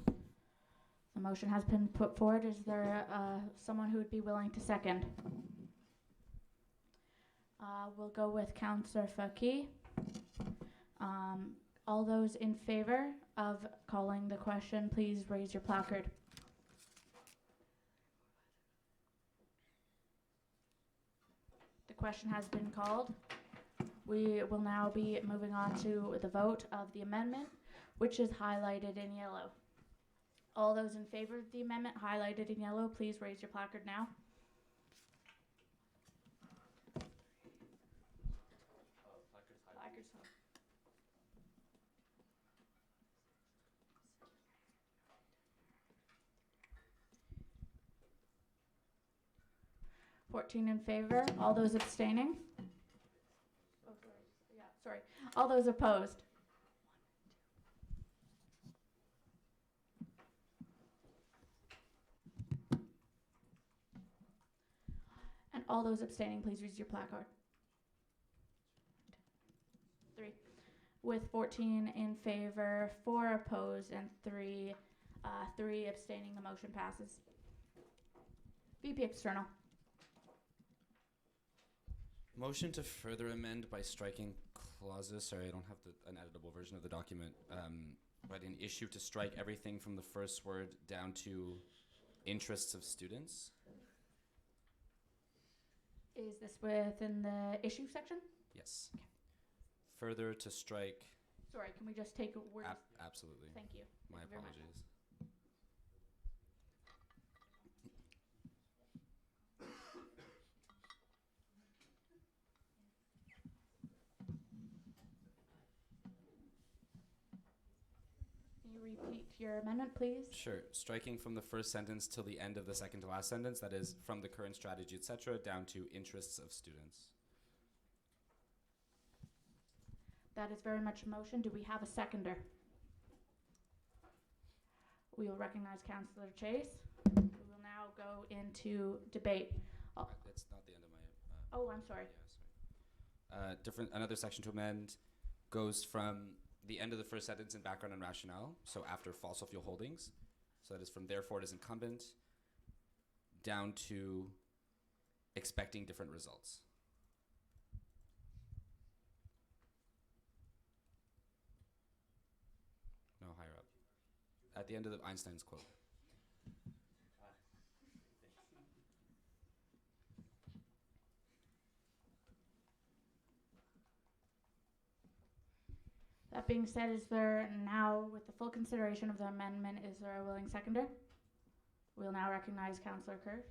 [SPEAKER 1] The motion has been put forward. Is there someone who would be willing to second? We'll go with Councillor Faki. All those in favor of calling the question, please raise your placard. The question has been called. We will now be moving on to the vote of the amendment, which is highlighted in yellow. All those in favor of the amendment highlighted in yellow, please raise your placard now. Placards. 14 in favor. All those abstaining? Oh, sorry. Yeah, sorry. All those opposed? And all those abstaining, please use your placard. 3. With 14 in favor, 4 opposed, and 3 abstaining, the motion passes. VP External.
[SPEAKER 8] Motion to further amend by striking clauses. Sorry, I don't have an editable version of the document. But in issue to strike everything from the first word down to interests of students.
[SPEAKER 1] Is this within the issue section?
[SPEAKER 8] Yes. Further to strike.
[SPEAKER 1] Sorry, can we just take a word?
[SPEAKER 8] Absolutely.
[SPEAKER 1] Thank you.
[SPEAKER 8] My
[SPEAKER 1] Thank you very much.
[SPEAKER 8] apologies.
[SPEAKER 1] Can you repeat your amendment, please?
[SPEAKER 8] Sure. Striking from the first sentence till the end of the second to last sentence, that is from the current strategy, etc., down to interests of students.
[SPEAKER 1] That is very much a motion. Do we have a seconder? We will recognize Councillor Chase. We will now go into debate. Oh,
[SPEAKER 8] That's not the end of my.
[SPEAKER 1] oh I'm sorry.
[SPEAKER 8] Yeah, sorry. Another section to amend goes from the end of the first sentence in background and rationale, so after fossil fuel holdings. So that is from therefore it is incumbent down to expecting different results. No, higher up. At the end of Einstein's quote.
[SPEAKER 1] That being said, is there now, with the full consideration of the amendment, is there a willing seconder? We'll now recognize Councillor Kerr.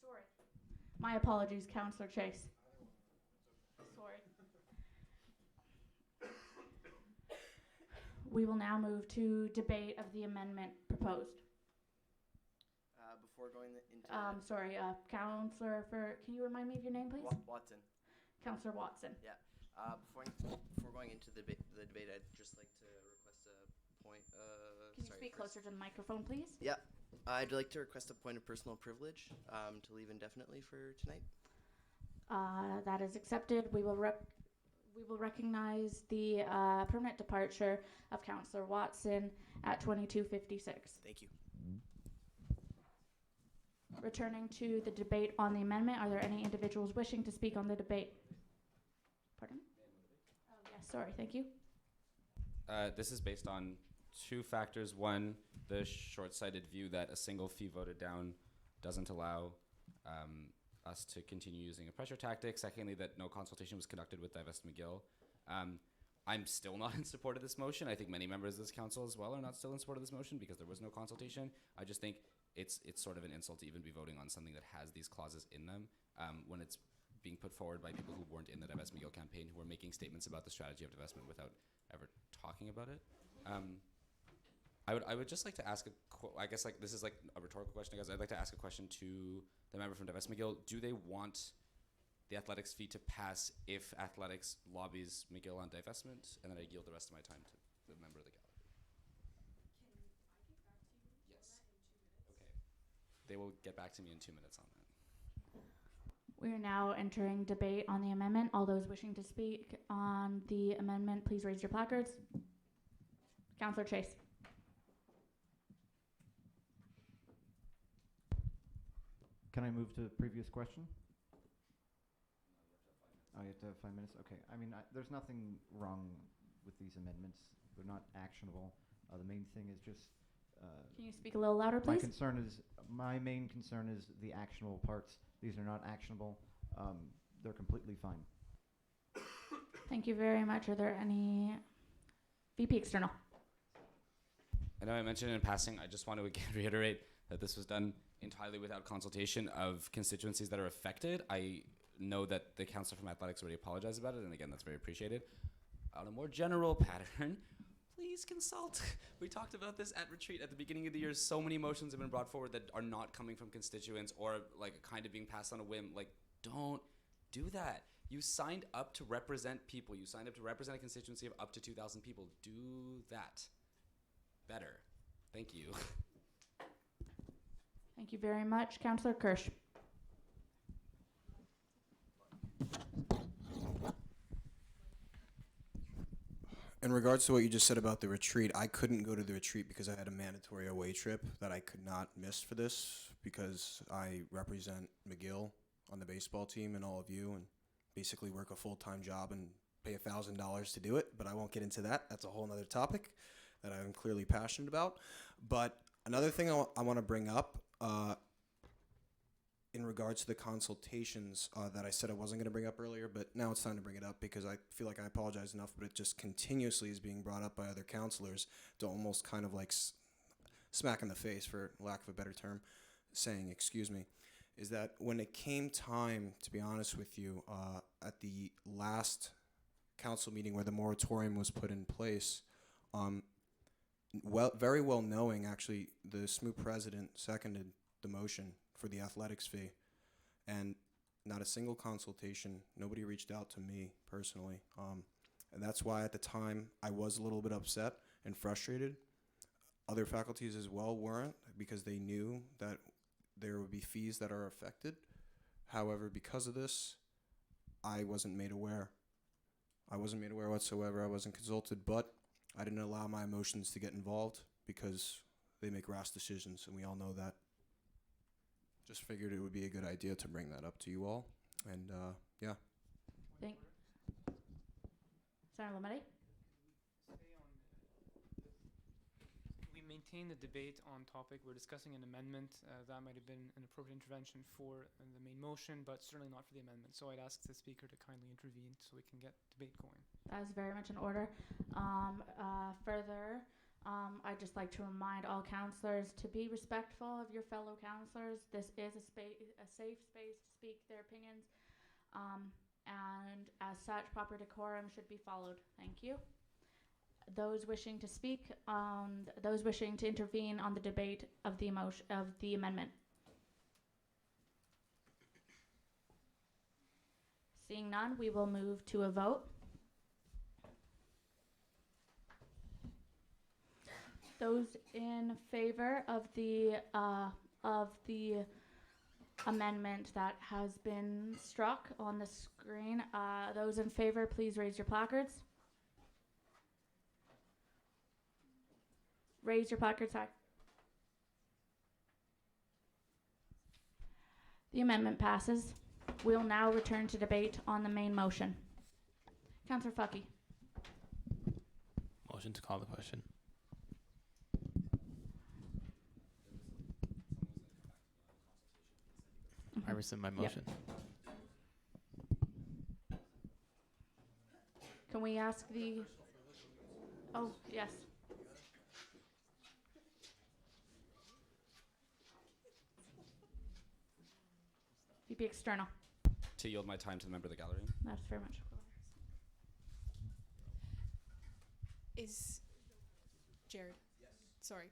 [SPEAKER 1] Sorry. My apologies, Councillor Chase. Sorry. We will now move to debate of the amendment proposed.
[SPEAKER 3] Before going into...
[SPEAKER 1] Sorry, Councillor can you remind me of your name, please?
[SPEAKER 3] Watson.
[SPEAKER 1] Councillor Watson.
[SPEAKER 3] Yeah. Before going into the debate, I'd just like to request a point.
[SPEAKER 1] Can you speak closer to the microphone, please?
[SPEAKER 3] Yeah. I'd like to request a point of personal privilege to leave indefinitely for tonight.
[SPEAKER 1] That is accepted. We will recognize the permanent departure of Councillor Watson at 22:56.
[SPEAKER 3] Thank you.
[SPEAKER 1] Returning to the debate on the amendment, are there any individuals wishing to speak on the debate? Pardon? Oh, yes, sorry, thank you.
[SPEAKER 8] This is based on two factors. One, the short-sighted view that a single fee voted down doesn't allow us to continue using a pressure tactic. Secondly, that no consultation was conducted with Divest McGill. I'm still not in support of this motion. I think many members of this council as well are not still in support of this motion because there was no consultation. I just think it's sort of an insult to even be voting on something that has these clauses in them when it's being put forward by people who weren't in the Divest McGill campaign, who were making statements about the strategy of divestment without ever talking about it. I would just like to ask I guess like this is like a rhetorical question. I guess I'd like to ask a question to the member from Divest McGill. Do they want the athletics fee to pass if athletics lobbies McGill on divestment? And then I yield the rest of my time to the member of the gallery. Yes. Okay. They will get back to me in 2 minutes on that.
[SPEAKER 1] We are now entering debate on the amendment. All those wishing to speak on the amendment, please raise your placards. Councillor Chase.
[SPEAKER 9] Can I move to the previous question? Oh, you have to have 5 minutes? Okay. I mean, there's nothing wrong with these amendments. They're not actionable. The main thing is just...
[SPEAKER 1] Can you speak a little louder, please?
[SPEAKER 9] My main concern is the actionable parts. These are not actionable. They're completely fine.
[SPEAKER 1] Thank you very much. Are there any... VP External.
[SPEAKER 8] I know I mentioned it in passing. I just want to again reiterate that this was done entirely without consultation of constituencies that are affected. I know that the councillor from athletics already apologized about it, and again, that's very appreciated. On a more general pattern, please consult. We talked about this at retreat at the beginning of the year. So many motions have been brought forward that are not coming from constituents or like kind of being passed on a whim. Like, don't do that. You signed up to represent people. You signed up to represent a constituency of up to 2,000 people. Do that better. Thank you.
[SPEAKER 1] Thank you very much. Councillor Kirsch.
[SPEAKER 21] In regards to what you just said about the retreat, I couldn't go to the retreat because I had a mandatory away trip that I could not miss for this because I represent McGill on the baseball team and all of you and basically work a full-time job and pay $1,000 to do it, but I won't get into that. That's a whole nother topic that I'm clearly passionate about. But another thing I want to bring up in regards to the consultations that I said I wasn't going to bring up earlier, but now it's time to bring it up because I feel like I apologize enough, but it just continuously is being brought up by other counselors to almost kind of like smack in the face, for lack of a better term, saying, excuse me, is that when it came time, to be honest with you, at the last council meeting where the moratorium was put in place, very well knowing actually the SSMU president seconded the motion for the athletics fee, and not a single consultation. Nobody reached out to me personally, and that's why at the time I was a little bit upset and frustrated. Other faculties as well weren't, because they knew that there would be fees that are affected. However, because of this, I wasn't made aware. I wasn't made aware whatsoever. I wasn't consulted, but I didn't allow my emotions to get involved because they make rash decisions, and we all know that. Just figured it would be a good idea to bring that up to you all, and yeah.
[SPEAKER 1] Thank. Senator Lametti.
[SPEAKER 2] We maintain the debate on topic. We're discussing an amendment. That might have been an appropriate intervention for the main motion, but certainly not for the amendment. So I'd ask the speaker to kindly intervene so we can get debate going.
[SPEAKER 1] That is very much in order. Further, I'd just like to remind all councillors to be respectful of your fellow councillors. This is a safe space to speak their opinions, and as such, proper decorum should be followed. Thank you. Those wishing to speak, those wishing to intervene on the debate of the amendment. Seeing none, we will move to a vote. Those in favor of the amendment that has been struck on the screen, those in favor, please raise your placards. Raise your placards high. The amendment passes. We'll now return to debate on the main motion. Councillor Fucky.
[SPEAKER 12] Motion to call the question. I rescind my motion.
[SPEAKER 1] Can we ask the... Oh, yes. VP External.
[SPEAKER 8] To yield my time to the member of the gallery.
[SPEAKER 1] That's very much.
[SPEAKER 20] Is Jared? Yes. Sorry.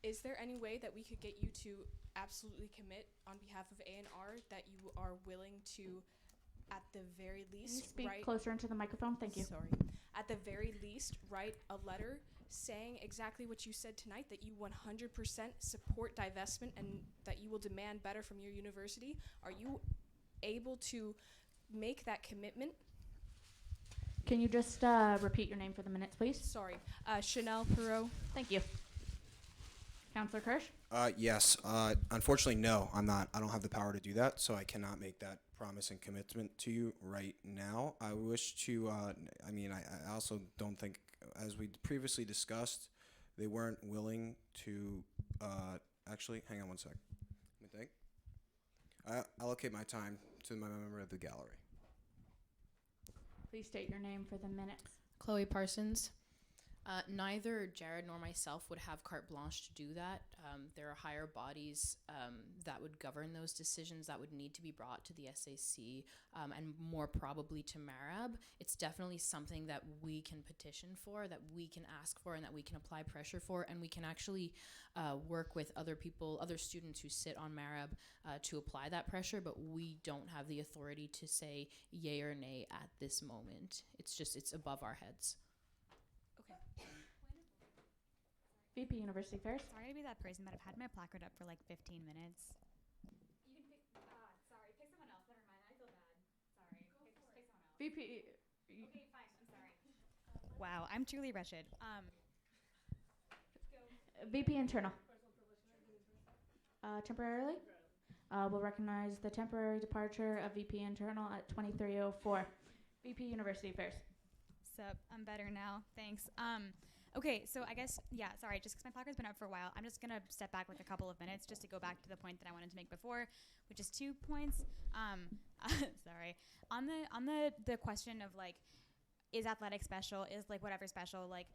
[SPEAKER 20] Is there any way that we could get you to absolutely commit on behalf of A&R that you are willing to, at the very least,
[SPEAKER 1] Can you speak
[SPEAKER 20] write
[SPEAKER 1] closer into the microphone? Thank you.
[SPEAKER 20] Sorry. At the very least, write a letter saying exactly what you said tonight, that you 100% support divestment and that you will demand better from your university. Are you able to make that commitment?
[SPEAKER 1] Can you just repeat your name for the minutes, please?
[SPEAKER 20] Sorry. Chanel Perot.
[SPEAKER 1] Thank you. Councillor Kirsch?
[SPEAKER 21] Yes. Unfortunately, no, I'm not. I don't have the power to do that, so I cannot make that promise and commitment to you right now. I wish to, I also don't think, as we previously discussed, they weren't willing to, actually, hang on one sec. Let me think. I allocate my time to my member of the gallery.
[SPEAKER 1] Please state your name for the minutes.
[SPEAKER 16] Chloe Parsons. Neither Jared nor myself would have carte blanche to do that. There are higher bodies that would govern those decisions that would need to be brought to the SAC and more probably to MARAB. It's definitely something that we can petition for, that we can ask for, and that we can apply pressure for, and we can actually work with other people, other students who sit on MARAB to apply that pressure, but we don't have the authority to say yay or nay at this moment. It's above our heads.
[SPEAKER 1] VP University Affairs.
[SPEAKER 10] Sorry to be that person, but I've had my placard up for like 15 minutes. You can pick. Sorry, pick someone else. Never mind. I feel bad. Sorry. Pick someone else.
[SPEAKER 1] VP.
[SPEAKER 10] Okay, fine. I'm sorry. Wow, I'm truly wretched.
[SPEAKER 1] VP Internal. Temporarily. We'll recognize the temporary departure of VP Internal at 23:04. VP University Affairs.
[SPEAKER 10] Sup, I'm better now. Thanks. Okay, so I guess, yeah, sorry, just because my placard's been up for a while, I'm just going to step back like a couple of minutes just to go back to the point that I wanted to make before, which is 2 points. Sorry. On the question of, like, is athletics special, is, like, whatever special, like,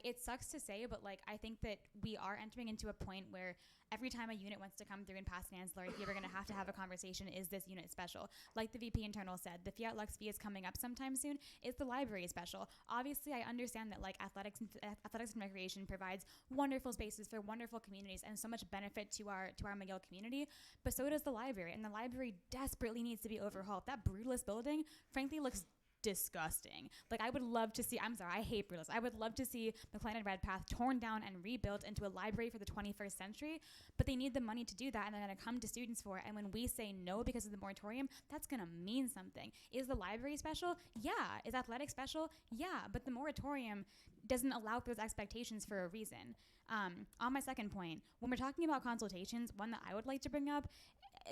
[SPEAKER 10] it sucks to say, but, like, I think that we are entering into a point where every time a unit wants to come through and pass an ancillary fee, we're going to have a conversation, is this unit special? Like the VP Internal said, the Fiat Lux fee is coming up sometime soon. Is the library special? Obviously, I understand that, like, athletics and recreation provides wonderful spaces for wonderful communities and so much benefit to our McGill community, but so does the library, and the library desperately needs to be overhauled. That Brutalist building, frankly, looks disgusting. Like, I would love to see, I'm sorry, I hate Brutalist. I would love to see McLean and Redpath torn down and rebuilt into a library for the 21st century, but they need the money to do that, and they're going to come to students for it, and when we say no because of the moratorium, that's going to mean something. Is the library special? Yeah. Is athletics special? Yeah, but the moratorium doesn't allow for those expectations for a reason. On my second point, when we're talking about consultations, one that I would like to bring up,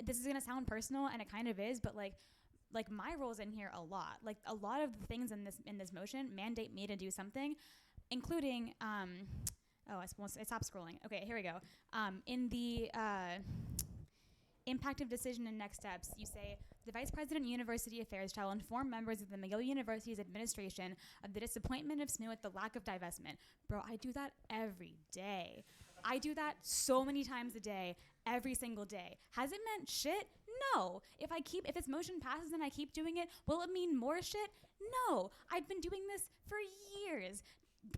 [SPEAKER 10] this is going to sound personal, and it kind of is, but like my role's in here a lot. Like, a lot of the things in this motion mandate me to do something, including it stopped scrolling. Okay, here we go. In the impact of decision and next steps, you say the Vice President of University Affairs shall inform members of the McGill University's administration of the disappointment of SMU at the lack of divestment. Bro, I do that every day. I do that so many times a day, every single day. Has it meant shit? No. If this motion passes and I keep doing it, will it mean more shit? No. I've been doing this for years.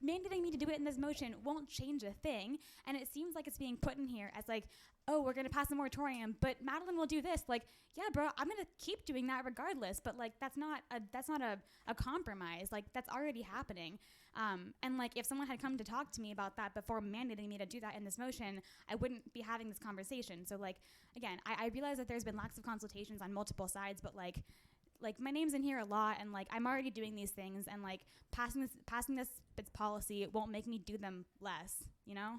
[SPEAKER 10] Mandating me to do it in this motion won't change a thing, and it seems like it's being put in here as like, oh, we're gonna pass a moratorium, but Madeline will do this. Like, yeah, bro, I'm gonna keep doing that regardless, but like that's not a compromise. Like, that's already happening. And like, if someone had come to talk to me about that before mandating me to do that in this motion, I wouldn't be having this conversation. So like, again, I realize that there's been lots of consultations on multiple sides, but like my name's in here a lot, and like I'm already doing these things, and like passing this policy won't make me do them less, you know?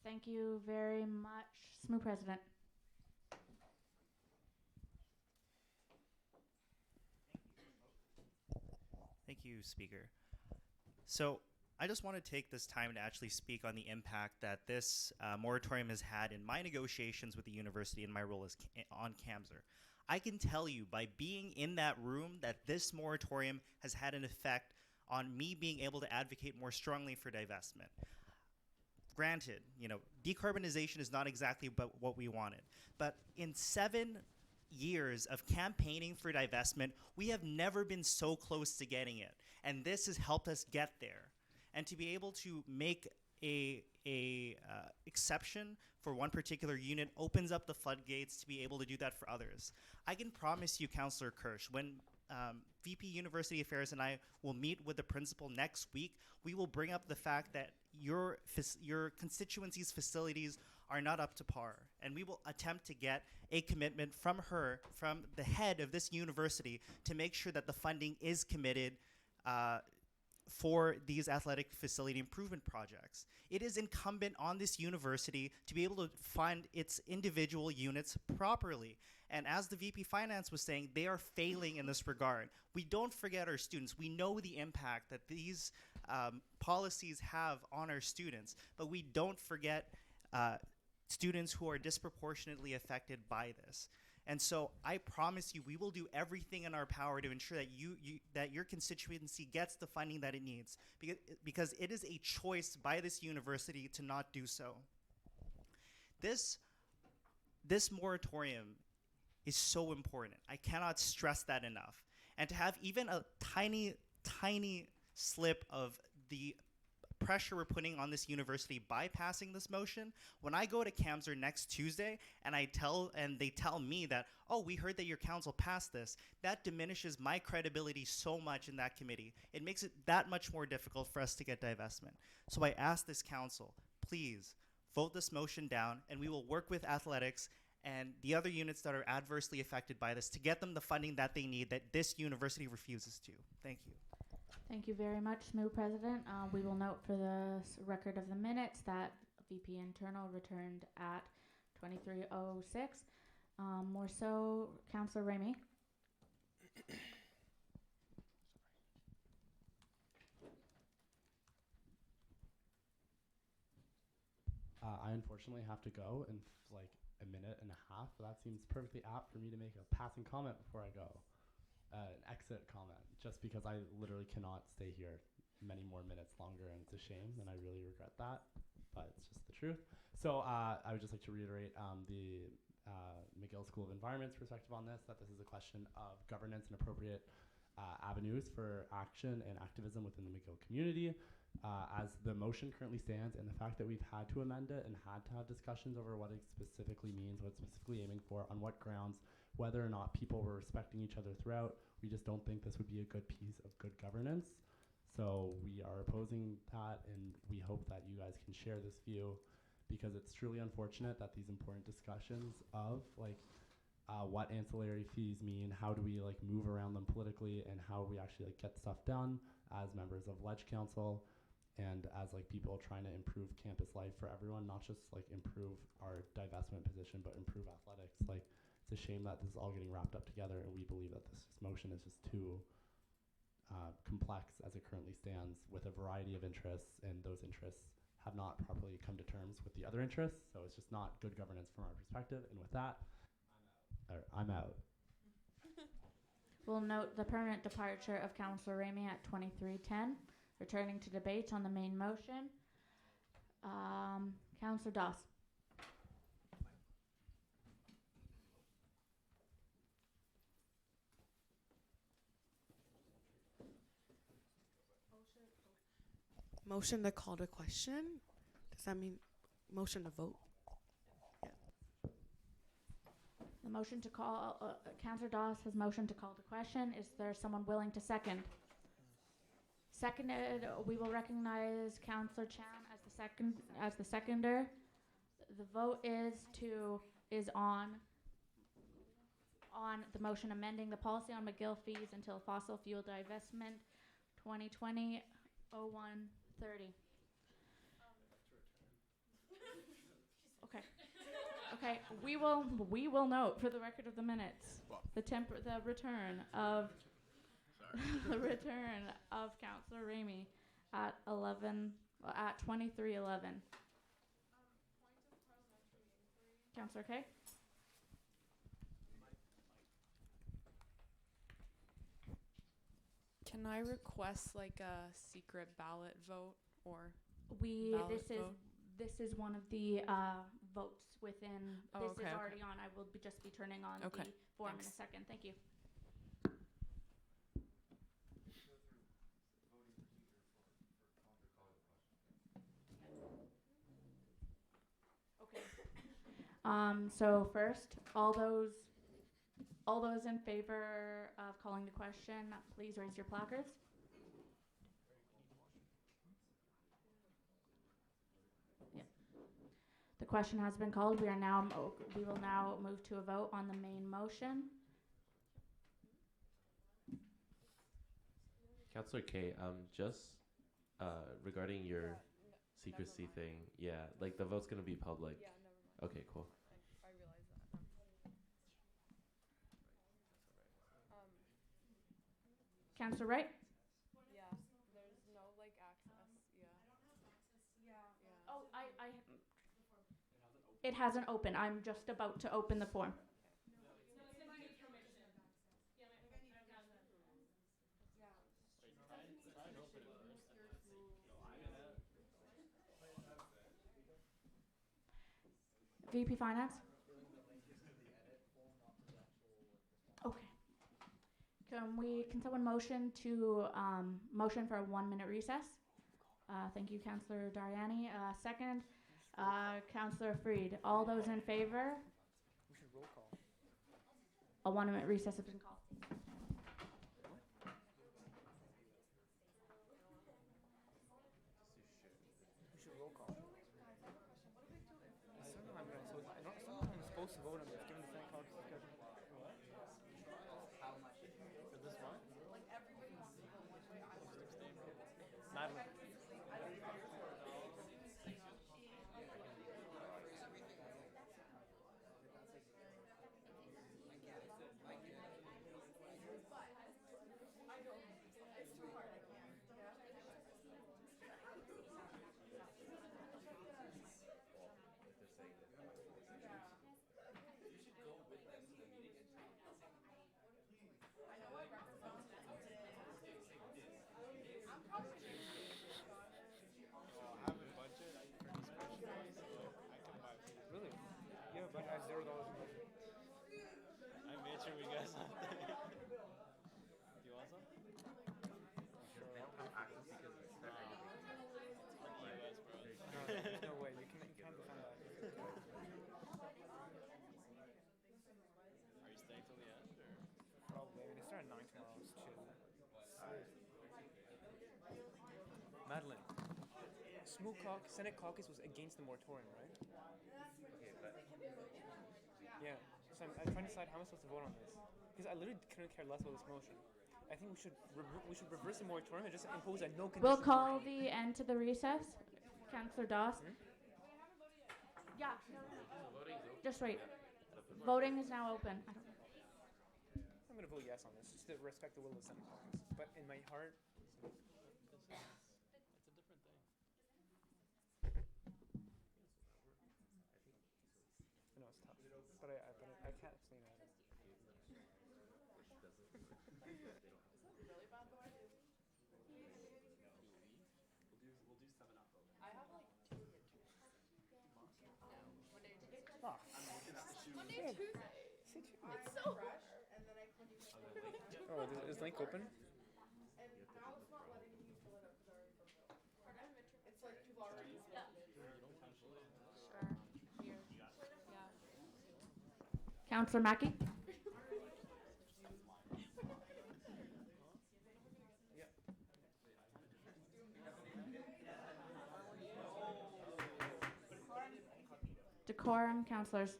[SPEAKER 1] Thank you very much, SMU President.
[SPEAKER 5] Thank you, Speaker. So I just want to take this time to actually speak on the impact that this moratorium has had in my negotiations with the university and my role as on CAMSR. I can tell you by being in that room that this moratorium has had an effect on me being able to advocate more strongly for divestment. Granted, decarbonization is not exactly what we wanted, but in 7 years of campaigning for divestment, we have never been so close to getting it, and this has helped us get there. And to be able to make a exception for one particular unit opens up the floodgates to be able to do that for others. I can promise you, Councillor Kirsch, when VP University Affairs and I will meet with the principal next week, we will bring up the fact that your constituency's facilities are not up to par, and we will attempt to get a commitment from the head of this university, to make sure that the funding is committed for these athletic facility improvement projects. It is incumbent on this university to be able to fund its individual units properly. And as the VP Finance was saying, they are failing in this regard. We don't forget our students. We know the impact that these policies have on our students, but we don't forget students who are disproportionately affected by this. And so I promise you, we will do everything in our power to ensure that that your constituency gets the funding that it needs, because it is a choice by this university to not do so. This moratorium is so important. I cannot stress that enough. And to have even a tiny slip of the pressure we're putting on this university by passing this motion, when I go to CAMSR next Tuesday and they tell me that, oh, we heard that your council passed this, that diminishes my credibility so much in that committee. It makes it that much more difficult for us to get divestment. So I ask this council, please vote this motion down, and we will work with athletics and the other units that are adversely affected by this to get them the funding that they need that this university refuses to. Thank you.
[SPEAKER 1] Thank you very much, SMU President. We will note for the record of the minutes that VP Internal returned at 23:06. More so, Councillor Ramey.
[SPEAKER 17] I unfortunately have to go in like a minute and a half. But that seems perfectly apt for me to make a passing comment before I go. An exit comment, just because I literally cannot stay here many more minutes longer, and it's a shame, and I really regret that, but it's just the truth. So I would just like to reiterate the McGill School of Environment's perspective on this, that this is a question of governance and appropriate avenues for action and activism within the McGill community. As the motion currently stands, and the fact that we've had to amend it and had to have discussions over what it specifically means, what it's specifically aiming for, on what grounds, whether or not people were respecting each other throughout, we just don't think this would be a good piece of good governance. So we are opposing that, and we hope that you guys can share this view, because it's truly unfortunate that these important discussions of like what ancillary fees mean, how do we like move around them politically, and how we actually like get stuff done as members of Ledge Council and as like people trying to improve campus life for everyone, not just like improve our divestment position, but improve athletics. Like, it's a shame that this is all getting wrapped up together, and we believe that this motion is just too complex as it currently stands, with a variety of interests, and those interests have not properly come to terms with the other interests. So it's just not good governance from our perspective. And with that, I'm out.
[SPEAKER 1] We'll note the permanent departure of Councillor Ramey at 23:10. Returning to debate on the main motion. Councillor Doss.
[SPEAKER 19] Motion to call to question? Does that mean motion to vote? Yeah.
[SPEAKER 1] The motion to call, Councillor Doss has motion to call to question. Is there someone willing to second? Seconded. We will recognize Councillor Chan as the seconder. The vote is on the motion amending the policy on McGill fees until fossil fuel divestment 2020-01-30. Okay. Okay. We will note for the record of the minutes the return of the return of Councillor Ramey at 23:11. Councillor Kay?
[SPEAKER 20] Can I request like a secret ballot vote or
[SPEAKER 1] This is one of the votes within.
[SPEAKER 20] Oh,
[SPEAKER 1] this is already on. I will just be turning on the form in a second. Thank you. So first, all those in favor of calling the question, please raise your placards. Yeah. The question has been called. We will now move to a vote on the main motion.
[SPEAKER 7] Councillor K, just regarding your secrecy thing, yeah, like the vote's gonna be public.
[SPEAKER 20] Yeah, never mind.
[SPEAKER 7] Okay, cool.
[SPEAKER 20] I realize that.
[SPEAKER 1] Councillor Wright?
[SPEAKER 20] Yeah, there's no like access. Yeah. I don't have access. Yeah.
[SPEAKER 1] Oh, it hasn't opened. I'm just about to open the form. VP Finance? Okay. Can someone motion for a 1-minute recess? Thank you, Councillor Dariani. Second, Councillor Freed. All those in favor?
[SPEAKER 2] We should roll call.
[SPEAKER 1] A 1-minute recess has been called.
[SPEAKER 2] We should roll call. I don't know I'm supposed to vote on this, given the Senate caucus schedule.
[SPEAKER 12] For this one?
[SPEAKER 2] Madeline. Really? You have a budget? I have $0 in budget.
[SPEAKER 12] I made sure we got something. Do you want some? Sure. They don't have access because it's their US, bro.
[SPEAKER 2] No, there's no way. You can't defend that.
[SPEAKER 12] Are you staying till the end, or?
[SPEAKER 2] Probably. I mean, they start at 9 tomorrow. It's chill. Madeline. Senate caucus was against the moratorium, right?
[SPEAKER 12] Okay, but
[SPEAKER 2] Yeah. So I'm trying to decide how I'm supposed to vote on this. Because I literally couldn't care less about this motion. I think we should reverse the moratorium and just impose a no condition.
[SPEAKER 1] We'll call the end to the recess. Councillor Doss. Yeah. Just wait. Voting is now open. I don't know.
[SPEAKER 2] I'm going to vote yes on this, just to respect the will of the Senate caucus. But in my heart,
[SPEAKER 12] it's a different thing.
[SPEAKER 2] I know it's tough. But I can't abstain either.
[SPEAKER 12] We'll do 7 up.
[SPEAKER 20] I have like 2 or 2.
[SPEAKER 2] Oh.
[SPEAKER 20] Monday, Tuesday. It's so fresh, and then I couldn't even.
[SPEAKER 2] Oh, is link open?
[SPEAKER 20] And now it's not letting me fill it up because I already filled it up. It's like you've already.
[SPEAKER 12] You don't cancel it.
[SPEAKER 20] Sure. Here. Yeah.
[SPEAKER 1] Councillor Mackey. Decorum, councillors.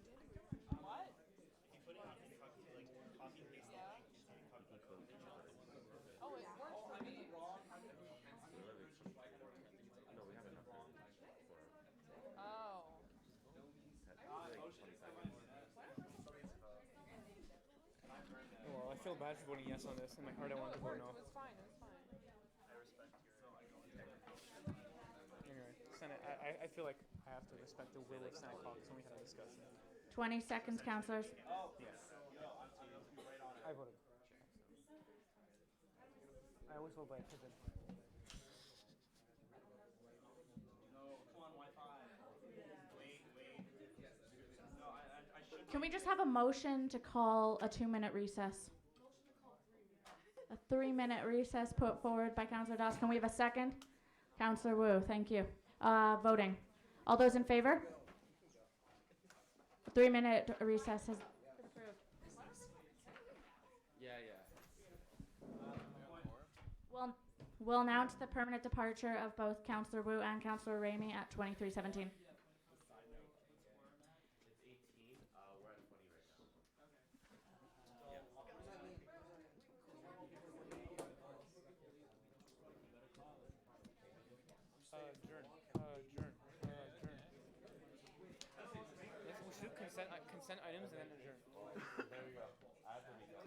[SPEAKER 2] Well, I feel bad for voting yes on this. In my heart, I want to vote no.
[SPEAKER 20] It's fine. It's fine.
[SPEAKER 2] Anyway, Senate, I feel like I have to respect the will of Senate caucus when we had a discussion.
[SPEAKER 1] 20 seconds, councillors.
[SPEAKER 2] Yes. I voted. I always vote by opinion.
[SPEAKER 1] Can we just have a motion to call a 2-minute recess? A 3-minute recess put forward by Councillor Doss. Can we have a second? Councillor Wu, thank you. Voting. All those in favor? A 3-minute recess has been approved.
[SPEAKER 12] Yeah.
[SPEAKER 1] We'll announce the permanent departure of both Councillor Wu and Councillor Ramey at 23:17.
[SPEAKER 2] Consent items and then adjourn.
[SPEAKER 12] There we go. Add when we go.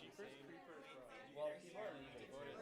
[SPEAKER 12] Cheapers, creepers, bro. Well, he's already voted.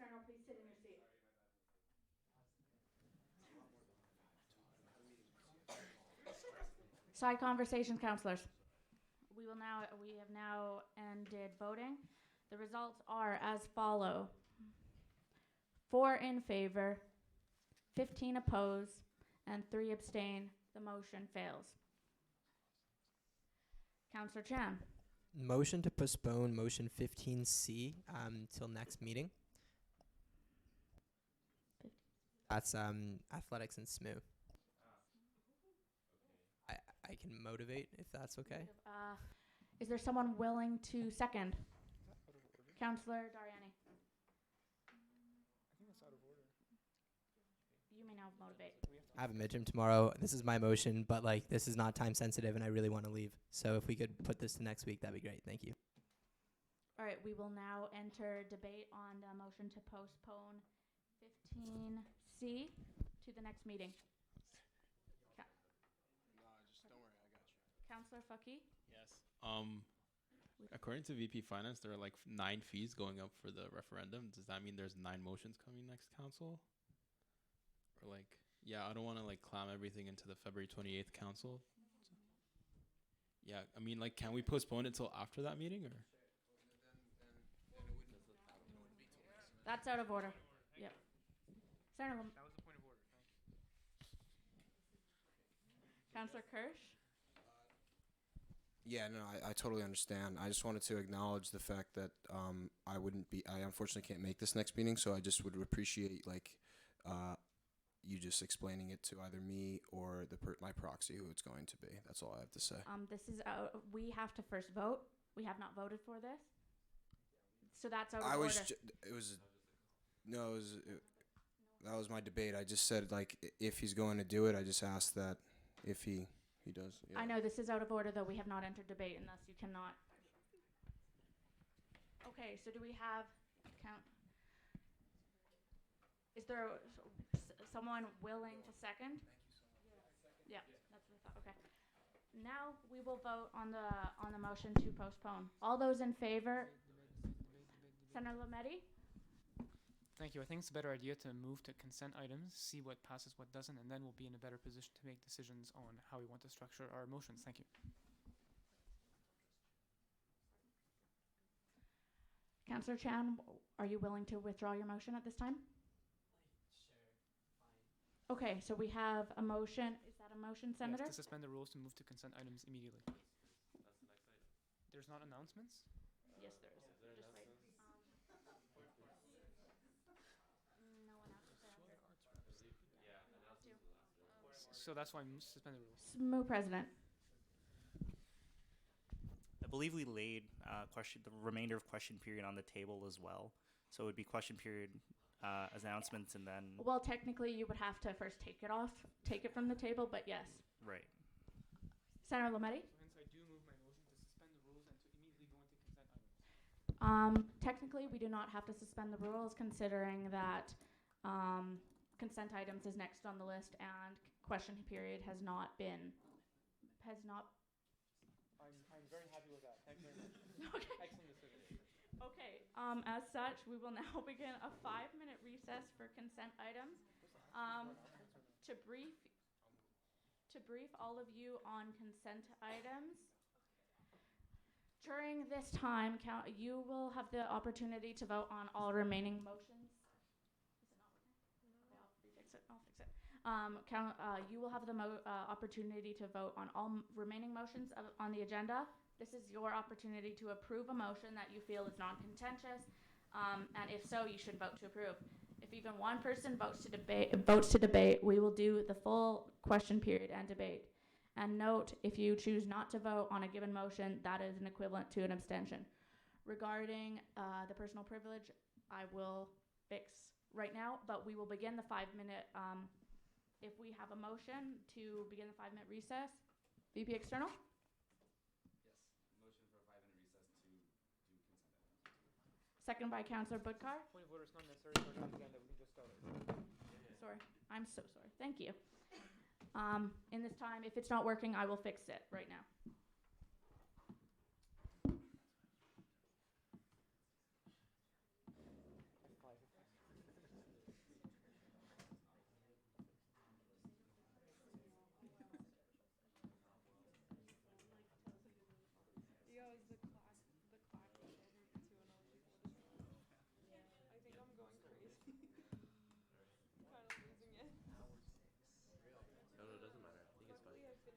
[SPEAKER 1] External, please sit in your seat. Side conversations, counselors. We have now ended voting. The results are as follow. 4 in favor, 15 oppose, and 3 abstain. The motion fails. Councillor Chan.
[SPEAKER 15] Motion to postpone motion 15C till next meeting. That's athletics and SMU. I can motivate if that's okay.
[SPEAKER 1] Is there someone willing to second? Councillor Dariani.
[SPEAKER 2] I think that's out of order.
[SPEAKER 1] You may now motivate.
[SPEAKER 15] I have a midterm tomorrow. This is my motion, but like this is not time sensitive, and I really want to leave. So if we could put this to next week, that'd be great. Thank you.
[SPEAKER 1] All right, we will now enter debate on the motion to postpone 15C to the next meeting.
[SPEAKER 12] Just don't worry, I got you.
[SPEAKER 1] Councillor Faki.
[SPEAKER 12] Yes. According to VP Finance, there are like 9 fees going up for the referendum. Does that mean there's 9 motions coming next council? Or like, yeah, I don't want to like clam everything into the February 28th council. Yeah, I mean, like, can we postpone it till after that meeting, or?
[SPEAKER 1] That's out of order. Yep. Senator.
[SPEAKER 2] That was a point of order.
[SPEAKER 1] Councillor Kirsch.
[SPEAKER 21] Yeah, no, I totally understand. I just wanted to acknowledge the fact that I unfortunately can't make this next meeting, so I just would appreciate like you just explaining it to either me or my proxy who it's going to be. That's all I have to say.
[SPEAKER 1] This is we have to first vote. We have not voted for this, so that's out of order.
[SPEAKER 21] That was my debate. I just said like if he's going to do it, I just asked that if he does. Yeah.
[SPEAKER 1] I know this is out of order, though. We have not entered debate, and thus you cannot. Okay, so do we have count? Is there someone willing to second? Yeah, that's what I thought. Okay. Now we will vote on the motion to postpone. All those in favor? Senator Lametti?
[SPEAKER 2] Thank you. I think it's a better idea to move to consent items, see what passes, what doesn't, and then we'll be in a better position to make decisions on how we want to structure our motions. Thank you.
[SPEAKER 1] Councillor Chan, are you willing to withdraw your motion at this time? Sure, fine. Okay, so we have a motion. Is that a motion, Senator?
[SPEAKER 2] Yes, to suspend the rules to move to consent items immediately. That's the next item. There's not announcements?
[SPEAKER 1] Yes, there is. Just wait.
[SPEAKER 2] So that's why I'm suspending the rules.
[SPEAKER 1] SMU President.
[SPEAKER 5] I believe we laid the remainder of question period on the table as well. So it would be question period announcements and then.
[SPEAKER 1] Well, technically, you would have to first take it from the table, but yes.
[SPEAKER 5] Right.
[SPEAKER 1] Senator Lametti?
[SPEAKER 2] So hence I do move my motion to suspend the rules and to immediately go into consent items.
[SPEAKER 1] Technically, we do not have to suspend the rules, considering that consent items is next on the list and question period has not.
[SPEAKER 2] I'm very happy with that. Thank you very much.
[SPEAKER 1] Okay.
[SPEAKER 2] Excellent decision.
[SPEAKER 1] Okay. As such, we will now begin a 5-minute recess for consent items. To brief all of you on consent items. During this time, you will have the opportunity to vote on all remaining motions. You will have the opportunity to vote on all remaining motions on the agenda. This is your opportunity to approve a motion that you feel is non-contentious, and if so, you should vote to approve. If even one person votes to debate, we will do the full question period and debate. And note, if you choose not to vote on a given motion, that is an equivalent to an abstention. Regarding the personal privilege, I will fix right now, but we will begin the 5-minute. If we have a motion to begin the 5-minute recess, VP External?
[SPEAKER 8] Yes, motion for a 5-minute recess to do consent items.
[SPEAKER 1] Second by Councillor Budkar.
[SPEAKER 2] Point of order, it's not necessary for an agenda. We can just start it.
[SPEAKER 1] Sorry, I'm so sorry. Thank you. In this time, if it's not working, I will fix it right now.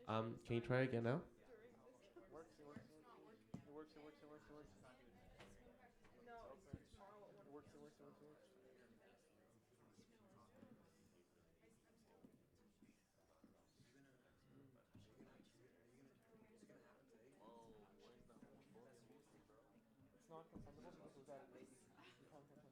[SPEAKER 7] Can you try again now?
[SPEAKER 2] It's not consentable because it was added late. You can't consent to it.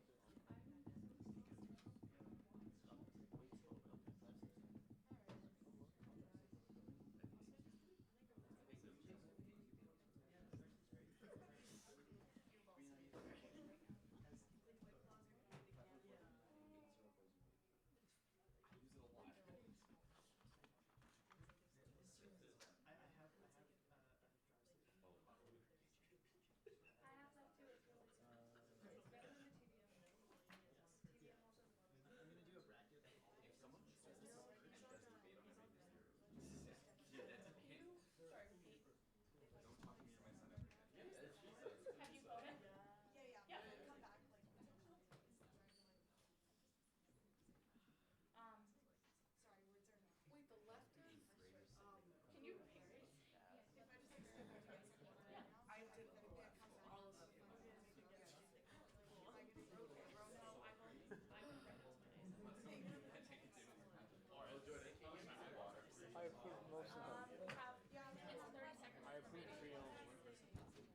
[SPEAKER 2] I approved most of them.
[SPEAKER 1] We have, it's 30 seconds.
[SPEAKER 2] I approved 3 only.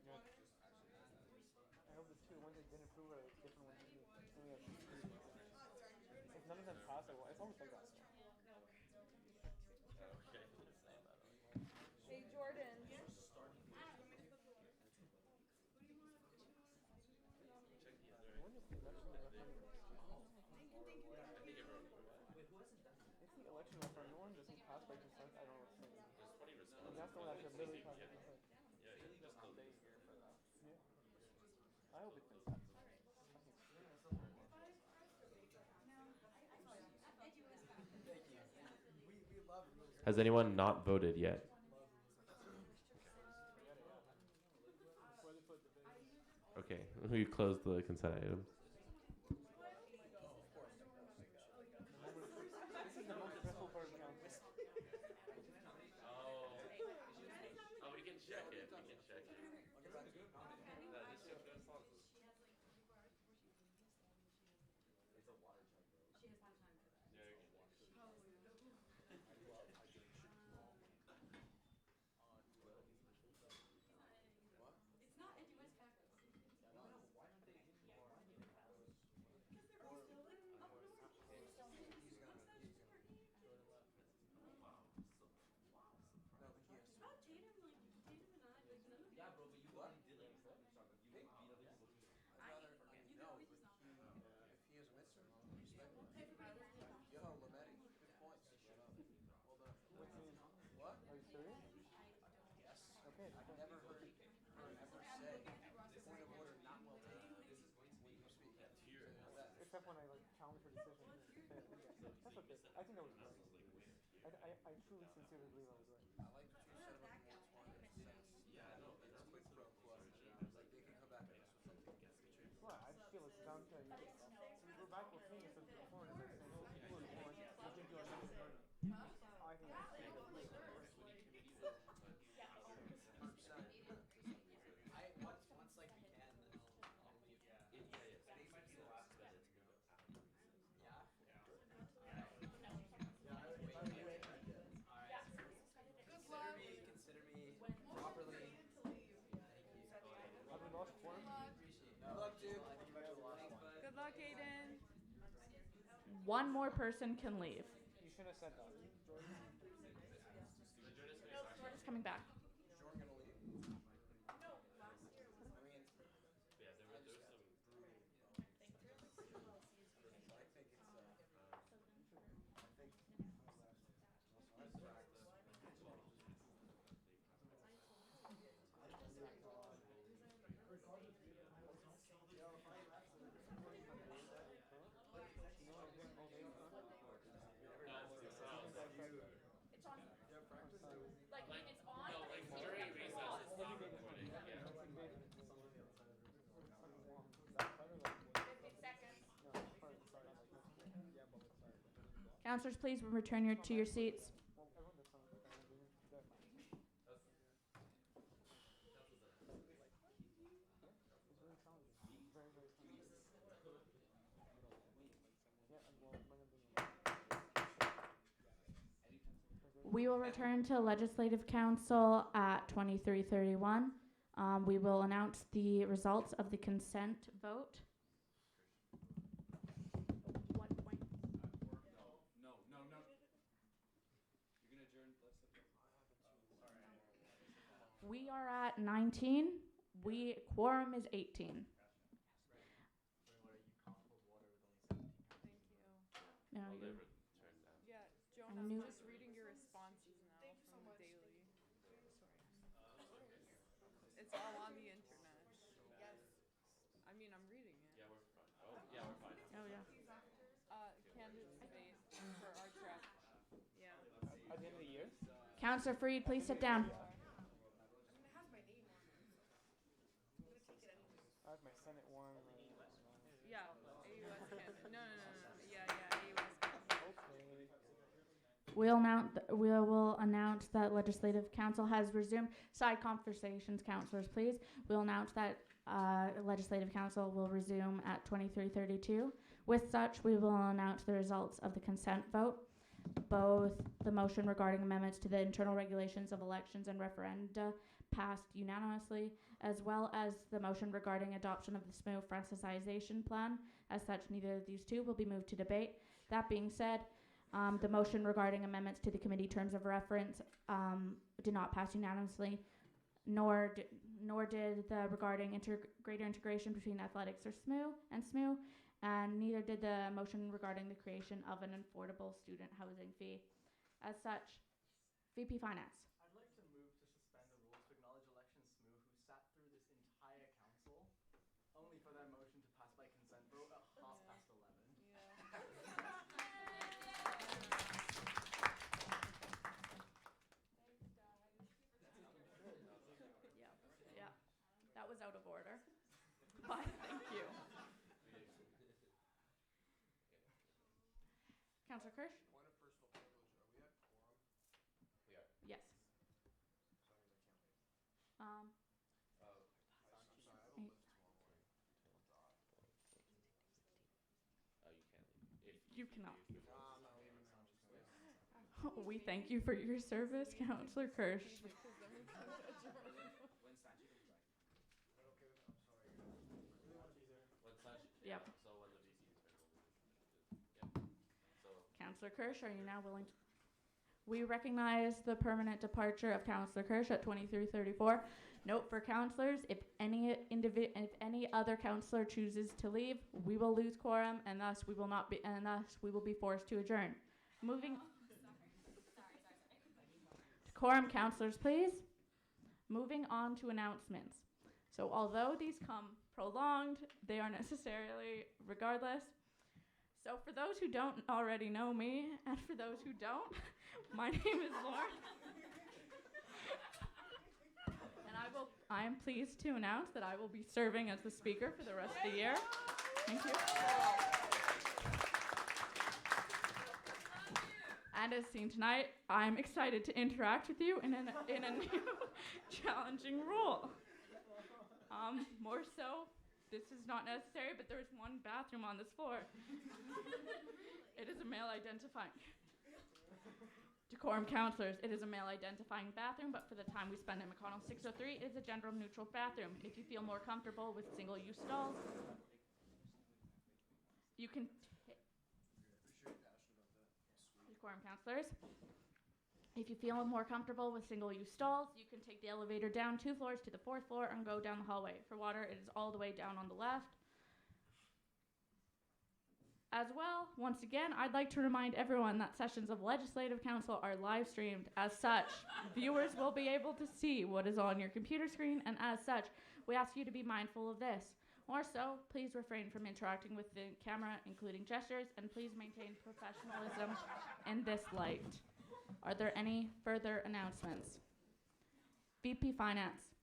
[SPEAKER 2] Yeah. I hope the 2 ones I didn't approve are different ones than me. Only have 3. If none of them pass, I will. It's always like that.
[SPEAKER 20] Hey, Jordan.
[SPEAKER 2] When is the election referendum? If the election referendum doesn't pass by consent, I don't know what's saying. And that's the one that should literally pass by consent. Yeah. I hope it does.
[SPEAKER 7] Has anyone not voted yet? Okay, we closed the consent items.
[SPEAKER 2] This is the most stressful part of council.
[SPEAKER 7] Oh, we can check it. We can check it.
[SPEAKER 2] Are you serious?
[SPEAKER 3] Yes.
[SPEAKER 2] Okay.
[SPEAKER 3] I've never heard her ever say, point of order not well taken. When you speak.
[SPEAKER 2] Except when I challenge her decision. That's okay. I think that was right. I truly sincerely believe I was right.
[SPEAKER 3] I like that you set up more time in a sense. It's quid pro quo. Like they can come back and mess with something.
[SPEAKER 2] Well, I just feel it's down to we're back with me as before and it's like saying, oh, you were born, you think you are not learning. I think that's
[SPEAKER 3] Once like we can, then I'll leave. Today's the last day. Yeah. Consider me properly.
[SPEAKER 2] Have we lost form?
[SPEAKER 3] Good luck, dude.
[SPEAKER 20] Good luck, Aiden.
[SPEAKER 1] One more person can leave.
[SPEAKER 2] You should have said that.
[SPEAKER 1] Jordan's coming back.
[SPEAKER 3] Is Jordan gonna leave? No, last year was. I mean,
[SPEAKER 7] Yeah, there was some brutal.
[SPEAKER 3] I think it's.
[SPEAKER 1] It's on. Like it's on.
[SPEAKER 7] No, like during recess, it's not recording. Yeah.
[SPEAKER 1] 50 seconds. Counselors, please return to your seats. We will return to Legislative Council at 23:31. We will announce the results of the consent vote. We are at 19. Quorum is 18. No, you.
[SPEAKER 13] Yeah, Joan,
[SPEAKER 1] I'm
[SPEAKER 13] I'm
[SPEAKER 1] new.
[SPEAKER 13] just reading your responses now from the daily. It's all on the internet. Yes. I mean, I'm reading it.
[SPEAKER 7] Yeah, we're fine. Oh, yeah, we're fine.
[SPEAKER 1] Oh, yeah.
[SPEAKER 13] Candidate debate for our track. Yeah.
[SPEAKER 2] At the end of the year?
[SPEAKER 1] Councillor Freed, please sit down.
[SPEAKER 13] I mean, it has my name on it, so I'm gonna take it anyways.
[SPEAKER 2] I have my Senate one.
[SPEAKER 13] Yeah, AUS candidate. No. Yeah, AUS candidate.
[SPEAKER 2] Okay.
[SPEAKER 1] We will announce that Legislative Council has resumed. Side conversations, councillors, please. We'll announce that Legislative Council will resume at 23:32. With such, we will announce the results of the consent vote. Both the motion regarding amendments to the internal regulations of elections and referenda passed unanimously, as well as the motion regarding adoption of the SSMU Francisization Plan. As such, neither of these two will be moved to debate. That being said, the motion regarding amendments to the committee terms of reference did not pass unanimously, nor did the regarding greater integration between athletics or SSMU and SSMU, and neither did the motion regarding the creation of an affordable student housing fee. As such, VP Finance.
[SPEAKER 6] I'd like to move to suspend the rules to acknowledge election SMU who sat through this entire council, only for their motion to pass by consent vote at 11:30.
[SPEAKER 1] Yeah, that was out of order. But thank you. Councillor Kirsch?
[SPEAKER 21] Point of personal privilege. Are we at quorum?
[SPEAKER 7] We are.
[SPEAKER 1] Yes. Um,
[SPEAKER 21] Sorry, I have a list tomorrow morning.
[SPEAKER 7] Oh, you can't leave.
[SPEAKER 1] You cannot.
[SPEAKER 21] I'm not leaving now. I'm just gonna
[SPEAKER 1] we thank you for your service, Councillor Kirsch. Yep.
[SPEAKER 7] So when the VC is
[SPEAKER 1] Councillor Kirsch, are you now willing to? We recognize the permanent departure of Councillor Kirsch at 23:34. Note for councillors: if any other councillor chooses to leave, we will lose quorum, and thus we will be forced to adjourn. Moving. Quorum, councillors, please. Moving on to announcements. So although these come prolonged, they are necessarily regardless. So for those who don't already know me, and for those who don't, my name is Lauren. And I am pleased to announce that I will be serving as the speaker for the rest of the year. Thank you. And as seen tonight, I'm excited to interact with you in a new challenging role. More so, this is not necessary, but there's one bathroom on this floor. It is a male identifying. Decorum councillors, it is a male identifying bathroom, but for the time we spend in McConnell 603, it is a gender neutral bathroom. If you feel more comfortable with single-use stalls, you can. Decorum councillors. If you feel more comfortable with single-use stalls, you can take the elevator down 2 floors to the 4th floor and go down the hallway. For water, it is all the way down on the left. As well, once again, I'd like to remind everyone that sessions of Legislative Council are live streamed. As such, viewers will be able to see what is on your computer screen, and as such, we ask you to be mindful of this. More so, please refrain from interacting with the camera, including gestures, and please maintain professionalism in this light. Are there any further announcements? VP Finance.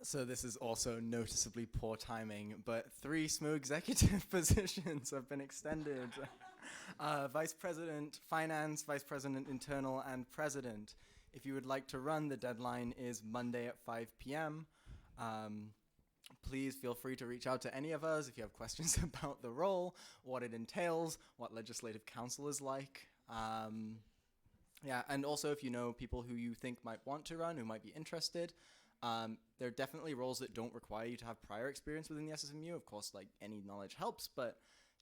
[SPEAKER 6] So this is also noticeably poor timing, but 3 SMU executive positions have been extended. Vice President Finance, Vice President Internal, and President. If you would like to run, the deadline is Monday at 5 p.m. please feel free to reach out to any of us if you have questions about the role, what it entails, what legislative council is like. Yeah, and also if you know people who you think might want to run, who might be interested, there are definitely roles that don't require you to have prior experience within the SSMU. Of course, like any knowledge helps, but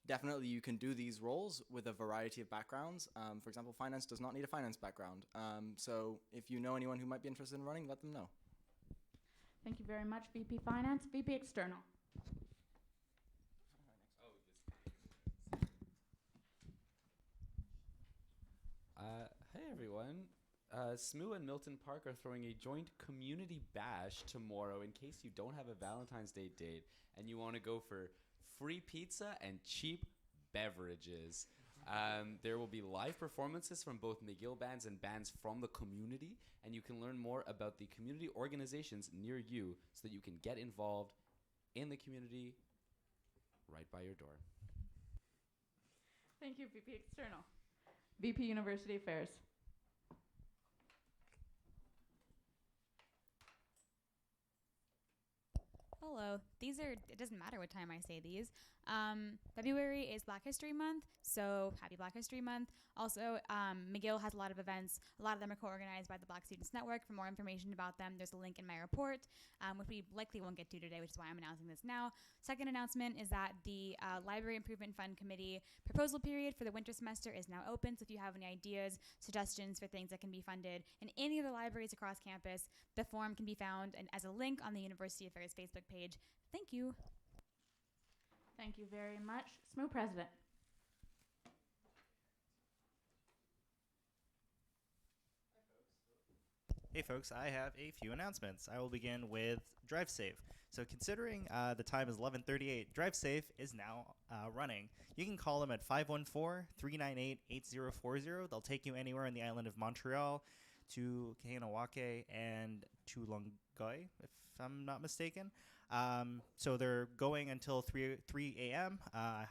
[SPEAKER 6] definitely you can do these roles with a variety of backgrounds. For example, finance does not need a finance background. So if you know anyone who might be interested in running, let them know.
[SPEAKER 1] Thank you very much, VP Finance. VP External.
[SPEAKER 8] Hey everyone. SSMU and Milton Park are throwing a joint community bash tomorrow in case you don't have a Valentine's Day date and you want to go for free pizza and cheap beverages. There will be live performances from both McGill bands and bands from the community, and you can learn more about the community organizations near you so that you can get involved in the community right by your door.
[SPEAKER 1] Thank you, VP External. VP University Affairs.
[SPEAKER 10] Hello. It doesn't matter what time I say these. February is Black History Month, so happy Black History Month. Also, McGill has a lot of events. A lot of them are co-organized by the Black Students Network. For more information about them, there's a link in my report, which we likely won't get to today, which is why I'm announcing this now. Second announcement is that the Library Improvement Fund Committee proposal period for the winter semester is now open, so if you have any ideas, suggestions for things that can be funded in any of the libraries across campus, the form can be found as a link on the University Affairs Facebook page. Thank you.
[SPEAKER 1] Thank you very much. SMU President.
[SPEAKER 5] Hey folks, I have a few announcements. I will begin with Drive Safe. So considering the time is 11:38, Drive Safe is now running. You can call them at 514-398-8040. They'll take you anywhere in the island of Montreal to Kahanawake and to Longueuil, if I'm not mistaken. So they're going until 3 a.m.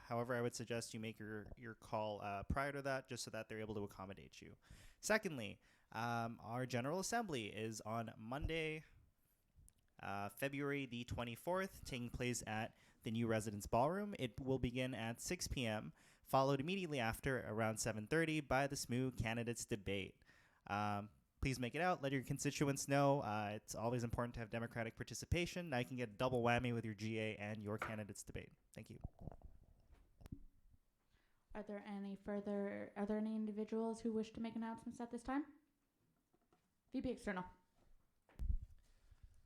[SPEAKER 5] However, I would suggest you make your call prior to that, just so that they're able to accommodate you. Secondly, our General Assembly is on Monday, February the 24th, taking place at the new Residence Ballroom. It will begin at 6 p.m., followed immediately after, around 7:30, by the SMU Candidates Debate. Please make it out. Let your constituents know. It's always important to have democratic participation. Now you can get a double whammy with your GA and your candidates debate. Thank you.
[SPEAKER 1] Are there any individuals who wish to make announcements at this time? VP External.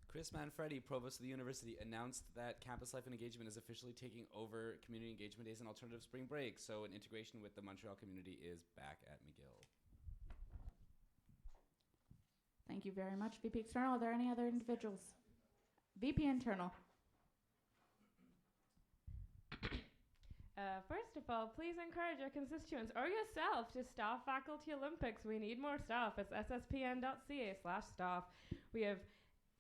[SPEAKER 8] Chris Manfredi, Provost of the University, announced that Campus Life and Engagement is officially taking over Community Engagement Days and Alternative Spring Break, so an integration with the Montreal community is back at McGill.
[SPEAKER 1] Thank you very much, VP External. Are there any other individuals? VP Internal.
[SPEAKER 4] First of all, please encourage your constituents or yourself to staff Faculty Olympics. We need more staff. It's sspn.ca/staff. We have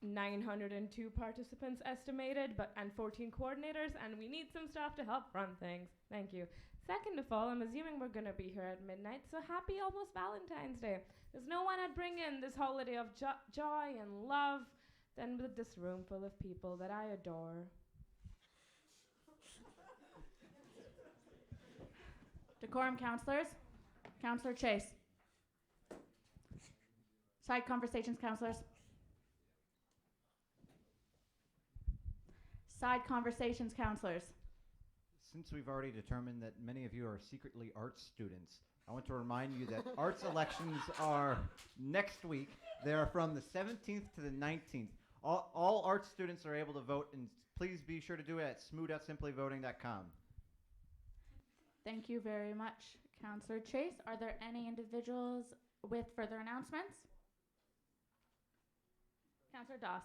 [SPEAKER 4] 902 participants estimated, and 14 coordinators, and we need some staff to help run things. Thank you. Second of all, I'm assuming we're going to be here at midnight, so happy almost Valentine's Day. There's no one I'd bring in this holiday of joy and love than with this room full of people that I adore.
[SPEAKER 1] Decorum counselors. Counselor Chase. Side conversations, counselors. Side conversations, counselors.
[SPEAKER 9] Since we've already determined that many of you are secretly arts students, I want to remind you that arts elections are next week. They are from the 17th to the 19th. All arts students are able to vote, and please be sure to do it at smo.simplyvoting.com.
[SPEAKER 1] Thank you very much, Counselor Chase. Are there any individuals with further announcements? Counselor Doss.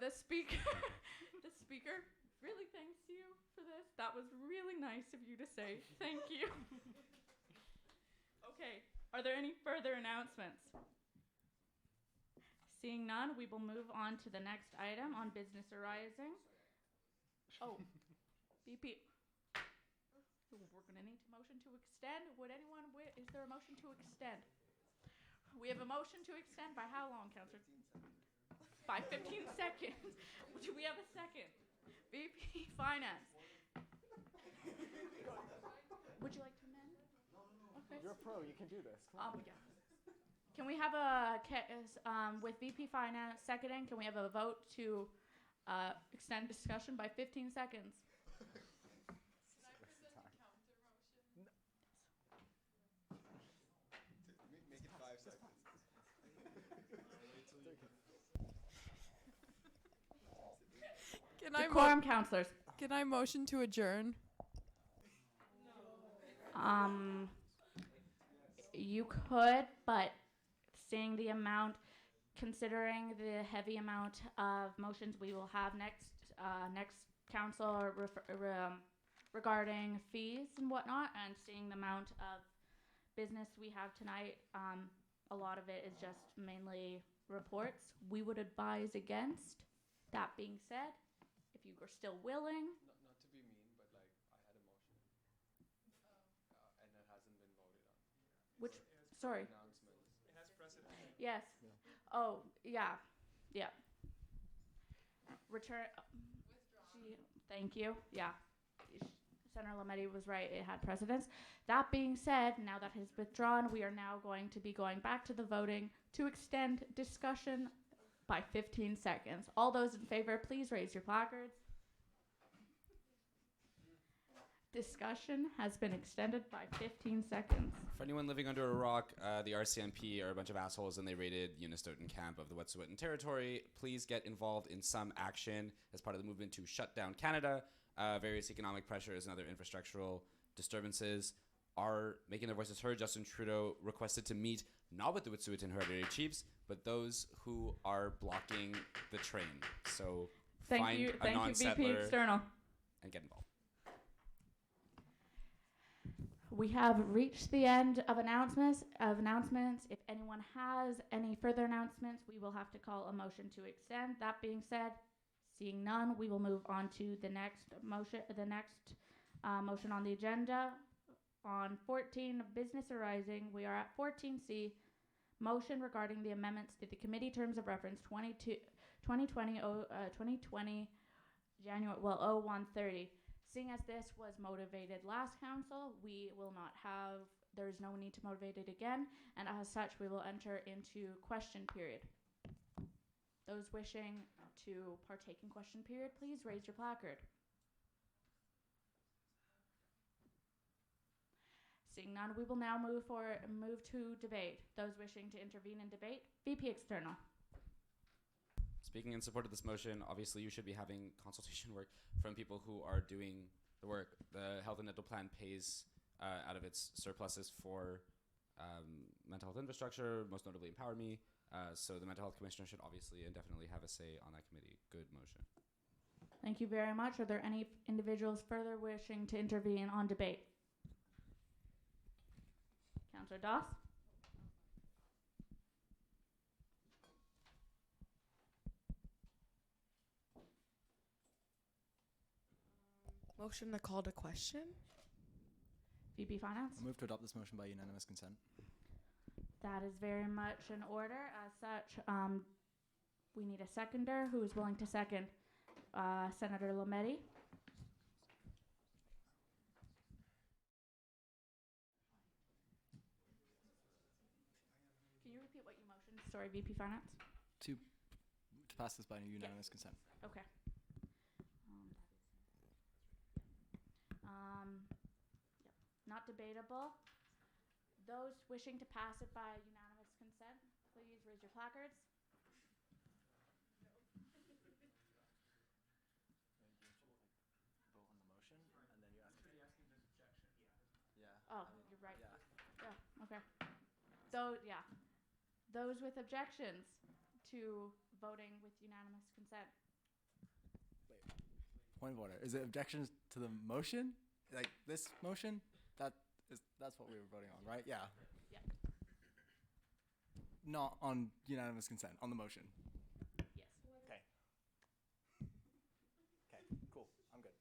[SPEAKER 1] The speaker really thanks you for this. That was really nice of you to say. Thank you. Okay, are there any further announcements? Seeing none, we will move on to the next item on business arising. Oh, VP. We're gonna need to motion to extend. Would anyone, is there a motion to extend? We have a motion to extend by how long, Councillor? By 15 seconds. Do we have a second? VP Finance. Would you like to amend? Okay.
[SPEAKER 6] You're a pro. You can do this. Come on.
[SPEAKER 1] Yeah. Can we have with VP Finance seconding, can we have a vote to extend discussion by 15 seconds?
[SPEAKER 21] Make it 5 seconds.
[SPEAKER 1] Decorum, councillors.
[SPEAKER 13] Can I motion to adjourn?
[SPEAKER 1] You could, but seeing the amount, considering the heavy amount of motions we will have next council regarding fees and whatnot, and seeing the amount of business we have tonight, a lot of it is just mainly reports. We would advise against. That being said, if you are still willing.
[SPEAKER 14] Not to be mean, but like I had a motion, and it hasn't been voted on.
[SPEAKER 1] Which, sorry.
[SPEAKER 14] Announcements. It has precedent.
[SPEAKER 1] Yes. Yeah. Oh, yeah. Yeah. Return. Thank you. Yeah. Senator Lametti was right. It had precedence. That being said, now that has withdrawn, we are now going to be going back to the voting to extend discussion by 15 seconds. All those in favor, please raise your placards. Discussion has been extended by 15 seconds.
[SPEAKER 8] For anyone living under a rock, the RCMP are a bunch of assholes and they raided Unistoten camp of the Wet'suwet'en territory. Please get involved in some action as part of the movement to shut down Canada. Various economic pressures and other infrastructural disturbances are making their voices heard. Justin Trudeau requested to meet not with the Wet'suwet'en hereditary chiefs, but those who are blocking the train. So find a non-settler
[SPEAKER 1] VP External.
[SPEAKER 8] and get involved.
[SPEAKER 1] We have reached the end of announcements. If anyone has any further announcements, we will have to call a motion to extend. That being said, seeing none, we will move on to the next motion. Motion on the agenda on 14, business arising. We are at 14C, motion regarding the amendments to the committee terms of reference 2020 January 0130. Seeing as this was motivated last council, we will not have, there is no need to motivate it again, and as such, we will enter into question period. Those wishing to partake in question period, please raise your placard. Seeing none, we will now move to debate. Those wishing to intervene in debate, VP External.
[SPEAKER 8] Speaking in support of this motion, obviously you should be having consultation work from people who are doing the work. The Health and Dental Plan pays out of its surpluses for mental health infrastructure, most notably Empower Me. So the Mental Health Commissioner should obviously and definitely have a say on that committee. Good motion.
[SPEAKER 1] Thank you very much. Are there any individuals further wishing to intervene on debate? Councillor Doss?
[SPEAKER 19] Motion to call to question.
[SPEAKER 1] VP Finance?
[SPEAKER 6] I move to adopt this motion by unanimous consent.
[SPEAKER 1] That is very much in order. As such, we need a seconder. Who is willing to second? Senator Lametti. Can you repeat what you motioned? Sorry, VP Finance.
[SPEAKER 6] To pass this by unanimous consent.
[SPEAKER 1] Okay. Not debatable. Those wishing to pass it by unanimous consent, please raise your placards.
[SPEAKER 6] Vote on the motion, and then you ask. Yeah.
[SPEAKER 1] Oh, you're right. Yeah. Okay. Those with objections to voting with unanimous consent.
[SPEAKER 6] Wait. Point of order. Is it objections to the motion? Like this motion? That's what we were voting on, right? Yeah.
[SPEAKER 1] Yeah.
[SPEAKER 6] Not on unanimous consent, on the motion.
[SPEAKER 1] Yes.
[SPEAKER 6] Okay. Okay, cool. I'm good.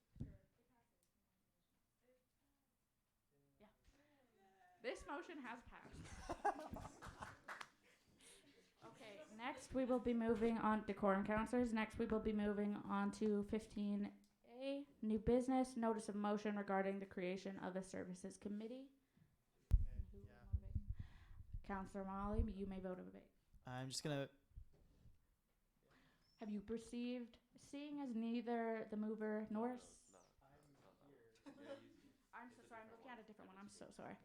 [SPEAKER 1] This motion has passed. Okay, next we will be moving on, decorum counselors. Next we will be moving on to 15A, new business, notice of motion regarding the creation of a services committee. Who will motivate? Councillor Molly, you may vote of it.
[SPEAKER 18] I'm just gonna.
[SPEAKER 1] Have you perceived, seeing as neither the mover nor I'm so sorry, I'm looking at a different one. I'm so sorry.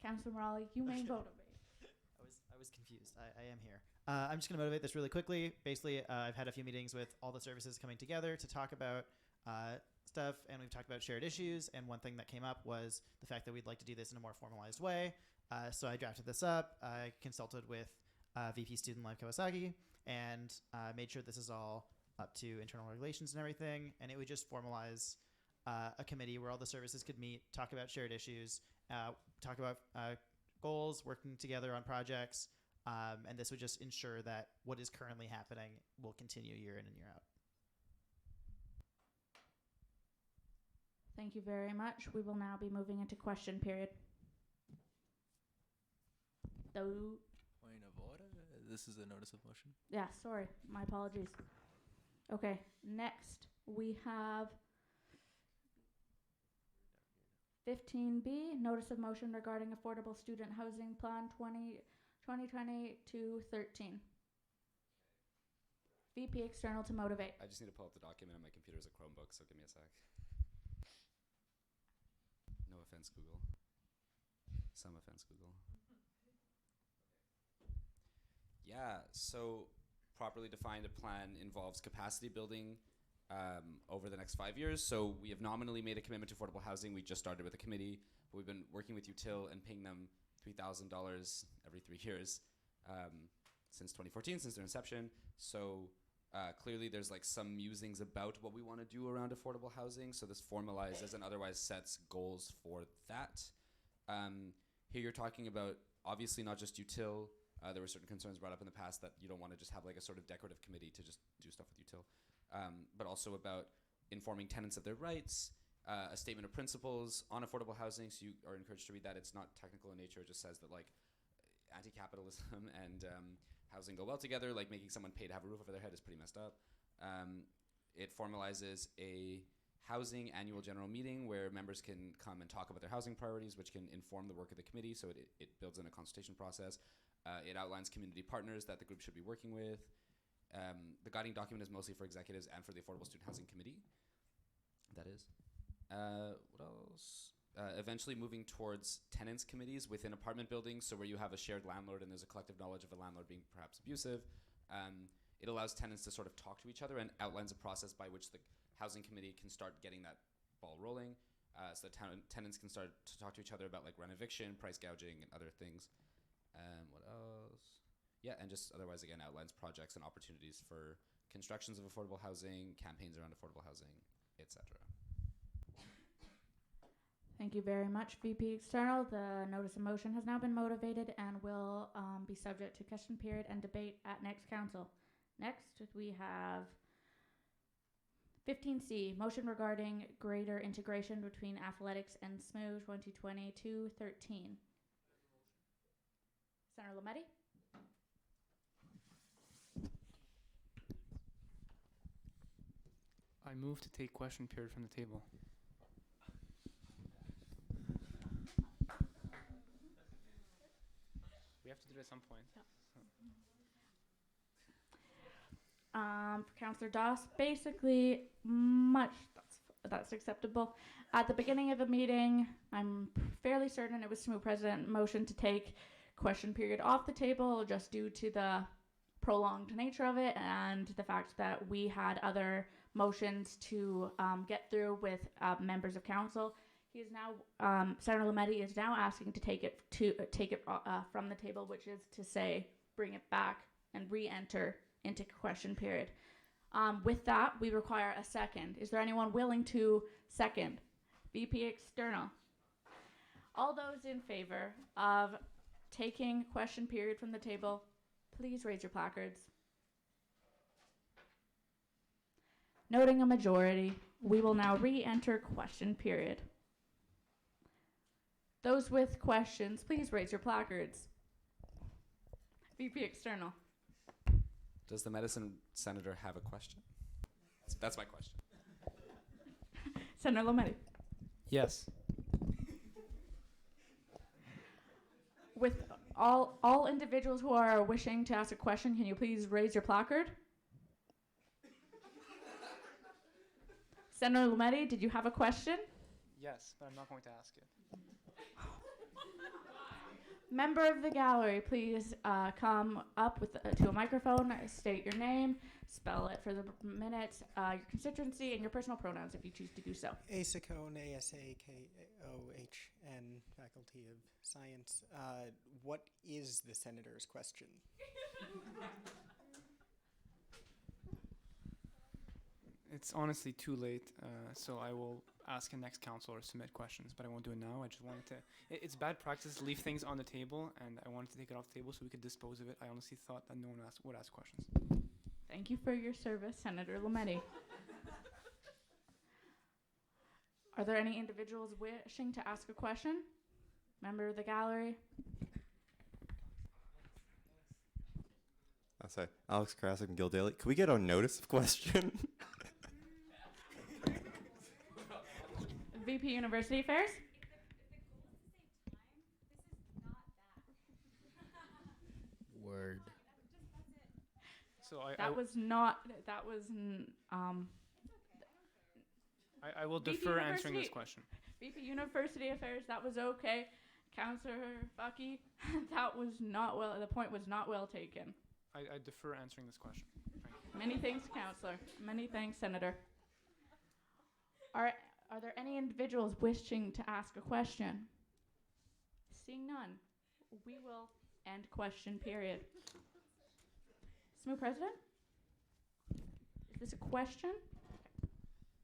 [SPEAKER 1] Councillor Morali, you may vote of it.
[SPEAKER 18] I was confused. I am here. I'm just going to motivate this really quickly. Basically, I've had a few meetings with all the services coming together to talk about stuff, and we've talked about shared issues. And one thing that came up was the fact that we'd like to do this in a more formalized way. So I drafted this up. I consulted with VP Student Life Kawasaki and made sure this is all up to internal regulations and everything. And it would just formalize a committee where all the services could meet, talk about shared issues, talk about goals, working together on projects, and this would just ensure that what is currently happening will continue year in and year out.
[SPEAKER 1] Thank you very much. We will now be moving into question period.
[SPEAKER 22] Point of order. This is a notice of motion.
[SPEAKER 1] Yeah, sorry. My apologies. Okay, next we have 15B, notice of motion regarding affordable student housing plan 2020-13. VP external to motivate.
[SPEAKER 8] I just need to pull up the document on my computer as a Chromebook, so give me a sec. No offense, Google. Some offense, Google. Yeah, so properly defined, a plan involves capacity building over the next 5 years. So we have nominally made a commitment to affordable housing. We just started with a committee, but we've been working with Util and paying them $3,000 every 3 years since 2014, since their inception. So clearly there's like some musings about what we want to do around affordable housing. So this formalizes and otherwise sets goals for that. Here you're talking about obviously not just Util. There were certain concerns brought up in the past that you don't want to just have like a sort of decorative committee to just do stuff with Util. But also about informing tenants of their rights, a statement of principles on affordable housing. So you are encouraged to read that. It's not technical in nature. It just says that like anti-capitalism and housing go well together. Like making someone pay to have a roof over their head is pretty messed up. It formalizes a housing annual general meeting where members can come and talk about their housing priorities, which can inform the work of the committee. So it builds in a consultation process. It outlines community partners that the group should be working with. The guiding document is mostly for executives and for the Affordable Student Housing Committee. That is. What else? Eventually moving towards tenants committees within apartment buildings, so where you have a shared landlord and there's a collective knowledge of a landlord being perhaps abusive. It allows tenants to sort of talk to each other and outlines a process by which the housing committee can start getting that ball rolling. So that tenants can start to talk to each other about like rent eviction, price gouging, and other things. What else? Yeah, and just otherwise, again, outlines projects and opportunities for constructions of affordable housing, campaigns around affordable housing, etc.
[SPEAKER 1] Thank you very much, VP External. The notice of motion has now been motivated and will be subject to question period and debate at next council. Next, we have 15C, motion regarding greater integration between athletics and SSMU 2020-13. Senator Lametti.
[SPEAKER 2] I move to take question period from the table. We have to do it at some point.
[SPEAKER 1] Yeah. For Councillor Doss, basically that's acceptable. At the beginning of the meeting, I'm fairly certain it was SSMU President motion to take question period off the table just due to the prolonged nature of it and the fact that we had other motions to get through with members of council. He is now Senator Lametti is now asking to take it from the table, which is to say bring it back and re-enter into question period. With that, we require a second. Is there anyone willing to second? VP External. All those in favor of taking question period from the table, please raise your placards. Noting a majority, we will now re-enter question period. Those with questions, please raise your placards. VP External.
[SPEAKER 8] Does the medicine senator have a question? That's my question.
[SPEAKER 1] Senator Lometti.
[SPEAKER 2] Yes.
[SPEAKER 1] With all individuals who are wishing to ask a question, can you please raise your placard? Senator Lometti, did you have a question?
[SPEAKER 2] Yes, but I'm not going to ask it.
[SPEAKER 1] Member of the gallery, please come up to a microphone, state your name, spell it for the minutes, your constituency, and your personal pronouns if you choose to do so.
[SPEAKER 11] Asakone, A-S-A-K-O-H-N, Faculty of Science. What is the senator's question?
[SPEAKER 2] It's honestly too late, so I will ask a next council or submit questions, but I won't do it now. I just wanted to... It's bad practice to leave things on the table, and I wanted to take it off the table so we could dispose of it. I honestly thought that no one would ask questions.
[SPEAKER 1] Thank you for your service, Senator Lometti. Are there any individuals wishing to ask a question? Member of the gallery?
[SPEAKER 16] I'll say, Alex Krasik, McGill Daily. Can we get a notice of question?
[SPEAKER 1] VP University Affairs?
[SPEAKER 16] Word.
[SPEAKER 2] So I will defer answering this question.
[SPEAKER 1] VP University Affairs, that was okay. Councillor Bucky, that was not well, the point was not well taken.
[SPEAKER 2] I defer answering this question. Thank you.
[SPEAKER 1] Many thanks, Councillor. Many thanks, Senator. Are there any individuals wishing to ask a question? Seeing none, we will end question period. SMU President? Is this a question?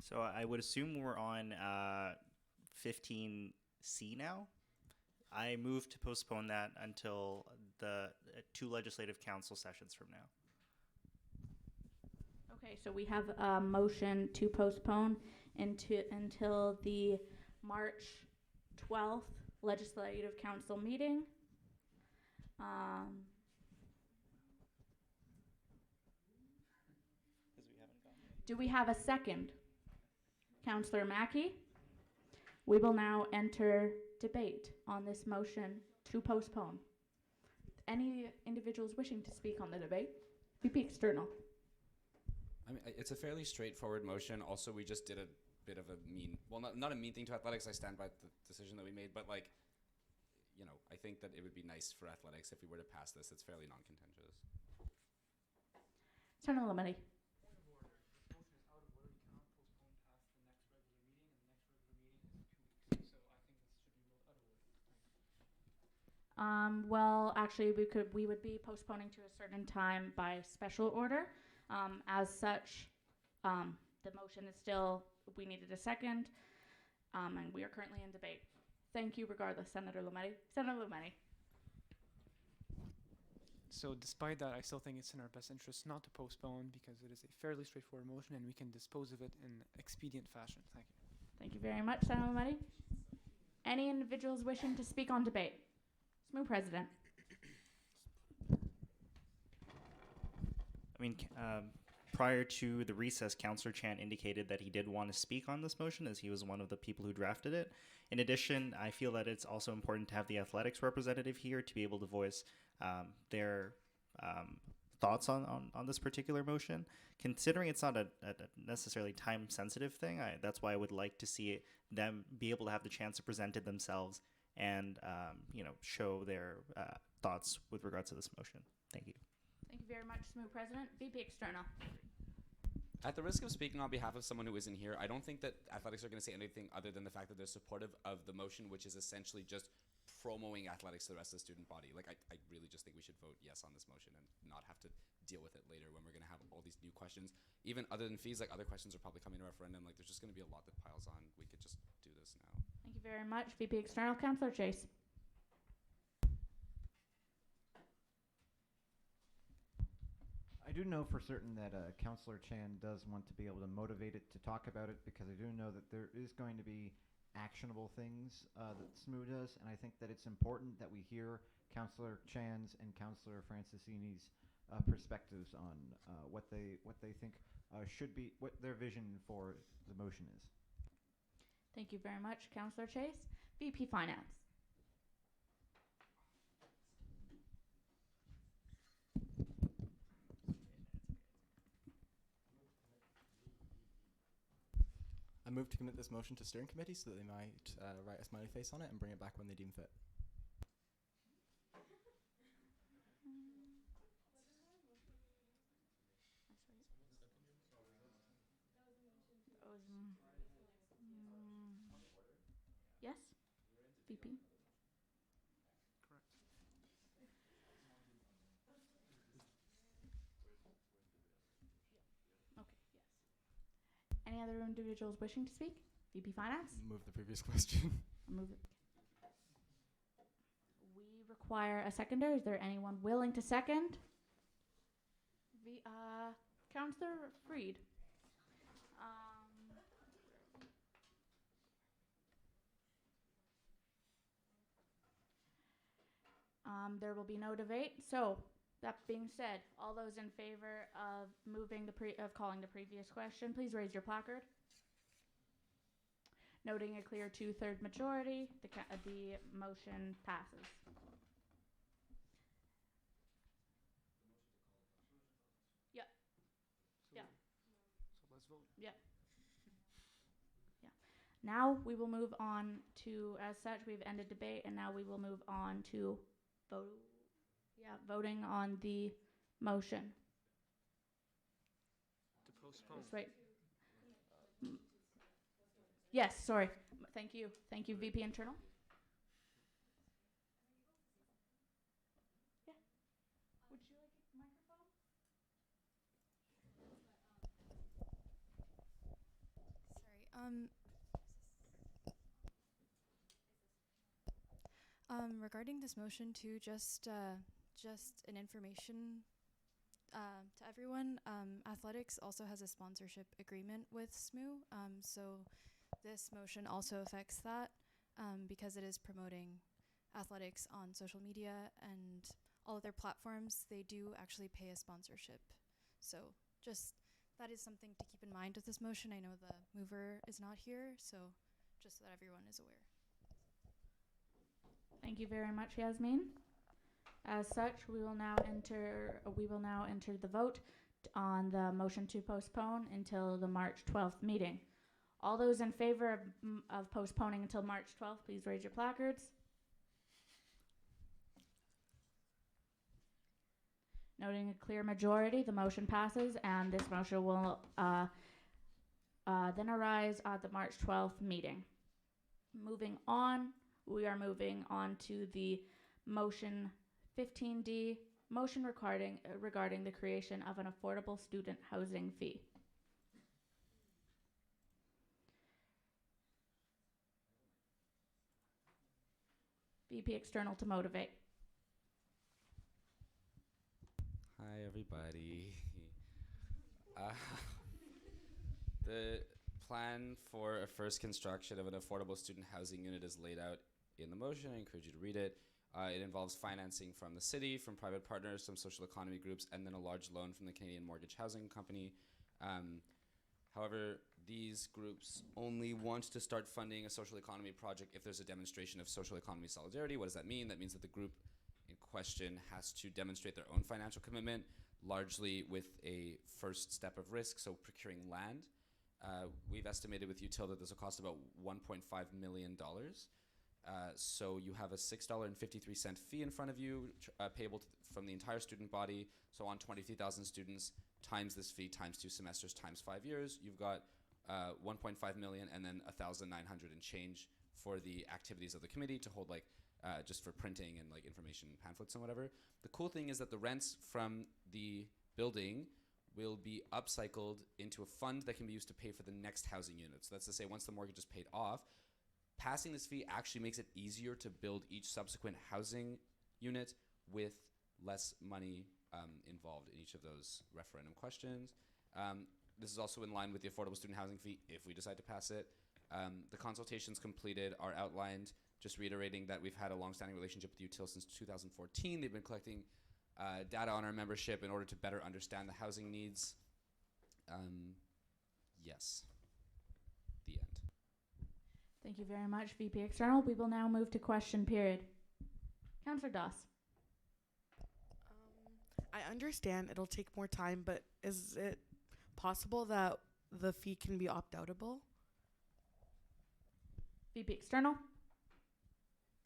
[SPEAKER 5] So I would assume we're on 15C now. I move to postpone that until the 2 legislative council sessions from now.
[SPEAKER 1] Okay, so we have a motion to postpone until the March 12th Legislative Council meeting. Do we have a second? Councillor Mackey? We will now enter debate on this motion to postpone. Any individuals wishing to speak on the debate? VP External.
[SPEAKER 8] I mean, it's a fairly straightforward motion. Also, we just did a bit of a mean, well, not a mean thing to athletics. I stand by the decision that we made, but like, you know, I think that it would be nice for athletics if we were to pass this. It's fairly non-contentious.
[SPEAKER 1] Senator Lometti. Well, actually, we would be postponing to a certain time by special order. As such, the motion is still, we needed a second, and we are currently in debate. Thank you regardless, Senator Lometti. Senator Lometti.
[SPEAKER 2] So despite that, I still think it's in our best interest not to postpone because it is a fairly straightforward motion and we can dispose of it in expedient fashion. Thank you.
[SPEAKER 1] Thank you very much, Senator Lometti. Any individuals wishing to speak on debate? SMU President.
[SPEAKER 5] I mean, prior to the recess, Councillor Chan indicated that he did want to speak on this motion as he was one of the people who drafted it. In addition, I feel that it's also important to have the athletics representative here to be able to voice their thoughts on this particular motion. Considering it's not a necessarily time-sensitive thing, that's why I would like to see them be able to have the chance to present it themselves and show their thoughts with regards to this motion. Thank you.
[SPEAKER 1] Thank you very much, SMU President. VP External.
[SPEAKER 8] At the risk of speaking on behalf of someone who isn't here, I don't think that athletics are going to say anything other than the fact that they're supportive of the motion, which is essentially just promoting athletics to the rest of the student body. Like, I really just think we should vote yes on this motion and not have to deal with it later when we're going to have all these new questions. Even other than fees, like other questions are probably coming to referendum. Like, there's just going to be a lot that piles on. We could just do this now.
[SPEAKER 1] Thank you very much, VP External. Councillor Chase.
[SPEAKER 9] I do know for certain that Councillor Chan does want to be able to motivate it to talk about it because I do know that there is going to be actionable things that SMU does, and I think that it's important that we hear Councillor Chan's and Councillor Francisini's perspectives on what they think should be, what their vision for the motion is.
[SPEAKER 1] Thank you very much, Councillor Chase. VP Finance.
[SPEAKER 6] I move to commit this motion to steering committee so that they might write a smiley face on it and bring it back when they deem fit.
[SPEAKER 1] Yes, VP.
[SPEAKER 2] Correct.
[SPEAKER 1] Okay, yes. Any other individuals wishing to speak? VP Finance?
[SPEAKER 6] Move the previous question.
[SPEAKER 1] Move it. We require a seconder. Is there anyone willing to second? Councillor Freed. There will be no debate. So, that being said, all those in favor of moving of calling the previous question, please raise your placard. Noting a clear 2/3 majority, the motion passes. Yep. Yeah.
[SPEAKER 2] So let's vote.
[SPEAKER 1] Yep. Yeah. Now we will move on to, as such, we've ended debate, and now we will move on to voting on the motion.
[SPEAKER 2] To postpone.
[SPEAKER 1] Just wait. Yes, sorry. Thank you. Thank you, VP Internal. Yeah. Would you like a microphone?
[SPEAKER 15] Sorry. Regarding this motion too, just an information to everyone. Athletics also has a sponsorship agreement with SMU, so this motion also affects that because it is promoting athletics on social media and all of their platforms. They do actually pay a sponsorship, so just that is something to keep in mind with this motion. I know the mover is not here, so just so that everyone is aware.
[SPEAKER 1] Thank you very much, Yasmin. As such, we will now enter the vote on the motion to postpone until the March 12th meeting. All those in favor of postponing until March 12th, please raise your placards. Noting a clear majority, the motion passes, and this motion will then arise at the March 12th meeting. Moving on, we are moving on to the motion 15D, motion regarding the creation of an affordable student housing fee. VP External to motivate.
[SPEAKER 8] Hi, everybody. The plan for a first construction of an affordable student housing unit is laid out in the motion. I encourage you to read it. It involves financing from the city, from private partners, some social economy groups, and then a large loan from the Canadian Mortgage Housing Company. However, these groups only want to start funding a social economy project if there's a demonstration of social economy solidarity. What does that mean? That means that the group in question has to demonstrate their own financial commitment, largely with a first step of risk, so procuring land. We've estimated with Util that this will cost about $1.5 million. So you have a $6.53 fee in front of you, payable from the entire student body. So on 23,000 students, times this fee, times 2 semesters, times 5 years, you've got 1.5 million, and then 1,900 and change for the activities of the committee to hold, like just for printing and like information pamphlets and whatever. The cool thing is that the rents from the building will be upcycled into a fund that can be used to pay for the next housing unit. So that's to say, once the mortgage is paid off, passing this fee actually makes it easier to build each subsequent housing unit with less money involved in each of those referendum questions. This is also in line with the affordable student housing fee if we decide to pass it. The consultations completed are outlined, just reiterating that we've had a long-standing relationship with UTIL since 2014. They've been collecting data on our membership in order to better understand the housing needs. Yes. The end.
[SPEAKER 1] Thank you very much, VP External. We will now move to question period. Councillor Doss.
[SPEAKER 19] I understand it'll take more time, but is it possible that the fee can be opt-outable?
[SPEAKER 1] VP External.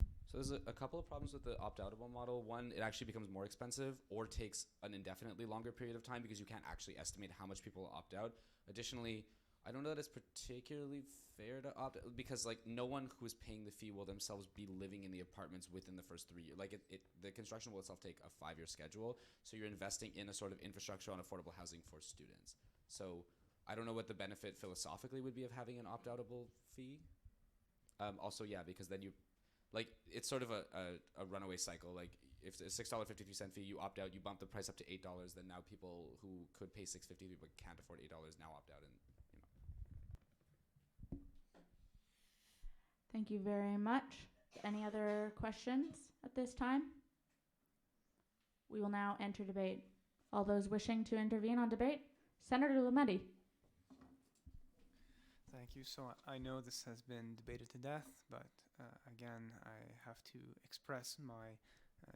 [SPEAKER 8] So there's a couple of problems with the opt-outable model. One, it actually becomes more expensive or takes an indefinitely longer period of time because you can't actually estimate how much people will opt out. Additionally, I don't know that it's particularly fair to opt out because like no one who is paying the fee will themselves be living in the apartments within the first 3 years. Like the construction will itself take a 5-year schedule. So you're investing in a sort of infrastructure on affordable housing for students. So I don't know what the benefit philosophically would be of having an opt-outable fee. Also, yeah, because then you, like, it's sort of a runaway cycle. Like, if it's a $6.53 fee, you opt out, you bump the price up to $8, then now people who could pay $6.50 but can't afford $8 now opt out, and
[SPEAKER 1] Thank you very much. Any other questions at this time? We will now enter debate. All those wishing to intervene on debate, Senator Lametti.
[SPEAKER 2] Thank you. So I know this has been debated to death, but again, I have to express my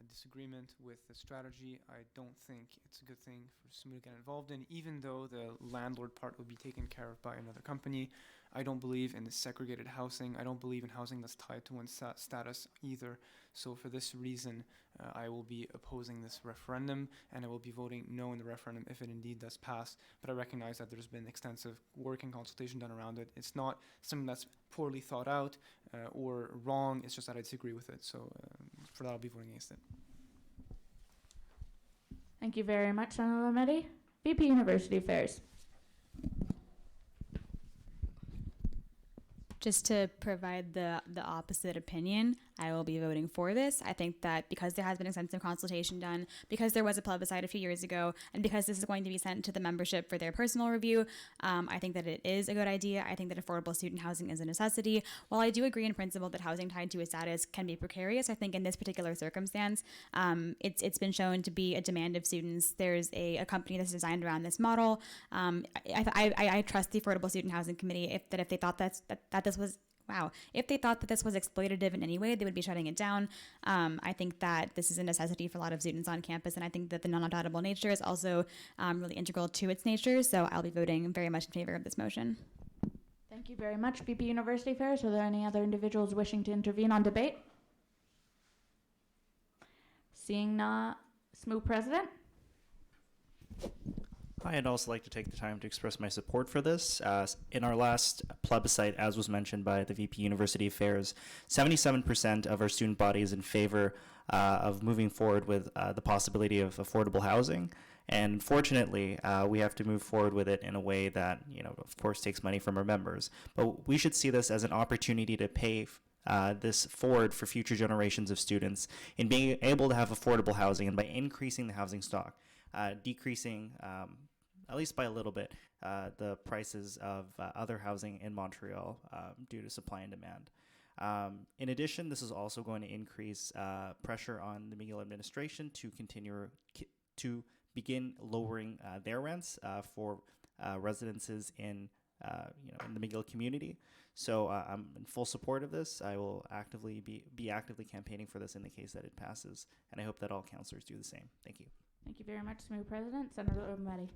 [SPEAKER 2] disagreement with the strategy. I don't think it's a good thing for SSMU to get involved in, even though the landlord part will be taken care of by another company. I don't believe in the segregated housing. I don't believe in housing that's tied to one's status either. So for this reason, I will be opposing this referendum, and I will be voting no in the referendum if it indeed does pass. But I recognize that there's been extensive work and consultation done around it. It's not something that's poorly thought out or wrong. It's just that I disagree with it. So for that, I'll be voting against it.
[SPEAKER 1] Thank you very much, Senator Lametti. VP University Affairs.
[SPEAKER 10] Just to provide the opposite opinion, I will be voting for this. I think that because there has been extensive consultation done, because there was a plebiscite a few years ago, and because this is going to be sent to the membership for their personal review, I think that it is a good idea. I think that affordable student housing is a necessity. While I do agree in principle that housing tied to a status can be precarious, I think in this particular circumstance, it's been shown to be a demand of students. There's a company that's designed around this model. I trust the Affordable Student Housing Committee if they thought if they thought that this was exploitative in any way, they would be shutting it down. I think that this is a necessity for a lot of students on campus, and I think that the non-opt-outable nature is also really integral to its nature, so I'll be voting very much in favor of this motion.
[SPEAKER 1] Thank you very much, VP University Affairs. Are there any other individuals wishing to intervene on debate? Seeing none, SSMU President.
[SPEAKER 5] I'd also like to take the time to express my support for this. In our last plebiscite, as was mentioned by the VP University Affairs, 77% of our student body is in favor of moving forward with the possibility of affordable housing. And unfortunately, we have to move forward with it in a way that, of course, takes money from our members. But we should see this as an opportunity to pay this forward for future generations of students in being able to have affordable housing, and by increasing the housing stock, decreasing at least by a little bit, the prices of other housing in Montreal due to supply and demand. In addition, this is also going to increase pressure on the McGill administration to begin lowering their rents for residences in the McGill community. So I'm in full support of this. I will be actively campaigning for this in the case that it passes, and I hope that all councillors do the same. Thank you.
[SPEAKER 1] Thank you very much, SSMU President. Senator Lametti.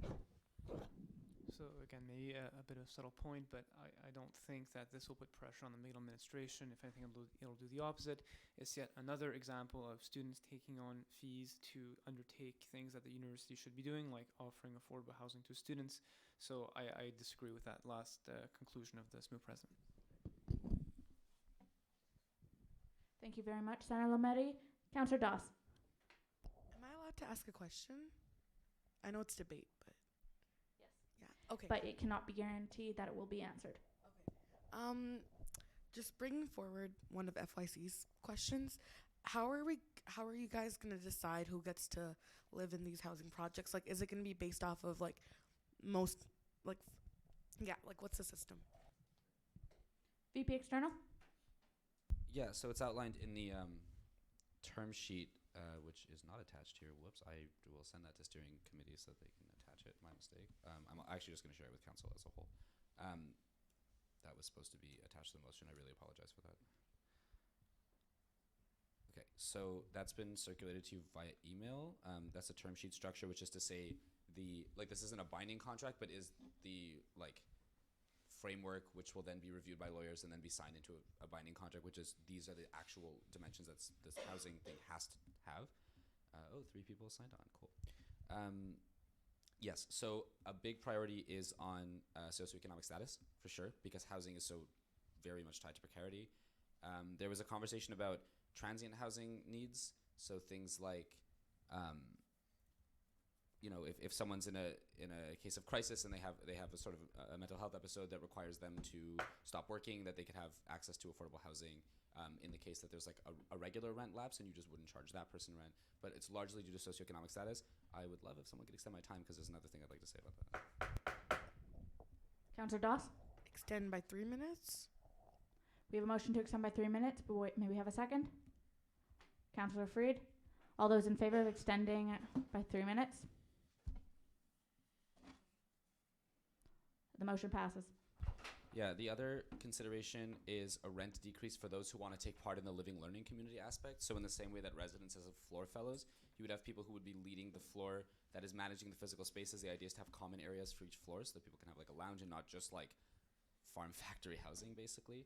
[SPEAKER 2] So again, maybe a bit of a subtle point, but I don't think that this will put pressure on the McGill administration. If anything, it'll do the opposite. It's yet another example of students taking on fees to undertake things that the university should be doing, like offering affordable housing to students. So I disagree with that last conclusion of the SSMU President.
[SPEAKER 1] Thank you very much, Senator Lametti. Councillor Doss.
[SPEAKER 19] Am I allowed to ask a question? I know it's debate, but yeah, okay.
[SPEAKER 1] But it cannot be guaranteed that it will be answered.
[SPEAKER 19] Okay. Just bringing forward one of FYC's questions. How are you guys gonna decide who gets to live in these housing projects? Like, is it gonna be based off of what's the system?
[SPEAKER 1] VP External?
[SPEAKER 8] Yeah, so it's outlined in the term sheet, which is not attached here. Whoops, I will send that to steering committee so that they can attach it. My mistake. I'm actually just going to share it with council as a whole. That was supposed to be attached to the motion. I really apologize for that. Okay, so that's been circulated to you via email. That's a term sheet structure, which is to say this isn't a binding contract, but is the framework, which will then be reviewed by lawyers and then be signed into a binding contract, which is these are the actual dimensions that this housing thing has to have. 3 people signed on. Cool. Yes, so a big priority is on socioeconomic status, for sure, because housing is so very much tied to precarity. There was a conversation about transient housing needs, so things like if someone's in a case of crisis and they have a sort of a mental health episode that requires them to stop working, that they could have access to affordable housing in the case that there's like a regular rent lapse and you just wouldn't charge that person rent. But it's largely due to socioeconomic status. I would love if someone could extend my time because there's another thing I'd like to say about that.
[SPEAKER 1] Councillor Doss?
[SPEAKER 19] Extend by 3 minutes.
[SPEAKER 1] We have a motion to extend by 3 minutes, but wait, may we have a second? Councillor Freed? All those in favor of extending by 3 minutes? The motion passes.
[SPEAKER 8] Yeah, the other consideration is a rent decrease for those who want to take part in the living learning community aspect. So in the same way that residents as floor fellows, you would have people who would be leading the floor that is managing the physical spaces. The idea is to have common areas for each floor so that people can have like a lounge and not just like farm factory housing, basically.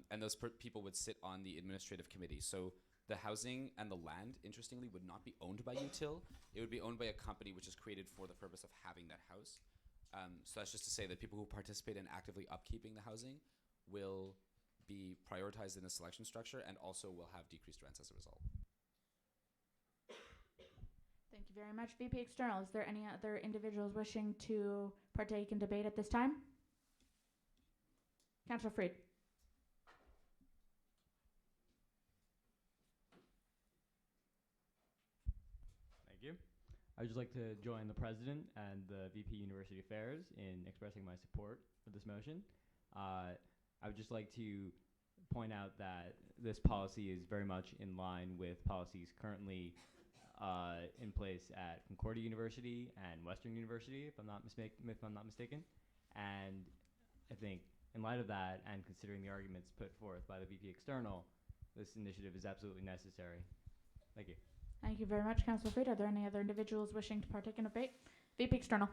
[SPEAKER 8] And those people would sit on the administrative committee. So the housing and the land, interestingly, would not be owned by UTIL. It would be owned by a company which is created for the purpose of having that house. So that's just to say that people who participate in actively upkeeping the housing will be prioritized in the selection structure and also will have decreased rents as a result.
[SPEAKER 1] Thank you very much, VP External. Is there any other individuals wishing to partake in debate at this time? Councillor Freed.
[SPEAKER 12] Thank you. I would just like to join the President and the VP University Affairs in expressing my support for this motion. I would just like to point out that this policy is very much in line with policies currently in place at Concordia University and Western University, if I'm not mistaken. And I think in light of that, and considering the arguments put forth by the VP External, this initiative is absolutely necessary. Thank you.
[SPEAKER 1] Thank you very much, Councillor Freed. Are there any other individuals wishing to partake in debate? VP External.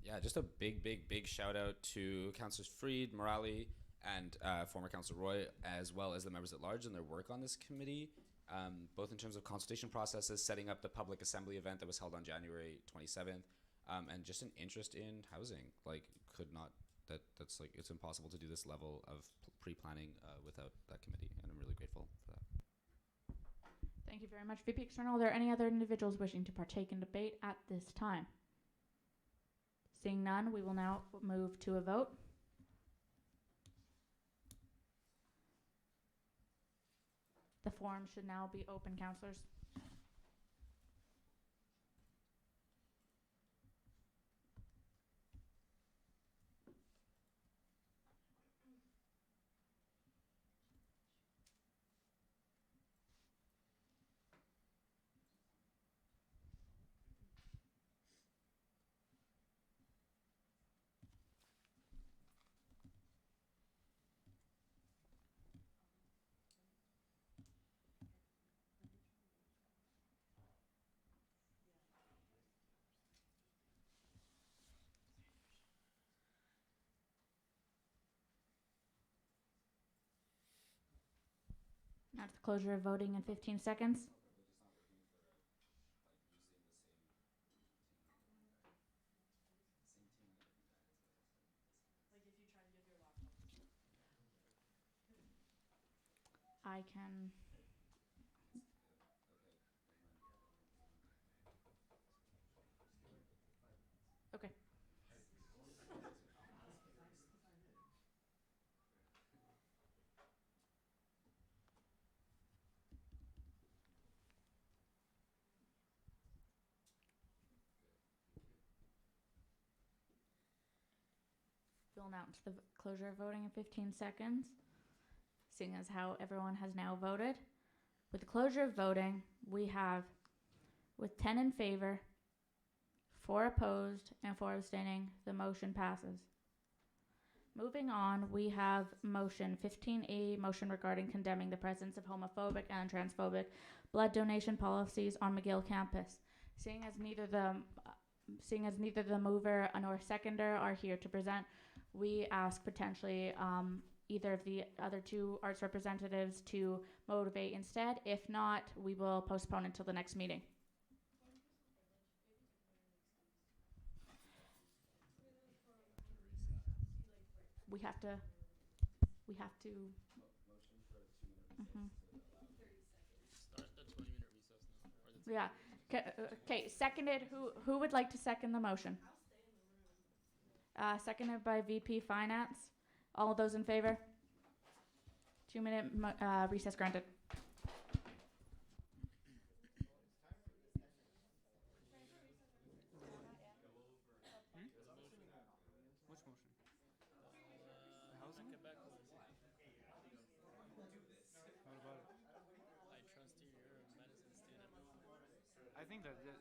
[SPEAKER 8] Yeah, just a big shout out to Councillors Freed, Morali, and former Councillor Roy, as well as the members at large and their work on this committee, both in terms of consultation processes, setting up the public assembly event that was held on January 27th, and just an interest in housing. Like, that's like, it's impossible to do this level of pre-planning without that committee, and I'm really grateful for that.
[SPEAKER 1] Thank you very much, VP External. Are there any other individuals wishing to partake in debate at this time? Seeing none, we will now move to a vote. The forum should now be open, councillors. Now to the closure of voting in 15 seconds. I can. Okay. We'll announce the closure of voting in 15 seconds, seeing as how everyone has now voted. With the closure of voting, we have, with 10 in favor, 4 opposed, and 4 abstaining, the motion passes. Moving on, we have motion 15A, motion regarding condemning the presence of homophobic and transphobic blood donation policies on McGill campus. Seeing as neither the mover nor seconder are here to present, we ask potentially either of the other two arts representatives to motivate instead. If not, we will postpone until the next meeting. We have to. Mhm.
[SPEAKER 17] Start the 20-minute recess now. Or the
[SPEAKER 1] Yeah. Okay. Seconded. Who would like to second the motion? Seconded by VP Finance. All those in favor? 2-minute recess granted.
[SPEAKER 2] Which motion? The housing?
[SPEAKER 17] Quebec one.
[SPEAKER 2] What about it?
[SPEAKER 17] I trust you. You're a medicine student.
[SPEAKER 2] I think that it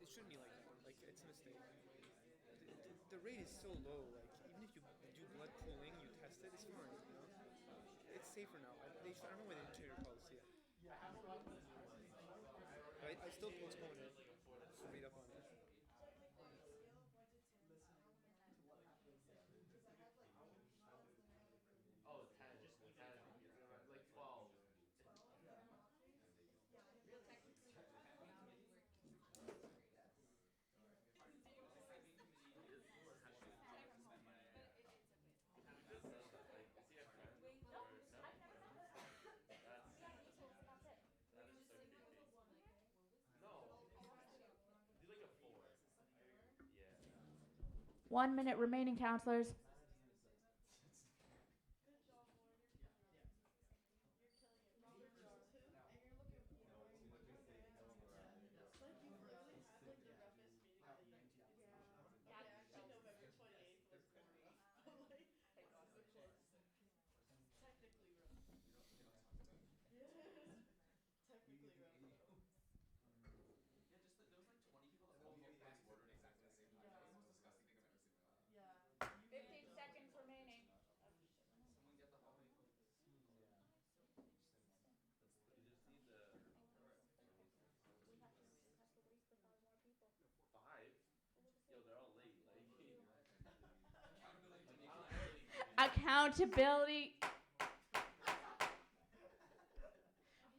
[SPEAKER 2] shouldn't be like that. Like, it's a mistake. The rate is so low. Like, even if you do blood pooling, you test it, it's fine. You know, it's safer now. I don't know why they didn't change their policy yet. I still postpone it. Just to read up on it.
[SPEAKER 7] Oh, 10, like 12. No. Do like a 4. Yeah.
[SPEAKER 1] 1 minute remaining, councillors.
[SPEAKER 3] Yeah, just there was like 20 people that all voted fast forward at exactly the same time. That was the most disgusting thing I've ever seen in my life.
[SPEAKER 1] Yeah. 15 seconds remaining.
[SPEAKER 3] Someone get the hallway closed.
[SPEAKER 7] You just need the.
[SPEAKER 1] We have to wait for 5 more people.
[SPEAKER 7] 5? Yo, they're all late. Like.
[SPEAKER 1] Accountability.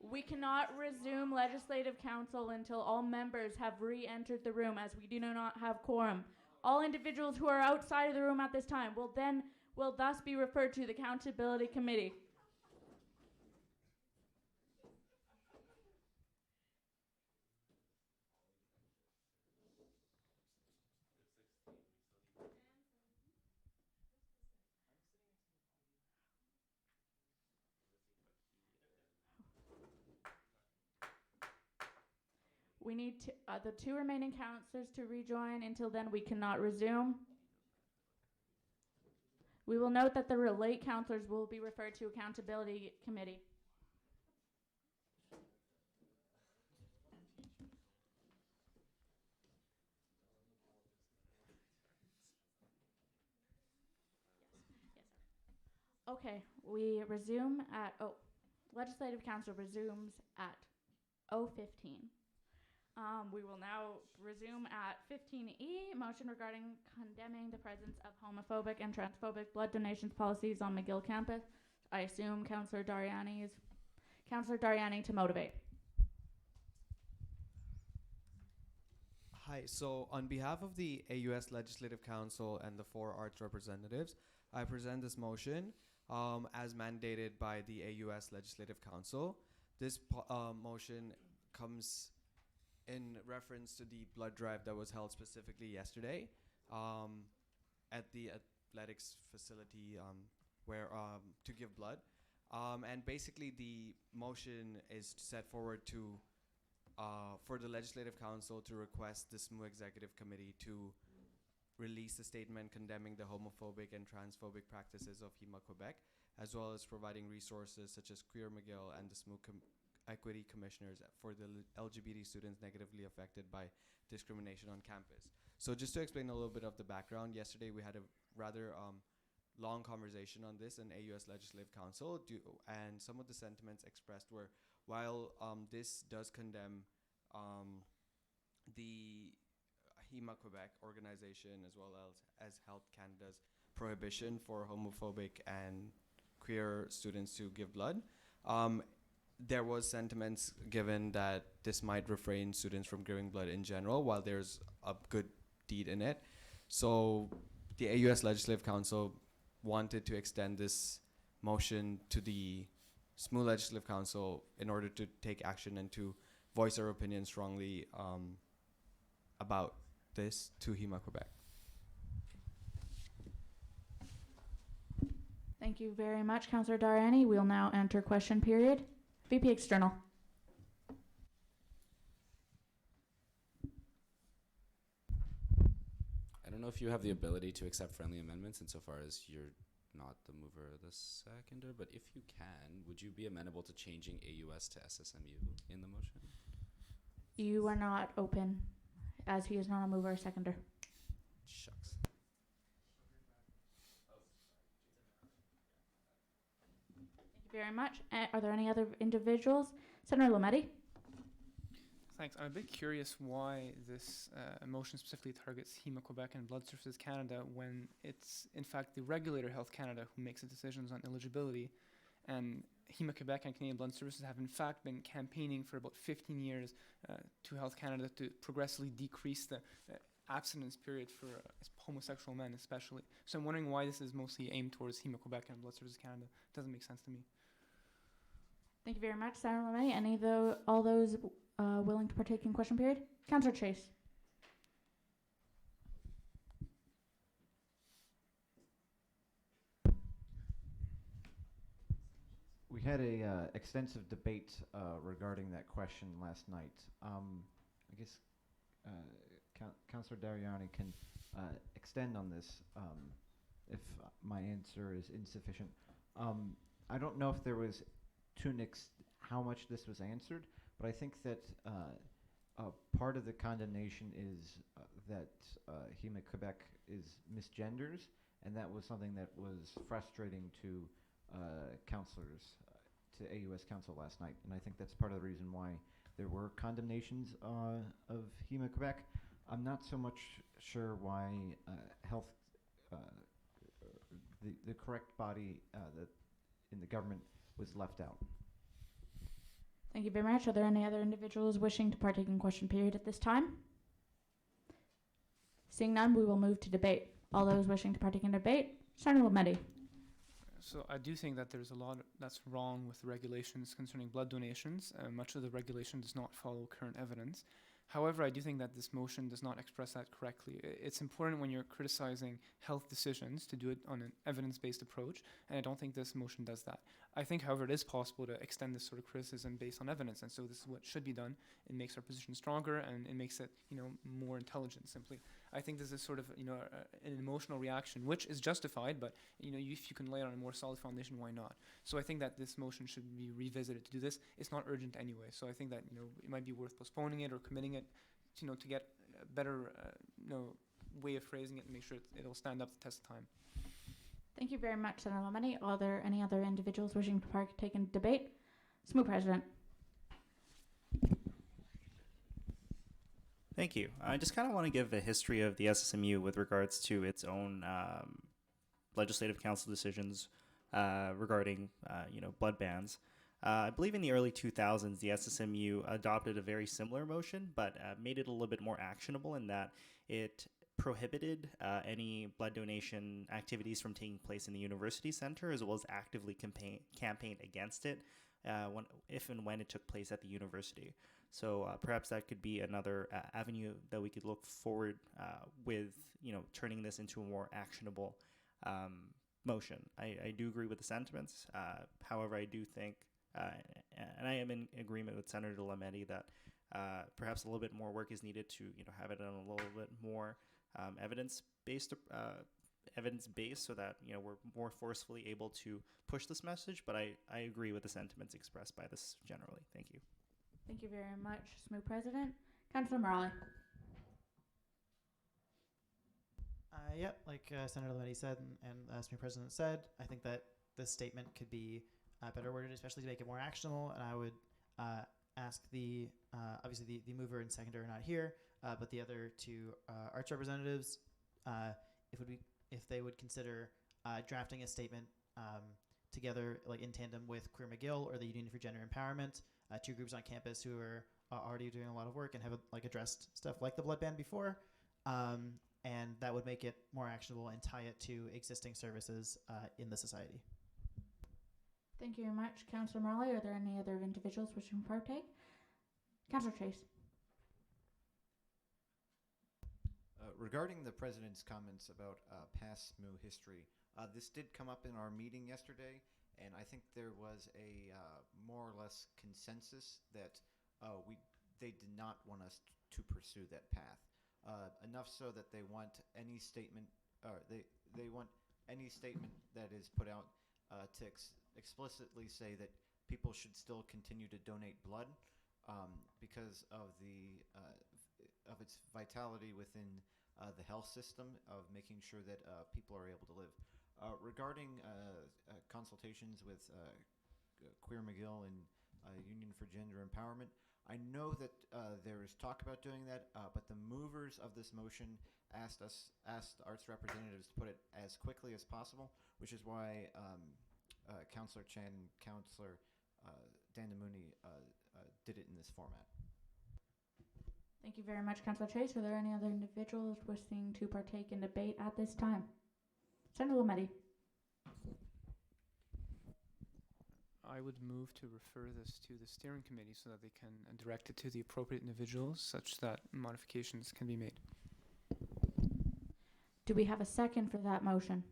[SPEAKER 1] We cannot resume Legislative Council until all members have re-entered the room, as we do not have quorum. All individuals who are outside of the room at this time will thus be referred to the Accountability Committee. We need the 2 remaining councillors to rejoin. Until then, we cannot resume. We will note that the late councillors will be referred to Accountability Committee. Okay, we resume at, Legislative Council resumes at 0:15. We will now resume at 15E, motion regarding condemning the presence of homophobic and transphobic blood donations policies on McGill campus. I assume Councillor Dariani to motivate.
[SPEAKER 20] Hi, so on behalf of the AUS Legislative Council and the 4 arts representatives, I present this motion as mandated by the AUS Legislative Council. This motion comes in reference to the blood drive that was held specifically yesterday at the athletics facility where to give blood. And basically the motion is set forward to for the Legislative Council to request the SMU Executive Committee to released a statement condemning the homophobic and transphobic practices of HEMA Quebec, as well as providing resources such as Queer McGill and the SMU Equity Commissioners for the LGBT students negatively affected by discrimination on campus. So just to explain a little bit of the background, yesterday we had a rather long conversation on this in AUS Legislative Council, and some of the sentiments expressed were, while this does condemn the HEMA Quebec organization as well as Health Canada's prohibition for homophobic and queer students to give blood, there was sentiments given that this might refrain students from giving blood in general, while there's a good deed in it. So the AUS Legislative Council wanted to extend this motion to the SMU Legislative Council in order to take action and to voice our opinion strongly about this to HEMA Quebec.
[SPEAKER 1] Thank you very much, Councillor Dariani. We'll now enter question period. VP External.
[SPEAKER 8] I don't know if you have the ability to accept friendly amendments insofar as you're not the mover or the seconder, but if you can, would you be amenable to changing AUS to SSMU in the motion?
[SPEAKER 1] You are not open, as he is not a mover or seconder.
[SPEAKER 8] Shucks.
[SPEAKER 1] Thank you very much. Are there any other individuals? Senator Lametti.
[SPEAKER 2] Thanks. I'm a bit curious why this motion specifically targets HEMA Quebec and Blood Services Canada when it's in fact the regulator Health Canada who makes the decisions on eligibility, and HEMA Quebec and Canadian Blood Services have in fact been campaigning for about 15 years to Health Canada to progressively decrease the abstinence period for homosexual men especially. So I'm wondering why this is mostly aimed towards HEMA Quebec and Blood Services Canada. It doesn't make sense to me.
[SPEAKER 1] Thank you very much, Senator Lametti. All those willing to partake in question period? Councillor Chase.
[SPEAKER 9] We had a extensive debate regarding that question last night. I guess Councillor Dariani can extend on this if my answer is insufficient. I don't know if there was how much this was answered, but I think that part of the condemnation is that HEMA Quebec is misgenders, and that was something that was frustrating to councillors, to AUS Council last night, and I think that's part of the reason why there were condemnations of HEMA Quebec. I'm not so much sure why health, the correct body that in the government was left out.
[SPEAKER 1] Thank you very much. Are there any other individuals wishing to partake in question period at this time? Seeing none, we will move to debate. All those wishing to partake in debate, Senator Lametti.
[SPEAKER 2] So I do think that there's a lot that's wrong with the regulations concerning blood donations. Much of the regulation does not follow current evidence. However, I do think that this motion does not express that correctly. It's important when you're criticizing health decisions to do it on an evidence-based approach, and I don't think this motion does that. I think, however, it is possible to extend this sort of criticism based on evidence, and so this is what should be done. It makes our position stronger, and it makes it, more intelligent, simply. I think this is sort of, an emotional reaction, which is justified, but, if you can lay it on a more solid foundation, why not? So I think that this motion should be revisited to do this. It's not urgent anyway, so I think that, it might be worth postponing it or committing it, to get a better, way of phrasing it and make sure it'll stand up the test of time.
[SPEAKER 1] Thank you very much, Senator Lametti. Are there any other individuals wishing to partake in debate? SMU President.
[SPEAKER 5] Thank you. I just kind of want to give a history of the SSMU with regards to its own legislative council decisions regarding, blood bans. I believe in the early 2000s, the SSMU adopted a very similar motion, but made it a little bit more actionable in that it prohibited any blood donation activities from taking place in the university center, as well as actively campaign against it if and when it took place at the university. So perhaps that could be another avenue that we could look forward with, turning this into a more actionable motion. I do agree with the sentiments. However, I do think, and I am in agreement with Senator Lametti that perhaps a little bit more work is needed to, have it on a little bit more evidence-based, so that we're more forcefully able to push this message. But I agree with the sentiments expressed by this generally. Thank you.
[SPEAKER 1] Thank you very much, SMU President. Councillor Morley.
[SPEAKER 18] Yep, like Senator Lametti said and SMU President said, I think that this statement could be better worded, especially to make it more actionable. And I would ask obviously the mover and seconder are not here, but the other two arts representatives, if they would consider drafting a statement together, like in tandem with Queer McGill or the Union for Gender Empowerment, two groups on campus who are already doing a lot of work and have addressed stuff like the blood ban before. And that would make it more actionable and tie it to existing services in the society.
[SPEAKER 1] Thank you very much, Councillor Morley. Are there any other individuals wishing to partake? Councillor Chase.
[SPEAKER 9] Regarding the President's comments about past SMU history, this did come up in our meeting yesterday, and I think there was a more or less consensus that they did not want us to pursue that path. Enough so that they want any statement, they want any statement that is put out to explicitly say that people should still continue to donate blood because of of its vitality within the health system, of making sure that people are able to live. Regarding consultations with Queer McGill and Union for Gender Empowerment, I know that there is talk about doing that, but the movers of this motion asked arts representatives to put it as quickly as possible, which is why Councillor Chan and Councillor Dandamuni did it in this format.
[SPEAKER 1] Thank you very much, Councillor Chase. Are there any other individuals wishing to partake in debate at this time? Senator Lametti.
[SPEAKER 2] I would move to refer this to the steering committee so that they can direct it to the appropriate individuals such that modifications can be made.
[SPEAKER 1] Do we have a second for that motion?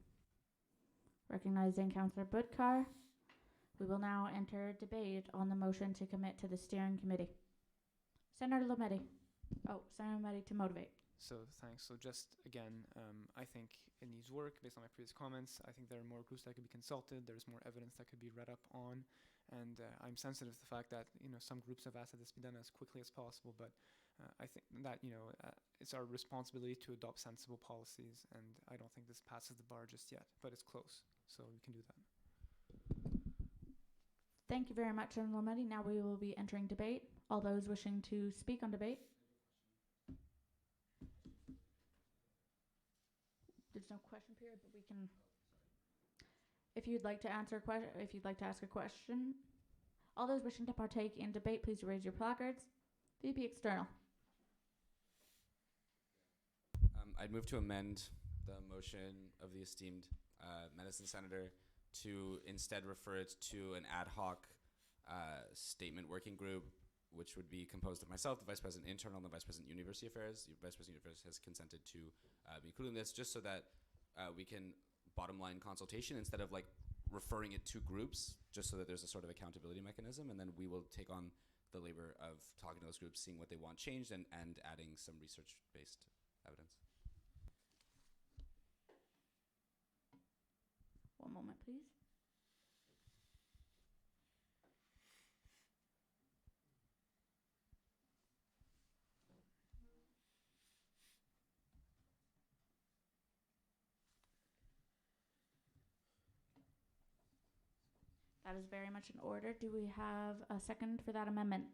[SPEAKER 1] Recognizing Councillor Budkar, we will now enter debate on the motion to commit to the steering committee. Senator Lametti. Senator Lametti to motivate.
[SPEAKER 2] So thanks. So just again, I think it needs work based on my previous comments. I think there are more groups that could be consulted. There's more evidence that could be read up on. And I'm sensitive to the fact that, some groups have asked that this be done as quickly as possible. But I think that, it's our responsibility to adopt sensible policies. And I don't think this passes the bar just yet, but it's close. So we can do that.
[SPEAKER 1] Thank you very much, Senator Lametti. Now we will be entering debate. All those wishing to speak on debate. There's no question period, but we can. If you'd like to answer if you'd like to ask a question, all those wishing to partake in debate, please raise your placards. VP External.
[SPEAKER 8] I'd move to amend the motion of the esteemed medicine senator to instead refer it to an ad hoc statement working group, which would be composed of myself, the Vice President Internal, and the Vice President University Affairs. The Vice President University Affairs has consented to be including this just so that we can bottom line consultation instead of referring it to groups, just so that there's a sort of accountability mechanism. And then we will take on the labor of talking to those groups, seeing what they want changed, and adding some research-based evidence.
[SPEAKER 1] One moment, please. That is very much in order. Do we have a second for that amendment?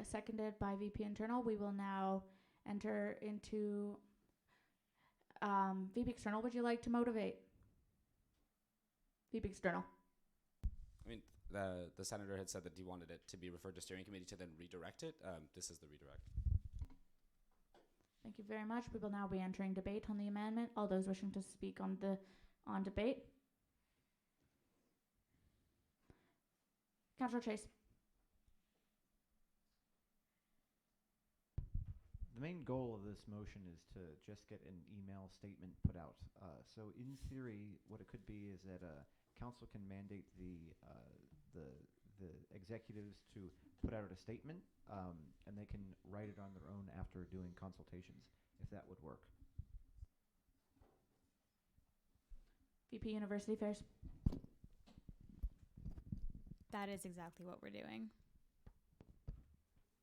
[SPEAKER 1] Seconded by VP Internal. We will now enter into VP External. Would you like to motivate? VP External.
[SPEAKER 8] I mean, the senator had said that he wanted it to be referred to steering committee to then redirect it. This is the redirect.
[SPEAKER 1] Thank you very much. We will now be entering debate on the amendment. All those wishing to speak on debate. Councillor Chase.
[SPEAKER 9] The main goal of this motion is to just get an email statement put out. So in theory, what it could be is that council can mandate the executives to put out a statement, and they can write it on their own after doing consultations, if that would work.
[SPEAKER 1] VP University Affairs.
[SPEAKER 10] That is exactly what we're doing.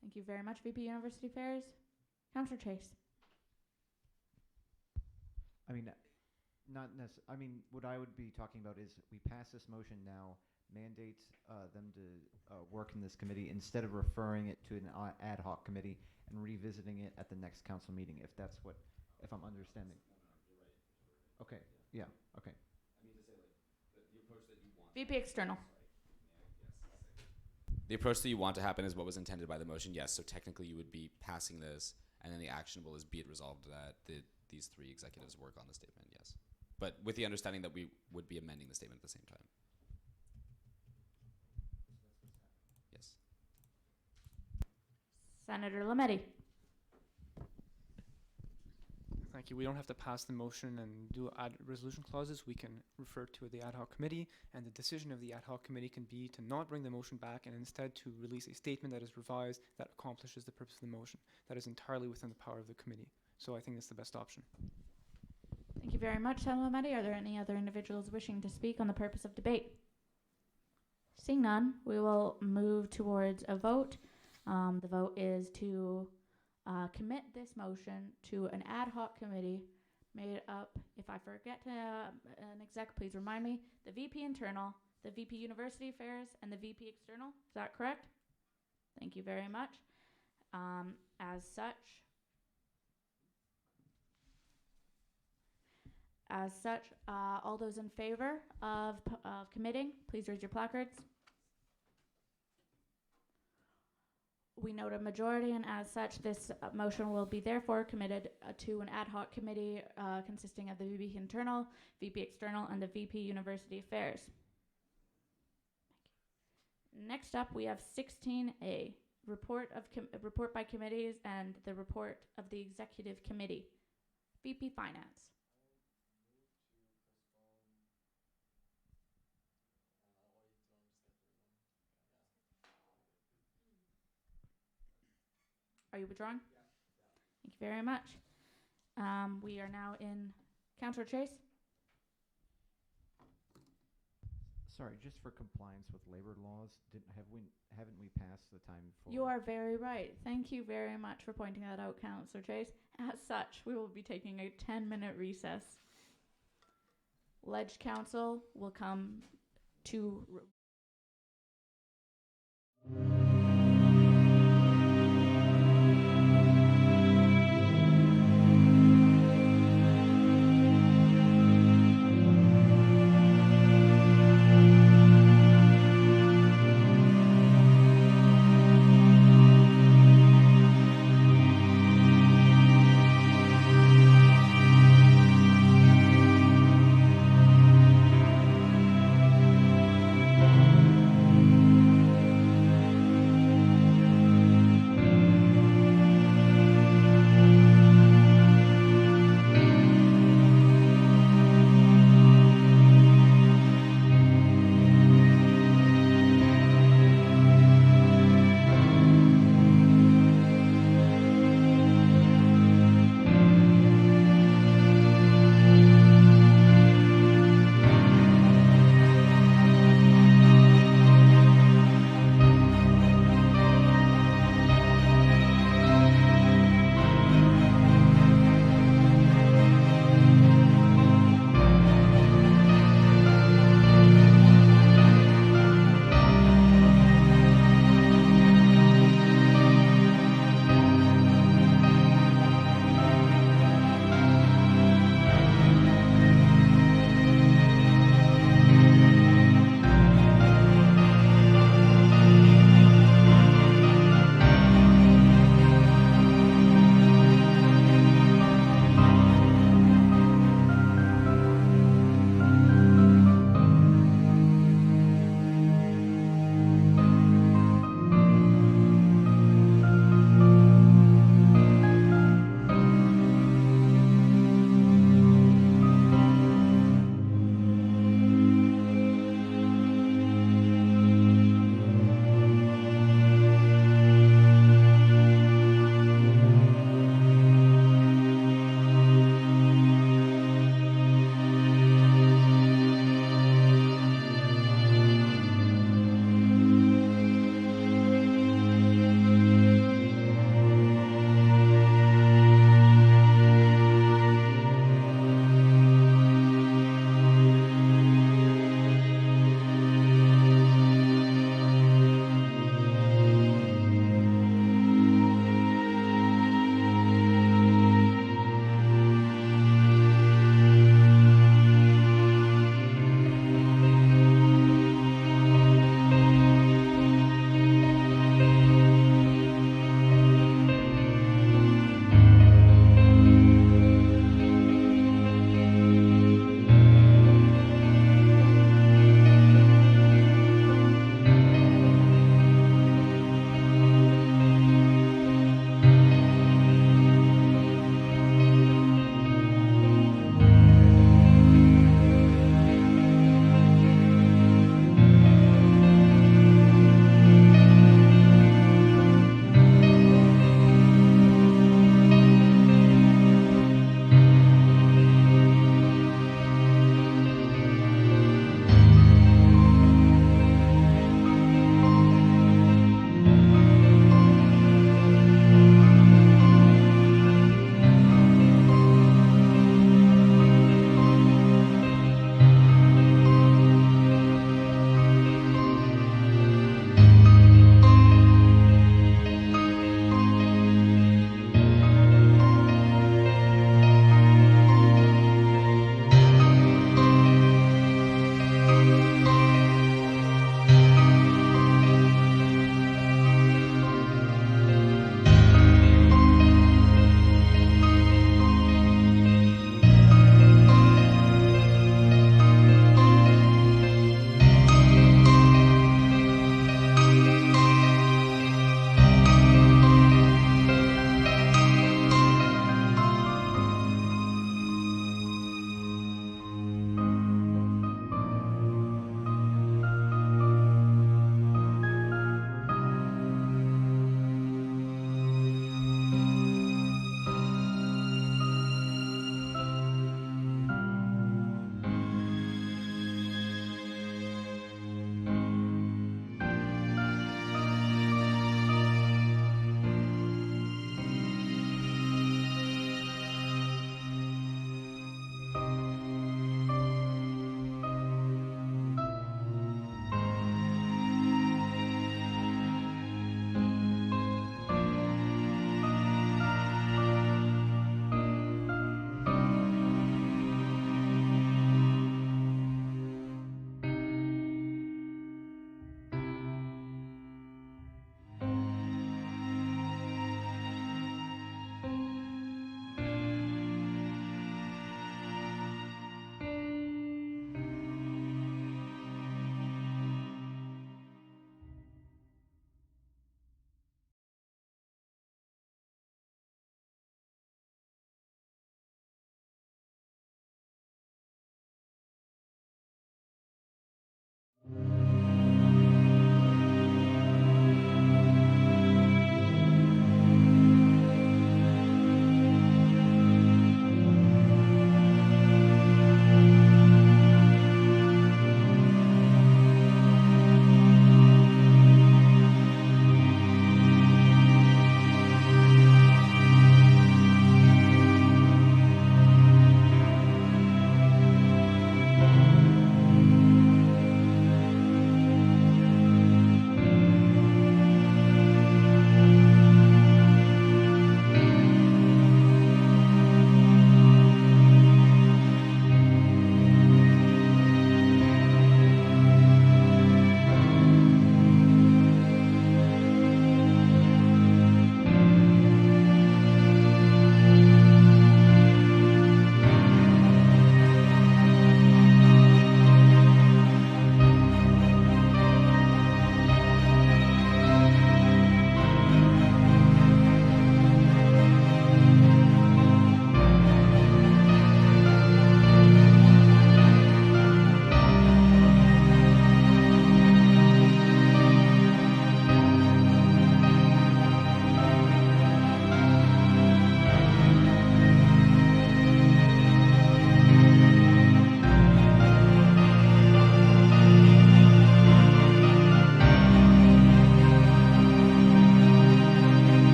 [SPEAKER 1] Thank you very much, VP University Affairs. Councillor Chase.
[SPEAKER 9] I mean, not necessarily. I mean, what I would be talking about is we pass this motion now, mandate them to work in this committee instead of referring it to an ad hoc committee and revisiting it at the next council meeting, if that's what, if I'm understanding. Okay, yeah, okay.
[SPEAKER 8] I mean to say, like, the approach that you want.
[SPEAKER 1] VP External.
[SPEAKER 8] The approach that you want to happen is what was intended by the motion, yes. So technically you would be passing this, and then the actionable is be it resolved that these three executives work on the statement, yes. But with the understanding that we would be amending the statement at the same time. Yes.
[SPEAKER 1] Senator Lametti.
[SPEAKER 2] Thank you. We don't have to pass the motion and do resolution clauses. We can refer to the ad hoc committee, and the decision of the ad hoc committee can be to not bring the motion back and instead to release a statement that is revised that accomplishes the purpose of the motion. That is entirely within the power of the committee. So I think that's the best option.
[SPEAKER 1] Thank you very much, Senator Lametti. Are there any other individuals wishing to speak on the purpose of debate? Seeing none, we will move towards a vote. The vote is to commit this motion to an ad hoc committee made up, if I forget an exec, please remind me, the VP Internal, the VP University Affairs, and the VP External. Is that correct? Thank you very much. As such, all those in favor of committing, please raise your placards. We note a majority, and as such, this motion will be therefore committed to an ad hoc committee consisting of the VP Internal, VP External, and the VP University Affairs. Next up, we have 16A, report by committees and the report of the Executive Committee. VP Finance. Are you withdrawing? Yeah. Thank you very much. We are now in Councillor Chase.
[SPEAKER 9] Sorry, just for compliance with labor laws, haven't we passed the time for?
[SPEAKER 1] You are very right. Thank you very much for pointing that out, Councillor Chase. As such, we will be taking a 10-minute recess. Ledge Council will come to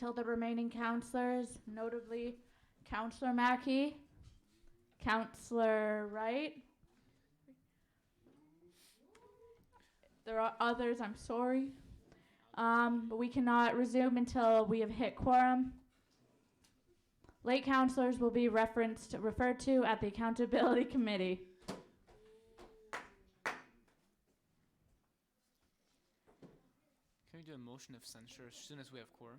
[SPEAKER 1] until the remaining counselors, notably Counselor Mackey, Counselor Wright. There are others, I'm sorry. But we cannot resume until we have hit quorum. Late counselors will be referred to at the Accountability Committee.
[SPEAKER 2] Can we do a motion of censure as soon as we have quorum?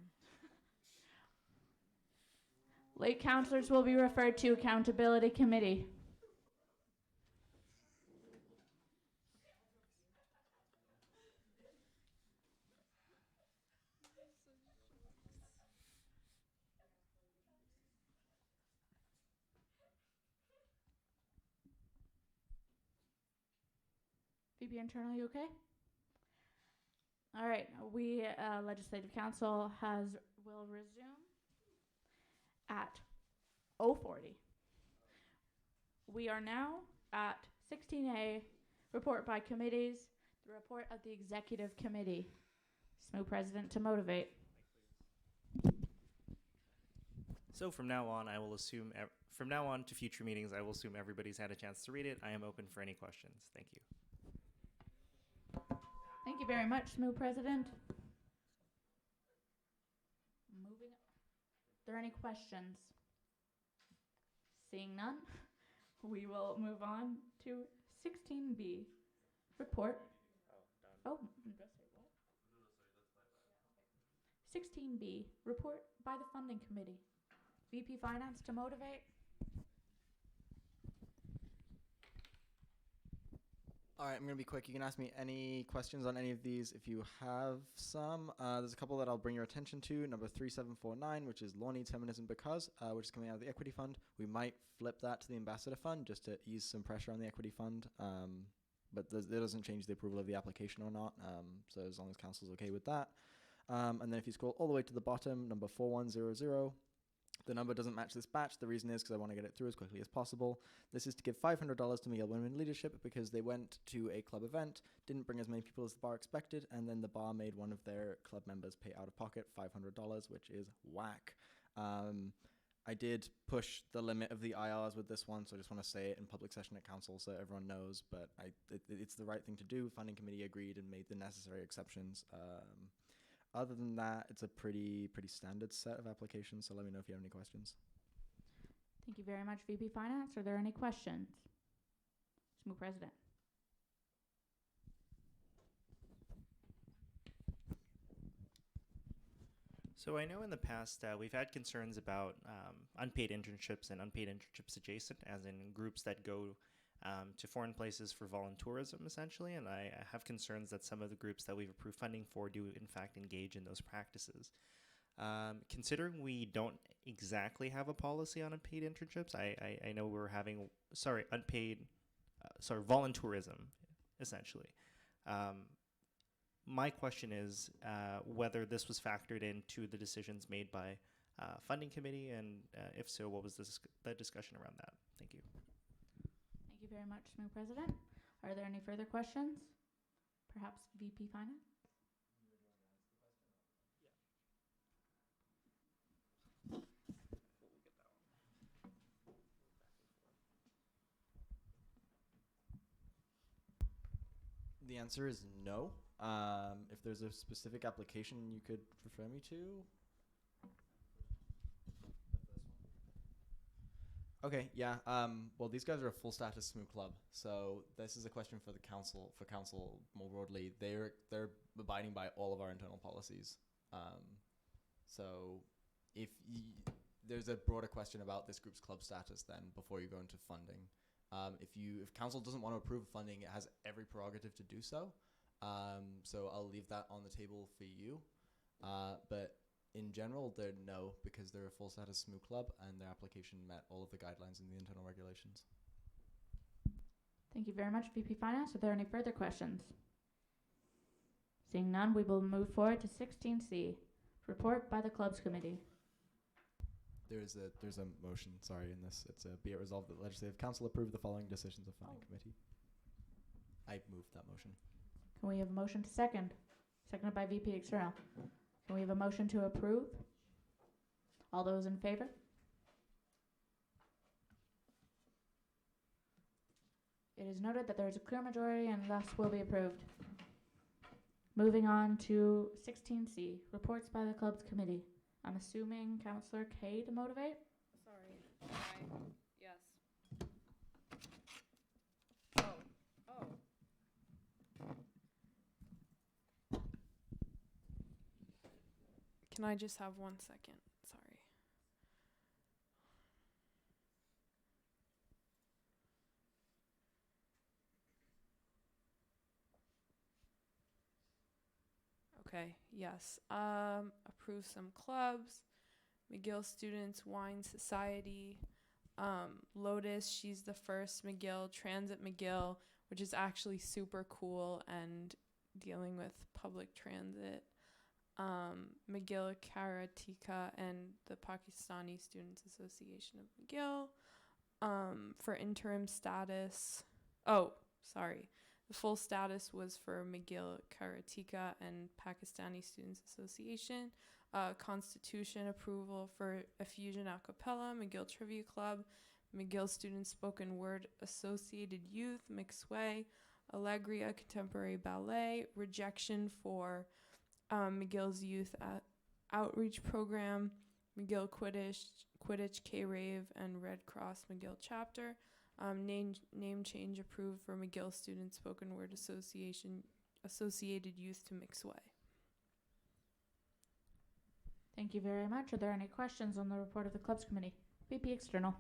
[SPEAKER 1] Late counselors will be referred to Accountability Committee. VP Internal, you okay? All right, we Legislative Council will resume at 0:40. We are now at 16A, report by committees, the report of the Executive Committee. SMU President to motivate.
[SPEAKER 5] So from now on, I will assume, from now on to future meetings, I will assume everybody's had a chance to read it. I am open for any questions. Thank you.
[SPEAKER 1] Thank you very much, SMU President. Moving on. Are there any questions? Seeing none, we will move on to 16B, report. Oh, 16B, report by the Funding Committee. VP Finance to motivate.
[SPEAKER 6] All right, I'm going to be quick. You can ask me any questions on any of these if you have some. There's a couple that I'll bring your attention to. Number 3749, which is Law Needs Feminism Because, which is coming out of the Equity Fund. We might flip that to the Ambassador Fund just to ease some pressure on the Equity Fund. But that doesn't change the approval of the application or not. So as long as Council's okay with that. And then if you scroll all the way to the bottom, number 4100, the number doesn't match this batch. The reason is because I want to get it through as quickly as possible. This is to give $500 to Miguel Women Leadership because they went to a club event, didn't bring as many people as the bar expected, and then the bar made one of their club members pay out of pocket $500, which is whack. I did push the limit of the IRs with this one, so I just want to say it in public session at council so everyone knows, but it's the right thing to do. Funding committee agreed and made the necessary exceptions. Other than that, it's a pretty standard set of applications, so let me know if you have any questions.
[SPEAKER 1] Thank you very much, VP Finance. Are there any questions? SMU President.
[SPEAKER 5] So I know in the past we've had concerns about unpaid internships and unpaid internships adjacent, as in groups that go to foreign places for voluntourism, essentially, and I have concerns that some of the groups that we've approved funding for do, in fact, engage in those practices. Considering we don't exactly have a policy on unpaid internships, I know we're having, voluntourism, essentially. My question is whether this was factored into the decisions made by funding committee, and if so, what was the discussion around that? Thank you.
[SPEAKER 1] Thank you very much, SMU President. Are there any further questions? Perhaps VP Finance?
[SPEAKER 6] The answer is no. If there's a specific application you could refer me to. Okay, yeah. Well, these guys are a full status SMU club, so this is a question for the council. For council more broadly, they're abiding by all of our internal policies. So if there's a broader question about this group's club status, then before you go into funding, if council doesn't want to approve funding, it has every prerogative to do so. So I'll leave that on the table for you. But in general, they're no, because they're a full status SMU club and their application met all of the guidelines in the internal regulations.
[SPEAKER 1] Thank you very much, VP Finance. Are there any further questions? Seeing none, we will move forward to 16C, report by the clubs committee.
[SPEAKER 6] There's a motion, sorry, in this. It's be it resolved that the Legislative Council approve the following decisions of funding committee. I moved that motion.
[SPEAKER 1] Can we have a motion to second? Seconded by VP External. Can we have a motion to approve? All those in favor? It is noted that there is a clear majority and thus will be approved. Moving on to 16C, reports by the club's committee. I'm assuming Councillor K to motivate?
[SPEAKER 13] Sorry. Yes. Oh. Can I just have 1 second? Sorry. Okay, yes. Approve some clubs. McGill Students Wine Society. Lotus, she's the first McGill. Transit McGill, which is actually super cool and dealing with public transit. McGill Karatika and the Pakistani Students Association of McGill. For interim status, the full status was for McGill Karatika and Pakistani Students Association. Constitution approval for a fusion a cappella, McGill Trivia Club, McGill Students Spoken Word Associated Youth, Mixed Way, Allegria Contemporary Ballet, rejection for McGill's Youth Outreach Program, McGill Quidditch K-Rave, and Red Cross McGill Chapter. Name change approved for McGill Student Spoken Word Association Associated Youth to Mixed Way.
[SPEAKER 1] Thank you very much. Are there any questions on the report of the clubs committee? VP External.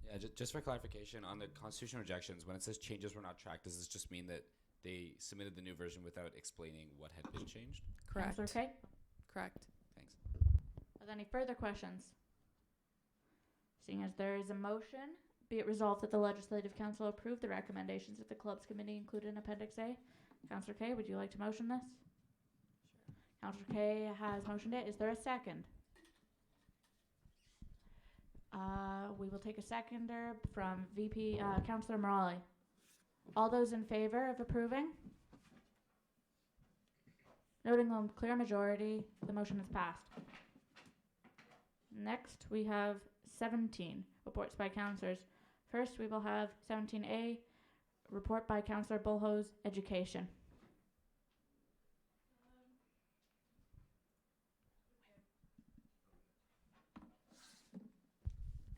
[SPEAKER 8] Yeah, just for clarification, on the constitutional rejections, when it says changes were not tracked, does this just mean that they submitted the new version without explaining what had been changed?
[SPEAKER 13] Correct.
[SPEAKER 1] Councillor K?
[SPEAKER 13] Correct.
[SPEAKER 8] Thanks.
[SPEAKER 1] Are there any further questions? Seeing as there is a motion, be it resolved that the Legislative Council approve the recommendations of the clubs committee included in Appendix A. Councillor K, would you like to motion this? Sure. Councillor K has motioned it. Is there a second? We will take a seconder from VP Councillor Morali. All those in favor of approving? Noting the clear majority, the motion is passed. Next, we have 17 reports by councillors. First, we will have 17A, report by Councillor Bullhose, Education.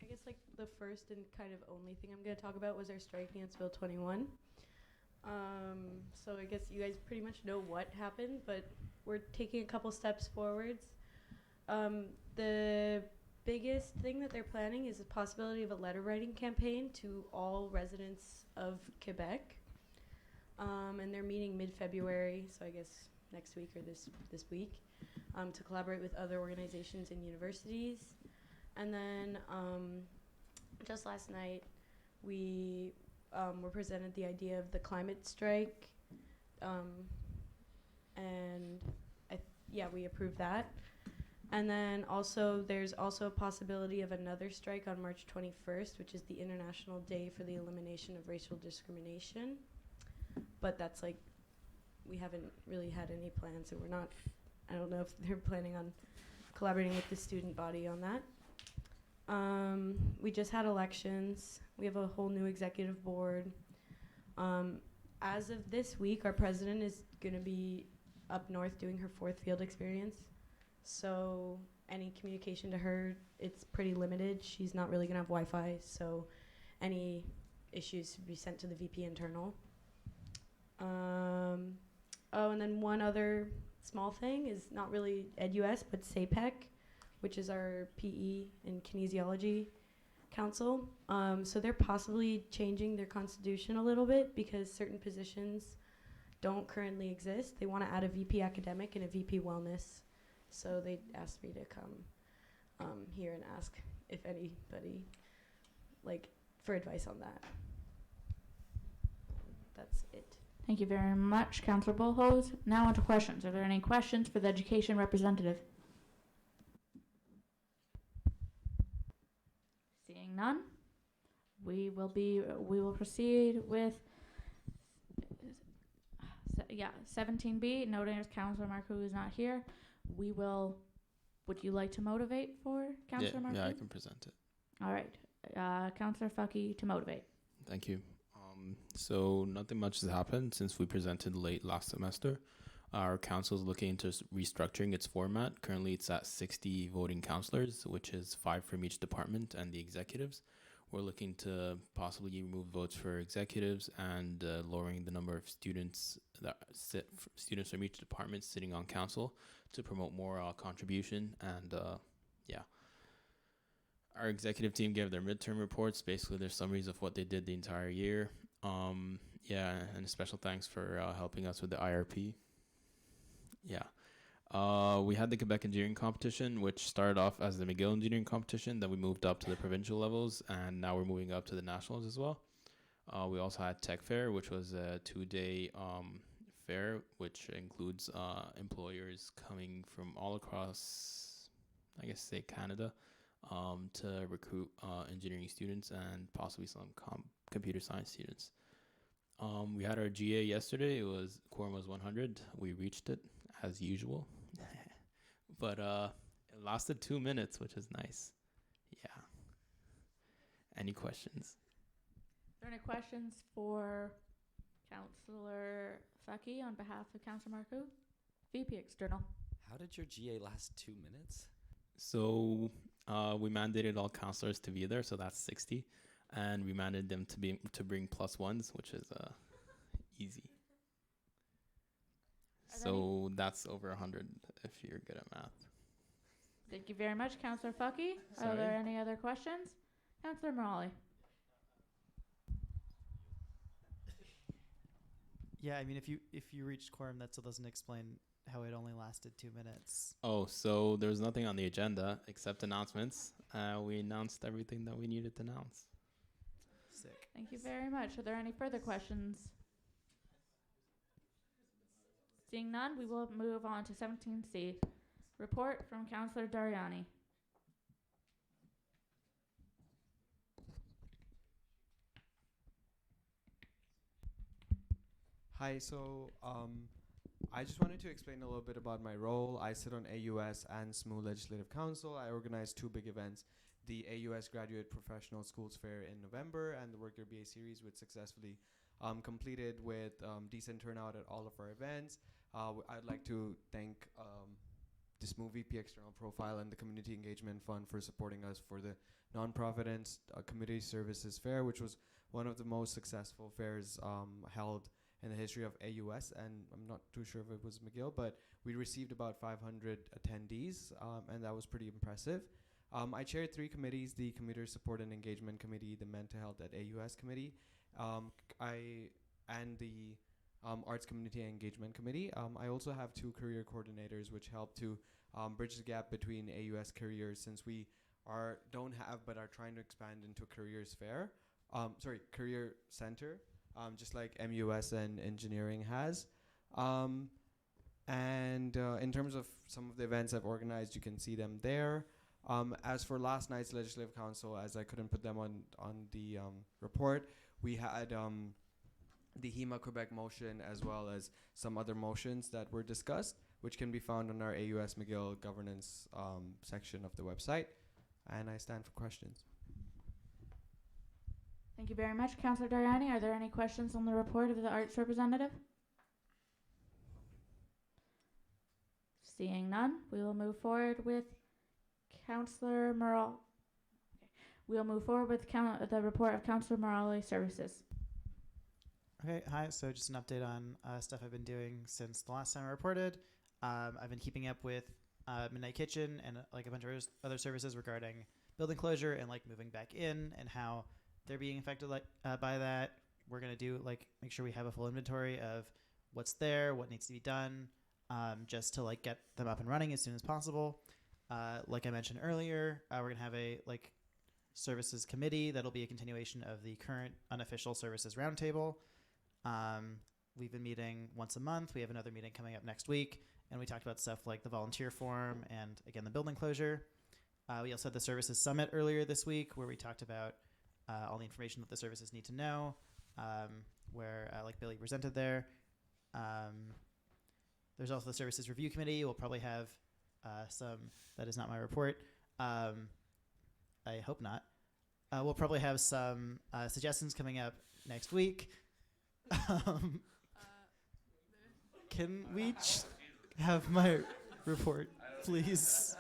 [SPEAKER 4] I guess like the first and kind of only thing I'm going to talk about was our strike against Bill 21. So I guess you guys pretty much know what happened, but we're taking a couple steps forwards. The biggest thing that they're planning is the possibility of a letter writing campaign to all residents of Quebec. And they're meeting mid-February, so I guess next week or this week, to collaborate with other organizations and universities. And then just last night, we were presented the idea of the climate strike, and we approved that. And then also, there's also a possibility of another strike on March 21st, which is the International Day for the Elimination of Racial Discrimination. But that's like, we haven't really had any plans, and I don't know if they're planning on collaborating with the student body on that. We just had elections. We have a whole new executive board. As of this week, our president is going to be up north doing her 4th field experience. So any communication to her, it's pretty limited. She's not really going to have Wi-Fi, so any issues should be sent to the VP internal. And then one other small thing is not really EdUS, but SAPEC, which is our PE and kinesiology council. So they're possibly changing their constitution a little bit because certain positions don't currently exist. They want to add a VP academic and a VP wellness. So they asked me to come here and ask if anybody, for advice on that. That's it.
[SPEAKER 1] Thank you very much, Councillor Bullhose. Now on to questions. Are there any questions for the education representative? Seeing none, we will proceed with 17B, noting as Councilor Marcoux is not here, would you like to motivate for Councilor Marcoux?
[SPEAKER 22] Yeah, I can present it.
[SPEAKER 1] All right. Councilor Fucky to motivate.
[SPEAKER 22] Thank you. So nothing much has happened since we presented late last semester. Our council is looking into restructuring its format. Currently, it's at 60 voting councillors, which is 5 from each department and the executives. We're looking to possibly remove votes for executives and lowering the number of students students from each department sitting on council to promote more contribution. And our executive team gave their midterm reports, basically their summaries of what they did the entire year. And a special thanks for helping us with the IRP. We had the Quebec Engineering Competition, which started off as the McGill Engineering Competition. Then we moved up to the provincial levels, and now we're moving up to the nationals as well. We also had Tech Fair, which was a 2-day fair, which includes employers coming from all across, I guess, say Canada, to recruit engineering students and possibly some computer science students. We had our GA yesterday. Quorum was 100. We reached it as usual. But it lasted 2 minutes, which is nice. Yeah. Any questions?
[SPEAKER 1] Are there any questions for Councillor Fucky on behalf of Councillor Marcoux? VP External.
[SPEAKER 8] How did your GA last 2 minutes?
[SPEAKER 22] So we mandated all counselors to be there, so that's 60. And we mandated them to bring +1s, which is easy. So that's over 100 if you're good at math.
[SPEAKER 1] Thank you very much, Councillor Fucky. Are
[SPEAKER 22] Sorry.
[SPEAKER 1] there any other questions? Councillor Morali.
[SPEAKER 18] Yeah, I mean, if you reached quorum, that still doesn't explain how it only lasted 2 minutes.
[SPEAKER 22] Oh, so there was nothing on the agenda except announcements. We announced everything that we needed to announce.
[SPEAKER 18] Sick.
[SPEAKER 1] Thank you very much. Are there any further questions? Seeing none, we will move on to 17C. Report from Councillor Dariani.
[SPEAKER 20] Hi, so I just wanted to explain a little bit about my role. I sit on AUS and SMU Legislative Council. I organize 2 big events, the AUS Graduate Professional Schools Fair in November and the Work Your BA series, which successfully completed with decent turnout at all of our events. I'd like to thank the SMU VP External Profile and the Community Engagement Fund for supporting us for the Nonprofit and Community Services Fair, which was one of the most successful fairs held in the history of AUS, and I'm not too sure if it was McGill, but we received about 500 attendees, and that was pretty impressive. I chaired 3 committees, the Commuter Support and Engagement Committee, the Mental Health at AUS Committee, and the Arts Community Engagement Committee. I also have 2 career coordinators, which help to bridge the gap between AUS careers, since we don't have but are trying to expand into careers fair. Career center, just like MUS and engineering has. And in terms of some of the events I've organized, you can see them there. As for last night's Legislative Council, as I couldn't put them on the report, we had the HEMA Quebec motion as well as some other motions that were discussed, which can be found on our AUS McGill governance section of the website. And I stand for questions.
[SPEAKER 1] Thank you very much, Councillor Dariani. Are there any questions on the report of the arts representative? Seeing none, we will move forward with Councillor Morale. We'll move forward with the report of Councillor Morale Services.
[SPEAKER 18] Okay, hi. So just an update on stuff I've been doing since the last time I reported. I've been keeping up with Midnight Kitchen and like a bunch of other services regarding building closure and like moving back in and how they're being affected by that. We're gonna do make sure we have a full inventory of what's there, what needs to be done, just to get them up and running as soon as possible. Like I mentioned earlier, we're gonna have a services committee that'll be a continuation of the current unofficial services roundtable. We've been meeting once a month. We have another meeting coming up next week, and we talked about stuff like the volunteer forum and again the building closure. We also had the services summit earlier this week where we talked about all the information that the services need to know, where like Billy presented there. There's also the Services Review Committee. We'll probably have some, that is not my report. I hope not. We'll probably have some suggestions coming up next week. Can we have my report, please?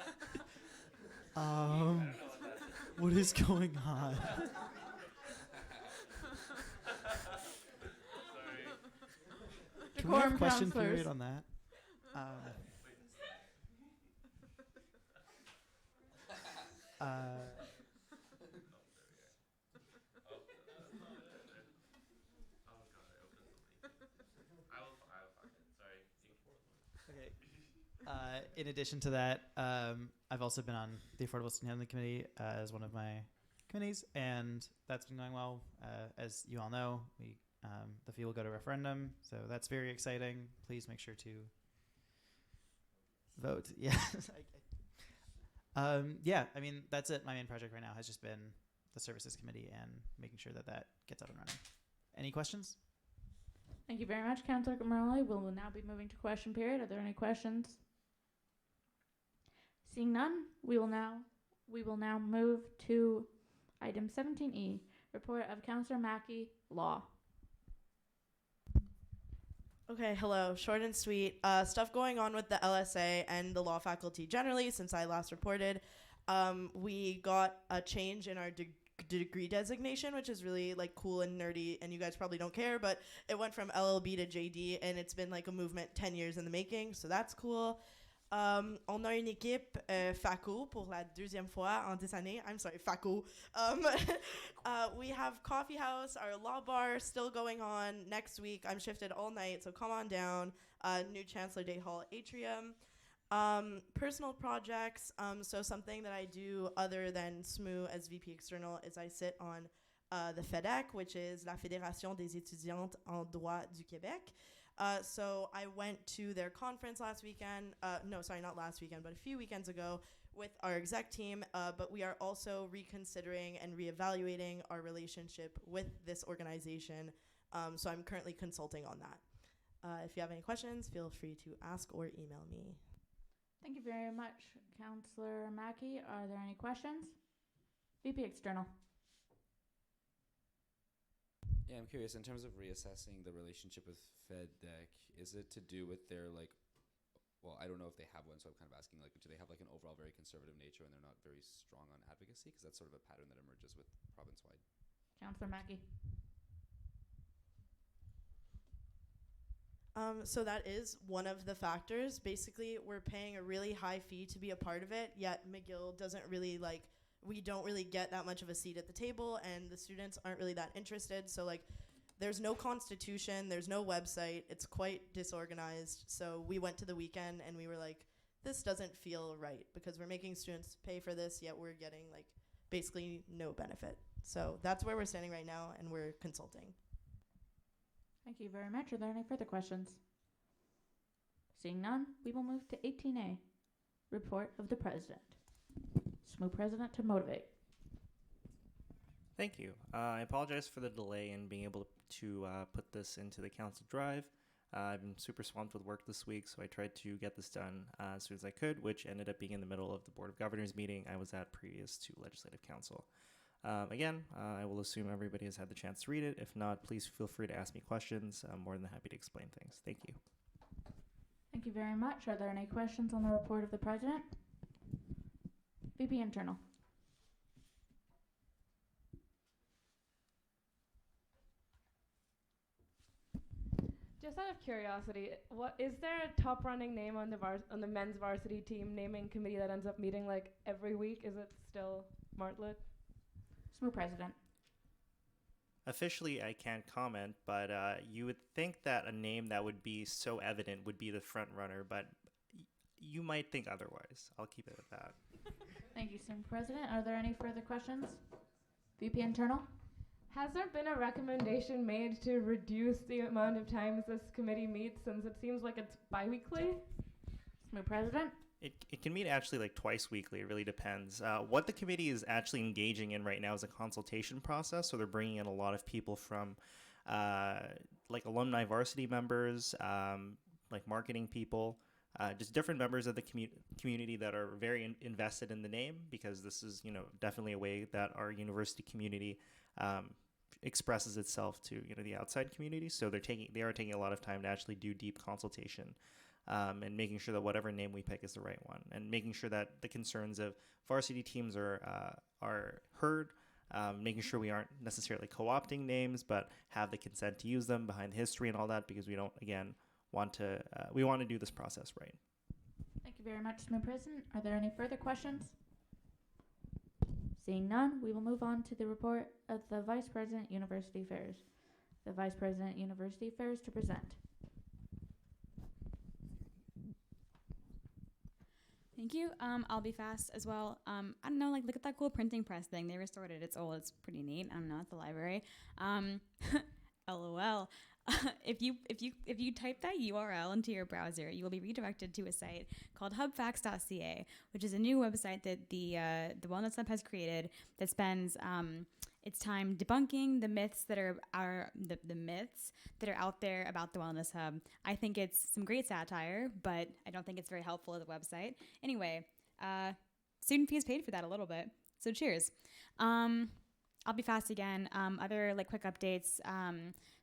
[SPEAKER 18] What is going on? Can we have question period on that? Okay. In addition to that, I've also been on the Affordable Student Housing Committee as one of my committees, and that's been going well. As you all know, the fee will go to referendum, so that's very exciting. Please make sure to vote. Yeah. Yeah, I mean, that's it. My main project right now has just been the Services Committee and making sure that that gets up and running. Any questions?
[SPEAKER 1] Thank you very much, Councillor Morelli. We will now be moving to question period. Are there any questions? Seeing none, we will now move to item 17E, report of Councillor Mackey, Law.
[SPEAKER 14] Okay, hello. Short and sweet. Stuff going on with the LSA and the law faculty generally since I last reported. We got a change in our degree designation, which is really like cool and nerdy, and you guys probably don't care, but it went from LLB to JD, and it's been like a movement 10 years in the making, so that's cool. On a une équipe FACO pour la deuxième fois en 10 années. I'm sorry, FACO. We have Coffee House, our law bar, still going on next week. I'm shifted all night, so come on down. New Chancellor Day Hall atrium. Personal projects. So something that I do other than SMU as VP External is I sit on the FEDEC, which is la Fédération des étudiantes en droit du Québec. So I went to their conference last weekend. No, sorry, not last weekend, but a few weekends ago with our exec team. But we are also reconsidering and reevaluating our relationship with this organization. So I'm currently consulting on that. If you have any questions, feel free to ask or email me.
[SPEAKER 1] Thank you very much, Councillor Mackey. Are there any questions? VP External.
[SPEAKER 8] Yeah, I'm curious, in terms of reassessing the relationship with FedDec, is it to do with their, like, well, I don't know if they have one, so I'm kind of asking, like, do they have, like, an overall very conservative nature and they're not very strong on advocacy? Because that's sort of a pattern that emerges with province-wide.
[SPEAKER 1] Councillor Mackey.
[SPEAKER 14] So that is one of the factors. Basically, we're paying a really high fee to be a part of it, yet McGill doesn't really, like, we don't really get that much of a seat at the table, and the students aren't really that interested. So, like, there's no constitution, there's no website. It's quite disorganized. So we went to the weekend, and we were like, this doesn't feel right because we're making students pay for this, yet we're getting, like, basically no benefit. So that's where we're standing right now, and we're consulting.
[SPEAKER 1] Thank you very much. Are there any further questions? Seeing none, we will move to 18A, report of the President. SMU President to motivate.
[SPEAKER 21] Thank you. I apologize for the delay in being able to put this into the council drive. I've been super swamped with work this week, so I tried to get this done as soon as I could, which ended up being in the middle of the Board of Governors meeting I was at previous to Legislative Council. Again, I will assume everybody has had the chance to read it. If not, please feel free to ask me questions. I'm more than happy to explain things. Thank you.
[SPEAKER 1] Thank you very much. Are there any questions on the report of the President? VP Internal.
[SPEAKER 23] Just out of curiosity, what is there a top running name on the men's varsity team naming committee that ends up meeting like every week? Is it still Martlet?
[SPEAKER 1] SMU President.
[SPEAKER 21] Officially, I can't comment, but you would think that a name that would be so evident would be the front runner, but you might think otherwise. I'll keep it at that.
[SPEAKER 1] Thank you, SMU President. Are there any further questions? VP Internal.
[SPEAKER 23] Has there been a recommendation made to reduce the amount of times this committee meets, since it seems like it's bi-weekly?
[SPEAKER 1] SMU President.
[SPEAKER 21] It can meet actually like twice weekly. It really depends. What the committee is actually engaging in right now is a consultation process. So they're bringing in a lot of people from like alumni varsity members, like marketing people, just different members of the community that are very invested in the name, because this is, definitely a way that our university community expresses itself to, the outside community. So they are taking a lot of time to actually do deep consultation, and making sure that whatever name we pick is the right one, and making sure that the concerns of varsity teams are heard, making sure we aren't necessarily co-opting names, but have the consent to use them behind the history and all that, because we don't, again, we want to do this process right.
[SPEAKER 1] Thank you very much, Mr. President. Are there any further questions? Seeing none, we will move on to the report of the Vice President, University Affairs. The Vice President, University Affairs, to present.
[SPEAKER 10] Thank you. I'll be fast as well. I don't know, like, look at that cool printing press thing. They restored it. It's old. It's pretty neat. I don't know, at the library. LOL. If you type that URL into your browser, you will be redirected to a site called hubfacts.ca, which is a new website that the Wellness Hub has created that spends its time debunking the myths that are the myths that are out there about the Wellness Hub. I think it's some great satire, but I don't think it's very helpful as a website. Anyway, student fees paid for that a little bit, so cheers. I'll be fast again. Other quick updates.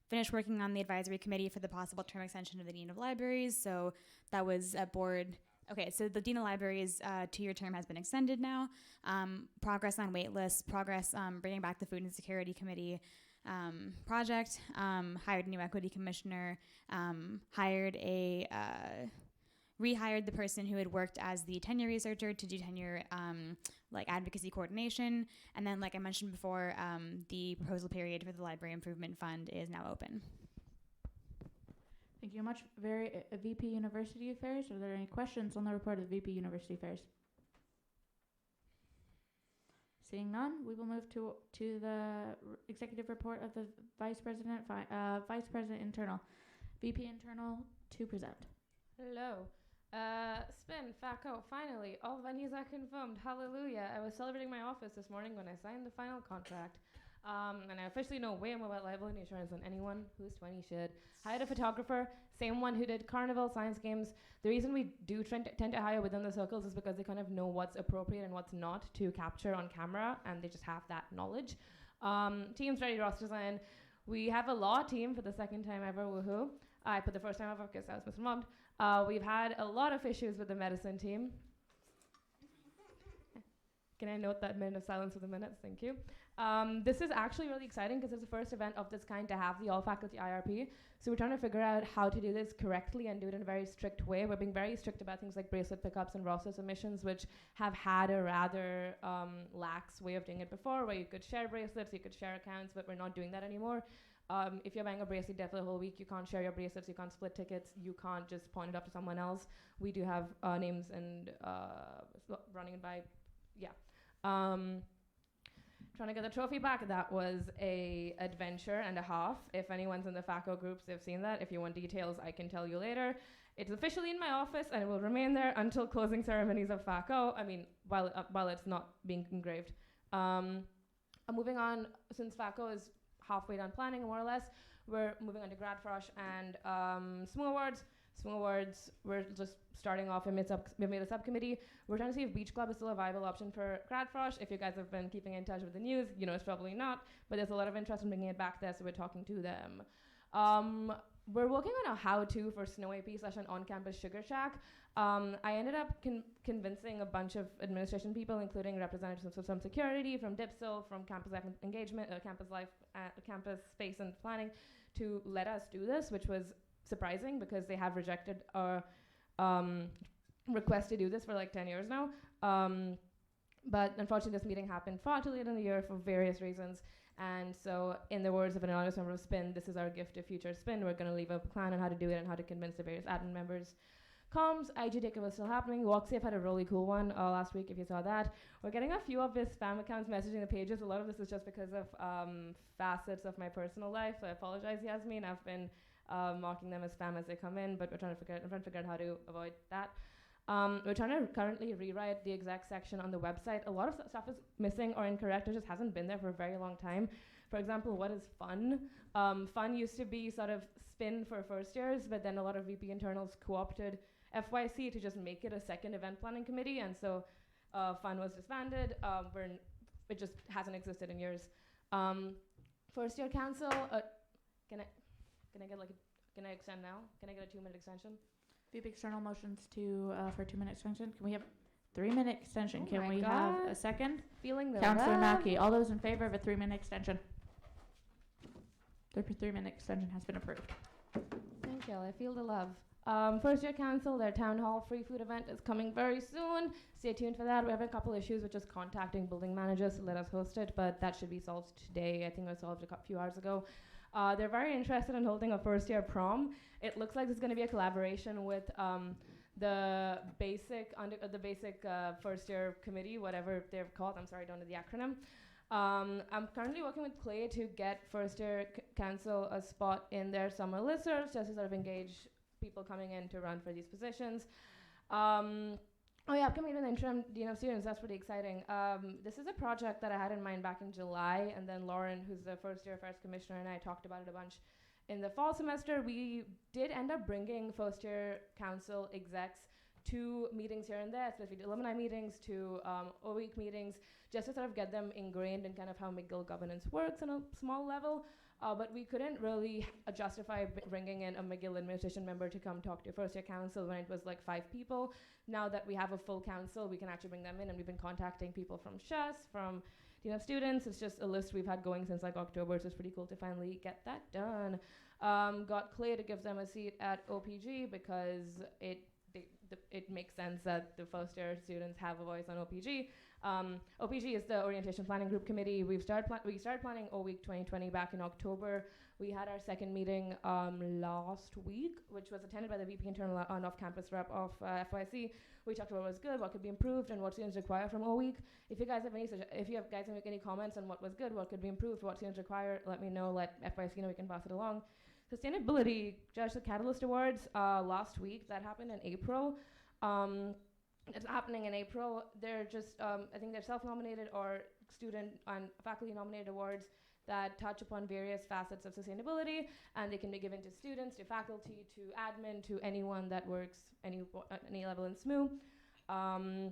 [SPEAKER 10] Finished working on the advisory committee for the possible term extension of the Dean of Libraries. So that was a board. Okay, so the Dean of Libraries 2-year term has been extended now. Progress on wait lists, progress bringing back the Food and Security Committee project, hired a new equity commissioner, rehired the person who had worked as the tenure researcher to do tenure advocacy coordination. And then, like I mentioned before, the proposal period for the Library Improvement Fund is now open.
[SPEAKER 1] Thank you much. VP University Affairs. Are there any questions on the report of the VP University Affairs? Seeing none, we will move to the executive report of the Vice President Internal. VP Internal to present.
[SPEAKER 23] Hello. Spin, FACO, finally, all venues are confirmed. Hallelujah. I was celebrating my office this morning when I signed the final contract. And I officially know way more about liability insurance than anyone who's 20 should. Hired a photographer, same one who did Carnival, Science Games. The reason we do tend to hire within the circles is because they kind of know what's appropriate and what's not to capture on camera, and they just have that knowledge. Team's ready, rosters in. We have a law team for the second time ever, woohoo. I put the first time ever because I was mismugged. We've had a lot of issues with the medicine team. Can I note that minute of silence for the minutes? Thank you. This is actually really exciting because it's the first event of this kind to have the all-faculty IRP. So we're trying to figure out how to do this correctly and do it in a very strict way. We're being very strict about things like bracelet pickups and roster submissions, which have had a rather lax way of doing it before, where you could share bracelets, you could share accounts, but we're not doing that anymore. If you're buying a bracelet for the whole week, you can't share your bracelets, you can't split tickets, you can't just point it up to someone else. We do have names and running it by, yeah. Trying to get the trophy back, that was a adventure and a half. If anyone's in the FACO groups, they've seen that. If you want details, I can tell you later. It's officially in my office and it will remain there until closing ceremonies of FACO. I mean, while it's not being engraved. I'm moving on, since FACO is halfway done planning, more or less. We're moving on to Grad Frosh and SMU Awards. SMU Awards, we're just starting off. We've made a subcommittee. We're trying to see if Beach Club is still a viable option for Grad Frosh. If you guys have been keeping in touch with the news, you know it's probably not, but there's a lot of interest in bringing it back there, so we're talking to them. We're working on a how-to for Snow AP / an on-campus sugar shack. I ended up convincing a bunch of administration people, including representatives of some security, from DIPSIL, from Campus Life Engagement, Campus Space and Planning, to let us do this, which was surprising because they have rejected our request to do this for like 10 years now. But unfortunately, this meeting happened far too late in the year for various reasons. And so, in the words of an anonymous member of SPIN, this is our gift to future SPIN. We're going to leave a plan on how to do it and how to convince the various admin members. Comms, IG Takeover was still happening. WalkSafe had a really cool one last week, if you saw that. We're getting a few of these spam accounts messaging the pages. A lot of this is just because of facets of my personal life. So I apologize, Yasmin. I've been marking them as spam as they come in, but we're trying to figure out how to avoid that. We're trying to currently rewrite the exact section on the website. A lot of stuff is missing or incorrect. It just hasn't been there for a very long time. For example, what is fun? Fun used to be sort of spin for first years, but then a lot of VP internals co-opted FYC to just make it a second event planning committee, and so fun was disbanded. It just hasn't existed in years. First year council, can I extend now? Can I get a 2-minute extension?
[SPEAKER 1] VP external motions to for 2-minute extension. Can we have 3-minute extension?
[SPEAKER 23] Oh
[SPEAKER 1] Can
[SPEAKER 23] my
[SPEAKER 1] we have a
[SPEAKER 23] God.
[SPEAKER 1] second?
[SPEAKER 23] Feeling the
[SPEAKER 1] Councillor
[SPEAKER 23] love.
[SPEAKER 1] Mackey. All those in favor of a 3-minute extension? The 3-minute extension has been approved.
[SPEAKER 23] Thank you. I feel the love. First year council, their town hall free food event is coming very soon. Stay tuned for that. We have a couple issues with just contacting building managers to let us host it, but that should be solved today. I think it was solved a few hours ago. They're very interested in holding a first year prom. It looks like it's going to be a collaboration with the basic first year committee, whatever they're called. I'm sorry, I don't know the acronym. I'm currently working with Clay to get first year council a spot in their summer listservs just to sort of engage people coming in to run for these positions. Oh yeah, upcoming with the interim dean of students. That's pretty exciting. This is a project that I had in mind back in July, and then Lauren, who's the first year affairs commissioner, and I talked about it a bunch in the fall semester. We did end up bringing first year council execs to meetings here and there, especially alumni meetings, to O-week meetings, just to sort of get them ingrained in kind of how McGill governance works on a small level. But we couldn't really justify bringing in a McGill administration member to come talk to first year council when it was like 5 people. Now that we have a full council, we can actually bring them in, and we've been contacting people from SHUS, from Dean of Students. It's just a list we've had going since like October, so it's pretty cool to finally get that done. Got Clay to give them a seat at OPG because it makes sense that the first year students have a voice on OPG. OPG is the Orientation Planning Group Committee. We started planning O-Week 2020 back in October. We had our second meeting last week, which was attended by the VP internal and off-campus rep of FYC. We talked about what was good, what could be improved, and what students require from O-Week. If you guys have any comments on what was good, what could be improved, what students require, let me know. Let FYC know, we can pass it along. Sustainability, Judge the Catalyst Awards last week. That happened in April. It's happening in April. They're just, I think they're self-nominated or student and faculty-nominated awards that touch upon various facets of sustainability, and they can be given to students, to faculty, to admin, to anyone that works at any level in SMU. And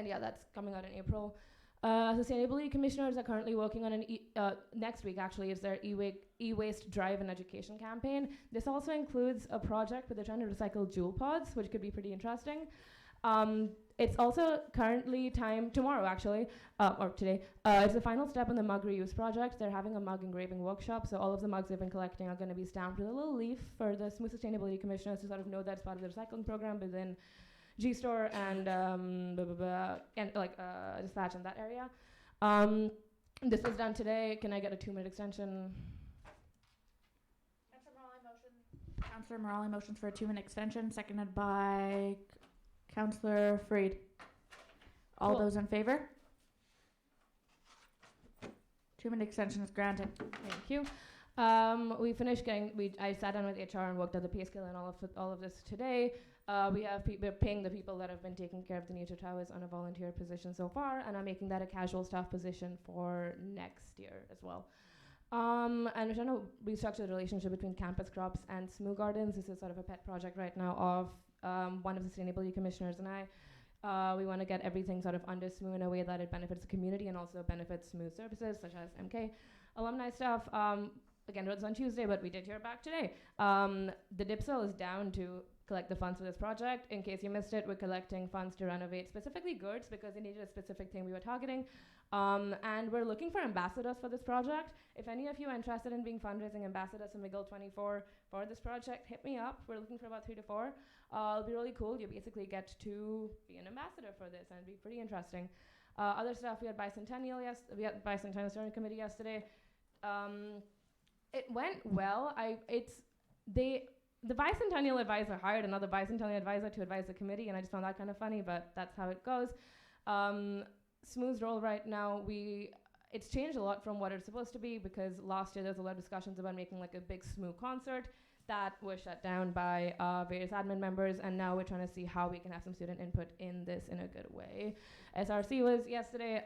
[SPEAKER 23] yeah, that's coming out in April. Sustainability commissioners are currently working on next week actually is their e-waste drive and education campaign. This also includes a project where they're trying to recycle jewel pods, which could be pretty interesting. It's also currently tomorrow actually, or today, it's the final step in the mug reuse project. They're having a mug engraving workshop, so all of the mugs they've been collecting are going to be stamped with a little leaf for the SMU Sustainability Commissioners to sort of know that's part of the recycling program within G-Store and dispatch in that area. This was done today. Can I get a 2-minute extension?
[SPEAKER 1] Councillor Morali motions for a 2-minute extension, seconded by Councillor Freed. All
[SPEAKER 23] Cool.
[SPEAKER 1] those in favor? 2-minute extension is granted.
[SPEAKER 23] Thank you. We finished I sat down with HR and worked out the pay scale and all of this today. We're paying the people that have been taking care of the nature towers on a volunteer position so far, and I'm making that a casual staff position for next year as well. And we're trying to restructure the relationship between campus crops and SMU gardens. This is sort of a pet project right now of one of the sustainability commissioners and I. We want to get everything sort of under SMU in a way that it benefits the community and also benefits SMU services such as MK alumni stuff. Again, it was on Tuesday, but we did hear back today. The DIPSL is down to collect the funds for this project. In case you missed it, we're collecting funds to renovate specifically goods because they needed a specific thing we were targeting. And we're looking for ambassadors for this project. If any of you are interested in being fundraising ambassadors for McGill 24 for this project, hit me up. We're looking for about 3 to 4. It'll be really cool. You basically get to be an ambassador for this, and it'd be pretty interesting. Other stuff, we had Bicentennial Steering Committee yesterday. It went well. The Bicentennial advisor hired another Bicentennial advisor to advise the committee, and I just found that kind of funny, but that's how it goes. SMU's role right now, it's changed a lot from what it's supposed to be, because last year there was a lot of discussions about making like a big SMU concert. that was shut down by various admin members, and now we're trying to see how we can have some student input in this in a good way. SRC was yesterday.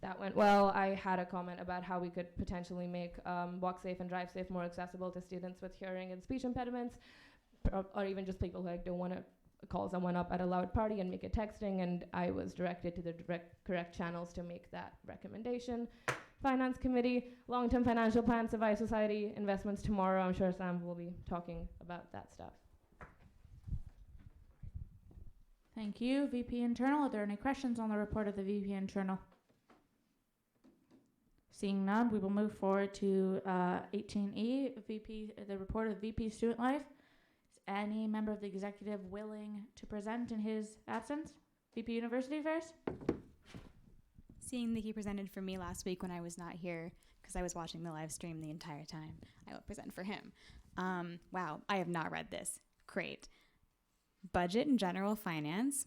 [SPEAKER 23] That went well. I had a comment about how we could potentially make Walk Safe and Drive Safe more accessible to students with hearing and speech impediments, or even just people who like, don't want to call someone up at a loud party and make it texting, and I was directed to the correct channels to make that recommendation. Finance Committee, long-term financial plan, civil society, investments tomorrow. I'm sure Sam will be talking about that stuff.
[SPEAKER 1] Thank you. VP Internal, are there any questions on the report of the VP Internal? Seeing none, we will move forward to 18E, the report of VP Student Life. Is any member of the executive willing to present in his absence? VP University Affairs?
[SPEAKER 10] Seeing that he presented for me last week when I was not here because I was watching the live stream the entire time, I will present for him. Wow, I have not read this. Great. Budget and general finance.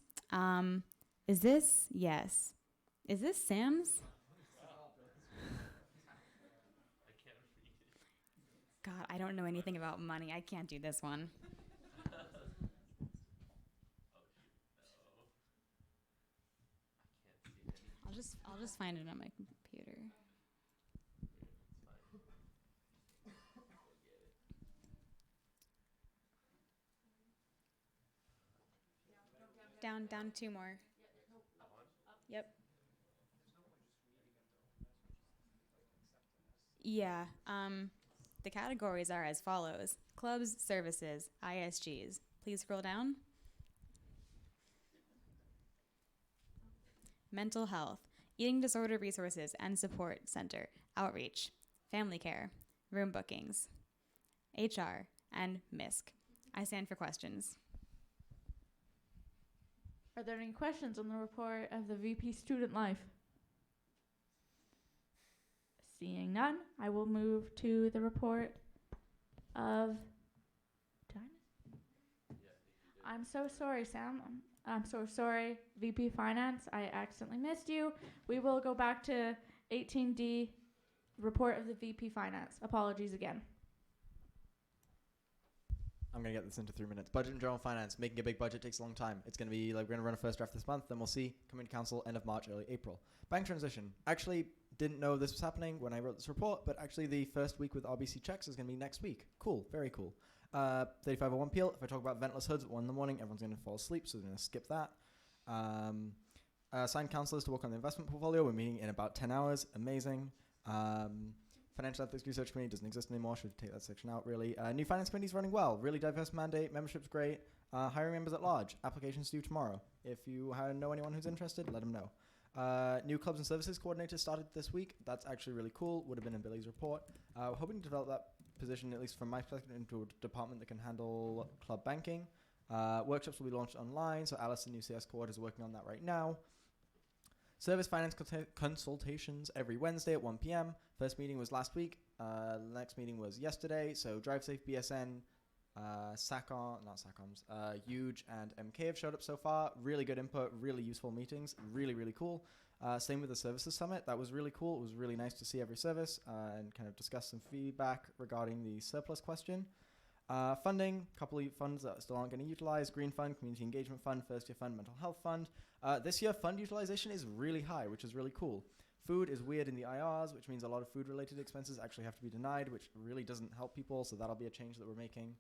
[SPEAKER 10] Is this? Yes. Is this Sam's? God, I don't know anything about money. I can't do this one. I'll just find it on my computer. Down two more. Yep. Yeah. The categories are as follows: clubs, services, ISGs. Please scroll down. Mental health, eating disorder resources and support center, outreach, family care, room bookings, HR, and MISC. I stand for questions.
[SPEAKER 1] Are there any questions on the report of the VP Student Life? Seeing none, I will move to the report of... I'm so sorry, Sam. I'm so sorry, VP Finance. I accidentally missed you. We will go back to 18D, report of the VP Finance. Apologies again.
[SPEAKER 6] I'm going to get this into 3 minutes. Budget and general finance. Making a big budget takes a long time. It's going to be like we're going to run a first draft this month, then we'll see. Coming to council end of March, early April. Bank transition. Actually, didn't know this was happening when I wrote this report, but actually the first week with RBC checks is going to be next week. Cool. Very cool. 3501 Peel. If I talk about ventless hoods at 1 in the morning, everyone's going to fall asleep, so we're going to skip that. Assigned counselors to work on the investment portfolio. We're meeting in about 10 hours. Amazing. Financial Ethics Research Committee doesn't exist anymore. Should take that section out, really. New Finance Committee is running well. Really diverse mandate. Membership's great. Hiring members at large. Applications due tomorrow. If you know anyone who's interested, let them know. New clubs and services coordinator started this week. That's actually really cool. Would have been in Billy's report. We're hoping to develop that position, at least from my perspective, into a department that can handle club banking. Workshops will be launched online, so Alice, the new CS coordinator, is working on that right now. Service finance consultations every Wednesday at 1 p.m. First meeting was last week. The next meeting was yesterday. So Drive Safe, BSN, Huge, and MK have showed up so far. Really good input, really useful meetings. Really, really cool. Same with the Services Summit. That was really cool. It was really nice to see every service and kind of discuss some feedback regarding the surplus question. Funding, a couple of funds that still aren't getting utilized. Green Fund, Community Engagement Fund, First Year Fund, Mental Health Fund. This year, fund utilization is really high, which is really cool. Food is weird in the IRs, which means a lot of food-related expenses actually have to be denied, which really doesn't help people, so that'll be a change that we're making.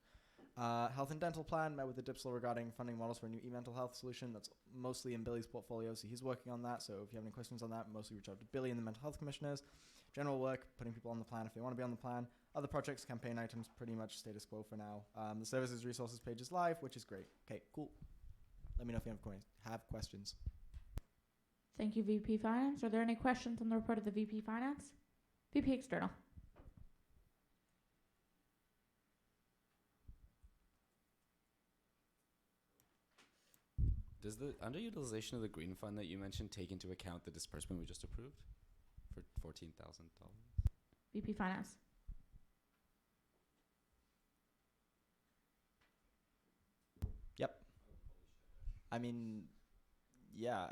[SPEAKER 6] Health and dental plan, met with the DIPSL regarding funding models for a new e-mental health solution. That's mostly in Billy's portfolio, so he's working on that. So if you have any questions on that, mostly reach out to Billy and the mental health commissioners. General work, putting people on the plan if they want to be on the plan. Other projects, campaign items, pretty much status quo for now. The services resources page is live, which is great. Okay, cool. Let me know if you have questions.
[SPEAKER 1] Thank you, VP Finance. Are there any questions on the report of the VP Finance? VP External.
[SPEAKER 8] Does the underutilization of the green fund that you mentioned take into account the disbursement we just approved for $14,000?
[SPEAKER 1] VP Finance.
[SPEAKER 6] Yep. I mean, yeah,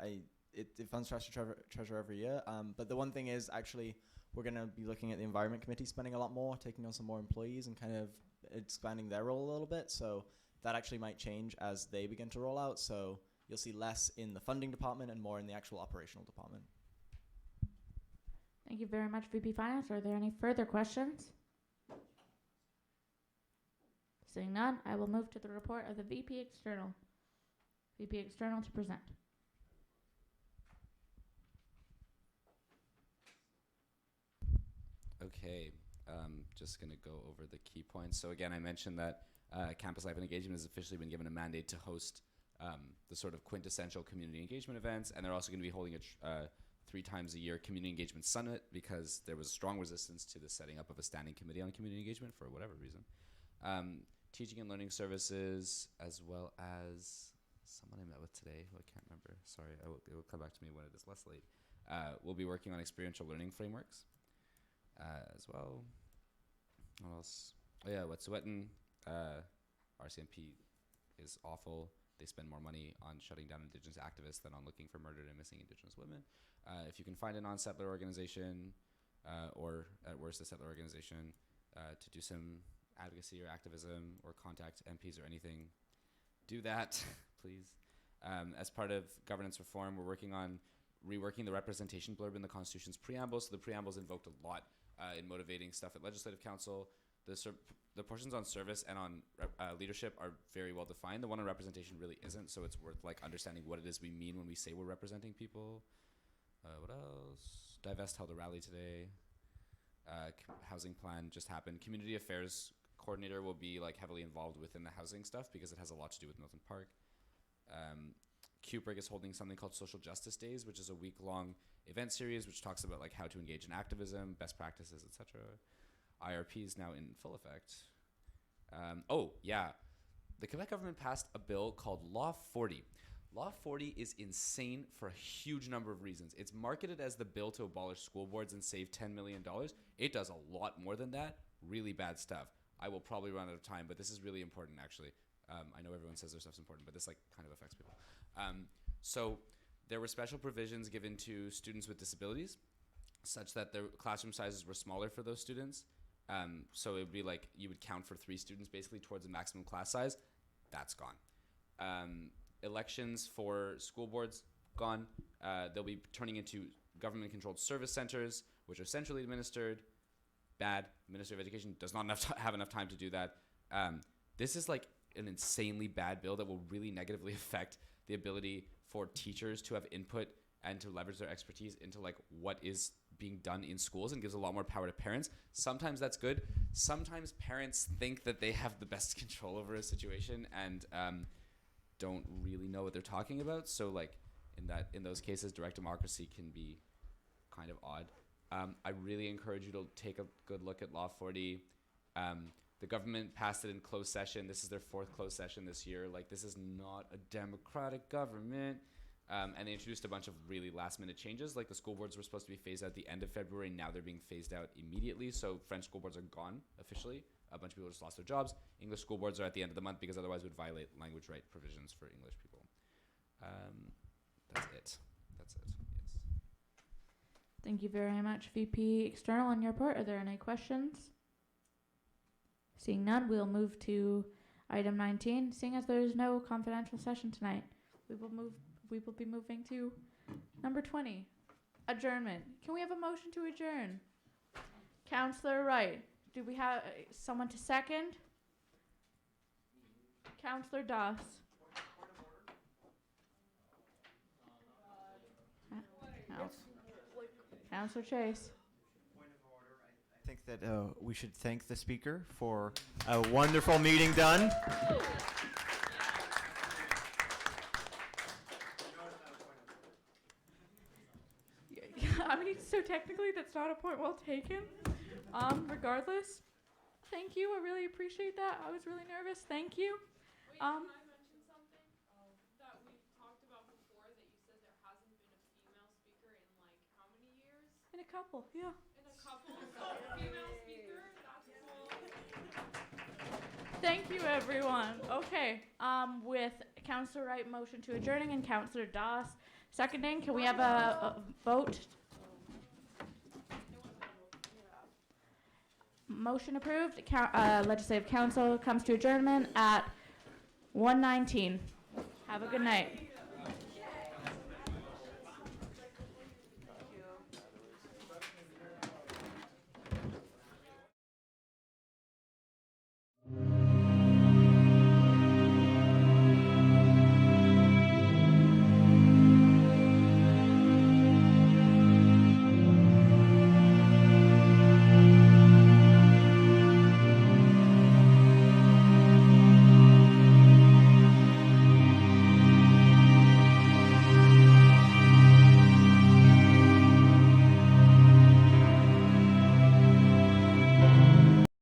[SPEAKER 6] it funds treasure every year. But the one thing is actually we're going to be looking at the environment committee spending a lot more, taking on some more employees and kind of expanding their role a little bit. So that actually might change as they begin to roll out. So you'll see less in the funding department and more in the actual operational department.
[SPEAKER 1] Thank you very much, VP Finance. Are there any further questions? Seeing none, I will move to the report of the VP External. VP External to present.
[SPEAKER 8] Okay, just going to go over the key points. So again, I mentioned that Campus Life and Engagement has officially been given a mandate to host the sort of quintessential community engagement events, and they're also going to be holding a 3 times a year community engagement summit because there was strong resistance to the setting up of a standing committee on community engagement for whatever reason. Teaching and learning services, as well as someone I met with today who I can't remember. Sorry, it will come back to me when it is less late. We'll be working on experiential learning frameworks as well. What else? Oh yeah, Wet'suwet'en. RCMP is awful. They spend more money on shutting down Indigenous activists than on looking for murdered and missing Indigenous women. If you can find a non-settler organization, or at worst a settler organization, to do some advocacy or activism or contact MPs or anything, do that, please. As part of governance reform, we're working on reworking the representation blurb in the Constitution's preamble. So the preamble's invoked a lot in motivating stuff at Legislative Council. The portions on service and on leadership are very well defined. The one on representation really isn't, so it's worth like understanding what it is we mean when we say we're representing people. What else? Divest held a rally today. Housing plan just happened. Community affairs coordinator will be like heavily involved within the housing stuff because it has a lot to do with Milton Park. Kubrick is holding something called Social Justice Days, which is a week-long event series which talks about like how to engage in activism, best practices, etc. IRP is now in full effect. Oh yeah, the Quebec government passed a bill called Law 40. Law 40 is insane for a huge number of reasons. It's marketed as the bill to abolish school boards and save $10 million. It does a lot more than that. Really bad stuff. I will probably run out of time, but this is really important, actually. I know everyone says their stuff's important, but this like kind of affects people. So there were special provisions given to students with disabilities, such that their classroom sizes were smaller for those students. So it would be like you would count for 3 students basically towards a maximum class size. That's gone. Elections for school boards, gone. They'll be turning into government-controlled service centers, which are centrally administered. Bad. Ministry of Education does not have enough time to do that. This is like an insanely bad bill that will really negatively affect the ability for teachers to have input and to leverage their expertise into like what is being done in schools, and gives a lot more power to parents. Sometimes that's good. Sometimes parents think that they have the best control over a situation and don't really know what they're talking about. So like in those cases, direct democracy can be kind of odd. I really encourage you to take a good look at Law 40. The government passed it in closed session. This is their 4th closed session this year. Like, this is not a democratic government. And they introduced a bunch of really last-minute changes. Like, the school boards were supposed to be phased out at the end of February. Now they're being phased out immediately. So French school boards are gone officially. A bunch of people just lost their jobs. English school boards are at the end of the month because otherwise it would violate language right provisions for English people. That's it. Yes.
[SPEAKER 1] Thank you very much, VP External. On your part, are there any questions? Seeing none, we'll move to item 19. Seeing as there is no confidential session tonight, we will be moving to number 20, adjournment. Can we have a motion to adjourn? Councillor Wright. Do we have someone to second? Councillor Doss. Councillor Chase.
[SPEAKER 9] I think that we should thank the speaker for a wonderful meeting done.
[SPEAKER 1] I mean, so technically that's not a point well taken. Regardless, thank you. I really appreciate that. I was really nervous. Thank you.
[SPEAKER 13] Wait, can I mention something that we talked about before, that you said there hasn't been a female speaker in like how many years?
[SPEAKER 1] In a couple, yeah.
[SPEAKER 13] In a couple. So female speaker, that's cool.
[SPEAKER 1] Thank you, everyone. Okay. With Councillor Wright motion to adjourning and Councillor Doss Seconding, can we have a vote? Motion approved. Legislative Council comes to adjournment at 1:19. Have a good night.